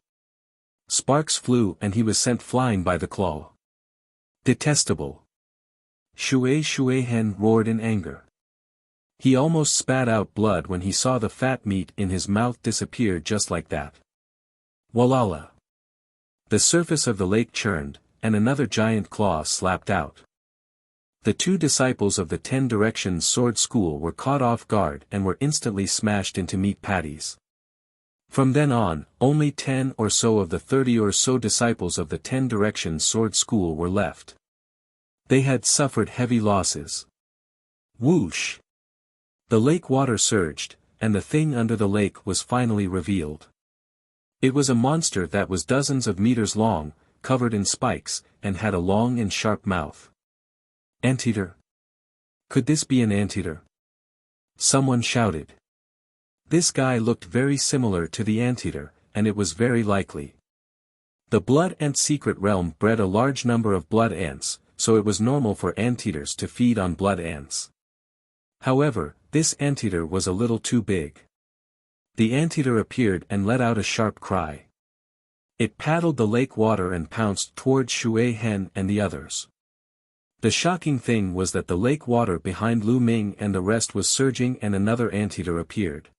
Sparks flew and he was sent flying by the claw. Detestable! Shui Hen roared in anger. He almost spat out blood when he saw the fat meat in his mouth disappear just like that. Walala! The surface of the lake churned, and another giant claw slapped out. The 2 disciples of the 10 Directions Sword School were caught off guard and were instantly smashed into meat patties. From then on, only 10 or so of the 30 or so disciples of the 10 Directions Sword School were left. They had suffered heavy losses. Whoosh! The lake water surged, and the thing under the lake was finally revealed. It was a monster that was dozens of meters long, covered in spikes, and had a long and sharp mouth. Anteater? Could this be an anteater? Someone shouted. This guy looked very similar to the anteater, and it was very likely. The blood ant secret realm bred a large number of blood ants, so it was normal for anteaters to feed on blood ants. However, this anteater was a little too big. The anteater appeared and let out a sharp cry. It paddled the lake water and pounced towards Shui Hen and the others. The shocking thing was that the lake water behind Lu Ming and the rest was surging and another anteater appeared.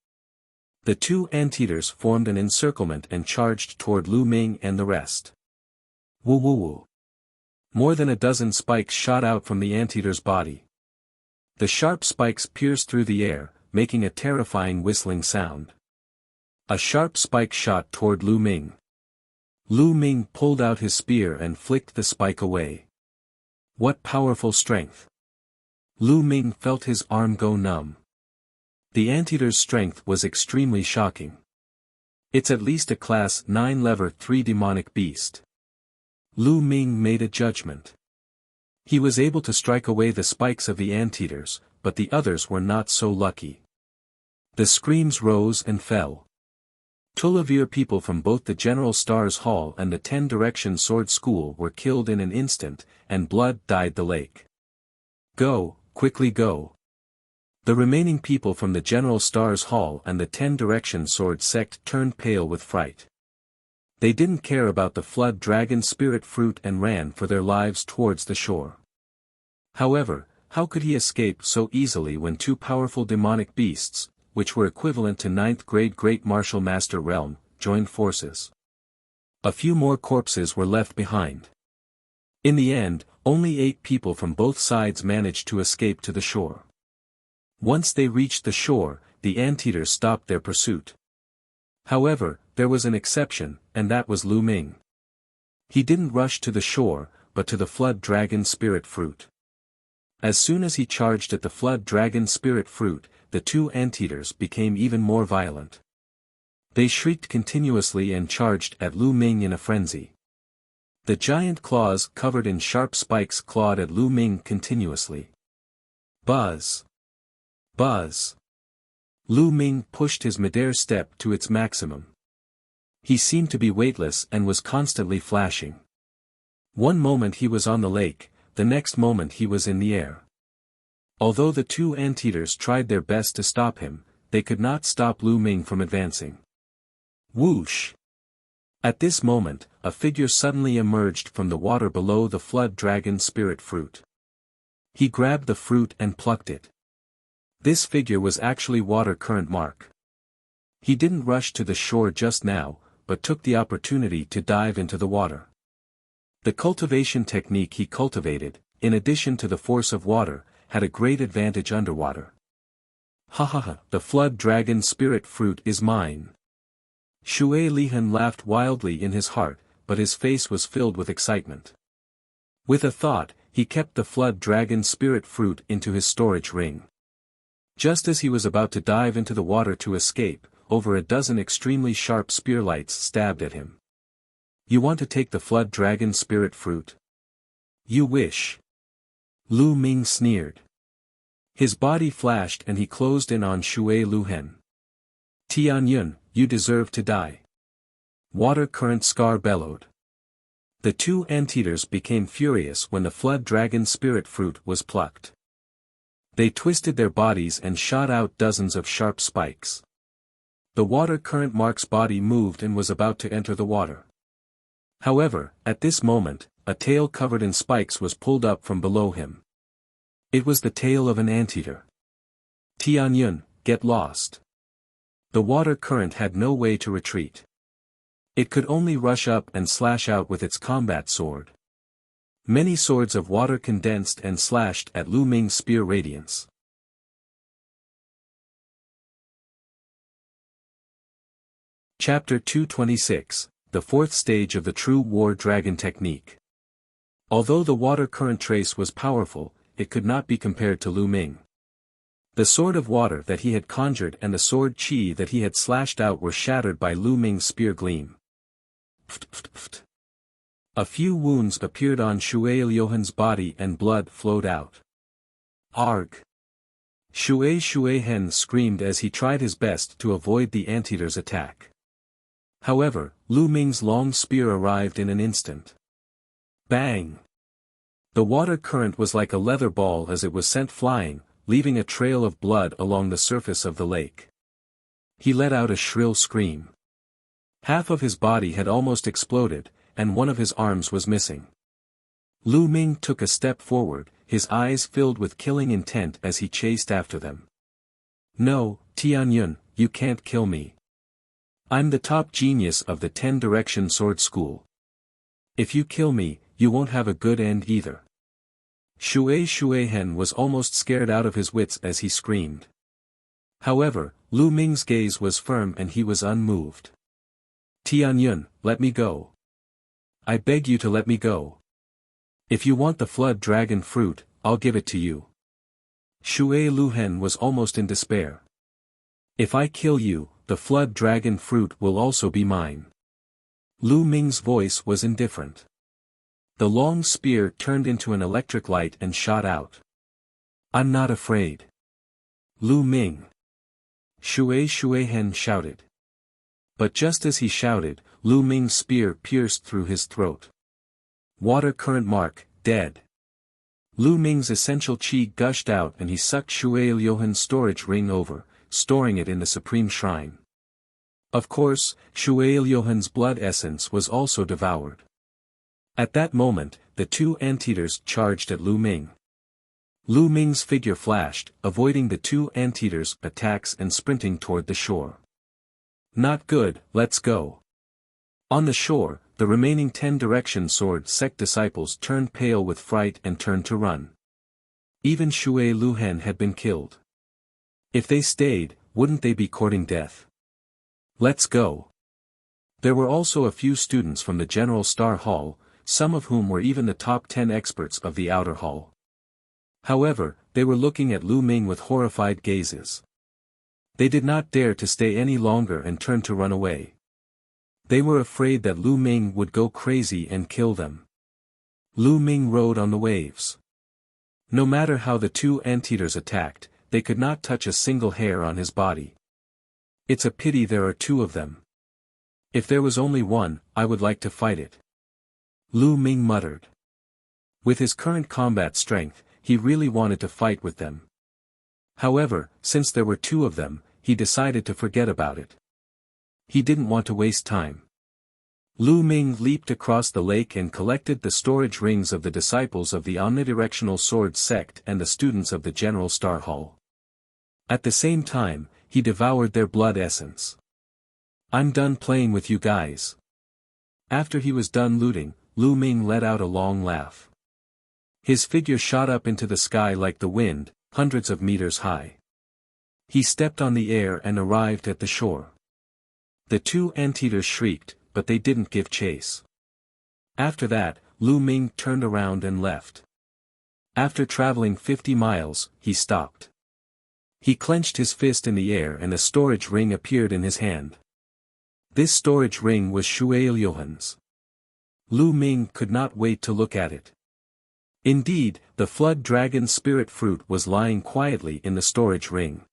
The 2 anteaters formed an encirclement and charged toward Lu Ming and the rest. Woo woo woo. More than a dozen spikes shot out from the anteater's body. The sharp spikes pierced through the air, making a terrifying whistling sound. A sharp spike shot toward Lu Ming. Lu Ming pulled out his spear and flicked the spike away. What powerful strength! Lu Ming felt his arm go numb. The anteater's strength was extremely shocking. It's at least a class 9 level 3 demonic beast. Lu Ming made a judgment. He was able to strike away the spikes of the anteaters, but the others were not so lucky. The screams rose and fell. Tulavir people from both the General Stars Hall and the 10 Direction Sword School were killed in an instant, and blood dyed the lake. Go, quickly go. The remaining people from the General Stars Hall and the 10 Direction Sword sect turned pale with fright. They didn't care about the flood dragon spirit fruit and ran for their lives towards the shore. However, how could he escape so easily when two powerful demonic beasts, which were equivalent to 9th grade Great Martial Master realm, joined forces? A few more corpses were left behind. In the end, only 8 people from both sides managed to escape to the shore. Once they reached the shore, the anteaters stopped their pursuit. However, there was an exception, and that was Lu Ming. He didn't rush to the shore, but to the flood dragon spirit fruit. As soon as he charged at the flood dragon spirit fruit, the two anteaters became even more violent. They shrieked continuously and charged at Lu Ming in a frenzy. The giant claws covered in sharp spikes clawed at Lu Ming continuously. Buzz! Buzz! Lu Ming pushed his midair step to its maximum. He seemed to be weightless and was constantly flashing. One moment he was on the lake, the next moment he was in the air. Although the two anteaters tried their best to stop him, they could not stop Lu Ming from advancing. Whoosh! At this moment, a figure suddenly emerged from the water below the flood dragon spirit fruit. He grabbed the fruit and plucked it. This figure was actually Water Current Mark. He didn't rush to the shore just now, but took the opportunity to dive into the water. The cultivation technique he cultivated, in addition to the force of water, had a great advantage underwater. Ha ha ha, the flood dragon spirit fruit is mine. Shui Lihan laughed wildly in his heart, but his face was filled with excitement. With a thought, he kept the flood dragon spirit fruit into his storage ring. Just as he was about to dive into the water to escape, over a dozen extremely sharp spearlights stabbed at him. You want to take the flood dragon spirit fruit? You wish. Lu Ming sneered. His body flashed and he closed in on Shui Luhen. Tianyun, you deserve to die. Water Current Scar bellowed. The two anteaters became furious when the flood dragon spirit fruit was plucked. They twisted their bodies and shot out dozens of sharp spikes. The Water Current Mark's body moved and was about to enter the water. However, at this moment, a tail covered in spikes was pulled up from below him. It was the tail of an anteater. Tianyun, get lost. The water current had no way to retreat. It could only rush up and slash out with its combat sword. Many swords of water condensed and slashed at Lu Ming's spear radiance. Chapter 226, The Fourth Stage of the True War Dragon Technique. Although the water current trace was powerful, it could not be compared to Lu Ming. The sword of water that he had conjured and the sword chi that he had slashed out were shattered by Lu Ming's spear gleam. Pft, pft, pft. A few wounds appeared on Shui Liuhen's body and blood flowed out. Arg! Shui Hen screamed as he tried his best to avoid the anteater's attack. However, Lu Ming's long spear arrived in an instant. Bang! The water current was like a leather ball as it was sent flying, leaving a trail of blood along the surface of the lake. He let out a shrill scream. Half of his body had almost exploded, and one of his arms was missing. Lu Ming took a step forward, his eyes filled with killing intent as he chased after them. No, Tianyun, you can't kill me. I'm the top genius of the 10 Direction Sword School. If you kill me, you won't have a good end either. Shui Hen was almost scared out of his wits as he screamed. However, Lu Ming's gaze was firm and he was unmoved. Tianyun, let me go. I beg you to let me go. If you want the flood dragon fruit, I'll give it to you. Shui Luhen was almost in despair. If I kill you, the flood dragon fruit will also be mine. Lu Ming's voice was indifferent. The long spear turned into an electric light and shot out. I'm not afraid. Lu Ming. Shuehen shouted. But just as he shouted, Lu Ming's spear pierced through his throat. Water current mark, dead. Lu Ming's essential qi gushed out and he sucked Shueilyohan's storage ring over, storing it in the supreme shrine. Of course, Shueilyohan's blood essence was also devoured. At that moment, the two anteaters charged at Lu Ming. Lu Ming's figure flashed, avoiding the two anteaters' attacks and sprinting toward the shore. Not good, let's go. On the shore, the remaining 10 Direction Sword sect disciples turned pale with fright and turned to run. Even Shueilyohan had been killed. If they stayed, wouldn't they be courting death? Let's go. There were also a few students from the General Star Hall, some of whom were even the top 10 experts of the outer hall. However, they were looking at Lu Ming with horrified gazes. They did not dare to stay any longer and turned to run away. They were afraid that Lu Ming would go crazy and kill them. Lu Ming rode on the waves. No matter how the two anteaters attacked, they could not touch a single hair on his body. It's a pity there are two of them. If there was only one, I would like to fight it. Lu Ming muttered. With his current combat strength, he really wanted to fight with them. However, since there were two of them, he decided to forget about it. He didn't want to waste time. Lu Ming leaped across the lake and collected the storage rings of the disciples of the Omnidirectional Sword sect and the students of the General Star Hall. At the same time, he devoured their blood essence. I'm done playing with you guys. After he was done looting, Lu Ming let out a long laugh. His figure shot up into the sky like the wind, hundreds of meters high. He stepped on the air and arrived at the shore. The two anteaters shrieked, but they didn't give chase. After that, Lu Ming turned around and left. After traveling 50 miles, he stopped. He clenched his fist in the air and a storage ring appeared in his hand. This storage ring was Shueilyohan's. Lu Ming could not wait to look at it. Indeed, the flood dragon spirit fruit was lying quietly in the storage ring.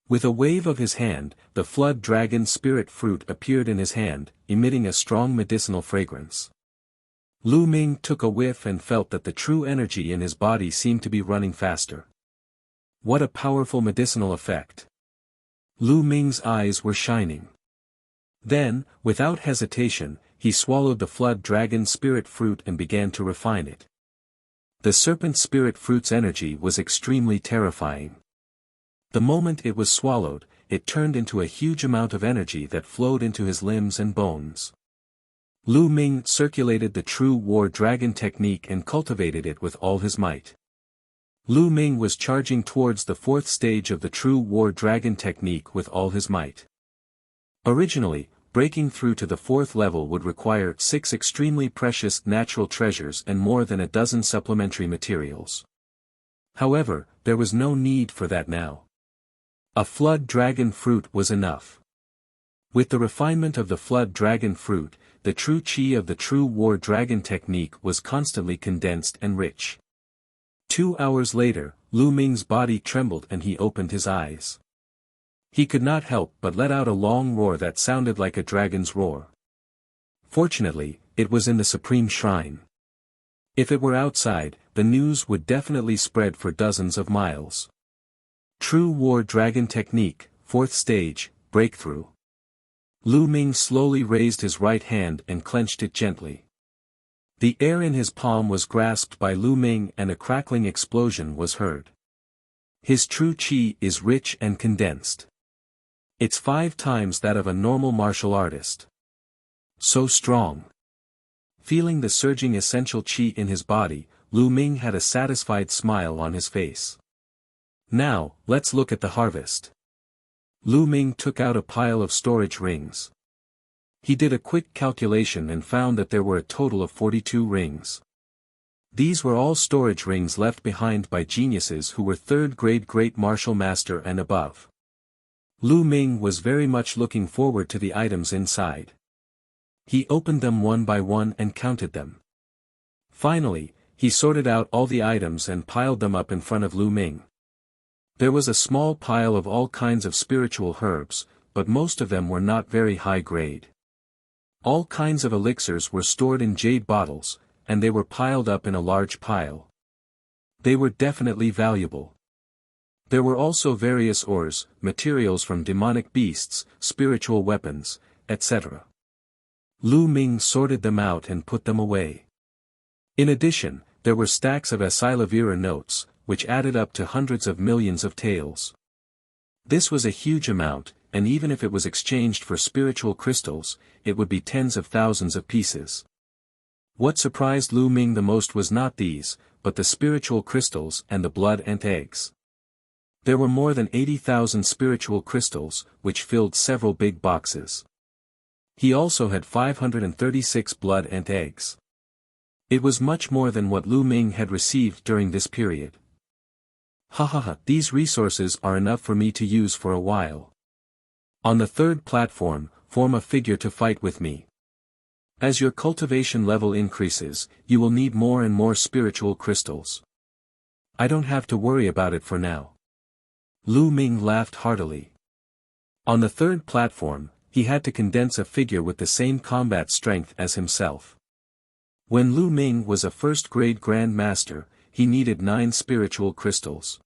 With a wave of his hand, the flood dragon spirit fruit appeared in his hand, emitting a strong medicinal fragrance. Lu Ming took a whiff and felt that the true energy in his body seemed to be running faster. What a powerful medicinal effect! Lu Ming's eyes were shining. Then, without hesitation, he swallowed the flood dragon spirit fruit and began to refine it. The serpent spirit fruit's energy was extremely terrifying. The moment it was swallowed, it turned into a huge amount of energy that flowed into his limbs and bones. Lu Ming circulated the true war dragon technique and cultivated it with all his might. Lu Ming was charging towards the fourth stage of the true war dragon technique with all his might. Originally, breaking through to the fourth level would require 6 extremely precious natural treasures and more than a dozen supplementary materials. However, there was no need for that now. A flood dragon fruit was enough. With the refinement of the flood dragon fruit, the true qi of the true war dragon technique was constantly condensed and rich. 2 hours later, Lu Ming's body trembled and he opened his eyes. He could not help but let out a long roar that sounded like a dragon's roar. Fortunately, it was in the supreme shrine. If it were outside, the news would definitely spread for dozens of miles. True war dragon technique, 4th stage, breakthrough. Lu Ming slowly raised his right hand and clenched it gently. The air in his palm was grasped by Lu Ming and a crackling explosion was heard. His true qi is rich and condensed. It's 5 times that of a normal martial artist. So strong. Feeling the surging essential qi in his body, Lu Ming had a satisfied smile on his face. Now, let's look at the harvest. Lu Ming took out a pile of storage rings. He did a quick calculation and found that there were a total of 42 rings. These were all storage rings left behind by geniuses who were 3rd grade great martial master and above. Lu Ming was very much looking forward to the items inside. He opened them one by one and counted them. Finally, he sorted out all the items and piled them up in front of Lu Ming. There was a small pile of all kinds of spiritual herbs, but most of them were not very high grade. All kinds of elixirs were stored in jade bottles, and they were piled up in a large pile. They were definitely valuable. There were also various ores, materials from demonic beasts, spiritual weapons, etc. Lu Ming sorted them out and put them away. In addition, there were stacks of Asilavira notes, which added up to hundreds of millions of taels. This was a huge amount, and even if it was exchanged for spiritual crystals, it would be tens of thousands of pieces. What surprised Lu Ming the most was not these, but the spiritual crystals and the blood ant eggs. There were more than 80,000 spiritual crystals, which filled several big boxes. He also had 536 blood ant eggs. It was much more than what Lu Ming had received during this period. These resources are enough for me to use for a while. On the third platform, form a figure to fight with me. As your cultivation level increases, you will need more and more spiritual crystals. I don't have to worry about it for now. Lu Ming laughed heartily. On the third platform, he had to condense a figure with the same combat strength as himself. When Lu Ming was a first-grade Grand Master, he needed 9 spiritual crystals.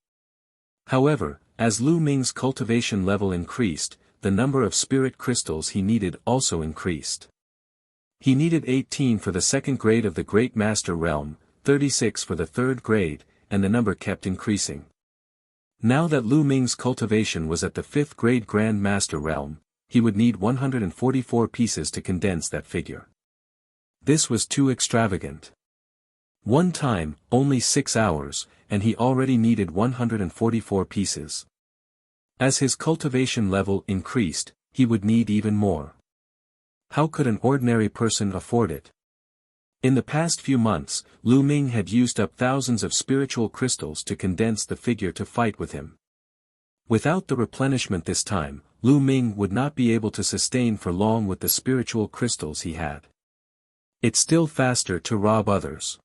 However, as Lu Ming's cultivation level increased, the number of spirit crystals he needed also increased. He needed 18 for the second grade of the Great Master realm, 36 for the third grade, and the number kept increasing. Now that Lu Ming's cultivation was at the 5th grade Grand Master realm, he would need 144 pieces to condense that figure. This was too extravagant. One time, only 6 hours, and he already needed 144 pieces. As his cultivation level increased, he would need even more. How could an ordinary person afford it? In the past few months, Lu Ming had used up thousands of spiritual crystals to condense the figure to fight with him. Without the replenishment this time, Lu Ming would not be able to sustain for long with the spiritual crystals he had. It's still faster to rob others.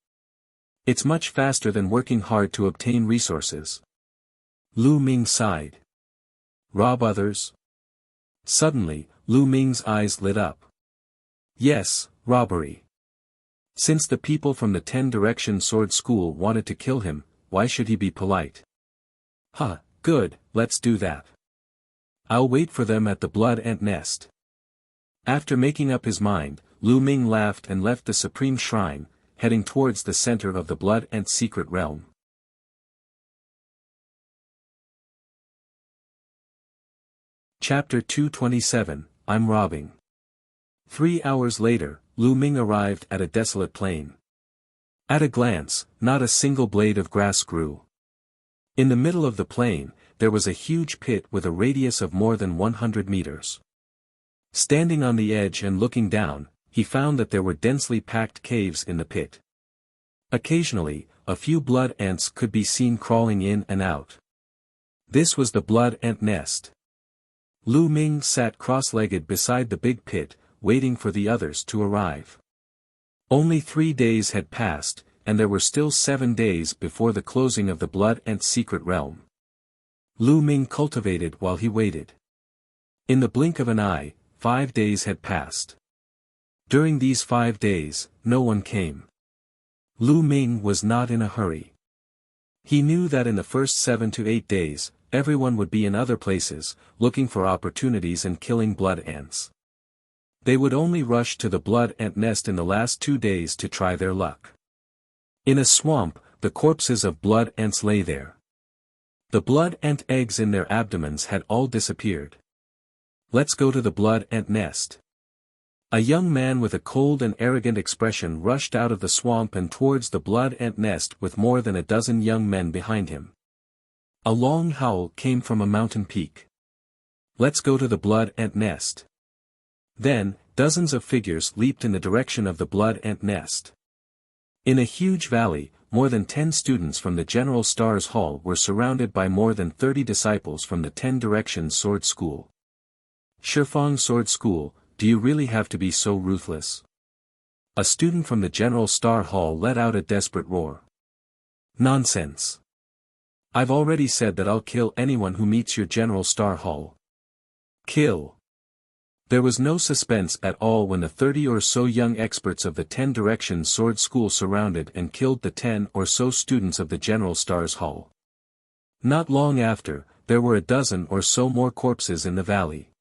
It's much faster than working hard to obtain resources. Lu Ming sighed. Rob others? Suddenly, Lu Ming's eyes lit up. Yes, robbery. Since the people from the 10-direction sword school wanted to kill him, why should he be polite? Good, let's do that. I'll wait for them at the blood ant nest. After making up his mind, Lu Ming laughed and left the Supreme Shrine, heading towards the center of the blood ant secret realm. Chapter 227, I'm robbing. 3 hours later, Lu Ming arrived at a desolate plain. At a glance, not a single blade of grass grew. In the middle of the plain, there was a huge pit with a radius of more than 100 meters. Standing on the edge and looking down, he found that there were densely packed caves in the pit. Occasionally, a few blood ants could be seen crawling in and out. This was the blood ant nest. Lu Ming sat cross-legged beside the big pit, waiting for the others to arrive. Only 3 days had passed, and there were still 7 days before the closing of the blood ant secret realm. Lu Ming cultivated while he waited. In the blink of an eye, 5 days had passed. During these 5 days, no one came. Lu Ming was not in a hurry. He knew that in the first 7 to 8 days, everyone would be in other places, looking for opportunities and killing blood ants. They would only rush to the blood ant nest in the last 2 days to try their luck. In a swamp, the corpses of blood ants lay there. The blood ant eggs in their abdomens had all disappeared. Let's go to the blood ant nest. A young man with a cold and arrogant expression rushed out of the swamp and towards the blood ant nest with more than a dozen young men behind him. A long howl came from a mountain peak. Let's go to the blood ant nest. Then, dozens of figures leaped in the direction of the blood ant nest. In a huge valley, more than 10 students from the General Stars Hall were surrounded by more than 30 disciples from the 10 Directions Sword School. Shifeng Sword School, do you really have to be so ruthless? A student from the General Star Hall let out a desperate roar. Nonsense. I've already said that I'll kill anyone who meets your General Star Hall. Kill. There was no suspense at all when the 30 or so young experts of the 10 Directions Sword School surrounded and killed the 10 or so students of the General Stars Hall. Not long after, there were a dozen or so more corpses in the valley.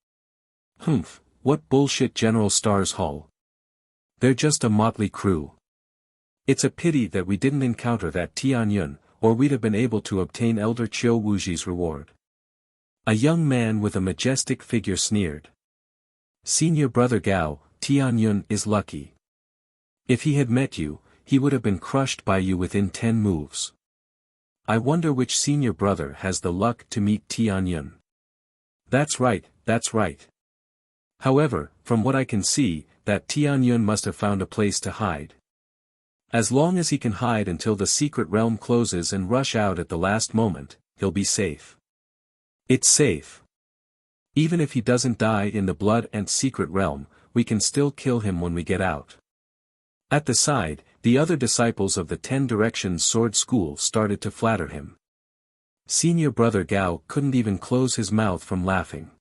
Humph, what bullshit General Stars Hall. They're just a motley crew. It's a pity that we didn't encounter that Tianyun, or we'd have been able to obtain Elder Qiu Wuji's reward. A young man with a majestic figure sneered. Senior brother Gao, Tianyun is lucky. If he had met you, he would have been crushed by you within 10 moves. I wonder which senior brother has the luck to meet Tianyun. That's right, that's right. However, from what I can see, that Tianyun must have found a place to hide. As long as he can hide until the secret realm closes and rush out at the last moment, he'll be safe. It's safe. Even if he doesn't die in the blood and secret realm, we can still kill him when we get out. At the side, the other disciples of the 10 Directions Sword School started to flatter him. Senior brother Gao couldn't even close his mouth from laughing.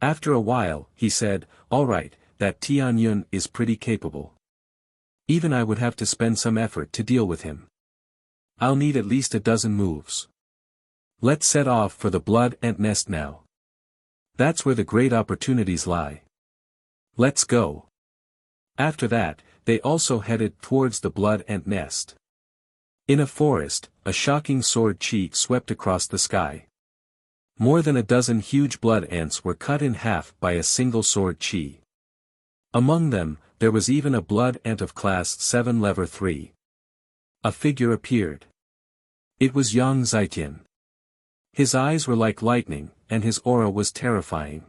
After a while, he said, "All right, that Tianyun is pretty capable. Even I would have to spend some effort to deal with him. I'll need at least a dozen moves. Let's set off for the Blood Ant Nest now. That's where the great opportunities lie. Let's go." After that, they also headed towards the Blood Ant Nest. In a forest, a shocking sword chi swept across the sky. More than a dozen huge blood ants were cut in half by a single sword chi. Among them, there was even a blood ant of class 7 level 3. A figure appeared. It was Yang Zitian. His eyes were like lightning, and his aura was terrifying.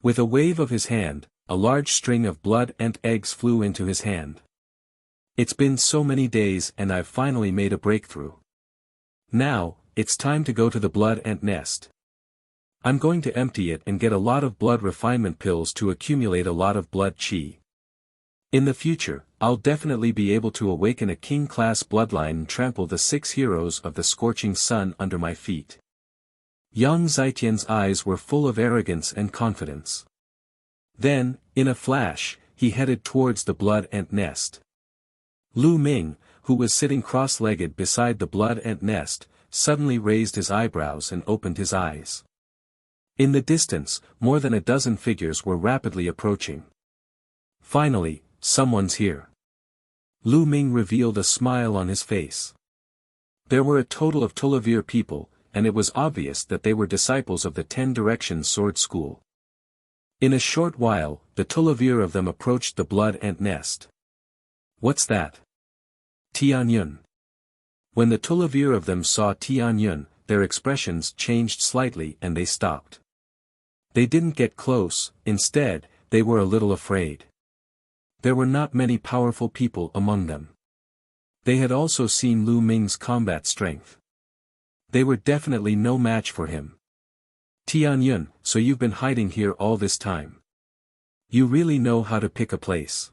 With a wave of his hand, a large string of blood ant eggs flew into his hand. It's been so many days and I've finally made a breakthrough. Now, it's time to go to the blood ant nest. I'm going to empty it and get a lot of blood refinement pills to accumulate a lot of blood chi. In the future, I'll definitely be able to awaken a king-class bloodline and trample the 6 heroes of the scorching sun under my feet. Yang Zitian's eyes were full of arrogance and confidence. Then, in a flash, he headed towards the blood ant nest. Lu Ming, who was sitting cross-legged beside the blood ant nest, suddenly raised his eyebrows and opened his eyes. In the distance, more than a dozen figures were rapidly approaching. Finally, someone's here. Lu Ming revealed a smile on his face. There were a total of 12 people, and it was obvious that they were disciples of the 10 Directions Sword School. In a short while, the 12 of them approached the blood ant nest. What's that? Tianyun. When the 12 of them saw Tianyun, their expressions changed slightly and they stopped. They didn't get close, instead, they were a little afraid. There were not many powerful people among them. They had also seen Lu Ming's combat strength. They were definitely no match for him. Tianyun, so you've been hiding here all this time. You really know how to pick a place.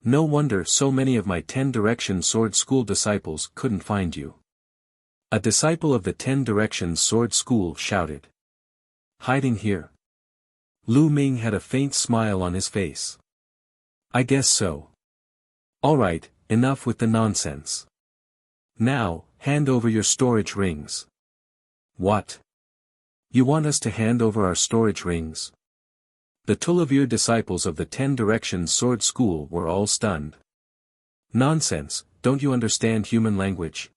No wonder so many of my 10 Directions Sword School disciples couldn't find you. A disciple of the 10 Directions Sword School shouted. Hiding here? Lu Ming had a faint smile on his face. I guess so. Alright, enough with the nonsense. Now, hand over your storage rings. What? You want us to hand over our storage rings? The Tulavir disciples of the 10 Directions Sword School were all stunned. Nonsense, don't you understand human language?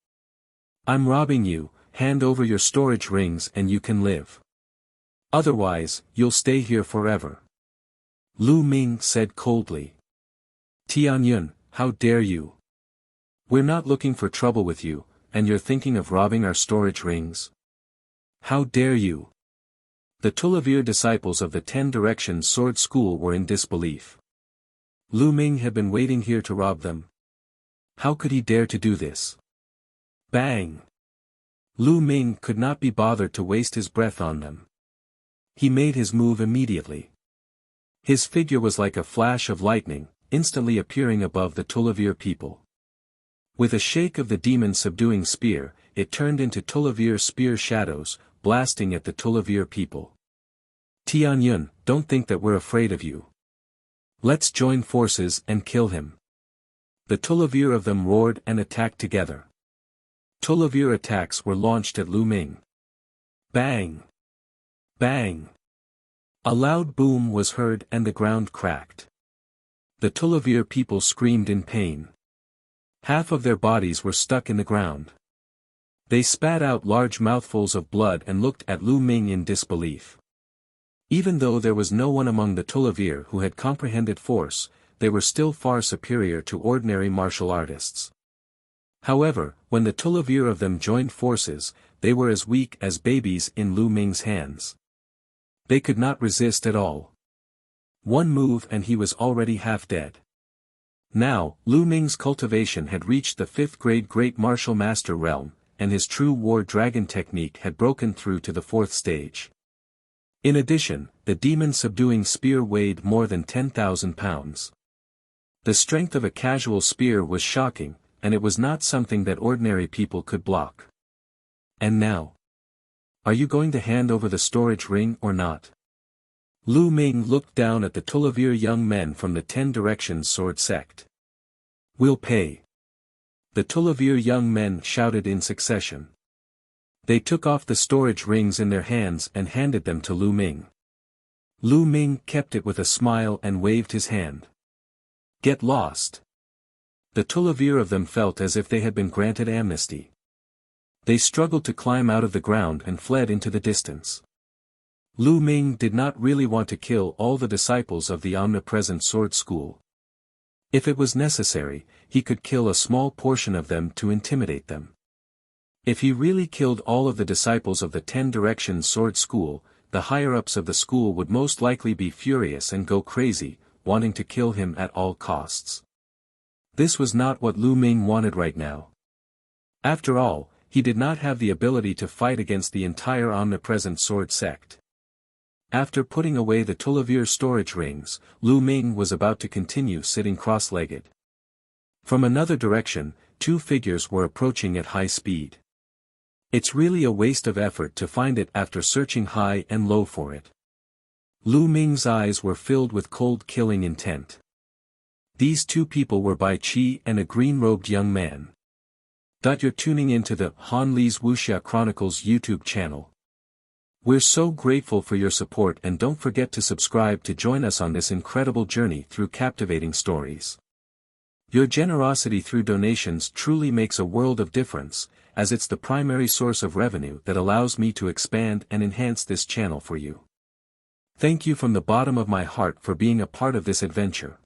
I'm robbing you, hand over your storage rings and you can live. Otherwise, you'll stay here forever. Lu Ming said coldly. Tianyun, how dare you? We're not looking for trouble with you, and you're thinking of robbing our storage rings? How dare you? The Tulavir disciples of the 10 Directions Sword School were in disbelief. Lu Ming had been waiting here to rob them. How could he dare to do this? Bang! Lu Ming could not be bothered to waste his breath on them. He made his move immediately. His figure was like a flash of lightning, instantly appearing above the Tulavir people. With a shake of the demon-subduing spear, it turned into Tulavir spear shadows, blasting at the Tulavir people. Tianyun, don't think that we're afraid of you. Let's join forces and kill him. The Tulavir of them roared and attacked together. Tulavir attacks were launched at Lu Ming. Bang! Bang! A loud boom was heard and the ground cracked. The Tulavir people screamed in pain. Half of their bodies were stuck in the ground. They spat out large mouthfuls of blood and looked at Lu Ming in disbelief. Even though there was no one among the Tulavir who had comprehended force, they were still far superior to ordinary martial artists. However, when the Tulavir of them joined forces, they were as weak as babies in Lu Ming's hands. They could not resist at all. One move and he was already half dead. Now, Lu Ming's cultivation had reached the 5th grade Great Martial Master realm, and his true War Dragon technique had broken through to the 4th stage. In addition, the demon-subduing spear weighed more than 10,000 pounds. The strength of a casual spear was shocking, and it was not something that ordinary people could block. And now? Are you going to hand over the storage ring or not? Lu Ming looked down at the Tulavir young men from the 10 Directions sword sect. We'll pay. The Tulavir young men shouted in succession. They took off the storage rings in their hands and handed them to Lu Ming. Lu Ming kept it with a smile and waved his hand. Get lost. The Tulavir of them felt as if they had been granted amnesty. They struggled to climb out of the ground and fled into the distance. Lu Ming did not really want to kill all the disciples of the omnipresent sword school. If it was necessary, he could kill a small portion of them to intimidate them. If he really killed all of the disciples of the 10 Directions sword school, the higher-ups of the school would most likely be furious and go crazy, wanting to kill him at all costs. This was not what Lu Ming wanted right now. After all, he did not have the ability to fight against the entire omnipresent sword sect. After putting away the Tulavir storage rings, Lu Ming was about to continue sitting cross-legged. From another direction, 2 figures were approaching at high speed. It's really a waste of effort to find it after searching high and low for it. Lu Ming's eyes were filled with cold killing intent. These 2 people were Bai Qi and a green-robed young man. You're tuning into the Han Li's Wuxia Chronicles YouTube channel. We're so grateful for your support and don't forget to subscribe to join us on this incredible journey through captivating stories. Your generosity through donations truly makes a world of difference, as it's the primary source of revenue that allows me to expand and enhance this channel for you. Thank you from the bottom of my heart for being a part of this adventure.